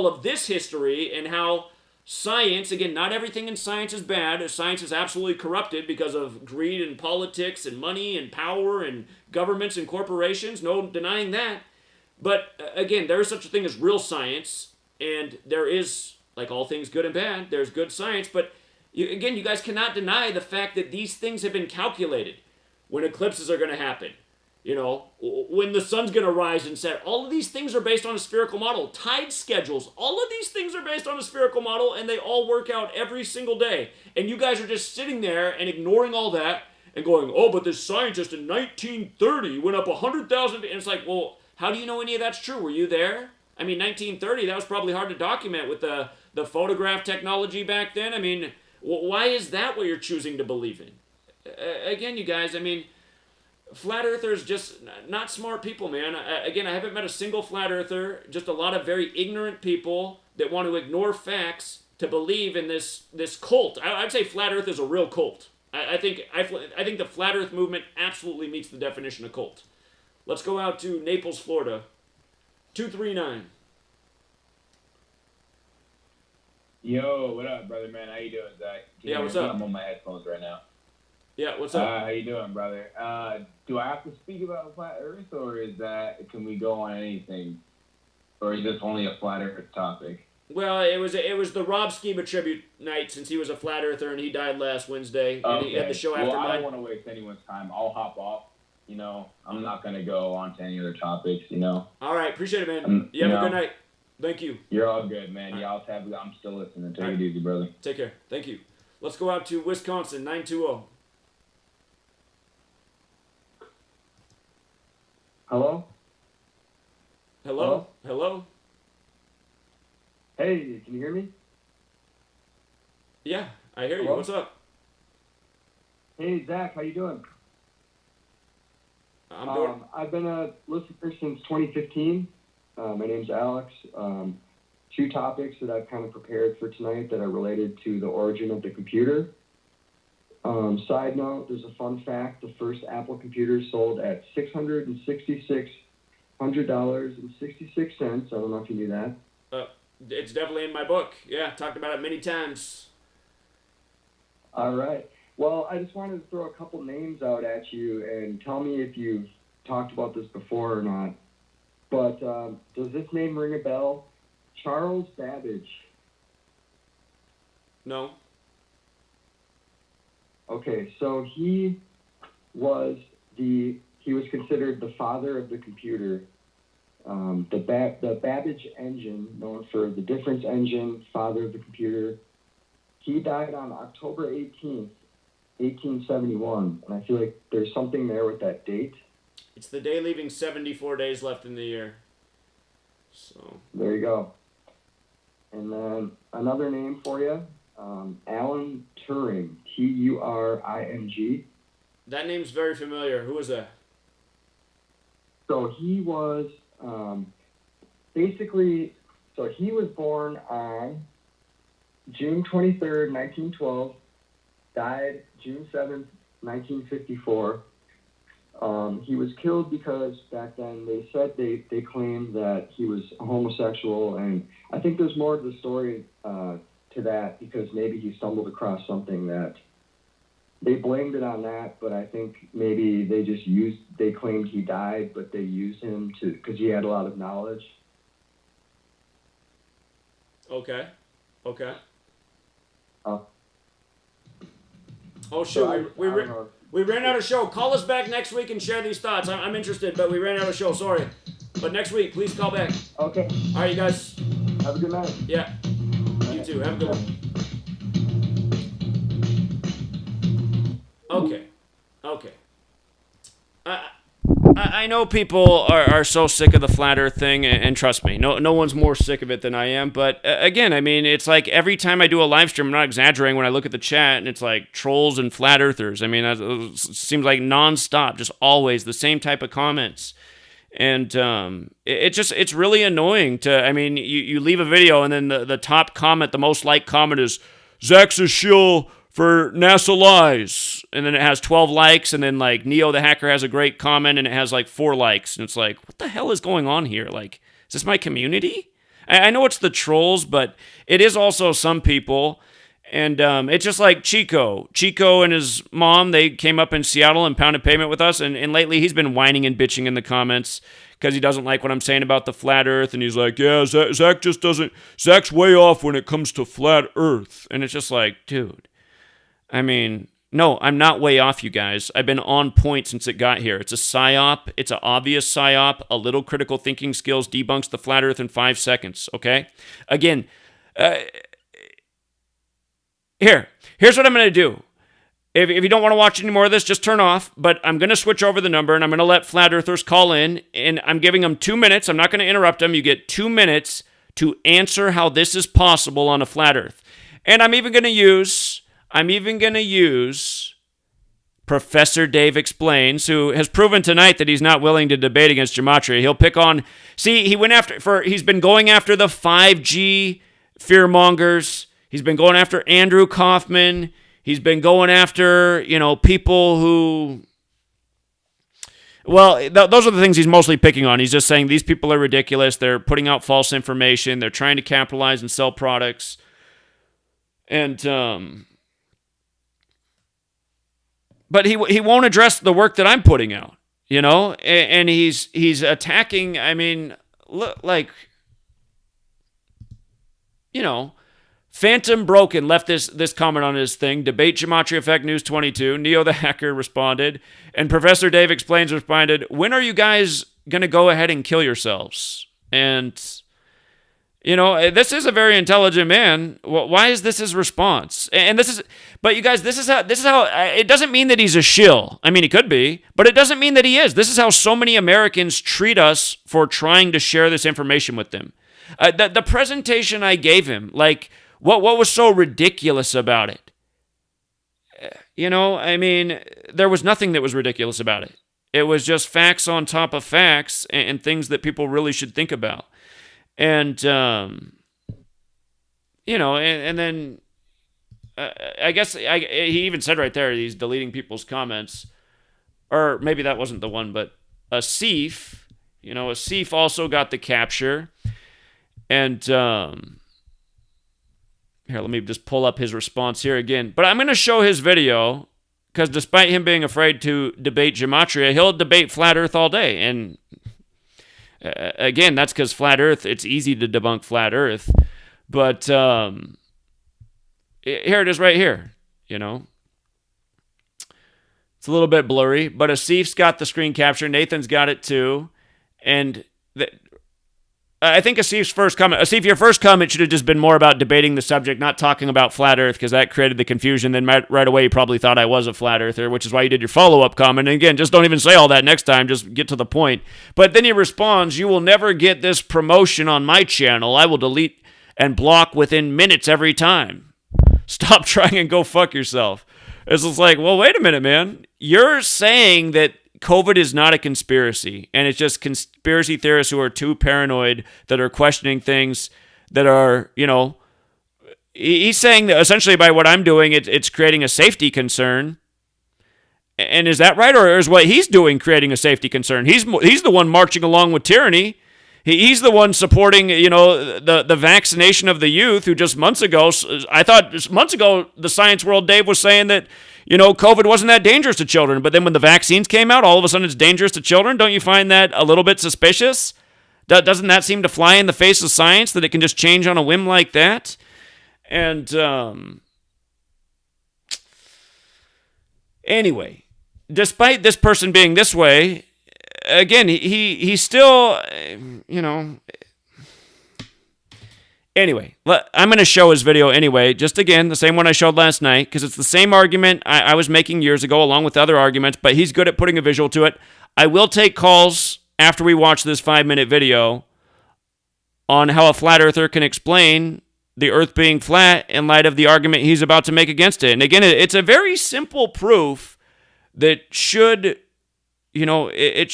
of this history and how science, again, not everything in science is bad. Science is absolutely corrupted because of greed and politics and money and power and governments and corporations, no denying that. But again, there is such a thing as real science, and there is, like all things good and bad, there's good science, but you guys cannot deny the fact that these things have been calculated. When eclipses are going to happen, when the sun's going to rise and set. All of these things are based on a spherical model. Tide schedules, all of these things are based on a spherical model, and they all work out every single day. And you guys are just sitting there and ignoring all that and going, oh, but this scientist in 1930 went up 100,000. And it's like, well, how do you know any of that's true? Were you there? I mean, 1930, that was probably hard to document with the photograph technology back then. I mean, why is that what you're choosing to believe in? Again, you guys, flat earthers just not smart people, man. Again, I haven't met a single flat earther, just a lot of very ignorant people that want to ignore facts to believe in this cult. I'd say flat earth is a real cult. I think the flat earth movement absolutely meets the definition of cult. Let's go out to Naples, Florida. 239. Yo, what up, brother, man? How you doing, Zach? What's up? I'm on my headphones right now. Yeah, what's up? How you doing, brother? Do I have to speak about flat Earth, or can we go on anything, or is this only a flat Earth topic? Well, it was the Rob Skiba tribute night since he was a flat earther and he died last Wednesday. And he had the show after I mine. don't want to waste anyone's time. I'll hop off. I'm not going to go on to any other topics, All right, appreciate it, man. You have a good night. Thank you. You're all good, man. Yeah, I'm still listening. Take it easy, brother. Take care. Thank you. Let's go out to Wisconsin, 920. Hello? Hello? Hello? Hey, can you hear me? Yeah, I hear you. Hello? What's up? Hey, Zach, how you doing? I'm doing... I've been a listener since 2015. My name's Alex. Two topics that I've kind of prepared for tonight that are related to the origin of the computer. Side note, there's a fun fact. The first Apple computer sold at $666. $100.66. I don't know if you knew that. It's definitely in my book. Yeah, talked about it many times. All right. Well, I just wanted to throw a couple names out at you and tell me if you've talked about this before or not. But does this name ring a bell? Charles Babbage. No. Okay, so he was considered the father of the computer. The Babbage engine, known for the difference engine, father of the computer. He died on October 18th, 1871, and I feel like there's something there with that date. It's the day leaving 74 days left in the year. So there you go. And then another name for you, Alan Turing, Turing. That name's very familiar. Who was that? So he was he was born on June 23rd, 1912, died June 7th, 1954. He was killed because back then they claimed that he was homosexual, and I think there's more to the story to that because maybe he stumbled across something that they blamed it on that, but I think maybe they claimed he died, but they used him because he had a lot of knowledge. Okay. Oh shoot, so we ran out of show. Call us back next week and share these thoughts. I'm interested, but we ran out of show. Sorry. But next week, please call back. Okay. All right, you guys. Have a good night. Yeah. You too. Have a good one. Okay. I know people are so sick of the flat earth thing, and trust me, no one's more sick of it than I am. But again, I mean, it's like every time I do a live stream, I'm not exaggerating when I look at the chat, and it's like trolls and flat earthers. I mean, it seems like nonstop, just always the same type of comments. And it's really annoying I mean, you leave a video, and then the top comment, the most liked comment is, Zach's a shill for NASA lies, and then it has 12 likes, and then like Neo the Hacker has a great comment, and it has like 4 likes, and it's like, what the hell is going on here? Like, is this my community? I know it's the trolls, but it is also some people, and it's just like Chico and his mom, they came up in Seattle and pounded pavement with us, and lately he's been whining and bitching in the comments because he doesn't like what I'm saying about the flat earth, and he's like, yeah, Zach's way off when it comes to flat earth, and it's just like, dude, I mean, no, I'm not way off, you guys. I've been on point since it got here. It's a psyop. It's an obvious psyop. A little critical thinking skills debunks the flat earth in 5 seconds, okay? Again, here's what I'm going to do. If you don't want to watch any more of this, just turn off. But I'm going to switch over the number, and I'm going to let flat earthers call in, and I'm giving them 2 minutes. I'm not going to interrupt them. You get 2 minutes to answer how this is possible on a flat earth. And I'm even going to use Professor Dave Explains, who has proven tonight that he's not willing to debate against Gematria. He'll pick on... See, he's been going after the 5G fearmongers. He's been going after Andrew Kaufman. He's been going after, people who... Well, those are the things he's mostly picking on. He's just saying these people are ridiculous. They're putting out false information. They're trying to capitalize and sell products. And... But he won't address the work that I'm putting out, and he's attacking. I mean, look, like, Phantom Broken left this comment on his thing. Debate Gematria Effect News 22. Neo the Hacker responded. And Professor Dave Explains responded, when are you guys going to go ahead and kill yourselves? And, this is a very intelligent man. Why is this his response? And but you guys, this is how, it doesn't mean that he's a shill. I mean, he could be, but it doesn't mean that he is. This is how so many Americans treat us for trying to share this information with them. The presentation I gave him, like, what was so ridiculous about it? There was nothing that was ridiculous about it. It was just facts on top of facts and things that people really should think about. And, and then I guess he even said right there, he's deleting people's comments. Or maybe that wasn't the one, but Asif also got the capture. And, here, let me just pull up his response here again. But I'm going to show his video because despite him being afraid to debate Gematria, he'll debate Flat Earth all day. And again, that's because Flat Earth, it's easy to debunk Flat Earth. But here it is right here, It's a little bit blurry, but Asif's got the screen capture. Nathan's got it too. And I think Asif's first comment, Asif, your first comment should have just been more about debating the subject, not talking about Flat Earth, because that created the confusion. Then right away, you probably thought I was a Flat Earther, which is why you did your follow-up comment. And again, just don't even say all that next time. Just get to the point. But then he responds, you will never get this promotion on my channel. I will delete and block within minutes every time. Stop trying and go fuck yourself. It's just like, well, wait a minute, man. You're saying that COVID is not a conspiracy, and it's just conspiracy theorists who are too paranoid that are questioning things that are, he's saying that essentially by what I'm doing, it's creating a safety concern. And is that right? Or is what he's doing creating a safety concern? He's the one marching along with tyranny. He's the one supporting, the vaccination of the youth who just months ago, the science world Dave was saying that, COVID wasn't that dangerous to children. But then when the vaccines came out, all of a sudden it's dangerous to children. Don't you find that a little bit suspicious? Doesn't that seem to fly in the face of science that it can just change on a whim like that? And anyway, despite this person being this way, again, he's still, Anyway, I'm going to show his video anyway, just again, the same one I showed last night, because it's the same argument I was making years ago along with other arguments, but he's good at putting a visual to it. I will take calls after we watch this 5-minute video on how a flat earther can explain the earth being flat in light of the argument he's about to make against it. And again, it's a very simple proof that should, it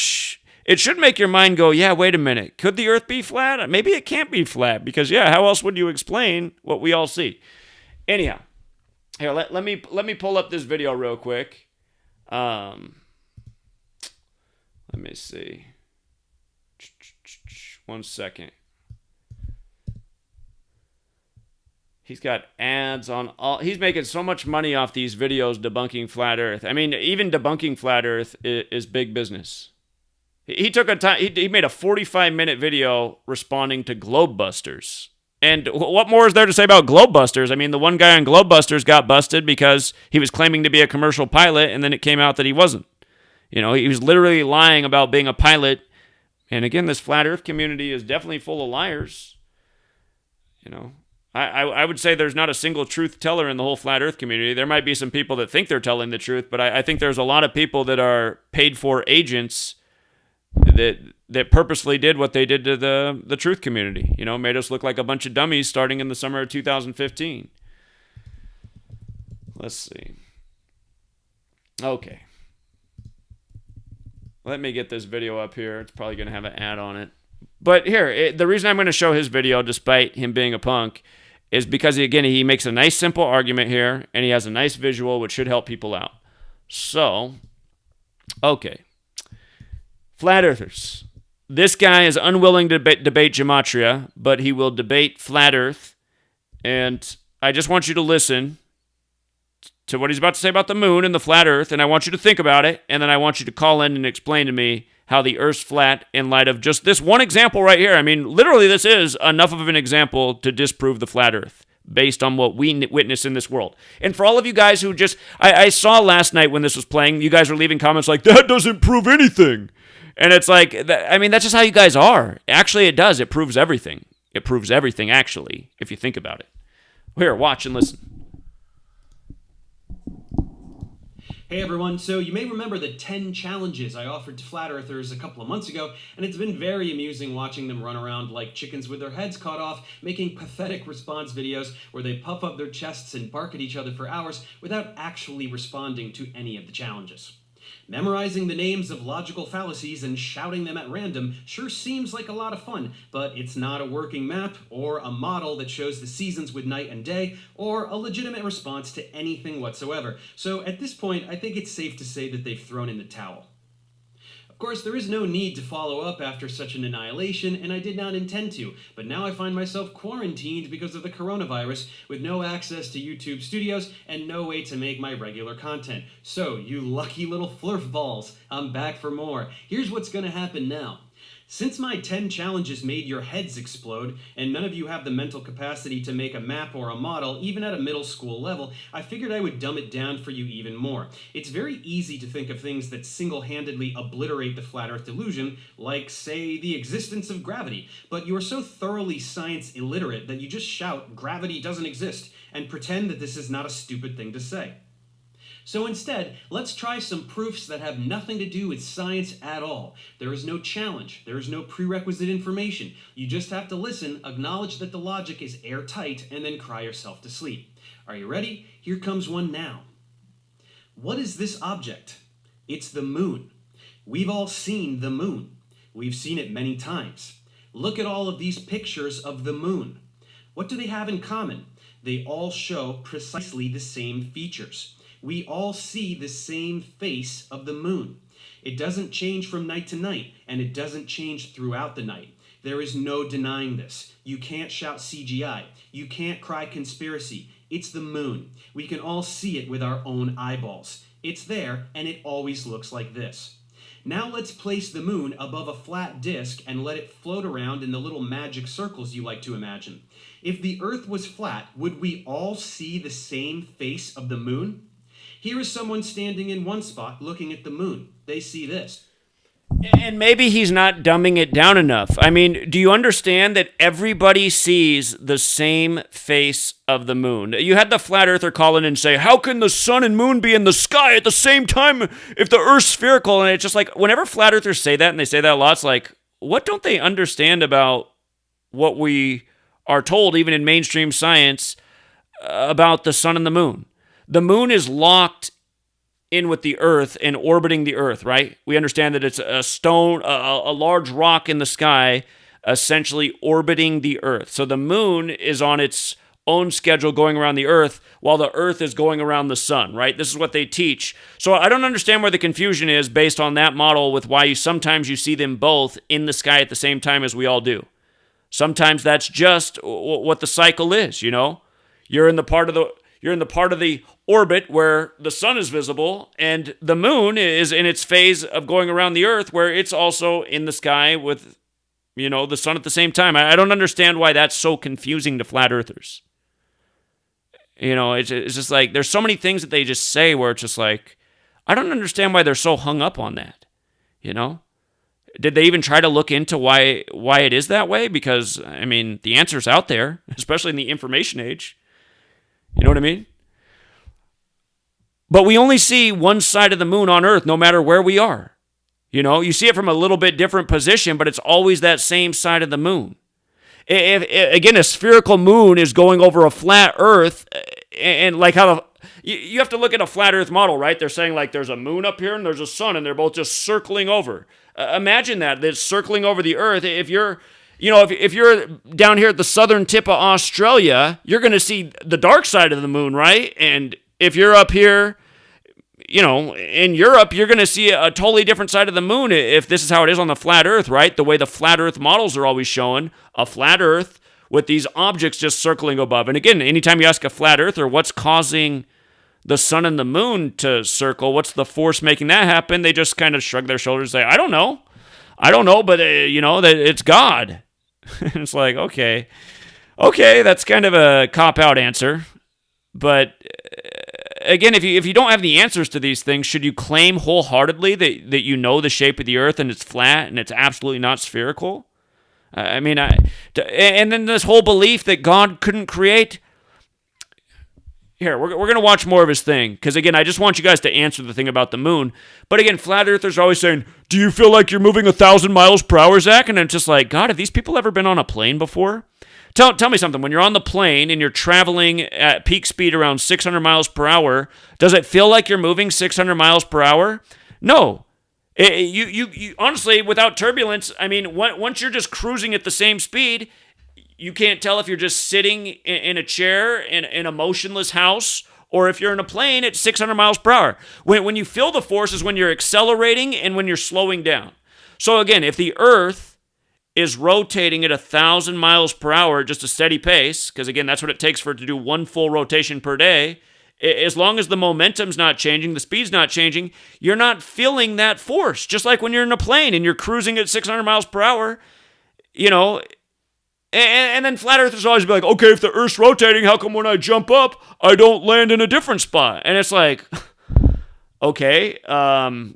should make your mind go, yeah, wait a minute. Could the earth be flat? Maybe it can't be flat because, yeah, how else would you explain what we all see? Anyhow, here, let me pull up this video real quick. Let me see. 1 second. He's got ads on all. He's making so much money off these videos debunking flat earth. I mean, even debunking flat earth is big business. He took a time. He made a 45-minute video responding to Globebusters. And what more is there to say about Globebusters? I mean, the one guy on Globebusters got busted because he was claiming to be a commercial pilot, and then it came out that he wasn't. He was literally lying about being a pilot. And again, this flat earth community is definitely full of liars. I would say there's not a single truth teller in the whole flat earth community. There might be some people that think they're telling the truth, but I think there's a lot of people that are paid for agents that purposely did what they did to the truth community. Made us look like a bunch of dummies starting in the summer of 2015. Let's see. Okay. Let me get this video up here. It's probably going to have an ad on it. But here, the reason I'm going to show his video, despite him being a punk, is because, again, he makes a nice, simple argument here, and he has a nice visual, which should help people out. So, okay. Flat Earthers. This guy is unwilling to debate Gematria, but he will debate Flat Earth. And I just want you to listen to what he's about to say about the moon and the flat earth, and I want you to think about it, and then I want you to call in and explain to me how the earth's flat in light of just this one example right here. I mean, literally, this is enough of an example to disprove the flat earth based on what we witness in this world. And for all of you guys who just, I saw last night when this was playing, you guys were leaving comments like, that doesn't prove anything. And it's like, I mean, that's just how you guys are. Actually, it does. It proves everything. It proves everything, actually, if you think about it. Here, watch and listen. Hey everyone, so you may remember the 10 challenges I offered to flat earthers a couple of months ago, and it's been very amusing watching them run around like chickens with their heads cut off, making pathetic response videos where they puff up their chests and bark at each other for hours without actually responding to any of the challenges. Memorizing the names of logical fallacies and shouting them at random sure seems like a lot of fun, but it's not a working map or a model that shows the seasons with night and day or a legitimate response to anything whatsoever. So at this point, I think it's safe to say that they've thrown in the towel. Of course, there is no need to follow up after such an annihilation, and I did not intend to, but now I find myself quarantined because of the coronavirus, with no access to YouTube studios and no way to make my regular content. So, you lucky little flurf balls, I'm back for more. Here's what's gonna happen now. Since my 10 challenges made your heads explode, and none of you have the mental capacity to make a map or a model, even at a middle school level, I figured I would dumb it down for you even more. It's very easy to think of things that single-handedly obliterate the flat earth delusion, like, say, the existence of gravity, but you are so thoroughly science illiterate that you just shout, "Gravity doesn't exist," and pretend that this is not a stupid thing to say. So instead, let's try some proofs that have nothing to do with science at all. There is no challenge. There is no prerequisite information. You just have to listen, acknowledge that the logic is airtight, and then cry yourself to sleep. Are you ready? Here comes one now. What is this object? It's the moon. We've all seen the moon. We've seen it many times. Look at all of these pictures of the moon. What do they have in common? They all show precisely the same features. We all see the same face of the moon. It doesn't change from night to night, and it doesn't change throughout the night. There is no denying this. You can't shout CGI. You can't cry conspiracy. It's the moon. We can all see it with our own eyeballs. It's there, and it always looks like this. Now let's place the moon above a flat disk and let it float around in the little magic circles you like to imagine. If the Earth was flat, would we all see the same face of the moon? Here is someone standing in one spot looking at the moon. They see this. And maybe he's not dumbing it down enough. I mean, do you understand that everybody sees the same face of the moon? You had the flat earther call in and say, how can the sun and moon be in the sky at the same time if the earth's spherical? And it's just like, whenever flat earthers say that, and they say that a lot, it's like, what don't they understand about what we are told, even in mainstream science, about the sun and the moon? The moon is locked in with the earth and orbiting the earth, right? We understand that it's a stone, a large rock in the sky, essentially orbiting the earth. So the moon is on its own schedule going around the earth while the earth is going around the sun, right? This is what they teach. So I don't understand where the confusion is based on that model with why sometimes you see them both in the sky at the same time as we all do. Sometimes that's just what the cycle is, you know? You're in the part of the orbit where the sun is visible, and the moon is in its phase of going around the earth where it's also in the sky with, you know, the sun at the same time. I don't understand why that's so confusing to flat earthers. You know, it's just like, there's so many things that they just say where it's just like, I don't understand why they're so hung up on that, you know? Did they even try to look into why it is that way? Because, I mean, the answer's out there, especially in the information age. You know what I mean? But we only see one side of the moon on Earth no matter where we are. You know, you see it from a little bit different position, but it's always that same side of the moon. If again, a spherical moon is going over a flat Earth, and like how you have to look at a flat Earth model, right? They're saying like there's a moon up here and there's a sun, and they're both just circling over. Imagine that's circling over the Earth. If you're down here at the southern tip of Australia, you're going to see the dark side of the moon, right? And if you're up here, you know, in Europe, you're going to see a totally different side of the moon if this is how it is on the flat Earth, right? The way the flat Earth models are always showing, a flat Earth with these objects just circling above. And again, anytime you ask a flat Earther what's causing the sun and the moon to circle? What's the force making that happen? They just kind of shrug their shoulders and say, I don't know, but that it's God. It's like, okay, that's kind of a cop-out answer. But again, if you don't have the answers to these things, should you claim wholeheartedly that you know the shape of the earth and it's flat and it's absolutely not spherical? And then this whole belief that God couldn't create. Here, we're going to watch more of his thing, because again, I just want you guys to answer the thing about the moon. But again, flat earthers are always saying, do you feel like you're moving 1,000 miles per hour, Zach? And it's just like, God, have these people ever been on a plane before? Tell me something. When you're on the plane and you're traveling at peak speed around 600 miles per hour, does it feel like you're moving 600 miles per hour? No. You honestly, without turbulence, once you're just cruising at the same speed, you can't tell if you're just sitting in a chair in a motionless house or if you're in a plane at 600 miles per hour. When you feel the force is when you're accelerating and when you're slowing down. So again, if the Earth is rotating at 1,000 miles per hour, just a steady pace, because again, that's what it takes for it to do one full rotation per day, as long as the momentum's not changing, the speed's not changing, you're not feeling that force. Just like when you're in a plane and you're cruising at 600 miles per hour, and then flat earthers always be like, okay, if the Earth's rotating, how come when I jump up, I don't land in a different spot? And it's like, okay,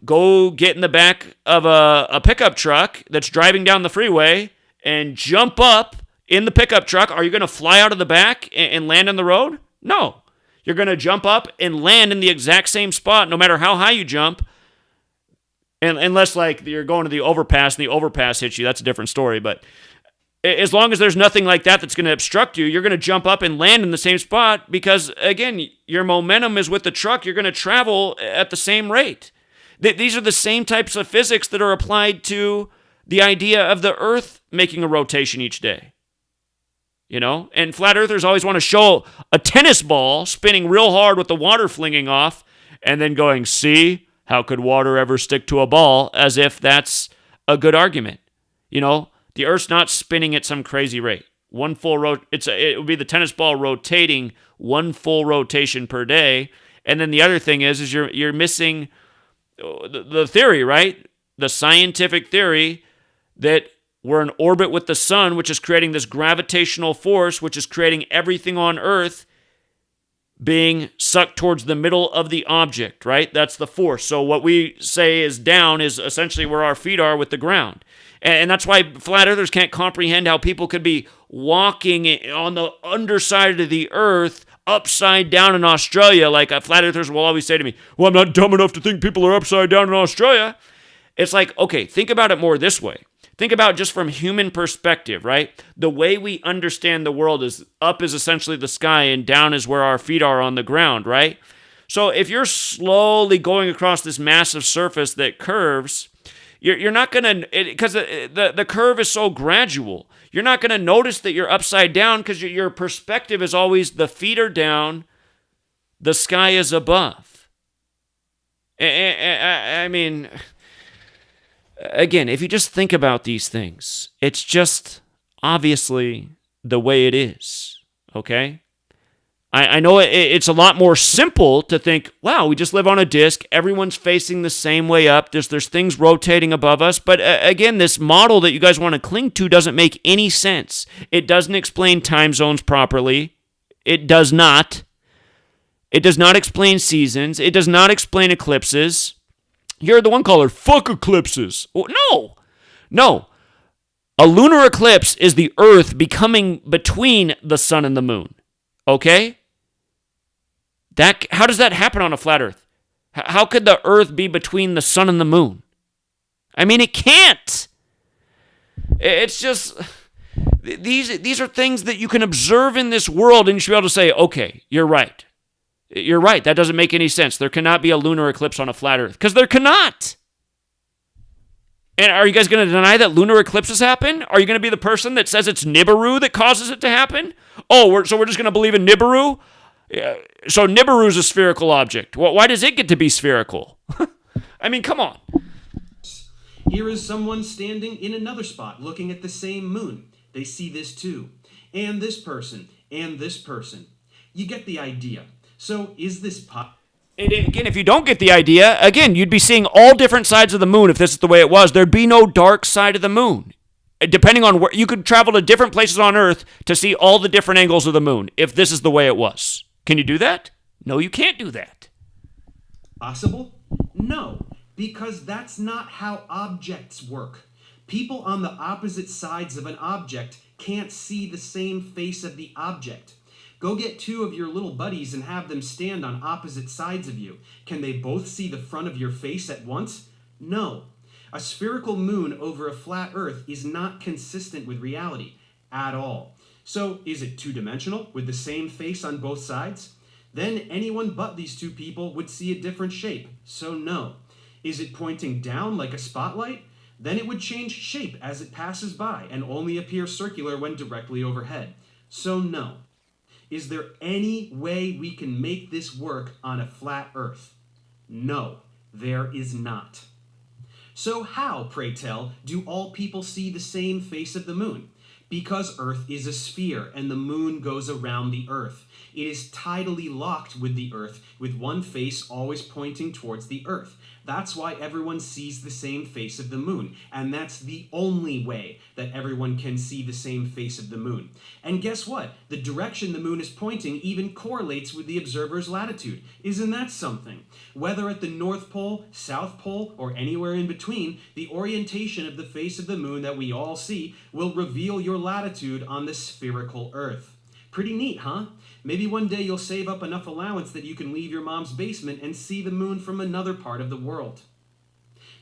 go get in the back of a pickup truck that's driving down the freeway and jump up in the pickup truck. Are you going to fly out of the back and land on the road? No. You're going to jump up and land in the exact same spot no matter how high you jump. And unless like you're going to the overpass and the overpass hits you, that's a different story. But as long as there's nothing like that that's going to obstruct you, you're going to jump up and land in the same spot because, again, your momentum is with the truck. You're going to travel at the same rate. These are the same types of physics that are applied to the idea of the Earth making a rotation each day. And flat earthers always want to show a tennis ball spinning real hard with the water flinging off and then going, see, how could water ever stick to a ball, as if that's a good argument. The Earth's not spinning at some crazy rate. One full it would be the tennis ball rotating one full rotation per day. And then the other thing is you're missing the theory, right? The scientific theory that we're in orbit with the sun, which is creating this gravitational force, which is creating everything on Earth being sucked towards the middle of the object, right? That's the force. So what we say is down is essentially where our feet are with the ground. And that's why flat earthers can't comprehend how people could be walking on the underside of the Earth upside down in Australia. Like flat earthers will always say to me, well, I'm not dumb enough to think people are upside down in Australia. It's like, okay, think about it more this way. Think about just from human perspective, right? The way we understand the world is up is essentially the sky and down is where our feet are on the ground, right? So if you're slowly going across this massive surface that curves, you're not going to, because the curve is so gradual, you're not going to notice that you're upside down because your perspective is always the feet are down, the sky is above. Again, if you just think about these things, it's just obviously the way it is, okay? I know it's a lot more simple to think, wow, we just live on a disk, everyone's facing the same way up, there's things rotating above us, but again, this model that you guys want to cling to doesn't make any sense. It doesn't explain time zones properly. It does not. It does not explain seasons. It does not explain eclipses. You're the one caller, fuck eclipses. No. A lunar eclipse is the Earth becoming between the sun and the moon. Okay? How does that happen on a flat Earth? How could the Earth be between the sun and the moon? It can't. It's just, these are things that you can observe in this world and you should be able to say, okay, you're right. You're right. That doesn't make any sense. There cannot be a lunar eclipse on a flat Earth because there cannot. And are you guys going to deny that lunar eclipses happen? Are you going to be the person that says it's Nibiru that causes it to happen? So we're just going to believe in Nibiru? So Nibiru's a spherical object. Well, why does it get to be spherical? Come on. Here is someone standing in another spot looking at the same moon. They see this too. And this person. And this person. You get the idea. So is this Again, if you don't get the idea, again, you'd be seeing all different sides of the moon if this is the way it was. There'd be no dark side of the moon. Depending on where, you could travel to different places on Earth to see all the different angles of the moon if this is the way it was. Can you do that? No, you can't do that. possible? No, because that's not how objects work. People on the opposite sides of an object can't see the same face of the object. Go get two of your little buddies and have them stand on opposite sides of you. Can they both see the front of your face at once? No. A spherical moon over a flat Earth is not consistent with reality at all. So, is it two-dimensional with the same face on both sides? Then anyone but these two people would see a different shape, so no. Is it pointing down like a spotlight? Then it would change shape as it passes by and only appear circular when directly overhead, so no. Is there any way we can make this work on a flat Earth? No, there is not. So how, pray tell, do all people see the same face of the moon? Because Earth is a sphere and the moon goes around the Earth. It is tidally locked with the Earth, with one face always pointing towards the Earth. That's why everyone sees the same face of the moon, and that's the only way that everyone can see the same face of the moon. And guess what? The direction the moon is pointing even correlates with the observer's latitude. Isn't that something? Whether at the North Pole, South Pole, or anywhere in between, the orientation of the face of the moon that we all see will reveal your latitude on the spherical Earth. Pretty neat, huh? Maybe one day you'll save up enough allowance that you can leave your mom's basement and see the moon from another part of the world.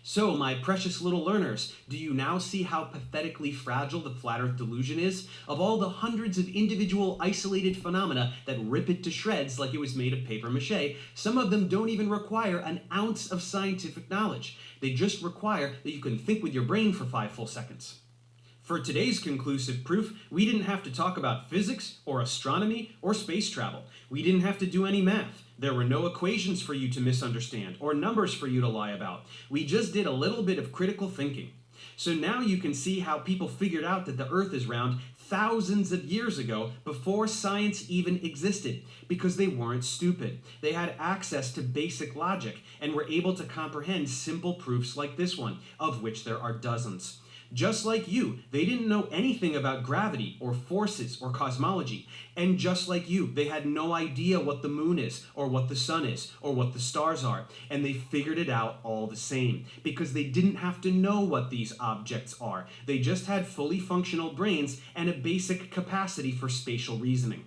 So, my precious little learners, do you now see how pathetically fragile the flat Earth delusion is? Of all the hundreds of individual isolated phenomena that rip it to shreds like it was made of paper mache, some of them don't even require an ounce of scientific knowledge. They just require that you can think with your brain for 5 full seconds. For today's conclusive proof, we didn't have to talk about physics or astronomy or space travel. We didn't have to do any math. There were no equations for you to misunderstand or numbers for you to lie about. We just did a little bit of critical thinking. So now you can see how people figured out that the Earth is round thousands of years ago before science even existed, because they weren't stupid. They had access to basic logic and were able to comprehend simple proofs like this one, of which there are dozens. Just like you, they didn't know anything about gravity or forces or cosmology. And just like you, they had no idea what the moon is, or what the sun is, or what the stars are. And they figured it out all the same, because they didn't have to know what these objects are. They just had fully functional brains and a basic capacity for spatial reasoning.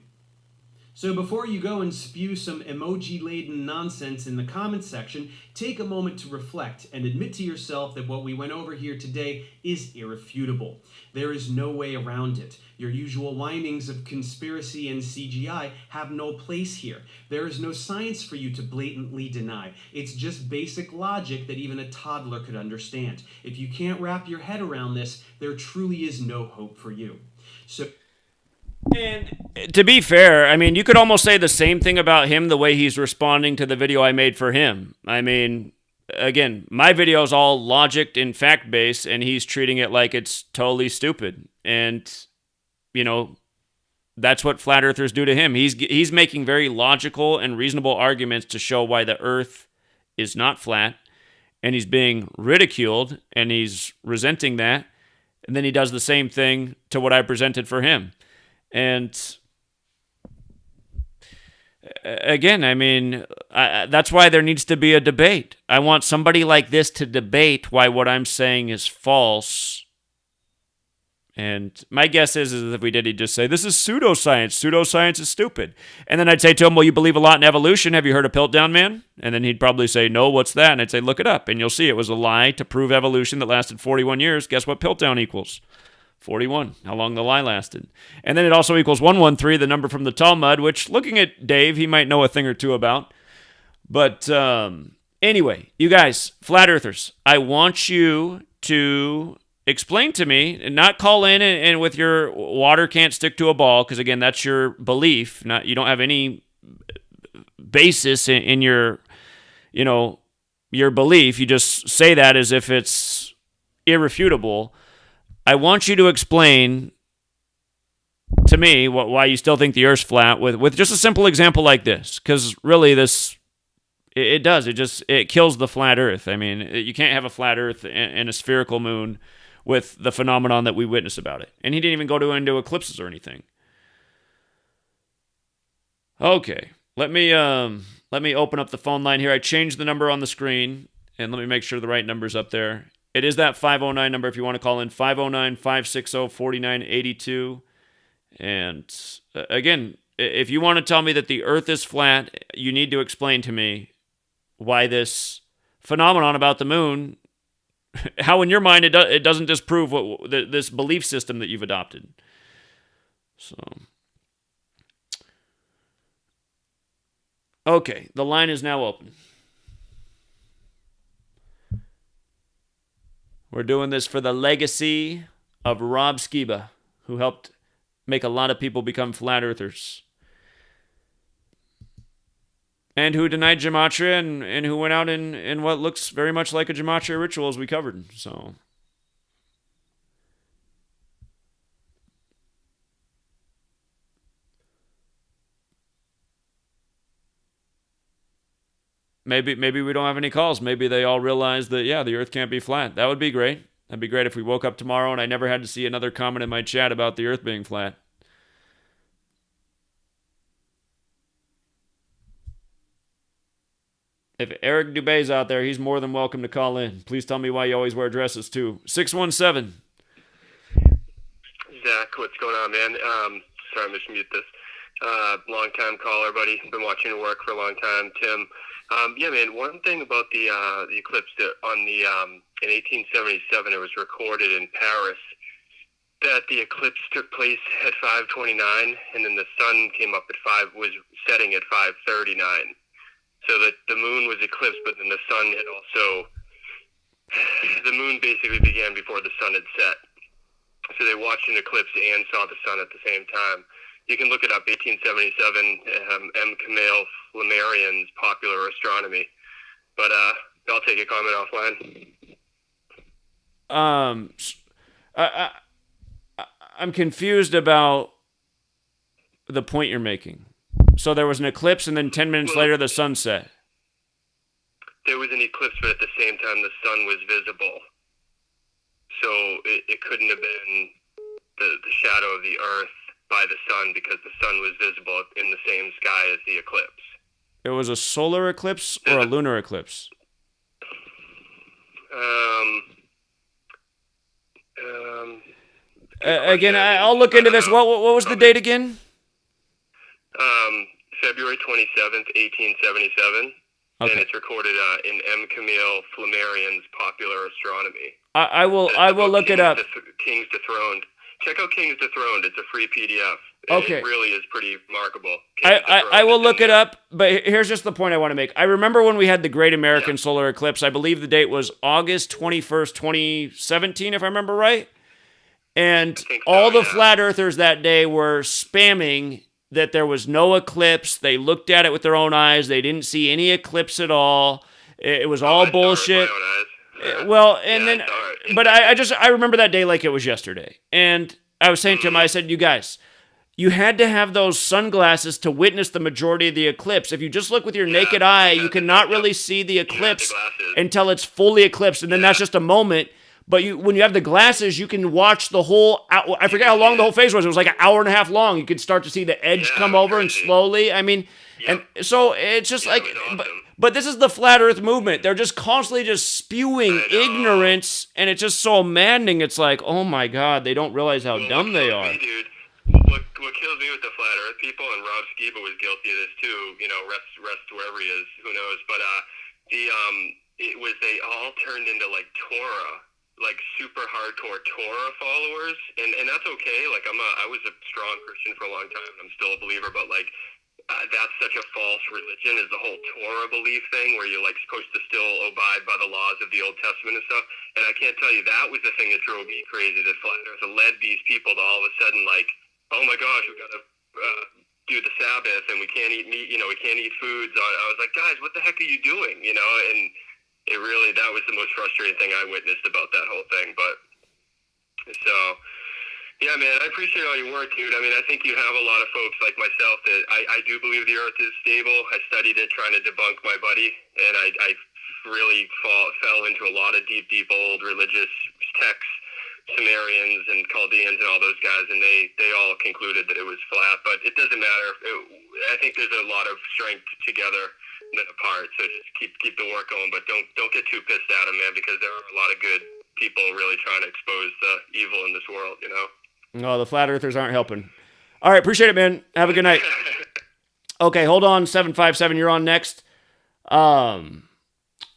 So before you go and spew some emoji-laden nonsense in the comments section, take a moment to reflect and admit to yourself that what we went over here today is irrefutable. There is no way around it. Your usual whinings of conspiracy and CGI have no place here. There is no science for you to blatantly deny. It's just basic logic that even a toddler could understand. If you can't wrap your head around this, there truly is no hope for you. And to be fair, I mean, you could almost say the same thing about him the way he's responding to the video I made for him. I mean, again, my video is all logic and fact-based, and he's treating it like it's totally stupid. And, you know, that's what flat earthers do to him. He's making very logical and reasonable arguments to show why the Earth is not flat, and he's being ridiculed, and he's resenting that. And then he does the same thing to what I presented for him. And again, I mean, that's why there needs to be a debate. I want somebody like this to debate why what I'm saying is false. And my guess is if we did, he'd just say, this is pseudoscience. Pseudoscience is stupid. And then I'd say to him, well, you believe a lot in evolution. Have you heard of Piltdown Man? And then he'd probably say, no, what's that? And I'd say, look it up. And you'll see it was a lie to prove evolution that lasted 41 years. Guess what Piltdown equals? 41, how long the lie lasted. And then it also equals 113, the number from the Talmud, which, looking at Dave, he might know a thing or two about. But anyway, you guys, flat earthers, I want you to explain to me, and not call in and with your water can't stick to a ball, because, again, that's your belief. You don't have any basis in your, your belief. You just say that as if it's irrefutable. I want you to explain to me why you still think the Earth's flat with just a simple example like this, because really it kills the flat Earth. I mean, you can't have a flat Earth and a spherical moon with the phenomenon that we witness about it. And he didn't even go into eclipses or anything. Okay, let me open up the phone line here. I changed the number on the screen, and let me make sure the right number's up there. It is that 509 number if you want to call in, 509-560-4982. And again, if you want to tell me that the Earth is flat, you need to explain to me why this phenomenon about the moon, how in your mind it doesn't disprove this belief system that you've adopted. So, okay, the line is now open. We're doing this for the legacy of Rob Skiba, who helped make a lot of people become flat earthers. And who denied Gematria and who went out in what looks very much like a Gematria ritual, as we covered. So, maybe we don't have any calls. Maybe they all realize that, yeah, the Earth can't be flat. That would be great. That'd be great if we woke up tomorrow and I never had to see another comment in my chat about the Earth being flat. If Eric Dubé's out there, he's more than welcome to call in. Please tell me why you always wear dresses, too. 617. Zach, what's going on, man? Sorry, I'm just mute this. Long-time caller, buddy. Been watching your work for a long time. Tim. Yeah, man, one thing about the eclipse in 1877, it was recorded in Paris that the eclipse took place at 5:29, and then the sun came up was setting at 5:39. So that the moon was eclipsed, but then the sun had the moon basically began before the sun had set. So they watched an eclipse and saw the sun at the same time. You can look it up, 1877, M. Camille Flammarion's Popular Astronomy. But I'll take a comment offline. I'm confused about the point you're making. So there was an eclipse, and then 10 minutes later, the sun set. There was an eclipse, but at the same time, the sun was visible. So it couldn't have been the shadow of the Earth by the sun, because the sun was visible in the same sky as the eclipse. It was a solar eclipse or a lunar eclipse? Again, I'll look into this. What was the date again? February 27th, 1877. Okay. And it's recorded in M. Camille Flammarion's Popular Astronomy. I will look it up. Kings Dethroned. Check out Kings Dethroned. It's a free PDF. Okay. It really is pretty remarkable. I will look it up, but here's just the point I want to make. I remember when we had the Great American Solar Eclipse. I believe the date was August 21st, 2017, if I remember right. And all the flat earthers that day were spamming that there was no eclipse. They looked at it with their own eyes. They didn't see any eclipse at all. It was all bullshit. Well, and then, but I remember that day like it was yesterday. And I was saying to him, I said, you guys, you had to have those sunglasses to witness the majority of the eclipse. If you just look with your naked eye, you cannot really see the eclipse until it's fully eclipsed. And then that's just a moment. But when you have the glasses, you can watch the whole, I forget how long the whole phase was. It was like an hour and a half long. You could start to see the edge come over and slowly. I mean, and so it's just like, but this is the flat earth movement. They're just constantly just spewing ignorance, and it's just so maddening. It's like, oh my God, they don't realize how dumb they are. What kills me with the flat earth people, and Rob Skiba was guilty of this too, rest wherever he is, who knows, but it was they all turned into like Torah, like super hardcore Torah followers, and that's okay. Like I was a strong Christian for a long time, and I'm still a believer, but like that's such a false religion, is the whole Torah belief thing, where you're like supposed to still abide by the laws of the Old Testament and stuff. And I can't tell you, that was the thing that drove me crazy. That flat earth led these people to all of a sudden like, oh my gosh, we got to do the Sabbath, and we can't eat meat, we can't eat foods. I was like, guys, what the heck are you doing? And it really, that was the most frustrating thing I witnessed about that whole thing. But so, Yeah, man, I appreciate all your work, dude. I mean, I think you have a lot of folks like myself that I do believe the Earth is stable. I studied it trying to debunk my buddy, and I really fell into a lot of deep old religious texts, Sumerians and Chaldeans and all those guys, and they all concluded that it was flat. But it doesn't matter. I think there's a lot of strength together than apart. So just keep the work going, but don't get too pissed at them, man, because there are a lot of good people really trying to expose the evil in this world, you know? No, the flat earthers aren't helping. All right, appreciate it, man. Have a good night. Okay, hold on, 757, you're on next.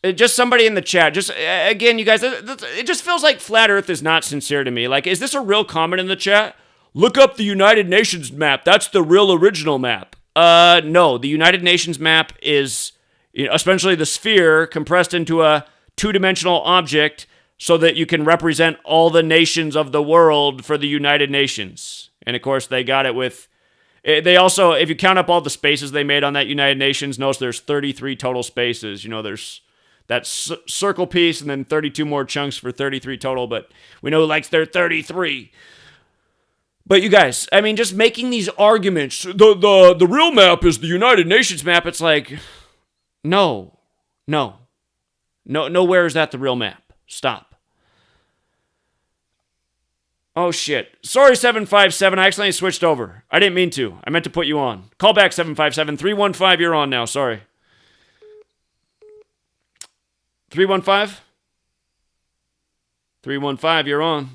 Just somebody in the chat. Just, again, you guys, it just feels like flat earth is not sincere to me. Like, is this a real comment in the chat? Look up the United Nations map. That's the real original map. No, the United Nations map is, essentially the sphere compressed into a two-dimensional object so that you can represent all the nations of the world for the United Nations. And, of course, they got it with... They also, if you count up all the spaces they made on that United Nations, notice there's 33 total spaces. There's that circle piece and then 32 more chunks for 33 total, but we know who likes their 33. But you guys, I mean, just making these arguments, the real map is the United Nations map. It's like, no, where is that the real map? Stop. Oh, shit. Sorry, 757. I accidentally switched over. I didn't mean to. I meant to put you on. Call back, 757. 315, you're on now. Sorry. 315? 315, you're on.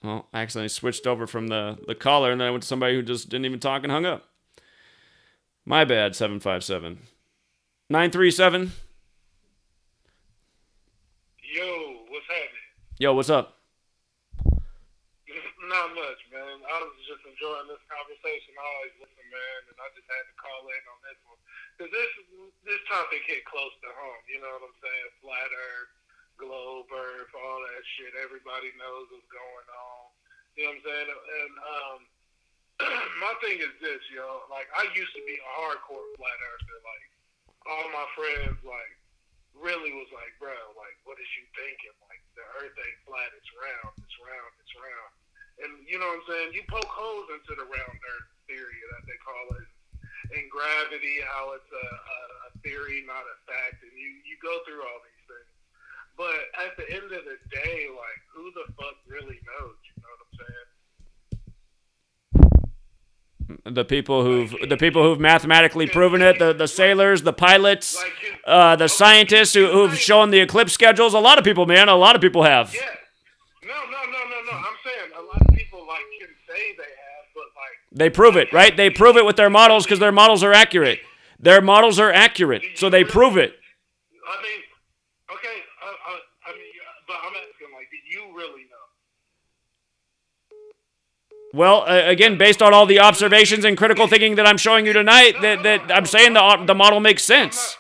Well, I accidentally switched over from the caller, and then I went to somebody who just didn't even talk and hung up. My bad, 757. 937? Yo, what's happening? Yo, what's up? Not much, man. I was just enjoying this conversation. I always listen, man, and I just had to call in on this one. Because this topic hit close to home, you know what I'm saying? Flat Earth, globe Earth, all that shit. Everybody knows what's going on. You know what I'm saying? And my thing is this, yo. Like, I used to be a hardcore flat earther. Like, all my friends, like, really was like, bro, like, what is you thinking? Like, the earth ain't flat, it's round, it's round, it's round. And you know what I'm saying? You poke holes into the round earth theory that they call it. And gravity, how it's a theory, not a fact. And you go through all these things. But at the end of the day, like, who the fuck really knows? You know what I'm saying? The people who've mathematically proven it, the sailors, the pilots, the scientists who've shown the eclipse schedules. A lot of people, man. A lot of people have. Yeah. No. I'm saying a lot of people like can say they have, but like they prove it, right? They prove it with their models because their models are accurate. Their models are accurate, so they prove it. I mean, okay. I mean, but I'm asking, like, do you really know? Well, again, based on all the observations and critical thinking that I'm showing you tonight, that I'm saying the model makes sense.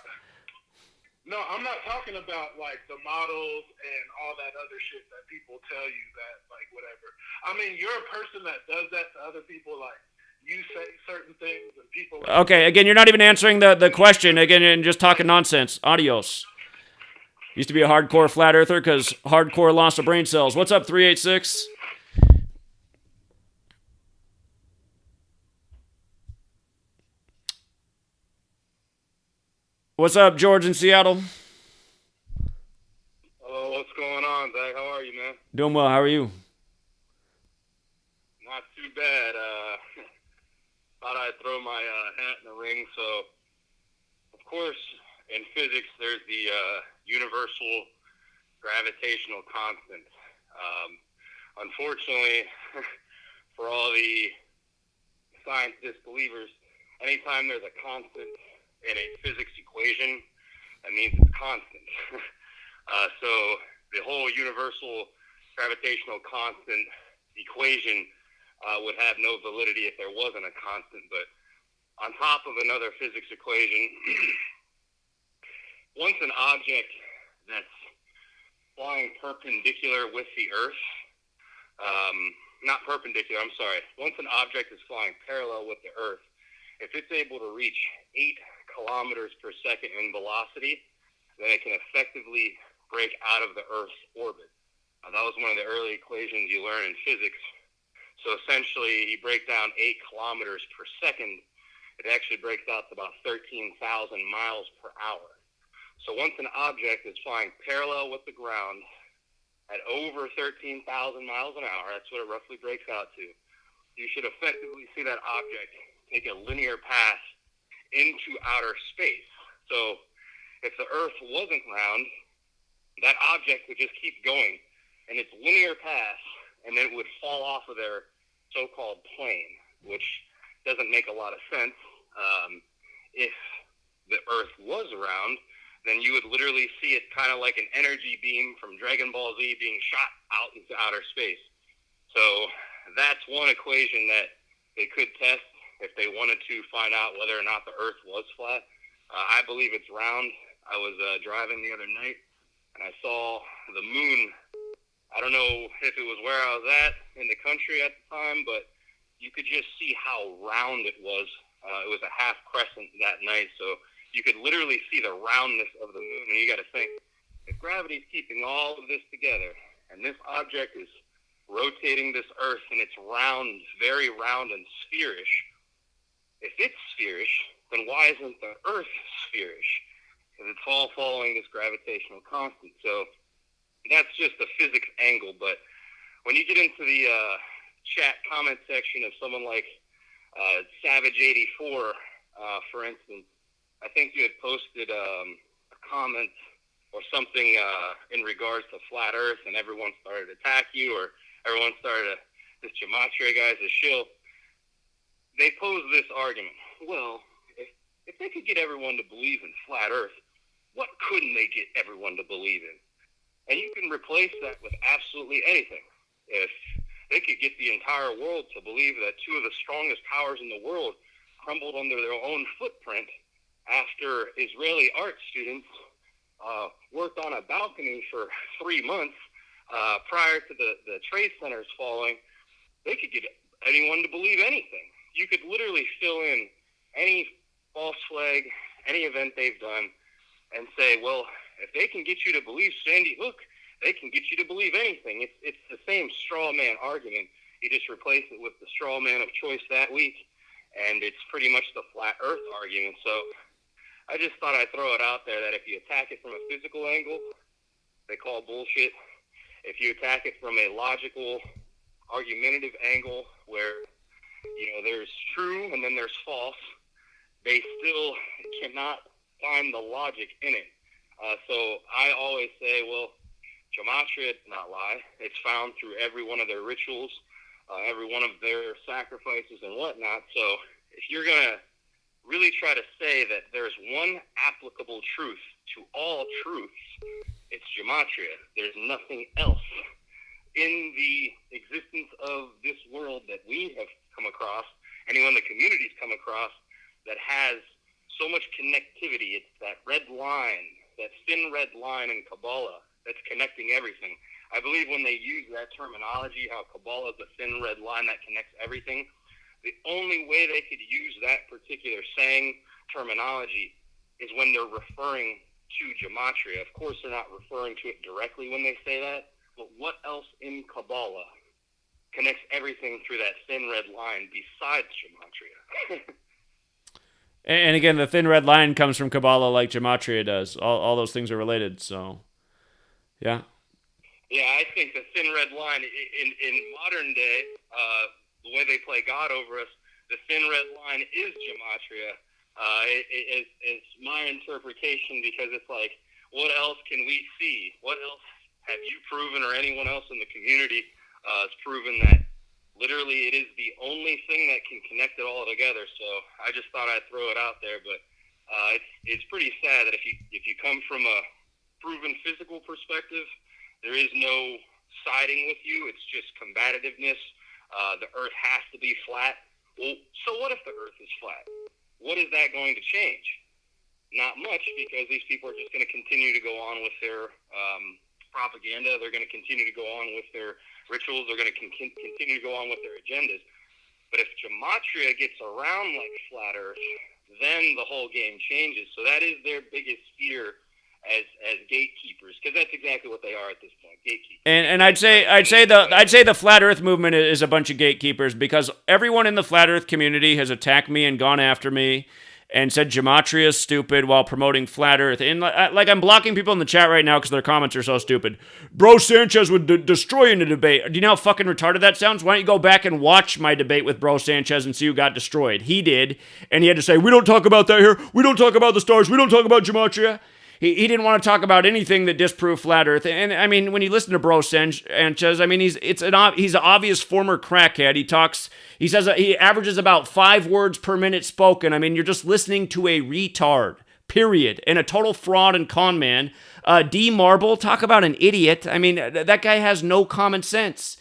I'm not talking about, like, the models and all that other shit that people tell you that, like, whatever. I mean, you're a person that does that to other people, like, you say certain things and people... Okay, again, you're not even answering the question. Again, and just talking nonsense. Adios. Used to be a hardcore flat earther because hardcore loss of brain cells. What's up, 386? What's up, George in Seattle? Hello, what's going on, Zach? How are you, man? Doing well. How are you? Not too bad. Thought I'd throw my hat in the ring. So, of course, in physics, there's the universal gravitational constant. Unfortunately, for all the science disbelievers, anytime there's a constant in a physics equation, that means it's constant. So the whole universal gravitational constant equation would have no validity if there wasn't a constant. But on top of another physics equation, once an object that's flying perpendicular with the Earth, not perpendicular, I'm sorry. Once an object is flying parallel with the Earth, if it's able to reach 8 kilometers per second in velocity, then it can effectively break out of the Earth's orbit. That was one of the early equations you learn in physics. So essentially, you break down 8 kilometers per second. It actually breaks out to about 13,000 miles per hour. So once an object is flying parallel with the ground at over 13,000 miles an hour, that's what it roughly breaks out to, you should effectively see that object take a linear path into outer space. So if the Earth wasn't round, that object would just keep going in its linear path, and then it would fall off of their so-called plane, which doesn't make a lot of sense. If the Earth was round, then you would literally see it kind of like an energy beam from Dragon Ball Z being shot out into outer space. So that's one equation that they could test if they wanted to find out whether or not the Earth was flat. I believe it's round. I was driving the other night, and I saw the moon. I don't know if it was where I was at in the country at the time, but you could just see how round it was. It was a half crescent that night, so you could literally see the roundness of the moon. And you got to think, if gravity's keeping all of this together, and this object is rotating this Earth, and it's round, very round and spherish, if it's spherish, then why isn't the Earth spherish? Because it's all following this gravitational constant. So that's just the physics angle. But when you get into the chat comment section of someone like Savage84, for instance, I think you had posted a comment or something in regards to flat Earth, and everyone started to attack you, or everyone started to, this Gematria guy's a shill. They posed this argument. Well, if they could get everyone to believe in flat Earth, what couldn't they get everyone to believe in? And you can replace that with absolutely anything. If they could get the entire world to believe that 2 of the strongest powers in the world crumbled under their own footprint after Israeli art students worked on a balcony for 3 months prior to the trade centers falling, they could get anyone to believe anything. You could literally fill in any false flag, any event they've done, and say, well, if they can get you to believe Sandy Hook, they can get you to believe anything. It's the same straw man argument. You just replace it with the straw man of choice that week, and it's pretty much the flat Earth argument. So I just thought I'd throw it out there that if you attack it from a physical angle, they call bullshit. If you attack it from a logical, argumentative angle where, you know, there's true and then there's false, they still cannot find the logic in it. So I always say, well, Gematria does not lie. It's found through every one of their rituals, every one of their sacrifices and whatnot. So if you're going to really try to say that there's one applicable truth to all truths, it's Gematria. There's nothing else in the existence of this world that we have come across, anyone the community's come across, that has so much connectivity. It's that red line, that thin red line in Kabbalah that's connecting everything. I believe when they use that terminology, how Kabbalah is a thin red line that connects everything, the only way they could use that particular saying terminology is when they're referring to Gematria. Of course, they're not referring to it directly when they say that, but what else in Kabbalah connects everything through that thin red line besides Gematria? And again, the thin red line comes from Kabbalah like Gematria does. All those things are related, so yeah. Yeah, I think the thin red line in modern day, the way they play God over us, the thin red line is Gematria. It's my interpretation, because it's like, what else can we see? What else have you proven, or anyone else in the community has proven that literally it is the only thing that can connect it all together? So I just thought I'd throw it out there, but it's pretty sad that if you come from a proven physical perspective, there is no siding with you. It's just combativeness. The Earth has to be flat. Well, so what if the Earth is flat? What is that going to change? Not much, because these people are just going to continue to go on with their propaganda. They're going to continue to go on with their rituals. They're going to continue to go on with their agendas. But if Gematria gets around like flat Earth, then the whole game changes. So that is their biggest fear as gatekeepers, because that's exactly what they are at this point, gatekeepers. And I'd say the flat Earth movement is a bunch of gatekeepers, because everyone in the flat Earth community has attacked me and gone after me and said Gematria is stupid while promoting flat Earth. And like I'm blocking people in the chat right now because their comments are so stupid. Bro Sanchez would destroy in a debate. Do you know how fucking retarded that sounds? Why don't you go back and watch my debate with Bro Sanchez and see who got destroyed? He did, and he had to say, we don't talk about that here. We don't talk about the stars. We don't talk about Gematria. He didn't want to talk about anything that disproved flat Earth. And I mean, when you listen to Bro Sanchez, I mean, he's an obvious former crackhead. He says he averages about 5 words per minute spoken. I mean, you're just listening to a retard, period, and a total fraud and con man. D Marble, talk about an idiot. I mean, that guy has no common sense.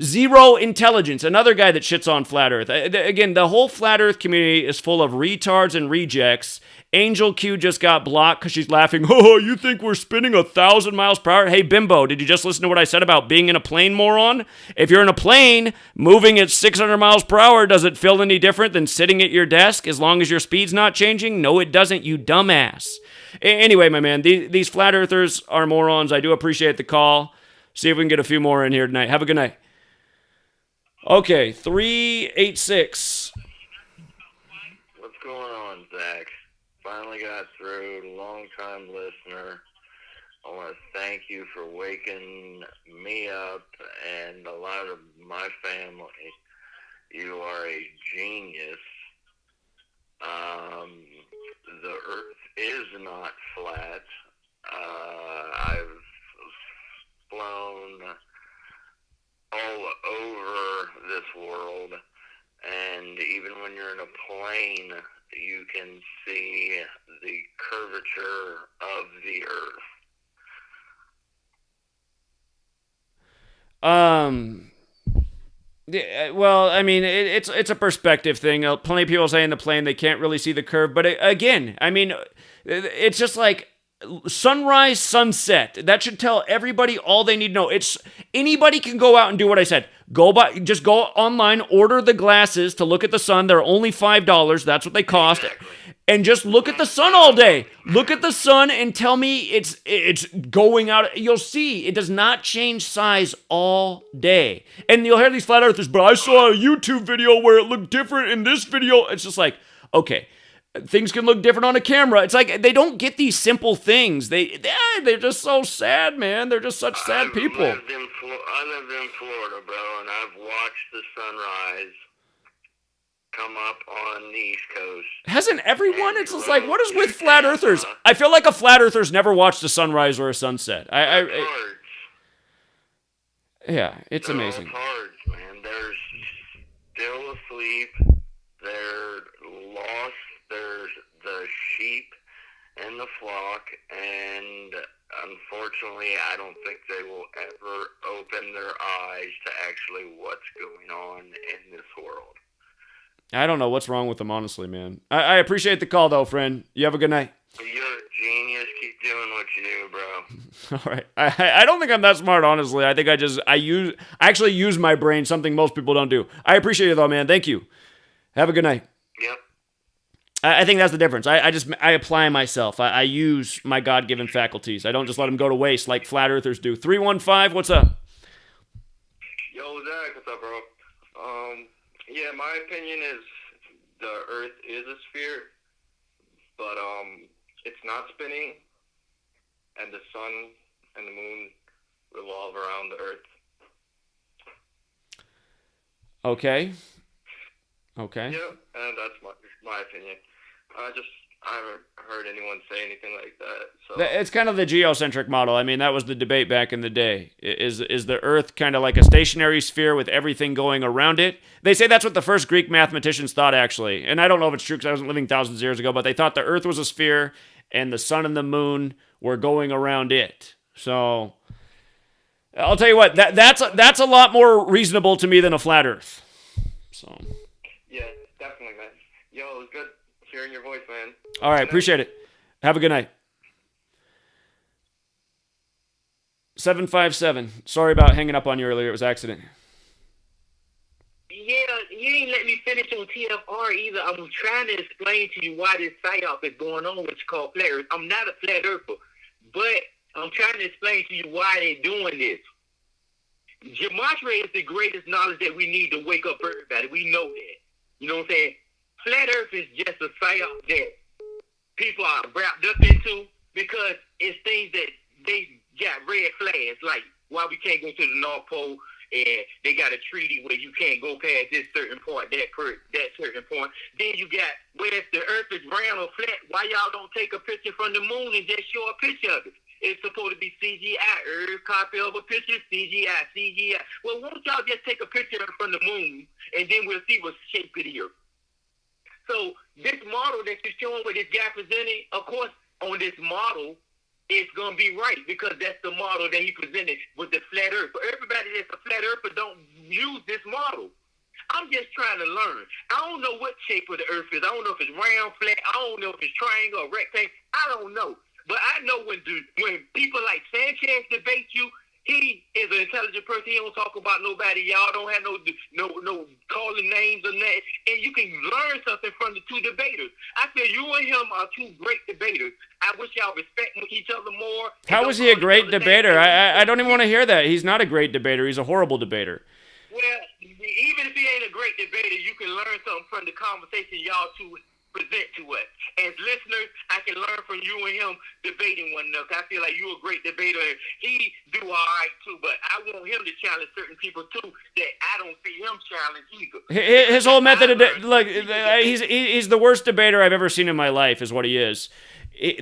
Zero Intelligence, another guy that shits on flat Earth. Again, the whole flat Earth community is full of retards and rejects. Angel Q just got blocked because she's laughing. Oh, you think we're spinning 1,000 miles per hour? Hey, Bimbo, did you just listen to what I said about being in a plane, moron? If you're in a plane moving at 600 miles per hour, does it feel any different than sitting at your desk as long as your speed's not changing? No, it doesn't, you dumbass. Anyway, my man, these flat earthers are morons. I do appreciate the call. See if we can get a few more in here tonight. Have a good night. Okay, 386. What's going on, Zach? Finally got through. Long-time listener. I want to thank you for waking me up and a lot of my family. You are a genius. The Earth is not flat. I've flown all over this world, and even when you're in a plane, you can see the curvature of the Earth. Yeah, well, I mean, it's a perspective thing. Plenty of people say in the plane they can't really see the curve, but again, I mean, it's just like sunrise, sunset. That should tell everybody all they need to know. Anybody can go out and do what I said. Just go online, order the glasses to look at the sun. They're only $5. That's what they cost. Exactly. And just look at the sun all day. Look at the sun and tell me it's going out. You'll see it does not change size all day. And you'll hear these flat earthers, but I saw a YouTube video where it looked different in this video. It's just like, okay, things can look different on a camera. It's like they don't get these simple things. They're just so sad, man. They're just such sad people. I lived in Florida, bro, and I've watched the sunrise come up on the East Coast. Hasn't everyone? It's just like, what is with flat earthers? I feel like a flat earther's never watched a sunrise or a sunset. Yeah, it's amazing. Cards, man. They're still asleep. They're lost. There's the sheep in the flock, and unfortunately, I don't think they will ever open their eyes to actually what's going on in this world. I don't know what's wrong with them, honestly, man. I appreciate the call, though, friend. You have a good night. You're a genius. Keep doing what you do, bro. All right. I don't think I'm that smart, honestly. I think I actually use my brain, something most people don't do. I appreciate it, though, man. Thank you. Have a good night. Yep. I think that's the difference. I apply myself. I use my God-given faculties. I don't just let them go to waste like flat earthers do. 315, what's up? Yo, Zach, what's up, bro? Yeah, my opinion is the Earth is a sphere, but it's not spinning, and the sun and the moon revolve around the Earth. Okay. Yeah, and that's my opinion. I haven't heard anyone say anything like that. So It's kind of the geocentric model. I mean, that was the debate back in the day. Is the Earth kind of like a stationary sphere with everything going around it? They say that's what the first Greek mathematicians thought, actually. And I don't know if it's true because I wasn't living thousands of years ago, but they thought the Earth was a sphere and the sun and the moon were going around it. So I'll tell you what, that's a lot more reasonable to me than a flat Earth. So yeah, definitely, man. Yo, it was good hearing your voice, man. All right, appreciate it. Have a good night. 757. Sorry about hanging up on you earlier. It was an accident. Yeah, you ain't let me finish on TFR either. I'm trying to explain to you why this psyop is going on, what's called flat earth. I'm not a flat earther. But I'm trying to explain to you why they're doing this. Gematria is the greatest knowledge that we need to wake up everybody. We know that. You know what I'm saying? Flat Earth is just a psyop that people are wrapped up into because it's things that they got red flags, like why we can't go to the North Pole, and they got a treaty where you can't go past this certain point, that certain point. Then you got, where if the Earth is round or flat, why y'all don't take a picture from the moon and just show a picture of it? It's supposed to be CGI, Earth copy of a picture, CGI. Well, why don't y'all just take a picture from the moon, and then we'll see what shape it is. So this model that you're showing with this guy presenting, of course, on this model, it's going to be right because that's the model that he presented with the flat Earth. For everybody that's a flat Earth, but don't use this model. I'm just trying to learn. I don't know what shape of the Earth is. I don't know if it's round, flat. I don't know if it's triangle or rectangle. I don't know. But I know when people like Sanchez debate you, he is an intelligent person. He don't talk about nobody. Y'all don't have no calling names or nothing. And you can learn something from the two debaters. I feel you and him are two great debaters. I wish y'all respect each other more. How is he a great debater? I don't even want to hear that. He's not a great debater. He's a horrible debater. Well, even if he ain't a great debater, you can learn something from the conversation y'all two present to us. As listeners, I can learn from you and him debating one another. I feel like you're a great debater, and he do all right too, but I want him to challenge certain people too that I don't see him challenge either. His whole method of look, he's the worst debater I've ever seen in my life is what he is.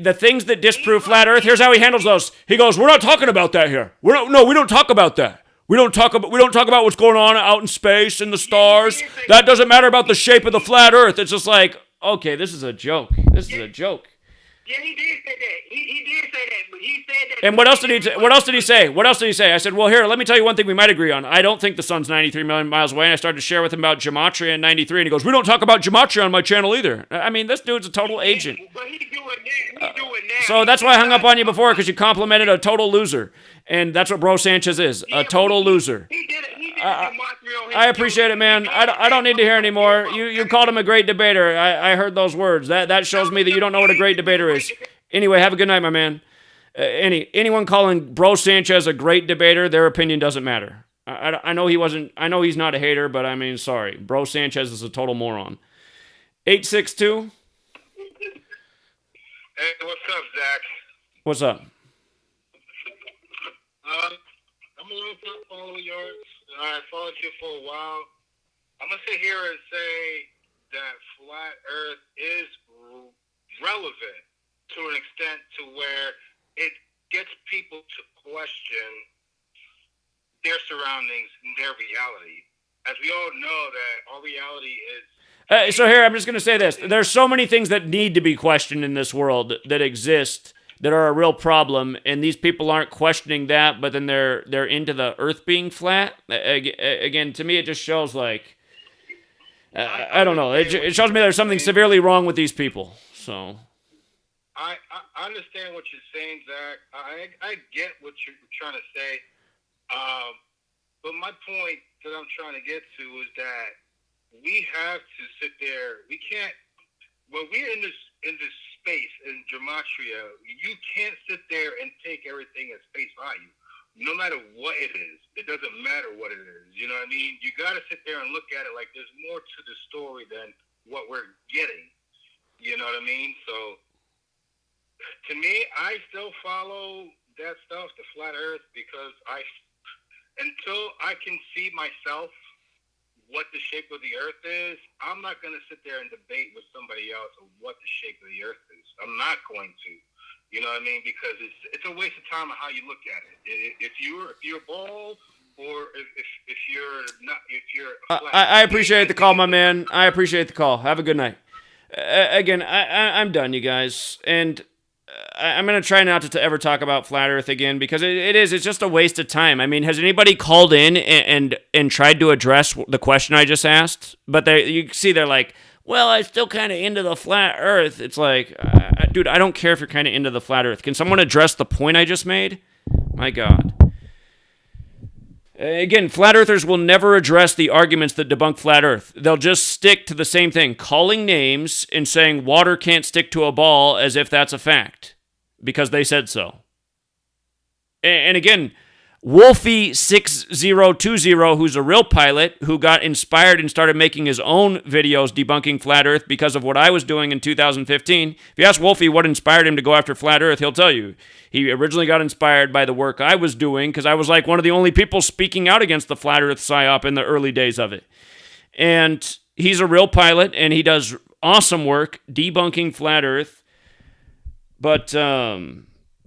The things that disprove flat Earth, here's how he handles those. He goes, "We're not talking about that here. We don't talk about that. We don't talk about what's going on out in space and the stars. That doesn't matter about the shape of the flat Earth." It's just like, okay, this is a joke. This is a joke. Yeah, he did say that. He did say that, but he said that. And what else did he say? I said, well, here, let me tell you one thing we might agree on. I don't think the sun's 93 million miles away. And I started to share with him about Gematria in 93, and he goes, "We don't talk about Gematria on my channel either." I mean, this dude's a total agent. But he do it now. So that's why I hung up on you before, because you complimented a total loser. And that's what Bro Sanchez is, a total loser. I appreciate it, man. I don't need to hear anymore. You called him a great debater. I heard those words. That shows me that you don't know what a great debater is. Anyway, have a good night, my man. Anyone calling Bro Sanchez a great debater, their opinion doesn't matter. I know he's not a hater, but I mean, sorry. Bro Sanchez is a total moron. 862. Hey, what's up, Zach? What's up? I'm a little follower of yours. I followed you for a while. I'm going to sit here and say that flat Earth is relevant to an extent to where it gets people to question their surroundings and their reality. As we all know that our reality is... So here, I'm just going to say this. There's so many things that need to be questioned in this world that exist that are a real problem, and these people aren't questioning that, but then they're into the Earth being flat. Again, to me, it just shows like... I don't know. It shows me there's something severely wrong with these people. So... I understand what you're saying, Zach. I get what you're trying to say. But my point that I'm trying to get to is that we have to sit there. We can't, when we're in this space in Gematria, you can't sit there and take everything at face value. No matter what it is, it doesn't matter what it is. You know what I mean? You got to sit there and look at it like there's more to the story than what we're getting. You know what I mean? So, to me, I still follow that stuff, the flat Earth, because until I can see myself what the shape of the Earth is, I'm not going to sit there and debate with somebody else of what the shape of the Earth is. I'm not going to. You know what I mean? Because it's a waste of time of how you look at it. If you're bald, or if you're not, if you're flat. I appreciate the call, my man. I appreciate the call. Have a good night. Again, I'm done, you guys, and I'm going to try not to ever talk about flat Earth again, because it's just a waste of time. I mean, has anybody called in and tried to address the question I just asked? But you see they're like, well, I'm still kind of into the flat Earth. It's like, dude, I don't care if you're kind of into the flat Earth. Can someone address the point I just made? My God. Again, flat earthers will never address the arguments that debunk flat Earth. They'll just stick to the same thing, calling names and saying water can't stick to a ball as if that's a fact, because they said so. And again, Wolfie6020, who's a real pilot, who got inspired and started making his own videos debunking Flat Earth because of what I was doing in 2015. If you ask Wolfie what inspired him to go after Flat Earth, he'll tell you. He originally got inspired by the work I was doing because I was like one of the only people speaking out against the Flat Earth PSYOP in the early days of it. And he's a real pilot, and he does awesome work debunking Flat Earth. But,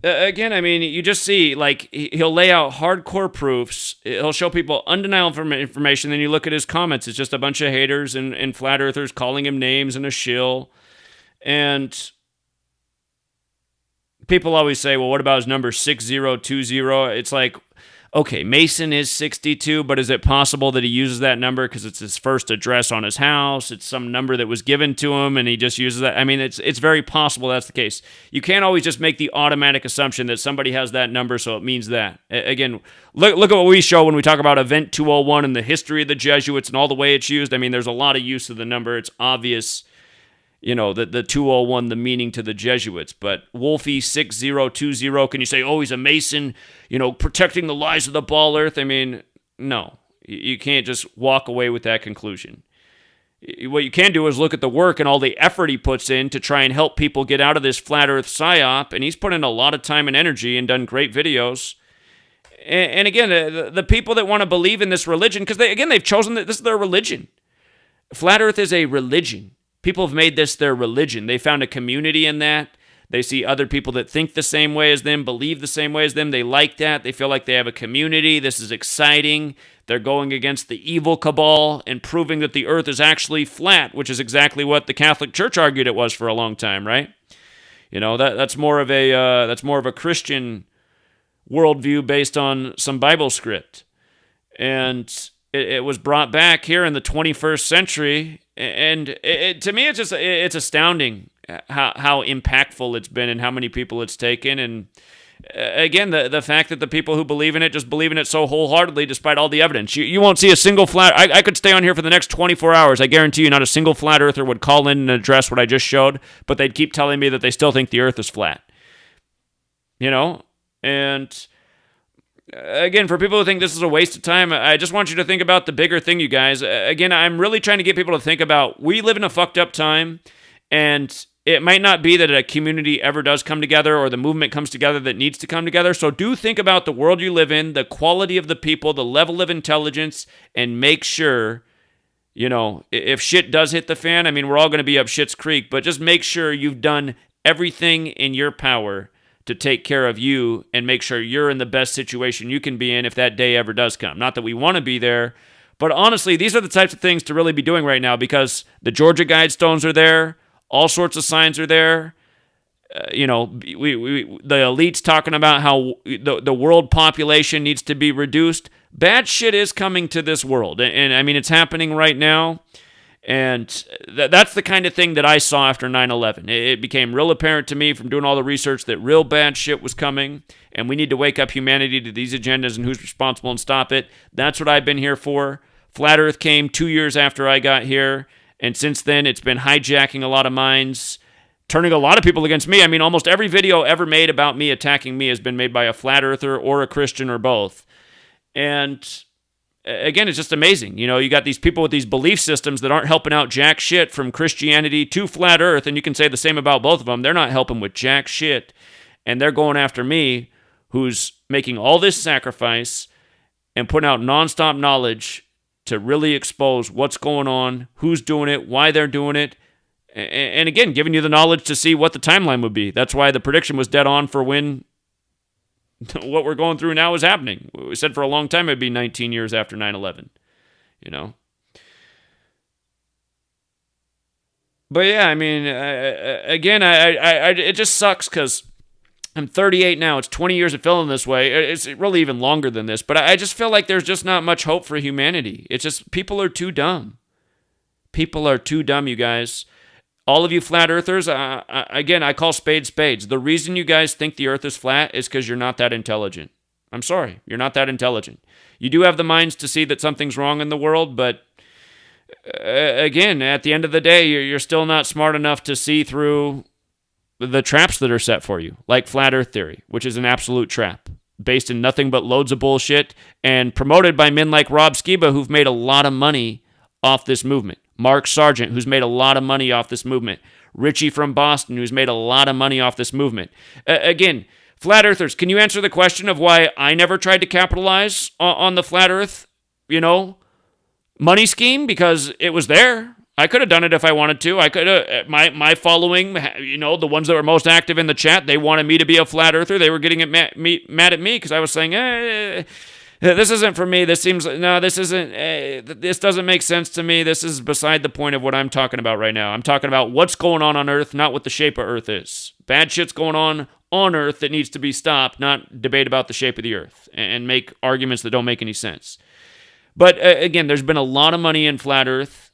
again, I mean, you just see, like, he'll lay out hardcore proofs. He'll show people undeniable information. Then you look at his comments. It's just a bunch of haters and flat earthers calling him names and a shill. And people always say, well, what about his number 6020? It's like, okay, Mason is 62, but is it possible that he uses that number because it's his first address on his house? It's some number that was given to him, and he just uses that. I mean, it's very possible that's the case. You can't always just make the automatic assumption that somebody has that number, so it means that. Again, look at what we show when we talk about Event 201 and the history of the Jesuits and all the way it's used. I mean, there's a lot of use of the number. It's obvious, you know, the 201, the meaning to the Jesuits. But Wolfie6020, can you say, oh, he's a Mason, you know, protecting the lies of the Ball Earth? I mean, no. You can't just walk away with that conclusion. What you can do is look at the work and all the effort he puts in to try and help people get out of this Flat Earth PSYOP, and he's put in a lot of time and energy and done great videos. And again, the people that want to believe in this religion, because they've chosen that this is their religion. Flat Earth is a religion. People have made this their religion. They found a community in that. They see other people that think the same way as them, believe the same way as them. They like that. They feel like they have a community. This is exciting. They're going against the evil cabal and proving that the earth is actually flat, which is exactly what the Catholic Church argued it was for a long time, right? You know, that's more of a Christian worldview based on some Bible script. And it was brought back here in the 21st century. And to me, it's astounding how impactful it's been and how many people it's taken. And again, the fact that the people who believe in it just believe in it so wholeheartedly despite all the evidence. You won't see a single flat... I could stay on here for the next 24 hours. I guarantee you not a single flat earther would call in and address what I just showed, but they'd keep telling me that they still think the earth is flat. You know? And again, for people who think this is a waste of time, I just want you to think about the bigger thing, you guys. Again, I'm really trying to get people to think about, we live in a fucked up time, and it might not be that a community ever does come together or the movement comes together that needs to come together. So do think about the world you live in, the quality of the people, the level of intelligence, and make sure, you know, if shit does hit the fan, I mean, we're all going to be up shit's creek, but just make sure you've done everything in your power to take care of you and make sure you're in the best situation you can be in if that day ever does come. Not that we want to be there, but honestly, these are the types of things to really be doing right now because the Georgia Guidestones are there, all sorts of signs are there. You know, the elite's talking about how the world population needs to be reduced. Bad shit is coming to this world, and I mean, it's happening right now. And that's the kind of thing that I saw after 9/11. It became real apparent to me from doing all the research that real bad shit was coming, and we need to wake up humanity to these agendas and who's responsible and stop it. That's what I've been here for. Flat Earth came 2 years after I got here, and since then it's been hijacking a lot of minds, turning a lot of people against me. I mean, almost every video ever made about me attacking me has been made by a Flat Earther or a Christian or both. And again, it's just amazing. You know, you got these people with these belief systems that aren't helping out jack shit from Christianity to Flat Earth, and you can say the same about both of them. They're not helping with jack shit, and they're going after me, who's making all this sacrifice and putting out nonstop knowledge to really expose what's going on, who's doing it, why they're doing it, and again, giving you the knowledge to see what the timeline would be. That's why the prediction was dead on for when what we're going through now is happening. We said for a long time it'd be 19 years after 9/11, you know. But yeah, I mean, again, it just sucks because I'm 38 now. It's 20 years of feeling this way. It's really even longer than this. But I just feel like there's just not much hope for humanity. It's just people are too dumb. People are too dumb, you guys. All of you flat earthers, again, I call spades spades. The reason you guys think the earth is flat is because you're not that intelligent. I'm sorry, you're not that intelligent. You do have the minds to see that something's wrong in the world, but again, at the end of the day, you're still not smart enough to see through the traps that are set for you, like flat earth theory, which is an absolute trap. based in nothing but loads of bullshit and promoted by men like Rob Skiba, who've made a lot of money off this movement. Mark Sargent, who's made a lot of money off this movement. Richie from Boston, who's made a lot of money off this movement. Again, flat earthers, can you answer the question of why I never tried to capitalize on the flat earth, money scheme? Because it was there. I could have done it if I wanted to. I could have. My following, the ones that were most active in the chat, they wanted me to be a flat earther. They were getting mad at me because I was saying, this isn't for me. This doesn't make sense to me. This is beside the point of what I'm talking about right now. I'm talking about what's going on Earth, not what the shape of Earth is. Bad shit's going on Earth that needs to be stopped, not debate about the shape of the Earth and make arguments that don't make any sense. But again, there's been a lot of money in flat Earth.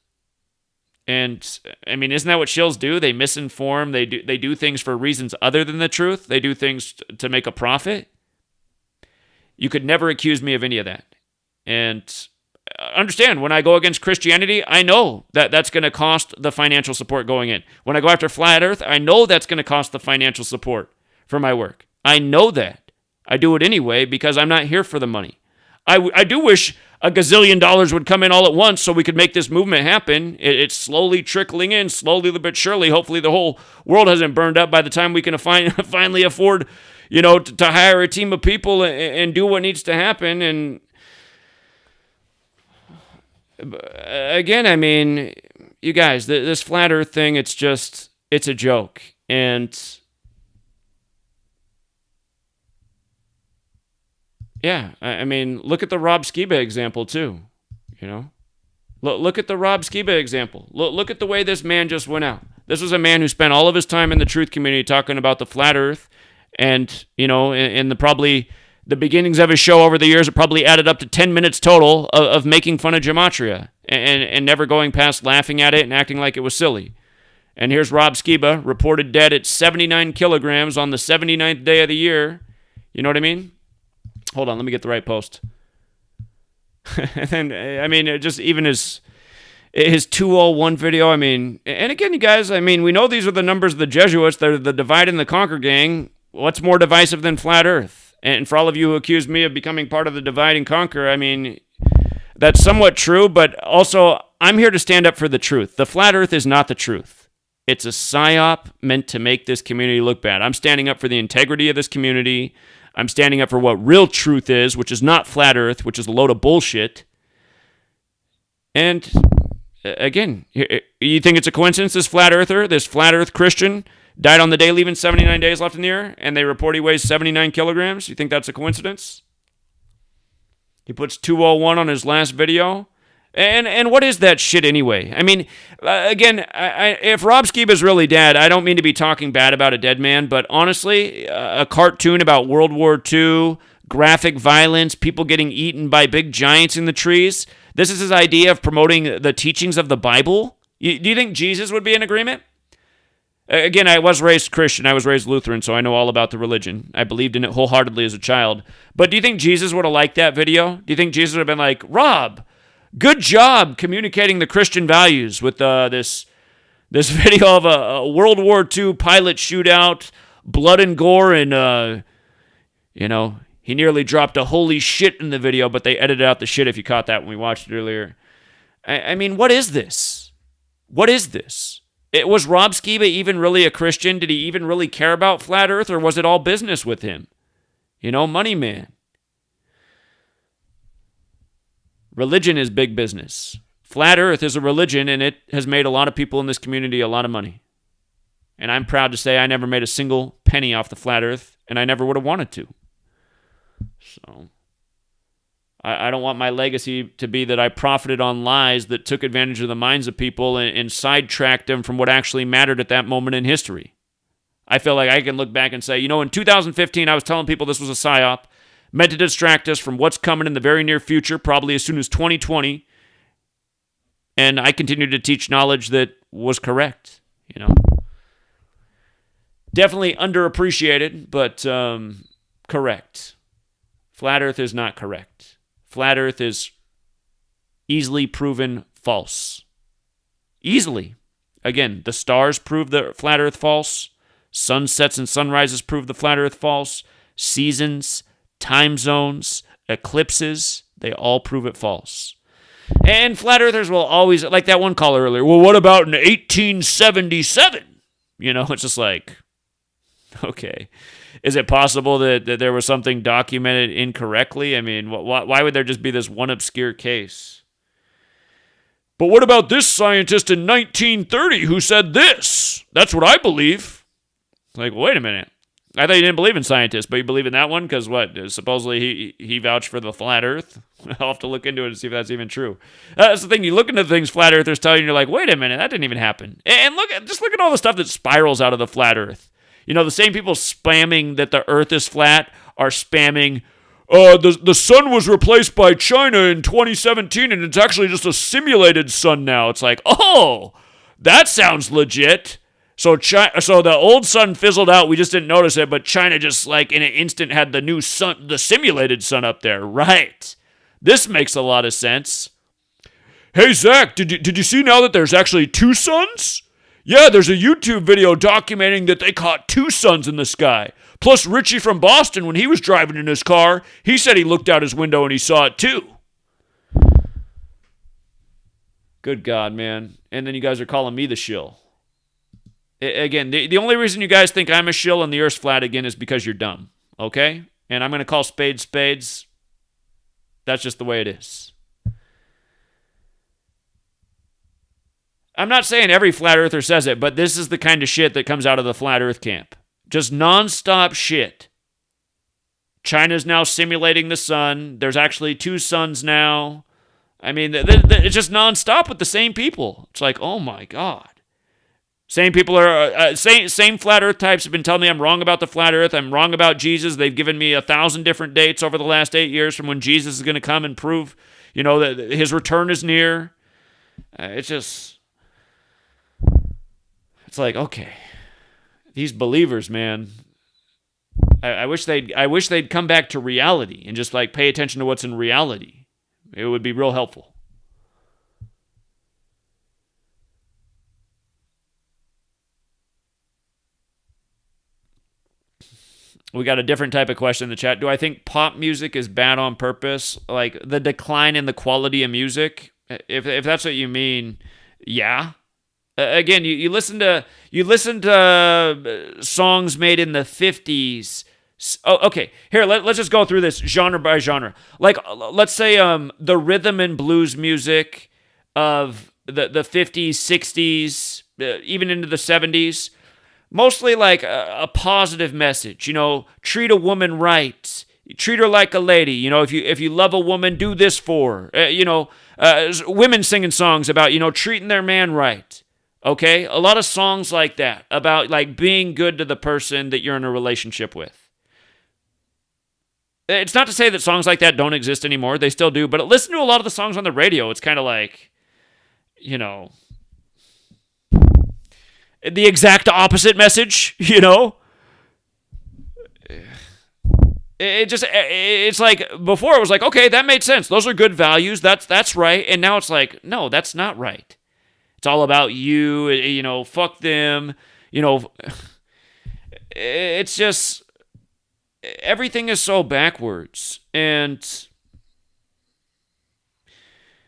And, isn't that what shills do? They misinform. They do things for reasons other than the truth. They do things to make a profit. You could never accuse me of any of that. And understand, when I go against Christianity, I know that that's going to cost the financial support going in. When I go after flat earth, I know that's going to cost the financial support for my work. I know that. I do it anyway because I'm not here for the money. I do wish $1 gazillion would come in all at once so we could make this movement happen. It's slowly trickling in, slowly but surely. Hopefully the whole world hasn't burned up by the time we can finally afford, to hire a team of people and do what needs to happen. And again, you guys, this flat earth thing, it's a joke. And yeah, look at the Rob Skiba example too, Look at the Rob Skiba example. Look at the way this man just went out. This was a man who spent all of his time in the truth community talking about the flat earth and, in the beginnings of his show over the years, it probably added up to 10 minutes total of making fun of Gematria and never going past laughing at it and acting like it was silly. And here's Rob Skiba, reported dead at 79 kilograms on the 79th day of the year. You know what I mean? Hold on, let me get the right post. And then, just even his 201 video, and again, you guys, we know these are the numbers of the Jesuits. They're the divide and the conquer gang. What's more divisive than flat earth? And for all of you who accuse me of becoming part of the divide and conquer, that's somewhat true, but also I'm here to stand up for the truth. The flat earth is not the truth. It's a psyop meant to make this community look bad. I'm standing up for the integrity of this community. I'm standing up for what real truth is, which is not flat earth, which is a load of bullshit. And again, you think it's a coincidence this flat earth Christian, died on the day leaving 79 days left in the year, and they report he weighs 79 kilograms? You think that's a coincidence? He puts 201 on his last video. And what is that shit anyway? Again, if Rob Skiba's really dead, I don't mean to be talking bad about a dead man, but honestly, a cartoon about World War II, graphic violence, people getting eaten by big giants in the trees, this is his idea of promoting the teachings of the Bible? Do you think Jesus would be in agreement? Again, I was raised Christian. I was raised Lutheran, so I know all about the religion. I believed in it wholeheartedly as a child. But do you think Jesus would have liked that video? Do you think Jesus would have been like, Rob, good job communicating the Christian values with this video of a World War II pilot shootout, blood and gore, and, he nearly dropped a holy shit in the video, but they edited out the shit if you caught that when we watched it earlier. What is this? What is this? Was Rob Skiba even really a Christian? Did he even really care about flat earth, or was it all business with him? Money man. Religion is big business. Flat earth is a religion, and it has made a lot of people in this community a lot of money. And I'm proud to say I never made a single penny off the flat earth, and I never would have wanted to. So I don't want my legacy to be that I profited on lies that took advantage of the minds of people and sidetracked them from what actually mattered at that moment in history. I feel like I can look back and say, in 2015, I was telling people this was a psyop, meant to distract us from what's coming in the very near future, probably as soon as 2020. And I continued to teach knowledge that was correct, Definitely underappreciated, but correct. Flat Earth is not correct. Flat Earth is easily proven false. Easily. Again, the stars prove the flat Earth false. Sunsets and sunrises prove the flat Earth false. Seasons, time zones, eclipses, they all prove it false. And flat earthers will always, like that one caller earlier, well, what about in 1877? You know, it's just like, okay. Is it possible that there was something documented incorrectly? I mean, why would there just be this one obscure case? But what about this scientist in 1930 who said this? That's what I believe. Like, wait a minute. I thought you didn't believe in scientists, but you believe in that one? Because what? Supposedly he vouched for the flat earth? I'll have to look into it and see if that's even true. That's the thing. You look into things flat earthers tell you, and you're like, wait a minute, that didn't even happen. And just look at all the stuff that spirals out of the flat earth. You know, the same people spamming that the earth is flat are spamming, the sun was replaced by China in 2017, and it's actually just a simulated sun now. It's like, oh, that sounds legit. So the old sun fizzled out. We just didn't notice it, but China just like in an instant had the new sun, the simulated sun up there. Right. This makes a lot of sense. Hey, Zach, did you see now that there's actually two suns? Yeah, there's a YouTube video documenting that they caught two suns in the sky. Plus, Richie from Boston, when he was driving in his car, he said he looked out his window and he saw it too. Good God, man. And then you guys are calling me the shill. Again, the only reason you guys think I'm a shill and the earth's flat again is because you're dumb, okay? And I'm going to call spades spades. That's just the way it is. I'm not saying every flat earther says it, but this is the kind of shit that comes out of the flat earth camp. Just nonstop shit. China's now simulating the sun. There's actually two suns now. I mean, it's just nonstop with the same people. It's like, oh my God. Same people are, same flat earth types have been telling me I'm wrong about the flat earth. I'm wrong about Jesus. They've given me 1,000 different dates over the last 8 years from when Jesus is going to come and prove, you know, that his return is near. It's just, it's like, okay, these believers, man, I wish they'd come back to reality and just like pay attention to what's in reality. It would be real helpful. We got a different type of question in the chat. Do I think pop music is bad on purpose? Like the decline in the quality of music? If that's what you mean, yeah. Again, you listen to songs made in the 50s. Oh, okay. Here, let's just go through this genre by genre. Like, let's say the rhythm and blues music of the 50s, 60s, even into the 70s. Mostly like a positive message, you know, treat a woman right, treat her like a lady, you know, if you love a woman, do this for her, women singing songs about, you know, treating their man right, okay? A lot of songs like that, about like being good to the person that you're in a relationship with. It's not to say that songs like that don't exist anymore, they still do, but listen to a lot of the songs on the radio, it's kind of like, you know, the exact opposite message, you know? It's like, before it was like, okay, that made sense. Those are good values. That's right. And now it's like, no, that's not right. It's all about you, you know, fuck them, you know. It's just, everything is so backwards. And,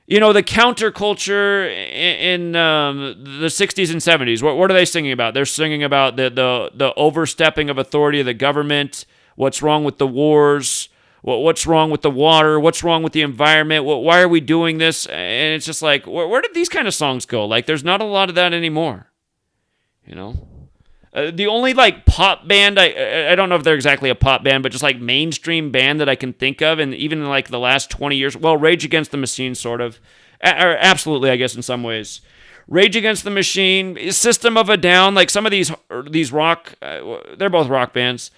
you know, the counterculture in the 60s and 70s, what are they singing about? They're singing about the overstepping of authority of the government, what's wrong with the wars, what's wrong with the water, what's wrong with the environment, why are we doing this? And it's just like, where did these kind of songs go? Like, there's not a lot of that anymore, you know? The only, like, pop band, I don't know if they're exactly a pop band, but just, like, mainstream band that I can think of, and even in, like, the last 20 years, well, Rage Against the Machine, sort of. Or absolutely, I guess, in some ways. Rage Against the Machine, System of a Down, like, some of these rock, they're both rock bands,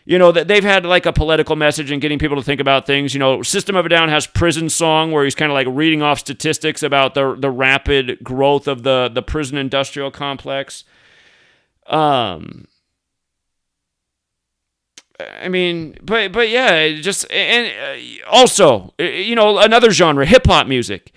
you know, that they've had, like, a political message and getting people to think about things. You know, System of a Down has Prison Song, where he's kind of, like, reading off statistics about the rapid growth of the prison industrial complex. I mean, but yeah, just, and also, you know, another genre, hip-hop music.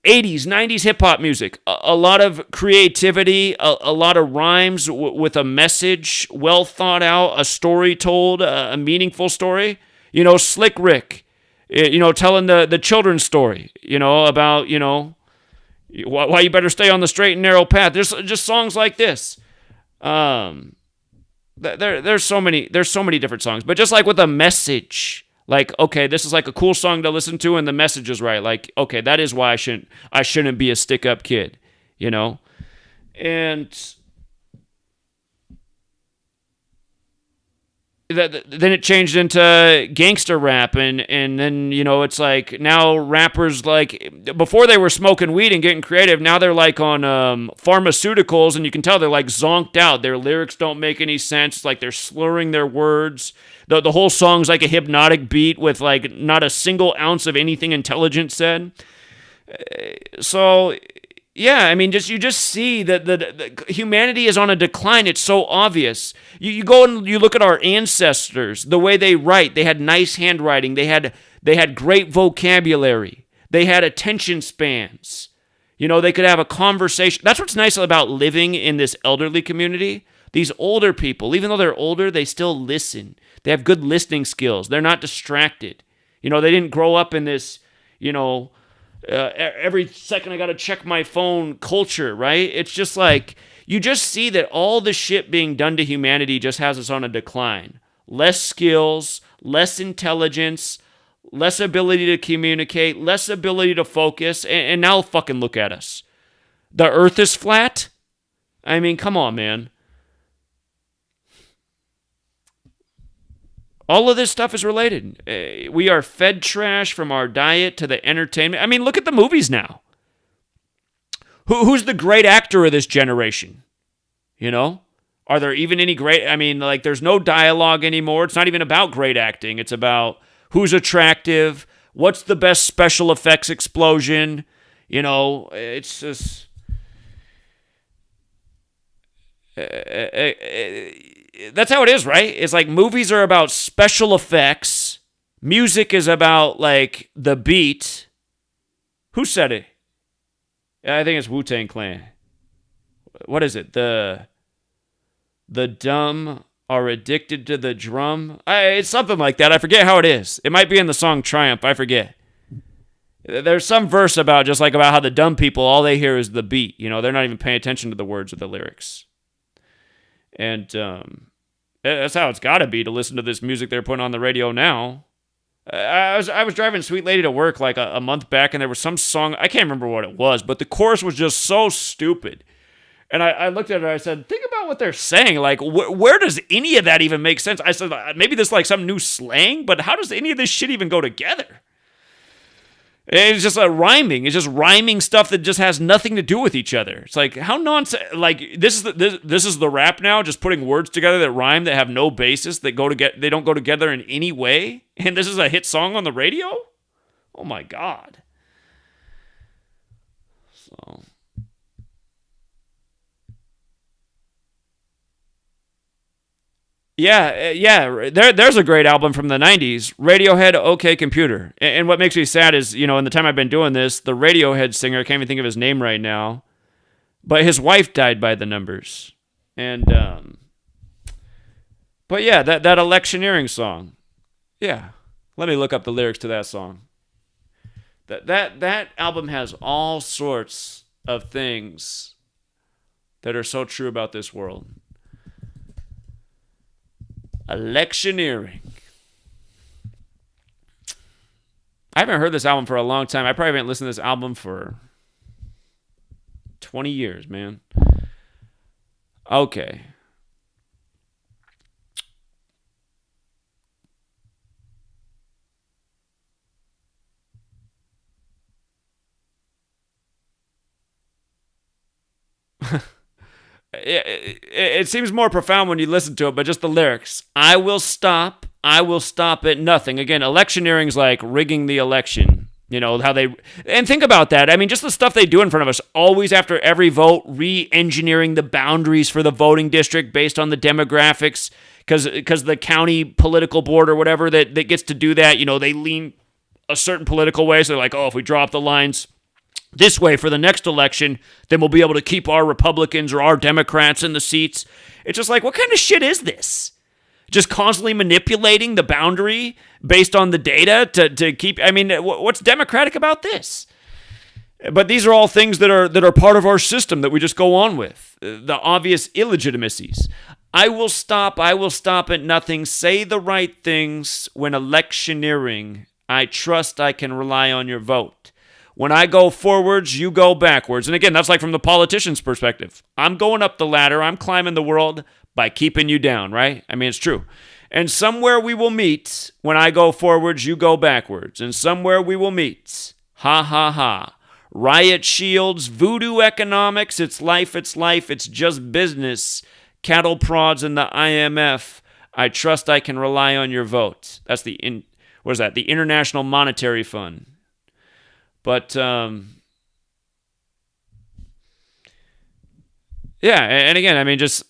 80s, 90s hip-hop music, a lot of creativity, a lot of rhymes with a message, well thought out, a story told, a meaningful story. Slick Rick, telling the children's story, about, why you better stay on the straight and narrow path. There's just songs like this. There's so many different songs, but just like with a message. Like, okay, this is like a cool song to listen to, and the message is right. Like, okay, that is why I shouldn't be a stick-up kid, And then it changed into gangster rap, and then, it's like now rappers, like, before they were smoking weed and getting creative, now they're like on pharmaceuticals, and you can tell they're like zonked out. Their lyrics don't make any sense. It's like they're slurring their words. The whole song's like a hypnotic beat with like not a single ounce of anything intelligent said. So, yeah, I mean, you just see that the humanity is on a decline. It's so obvious. You go and you look at our ancestors, the way they write. They had nice handwriting. They had great vocabulary. They had attention spans. They could have a conversation. That's what's nice about living in this elderly community. These older people, even though they're older, they still listen. They have good listening skills. They're not distracted. They didn't grow up in this, every second I got to check my phone culture, right? It's just like, you just see that all the shit being done to humanity just has us on a decline. Less skills, less intelligence, less ability to communicate, less ability to focus, and now fucking look at us. The earth is flat? I mean, come on, man. All of this stuff is related. We are fed trash from our diet to the entertainment. I mean, look at the movies now. Who's the great actor of this generation? Are there even any great... I mean, like, there's no dialogue anymore. It's not even about great acting. It's about who's attractive, what's the best special effects explosion. It's just... That's how it is, right? It's like movies are about special effects. Music is about, like, the beat. Who said it? I think it's Wu-Tang Clan. What is it? The dumb are addicted to the drum? It's something like that. I forget how it is. It might be in the song Triumph. I forget. There's some verse about how the dumb people, all they hear is the beat. They're not even paying attention to the words of the lyrics. And that's how it's got to be to listen to this music they're putting on the radio now. I was driving Sweet Lady to work like a month back, and there was some song, I can't remember what it was, but the chorus was just so stupid. And I looked at it and I said, think about what they're saying. Like, where does any of that even make sense? I said, maybe this is like some new slang, but how does any of this shit even go together? It's just rhyming. It's just rhyming stuff that just has nothing to do with each other. It's like, how nonsense. Like, this is the rap now, just putting words together that rhyme, that have no basis, that they don't go together in any way. And this is a hit song on the radio? Oh my God. So... Yeah. There's a great album from the 90s, Radiohead, OK Computer. And what makes me sad is, in the time I've been doing this, the Radiohead singer, I can't even think of his name right now, but his wife died by the numbers. And, but yeah, that electioneering song. Yeah. Let me look up the lyrics to that song. That album has all sorts of things that are so true about this world. Electioneering. I haven't heard this album for a long time. I probably haven't listened to this album for 20 years, man. Okay. It seems more profound when you listen to it, but just the lyrics. I will stop at nothing. Again, electioneering is like rigging the election. How they... And think about that. I mean, just the stuff they do in front of us. Always after every vote, re-engineering the boundaries for the voting district based on the demographics. Because the county political board or whatever that gets to do that, they lean a certain political way. So they're like, oh, if we draw up the lines this way for the next election, then we'll be able to keep our Republicans or our Democrats in the seats. It's just like, what kind of shit is this? Just constantly manipulating the boundary based on the data to keep, I mean, what's democratic about this? But these are all things that are part of our system that we just go on with. The obvious illegitimacies. I will stop at nothing. Say the right things when electioneering. I trust I can rely on your vote. When I go forwards, you go backwards. And again, that's like from the politician's perspective. I'm going up the ladder. I'm climbing the world by keeping you down, right? I mean, it's true. And somewhere we will meet. When I go forwards, you go backwards. And somewhere we will meet. Ha, ha, ha. Riot shields, voodoo economics, it's life, it's just business. Cattle prods and the IMF. I trust I can rely on your vote. That's the International Monetary Fund. But yeah, and again, I mean, just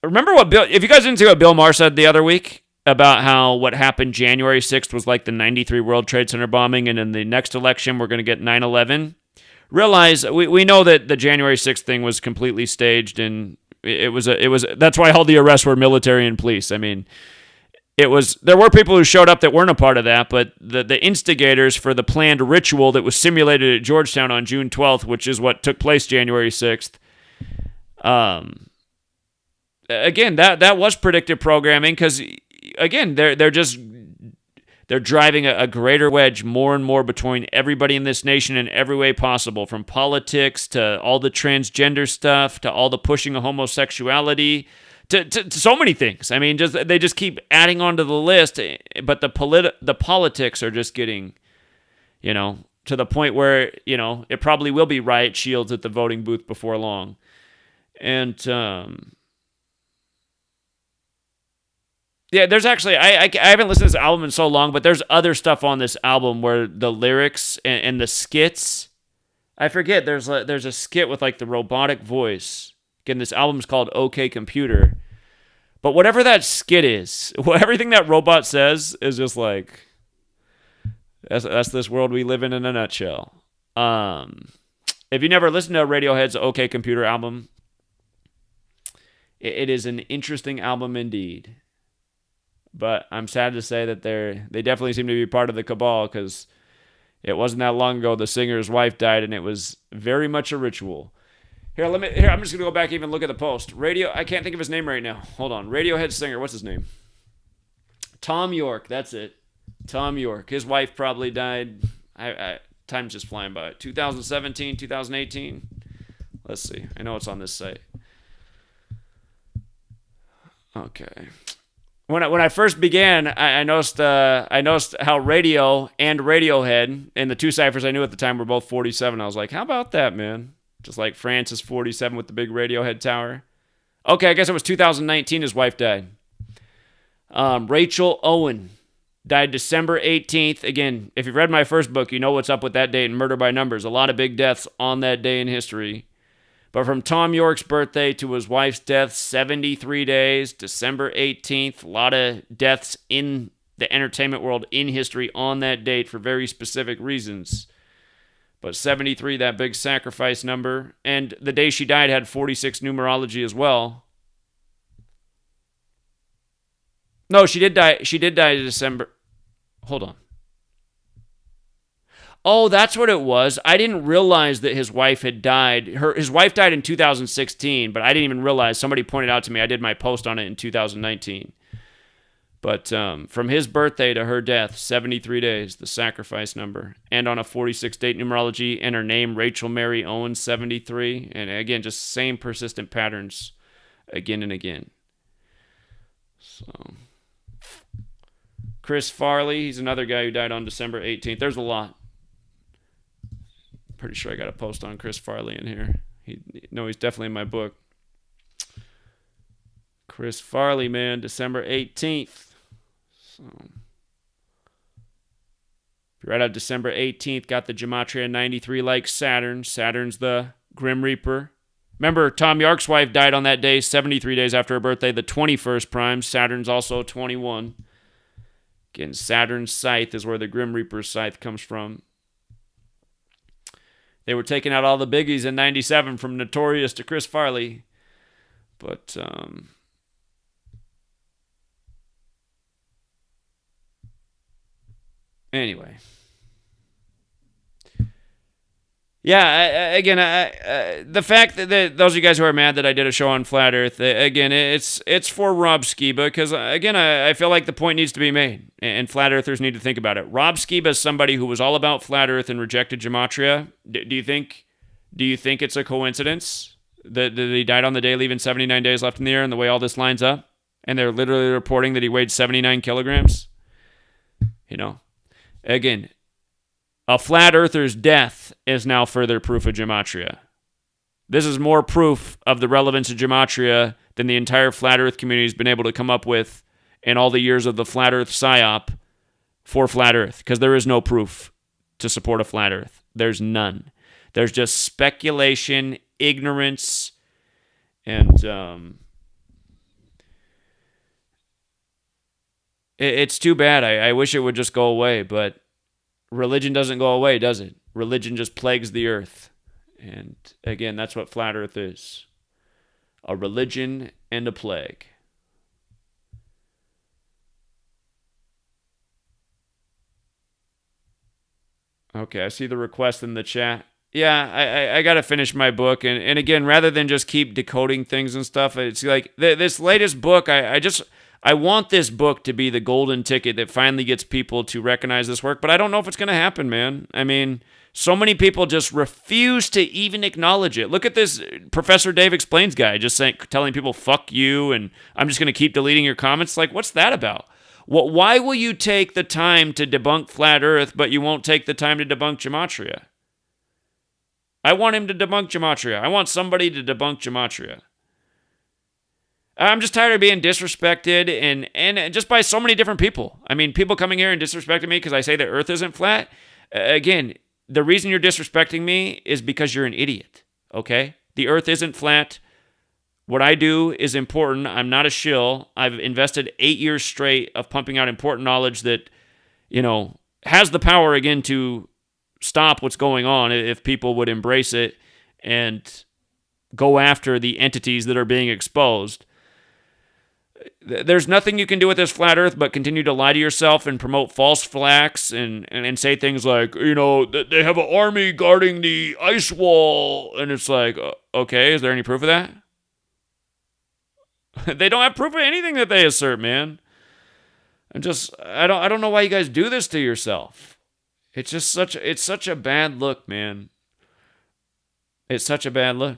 remember what if you guys didn't see what Bill Maher said the other week about how what happened January 6th was like the 93 World Trade Center bombing, and in the next election we're going to get 9/11. Realize we know that the January 6th thing was completely staged, and it was that's why all the arrests were military and police. I mean, there were people who showed up that weren't a part of that, but the instigators for the planned ritual that was simulated at Georgetown on June 12th, which is what took place January 6th. Again, that was predictive programming, because again, they're driving a greater wedge more and more between everybody in this nation in every way possible, from politics to all the transgender stuff to all the pushing of homosexuality to so many things. I mean, they just keep adding onto the list, but the politics are just getting, to the point where, it probably will be riot shields at the voting booth before long. And yeah, there's actually, I haven't listened to this album in so long, but there's other stuff on this album where the lyrics and the skits, I forget, there's a skit with like the robotic voice. Again, this album's called OK Computer. But whatever that skit is, everything that robot says is just like, that's this world we live in a nutshell. If you never listened to Radiohead's OK Computer album, it is an interesting album indeed. But I'm sad to say that they definitely seem to be part of the cabal, because it wasn't that long ago the singer's wife died, and it was very much a ritual. Here, I'm just gonna go back and even look at the post. I can't think of his name right now. Hold on. Radiohead singer, what's his name? Tom York, that's it. Tom York. His wife probably died. Time's just flying by. 2017, 2018. Let's see. I know it's on this site. Okay. When I first began, I noticed how Radio and Radiohead, and the two ciphers I knew at the time, were both 47. I was like, how about that, man? Just like France is 47 with the big Radiohead tower. Okay, I guess it was 2019 his wife died. Rachel Owen died December 18th. Again, if you've read my first book, you know what's up with that date in Murder by Numbers. A lot of big deaths on that day in history. But from Tom York's birthday to his wife's death, 73 days, December 18th, a lot of deaths in the entertainment world in history on that date for very specific reasons. But 73, that big sacrifice number. And the day she died had 46 numerology as well. No, she did die in December. Hold on. Oh, that's what it was. I didn't realize that his wife had died. His wife died in 2016, but I didn't even realize. Somebody pointed out to me. I did my post on it in 2019. But from his birthday to her death, 73 days, the sacrifice number. And on a 46-date numerology, and her name, Rachel Mary Owens, 73. And again, just same persistent patterns again and again. So, Chris Farley, he's another guy who died on December 18th. There's a lot. Pretty sure I got a post on Chris Farley in here. He's definitely in my book. Chris Farley, man, December 18th. So, if you write out December 18th, got the Gematria 93 like Saturn. Saturn's the Grim Reaper. Remember, Tom York's wife died on that day, 73 days after her birthday, the 21st prime. Saturn's also 21. Again, Saturn's scythe is where the Grim Reaper's scythe comes from. They were taking out all the biggies in 97 from Notorious to Chris Farley. But, anyway. Yeah, the fact that those of you guys who are mad that I did a show on Flat Earth, again, it's for Rob Skiba, because, again, I feel like the point needs to be made, and Flat Earthers need to think about it. Rob Skiba is somebody who was all about Flat Earth and rejected Gematria. Do you think it's a coincidence that he died on the day leaving 79 days left in the air, and the way all this lines up? And they're literally reporting that he weighed 79 kilograms? You know? Again, a flat earther's death is now further proof of Gematria. This is more proof of the relevance of Gematria than the entire flat earth community has been able to come up with in all the years of the flat earth psyop for flat earth, because there is no proof to support a flat earth. There's none. There's just speculation, ignorance, and it's too bad. I wish it would just go away, but religion doesn't go away, does it? Religion just plagues the earth. And again, that's what flat earth is. A religion and a plague. Okay, I see the request in the chat. Yeah, I got to finish my book. And again, rather than just keep decoding things and stuff, it's like this latest book, I want this book to be the golden ticket that finally gets people to recognize this work, but I don't know if it's going to happen, man. I mean, so many people just refuse to even acknowledge it. Look at this Professor Dave Explains guy just telling people, fuck you, and I'm just going to keep deleting your comments. Like, what's that about? Why will you take the time to debunk Flat Earth, but you won't take the time to debunk Gematria? I want him to debunk Gematria. I want somebody to debunk Gematria. I'm just tired of being disrespected and just by so many different people. I mean, people coming here and disrespecting me because I say the earth isn't flat. Again, the reason you're disrespecting me is because you're an idiot, okay? The earth isn't flat. What I do is important. I'm not a shill. I've invested 8 years straight of pumping out important knowledge that, has the power, again, to stop what's going on if people would embrace it and go after the entities that are being exposed. There's nothing you can do with this flat earth but continue to lie to yourself and promote false flags and say things like, they have an army guarding the ice wall. And it's like, okay, is there any proof of that? They don't have proof of anything that they assert, man. I don't know why you guys do this to yourself. It's such a bad look, man. It's such a bad look.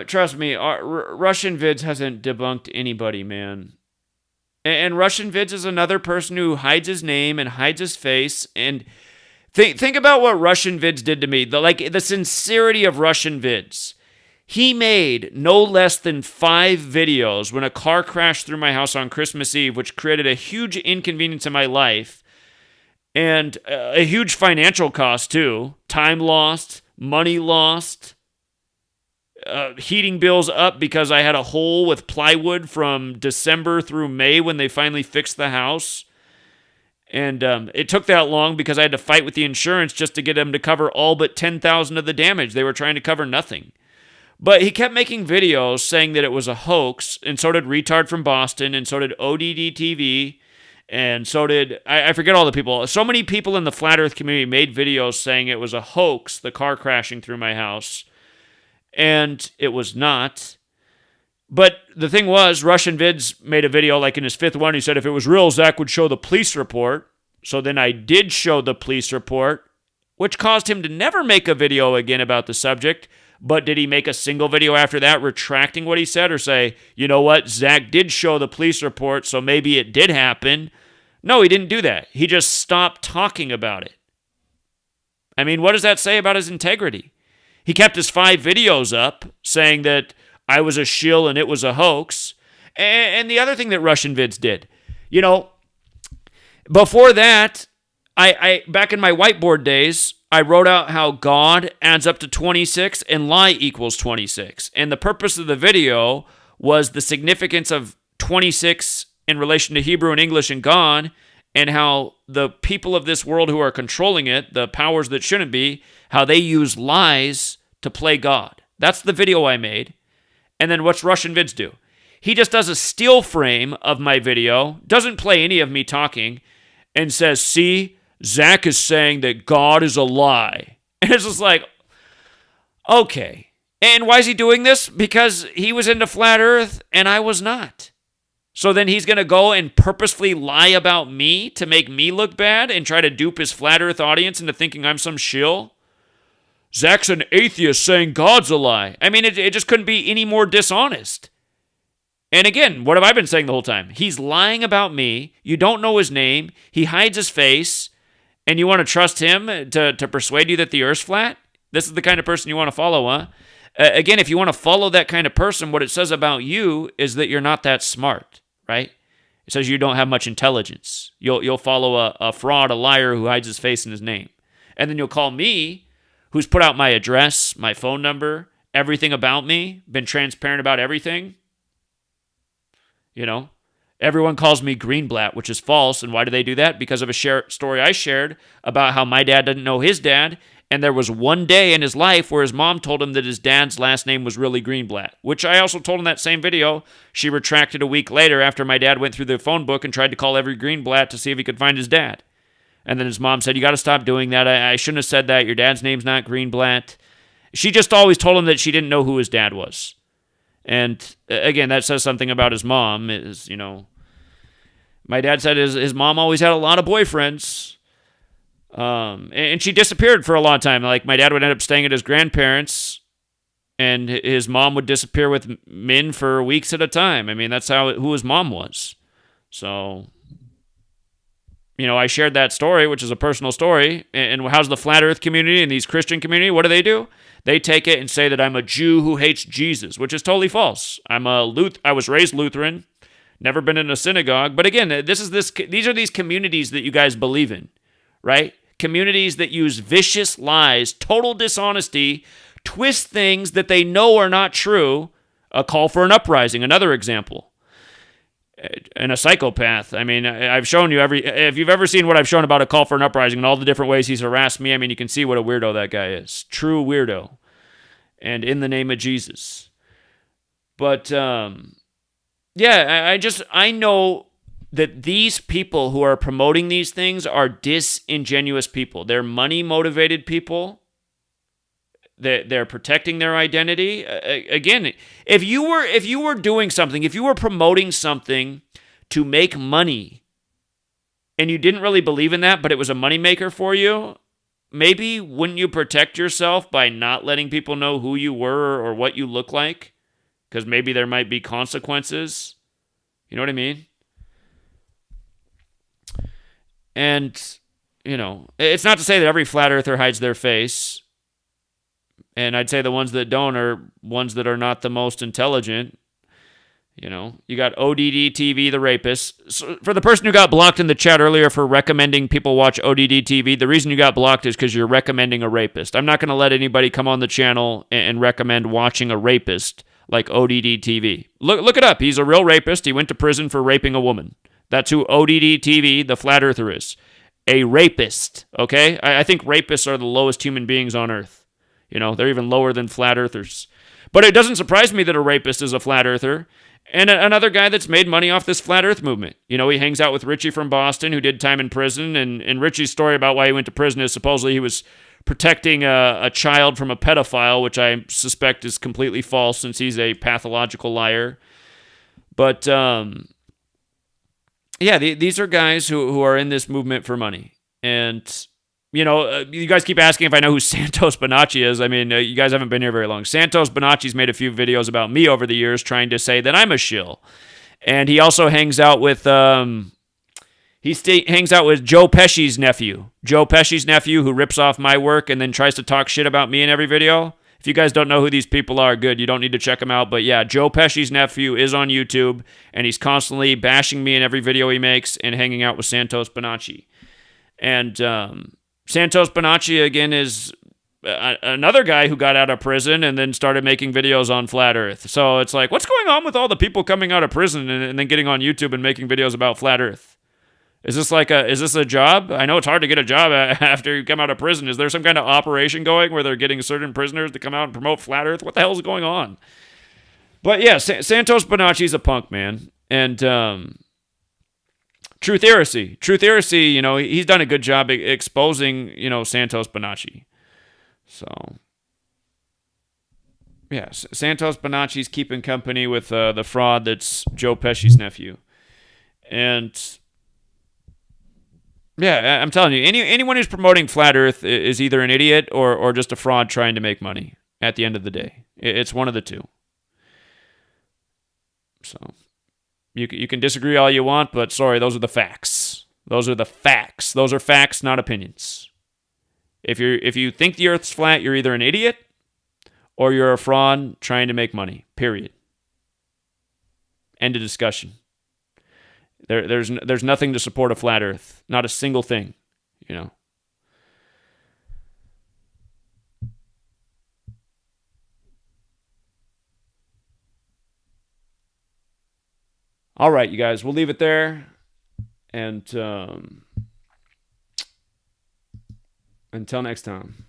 Trust me, Russian Vids hasn't debunked anybody, man. And Russian Vids is another person who hides his name and hides his face. And think about what Russian Vids did to me. The sincerity of Russian Vids. He made no less than 5 videos when a car crashed through my house on Christmas Eve, which created a huge inconvenience in my life. And a huge financial cost, too. Time lost, money lost. Heating bills up because I had a hole with plywood from December through May when they finally fixed the house. And it took that long because I had to fight with the insurance just to get them to cover all but $10,000 of the damage. They were trying to cover nothing. But he kept making videos saying that it was a hoax, and so did Retard from Boston, and so did ODD TV, and so did, I forget all the people. So many people in the Flat Earth community made videos saying it was a hoax, the car crashing through my house. And it was not. But the thing was, Russian Vids made a video, like in his 5th one, he said if it was real, Zach would show the police report. So then I did show the police report, which caused him to never make a video again about the subject. But did he make a single video after that retracting what he said or say, you know what, Zach did show the police report, so maybe it did happen? No, he didn't do that. He just stopped talking about it. I mean, what does that say about his integrity? He kept his 5 videos up saying that I was a shill and it was a hoax. And the other thing that Russian Vids did, before that, I back in my whiteboard days, I wrote out how God adds up to 26 and lie equals 26. And the purpose of the video was the significance of 26 in relation to Hebrew and English and God, and how the people of this world who are controlling it, the powers that shouldn't be, how they use lies to play God. That's the video I made. And then what's Russian Vids do? He just does a still frame of my video, doesn't play any of me talking, and says, see, Zach is saying that God is a lie. And it's just like, okay. And why is he doing this? Because he was into flat earth and I was not. So then he's going to go and purposefully lie about me to make me look bad and try to dupe his flat earth audience into thinking I'm some shill? Zach's an atheist saying God's a lie. I mean, it just couldn't be any more dishonest. And again, what have I been saying the whole time? He's lying about me. You don't know his name. He hides his face. And you want to trust him to persuade you that the earth's flat? This is the kind of person you want to follow, huh? Again, if you want to follow that kind of person, what it says about you is that you're not that smart, right? It says you don't have much intelligence. You'll follow a fraud, a liar who hides his face and his name. And then you'll call me, who's put out my address, my phone number, everything about me, been transparent about everything. You know, everyone calls me Greenblatt, which is false. And why do they do that? Because of a story I shared about how my dad didn't know his dad. And there was one day in his life where his mom told him that his dad's last name was really Greenblatt, which I also told in that same video. She retracted a week later after my dad went through the phone book and tried to call every Greenblatt to see if he could find his dad. And then his mom said, you got to stop doing that. I shouldn't have said that. Your dad's name's not Greenblatt. She just always told him that she didn't know who his dad was. And again, that says something about his mom. Is, you know, my dad said his mom always had a lot of boyfriends. And she disappeared for a long time. Like, my dad would end up staying at his grandparents, and his mom would disappear with men for weeks at a time. I mean, that's who his mom was. So, you know, I shared that story, which is a personal story. And how's the flat earth community and these Christian community? What do? They take it and say that I'm a Jew who hates Jesus, which is totally false. I was raised Lutheran, never been in a synagogue. But again, these are these communities that you guys believe in, right? Communities that use vicious lies, total dishonesty, twist things that they know are not true. A call for an uprising, another example. And a psychopath. I mean, I've shown you if you've ever seen what I've shown about a call for an uprising and all the different ways he's harassed me, I mean, you can see what a weirdo that guy is. True weirdo. And in the name of Jesus. But, yeah, I know that these people who are promoting these things are disingenuous people. They're money-motivated people. They're protecting their identity. Again, if you were doing something, if you were promoting something to make money, and you didn't really believe in that, but it was a moneymaker for you, maybe wouldn't you protect yourself by not letting people know who you were or what you look like? Because maybe there might be consequences. You know what I mean? And, you know, it's not to say that every flat earther hides their face. And I'd say the ones that don't are ones that are not the most intelligent. You know, you got ODD TV, the rapist. So for the person who got blocked in the chat earlier for recommending people watch ODD TV, the reason you got blocked is because you're recommending a rapist. I'm not going to let anybody come on the channel and recommend watching a rapist like ODD TV. Look it up. He's a real rapist. He went to prison for raping a woman. That's who ODD TV, the flat earther, is. A rapist, okay? I think rapists are the lowest human beings on earth. You know, they're even lower than flat earthers. But it doesn't surprise me that a rapist is a flat earther. And another guy that's made money off this flat earth movement. You know, he hangs out with Richie from Boston, who did time in prison. And Richie's story about why he went to prison is supposedly he was protecting a child from a pedophile, which I suspect is completely false since he's a pathological liar. But, yeah, these are guys who are in this movement for money. And, you know, you guys keep asking if I know who Santos Bonacci is. I mean, you guys haven't been here very long. Santos Bonacci's made a few videos about me over the years trying to say that I'm a shill. And he also hangs out with hangs out with Joe Pesci's nephew. Joe Pesci's nephew, who rips off my work and then tries to talk shit about me in every video. If you guys don't know who these people are, good. You don't need to check them out. But yeah, Joe Pesci's nephew is on YouTube, and he's constantly bashing me in every video he makes and hanging out with Santos Bonacci. And Santos Bonacci, again, is another guy who got out of prison and then started making videos on flat Earth. So it's like, what's going on with all the people coming out of prison and then getting on YouTube and making videos about flat Earth? Is this a job? I know it's hard to get a job after you come out of prison. Is there some kind of operation going where they're getting certain prisoners to come out and promote flat Earth? What the hell is going on? But yeah, Santos Bonacci's a punk, man. And Truth Heresy, you know, he's done a good job exposing, you know, Santos Bonacci. So, yeah, Santos Bonacci's keeping company with the fraud that's Joe Pesci's nephew. And yeah, I'm telling you, anyone who's promoting flat Earth is either an idiot or just a fraud trying to make money at the end of the day. It's one of the two. So, you can disagree all you want, but sorry, those are the facts. Those are the facts. Those are facts, not opinions. If you think the Earth's flat, you're either an idiot or you're a fraud trying to make money. Period. End of discussion. There's nothing to support a flat Earth. Not a single thing, you know. All right, you guys, we'll leave it there. And until next time.